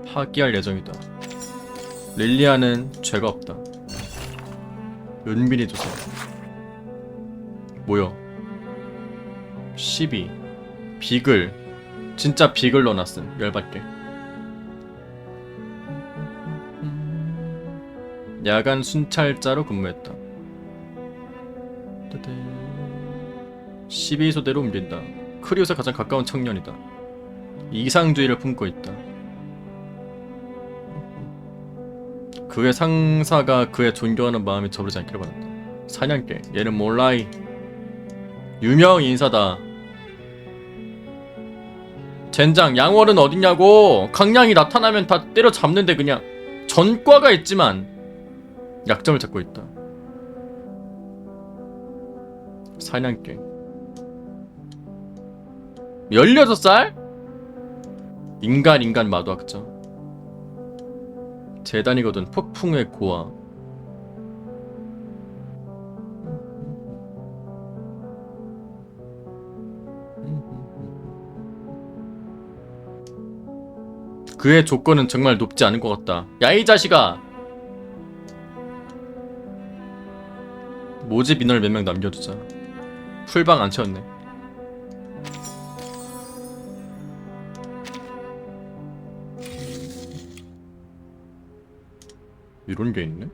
파기할 예정이다. 릴리아는 죄가 없다. 은밀히 조사. 뭐여? 12. 비글. 진짜 비글 넣어놨음. 열받게. 야간 순찰자로 근무했다. 12소대로 옮긴다. 크리우스에 가장 가까운 청년이다. 이상주의를 품고 있다. 그의 상사가 그의 존경하는 마음이 저버리지 않기를 바란다. 사냥개. 얘는 몰라이. 유명 인사다. 젠장, 양월은 어딨냐고. 강량이 나타나면 다 때려잡는데 그냥. 전과가 있지만 약점을 찾고 있다. 사냥개. 16살? 인간 마도학자. 재단이거든. 폭풍의 고아. 그의 조건은 정말 높지 않은 것 같다. 야, 이 자식아! 모집 인원을 몇 명 남겨두자. 풀방 안 채웠네. 이런 게 있네?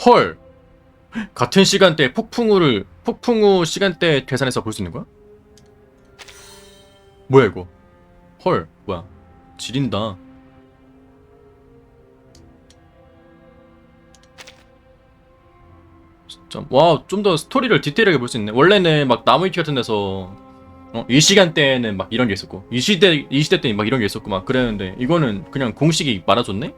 헐! 같은 시간대에 폭풍우 시간대 계산해서 볼 수 있는 거야? 뭐야 이거? 헐, 뭐야? 지린다. 진짜 와, 좀 더 스토리를 디테일하게 볼 수 있네. 원래는 막 나무위키 같은 데서 이 시간대에는 막 이런 게 있었고 이 시대 때는 막 이런 게 있었고 막 그랬는데 이거는 그냥 공식이 말아줬네?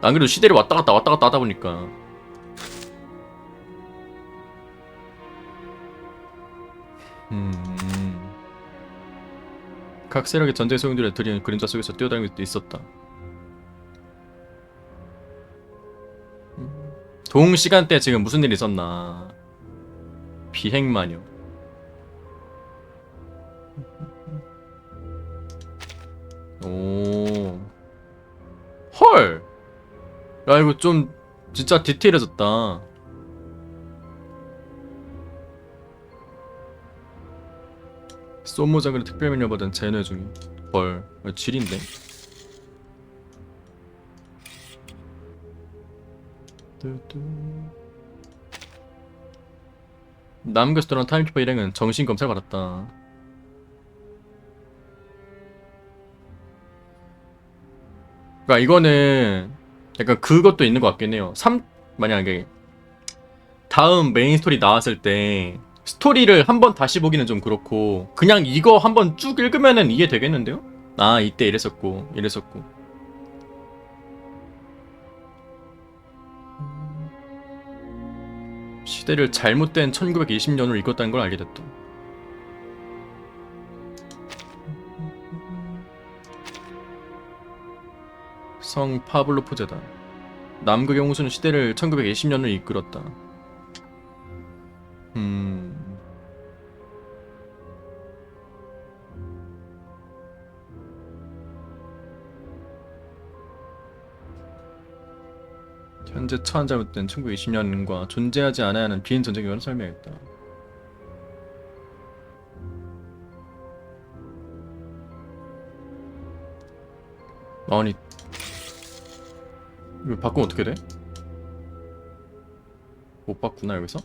안 그래도 시대를 왔다 갔다 하다 보니까 각 세력의 전쟁 소용들에 들이는 그림자 속에서 뛰어다니고 있었다. 동시간대 지금 무슨 일이 있었나. 비행마녀. 오. 헐! 야, 이거 좀 진짜 디테일해졌다. 소모 장군의 특별 명령 받은 제노 중에. 헐, 질인데. 남극에서 돌아온 타임키퍼 일행은 정신 검사를 받았다. 그러니까 이거는 약간 그것도 있는 것 같긴 해요. 만약에 다음 메인 스토리 나왔을 때 스토리를 한번 다시 보기는 좀 그렇고 그냥 이거 한번 쭉 읽으면은 이해 되겠는데요? 아, 이때 이랬었고 이랬었고. 시대를 잘못된 1920년으로 읽었다는 걸 알게 됐다. 성 파블로프 재단. 남극의 홍수는 시대를 1920년으로 이끌었다. 현재 처한 잘못된 1920년과 존재하지 않아야 하는 비인 전쟁 이유를 설명했다. 아니, 이거 바꾸면 어떻게 돼? 못 바꾸나 여기서?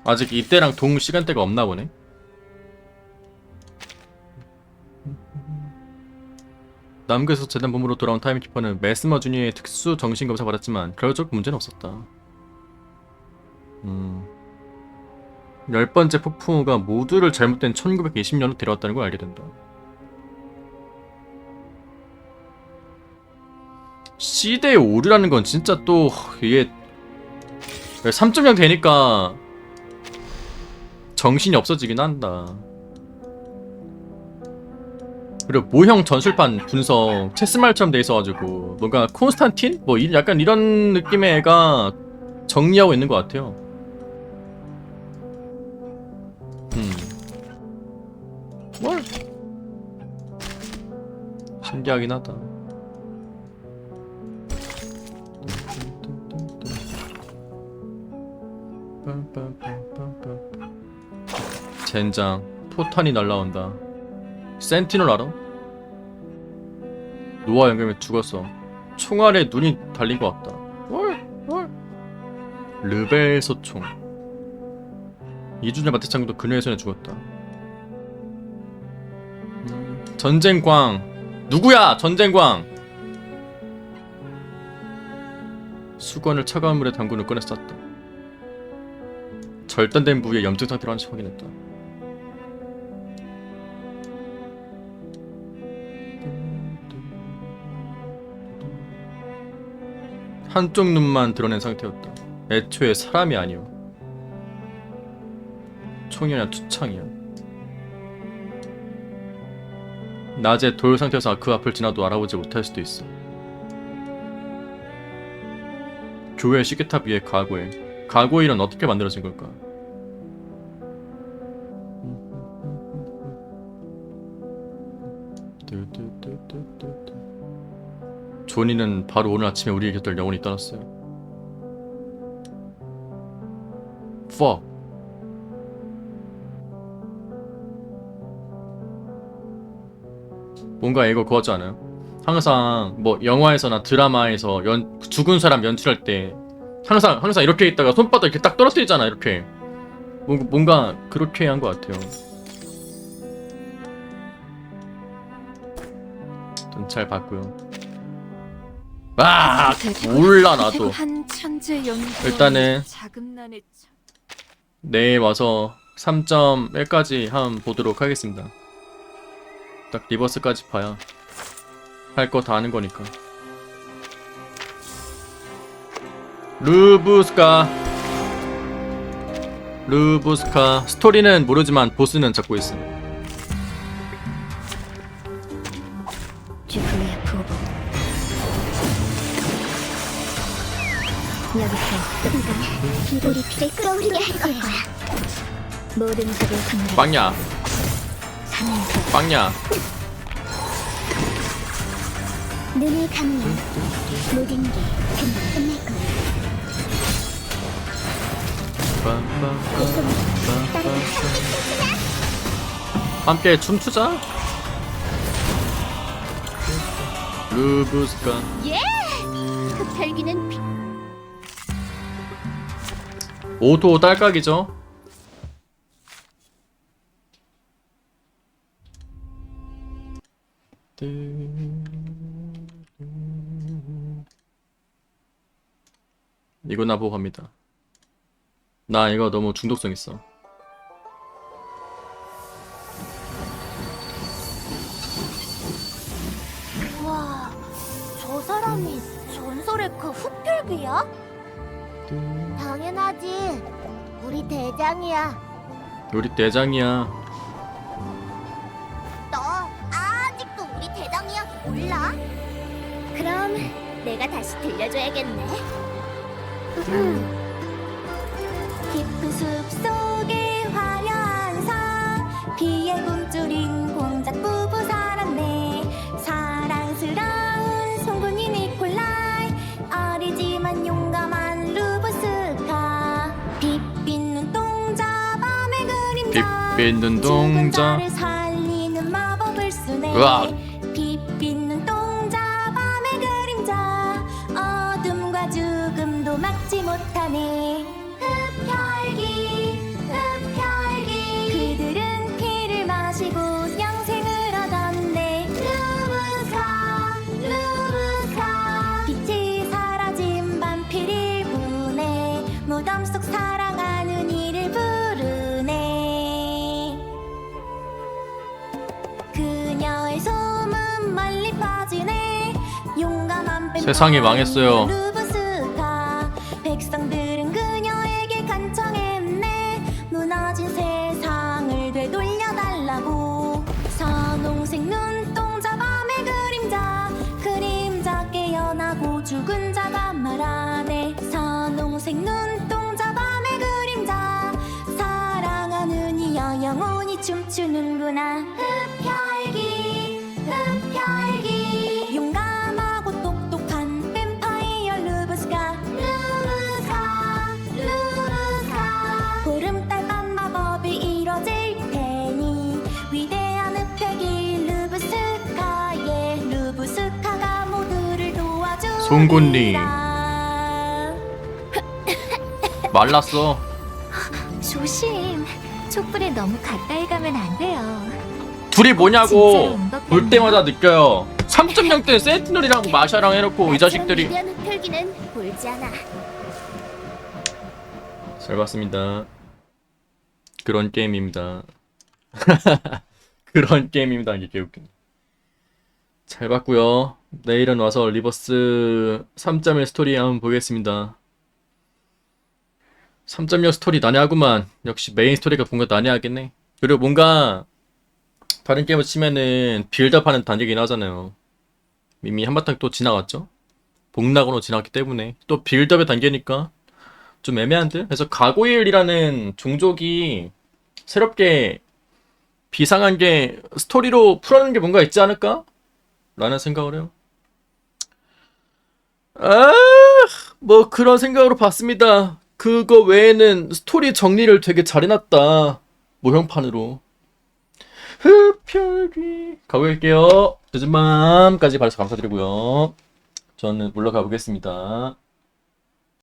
아직 이때랑 동시간대가 없나 보네. 남극에서 재단 본부로 돌아온 타임키퍼는 메스머 주니어의 특수 정신검사 받았지만 결과적 문제는 없었다. 10번째 폭풍우가 모두를 잘못된 1920년으로 데려왔다는 걸 알게 된다. 시대에 오류라는 건 진짜 또 이게 3.0 되니까 정신이 없어지긴 한다. 그리고 모형 전술판 분석 체스말처럼 돼 있어가지고 뭔가 콘스탄틴? 뭐 약간 이런 느낌의 애가 정리하고 있는 것 같아요. 뭘? 신기하긴 하다. 젠장, 포탄이 날라온다. 센티널 알아? 노아 연금에 죽었어. 총알에 눈이 달린 것 같다. 르벨 소총. 이준열 마태창도 그녀의 손에 죽었다. 전쟁광. 누구야? 전쟁광. 수건을 차가운 물에 담그는 꺼내 쌌다. 절단된 부위에 염증 상태로 하나씩 확인했다. 한쪽 눈만 드러낸 상태였다. 애초에 사람이 아니오. 총이 아니라 투창이야. 낮에 돌 상태여서 그 앞을 지나도 알아보지 못할 수도 있어. 교회 시계탑 위에 가구에. 가구의 일은 어떻게 만들어진 걸까? 조니는 바로 오늘 아침에 우리의 곁을 영원히 떠났어요. Fuck. 뭔가 이거 그거 같지 않아요? 항상 뭐 영화에서나 드라마에서 죽은 사람 연출할 때 항상 이렇게 있다가 손바닥 이렇게 딱 떨어뜨리잖아. 이렇게 뭔가 그렇게 한 것 같아요. 좀 잘 봤고요. 아 몰라 나도. 한 천재 연구 일단은 자금난의 내일 와서 3.1까지 한번 보도록 하겠습니다. 딱 리버스까지 봐야 할 거 다 아는 거니까. 루브스카 스토리는 모르지만 보스는 잡고 있어. 주부의 보복. 여기서 이건 우리 피를 끓어오르게 할 거야. 모든 적을 상대. 빵야. 눈을 감으면 모든 게 금방 끝날 거야. 함께 춤추자. 루브스카. 예! 흡혈귀는 오도 딸깍이죠. 이거 나보고 갑니다. 나 이거 너무 중독성 있어. 와, 저 사람이 전설의 그 흡혈귀야? 당연하지. 우리 대장이야. 우리 대장이야. 너 아직도 우리 대장이야 몰라? 그럼 내가 다시 들려줘야겠네. 깊은 숲속에 화려한 산 비에 굶주린 공작 부부 살았네. 사랑스러운 송곳니 니콜라이 어리지만 용감한 루브스카 빛빛 눈동자 밤의 그림자 빛빛 눈동자 를 살리는 마법을 쓰네. 으악. 빛빛 눈동자 밤의 그림자 어둠과 죽음도 막지 못하네. 흡혈귀 그들은 피를 마시고 영생을 얻었네. 루브스카 빛이 사라진 밤 피를 보내. 무덤 속 사랑하는 이를 부르네. 그녀의 소문 멀리 퍼지네. 용감한 세상이 망했어요. 루브스카 백성들은 그녀에게 간청했네. 무너진 세상을 되돌려달라고. 선홍색 눈동자 밤의 그림자 깨어나고 죽은 자가 말하네. 선홍색 눈동자 밤의 그림자 사랑하는 이여 영원히 춤추는구나. 흡혈귀 용감하고 똑똑한 뱀파이어 루브스카 보름달간 마법이 이뤄질 테니 위대한 흡혈귀 루브스카의 루브스카가 모두를 도와주리라. 송곳니 말랐어. 조심. 촛불에 너무 가까이 가면 안 돼요. 둘이 뭐냐고 볼 때마다 느껴요. 3.0대 센티널이랑 마샤랑 해놓고 이 자식들이. 위대한 흡혈귀는 볼지 않아. 잘 봤습니다. 그런 게임입니다. 그런 게임입니다. 이게 개웃기네. 잘 봤고요. 내일은 와서 리버스 3.1 스토리 한번 보겠습니다. 3.0 스토리 난해하구만. 역시 메인 스토리가 뭔가 난해하겠네. 그리고 뭔가 다른 게임을 치면은 빌드업하는 단계긴 하잖아요. 이미 한바탕 또 지나갔죠? 복락으로 지나갔기 때문에 또 빌드업의 단계니까 좀 애매한데? 그래서 가고일이라는 종족이 새롭게 비상한 게 스토리로 풀어내는 게 뭔가 있지 않을까? 라는 생각을 해요. 뭐 그런 생각으로 봤습니다. 그거 외에는 스토리 정리를 되게 잘 해놨다. 모형판으로. 흡혈귀 가볼게요. 늦은 밤까지 봐주셔서 감사드리고요. 저는 물러가 보겠습니다.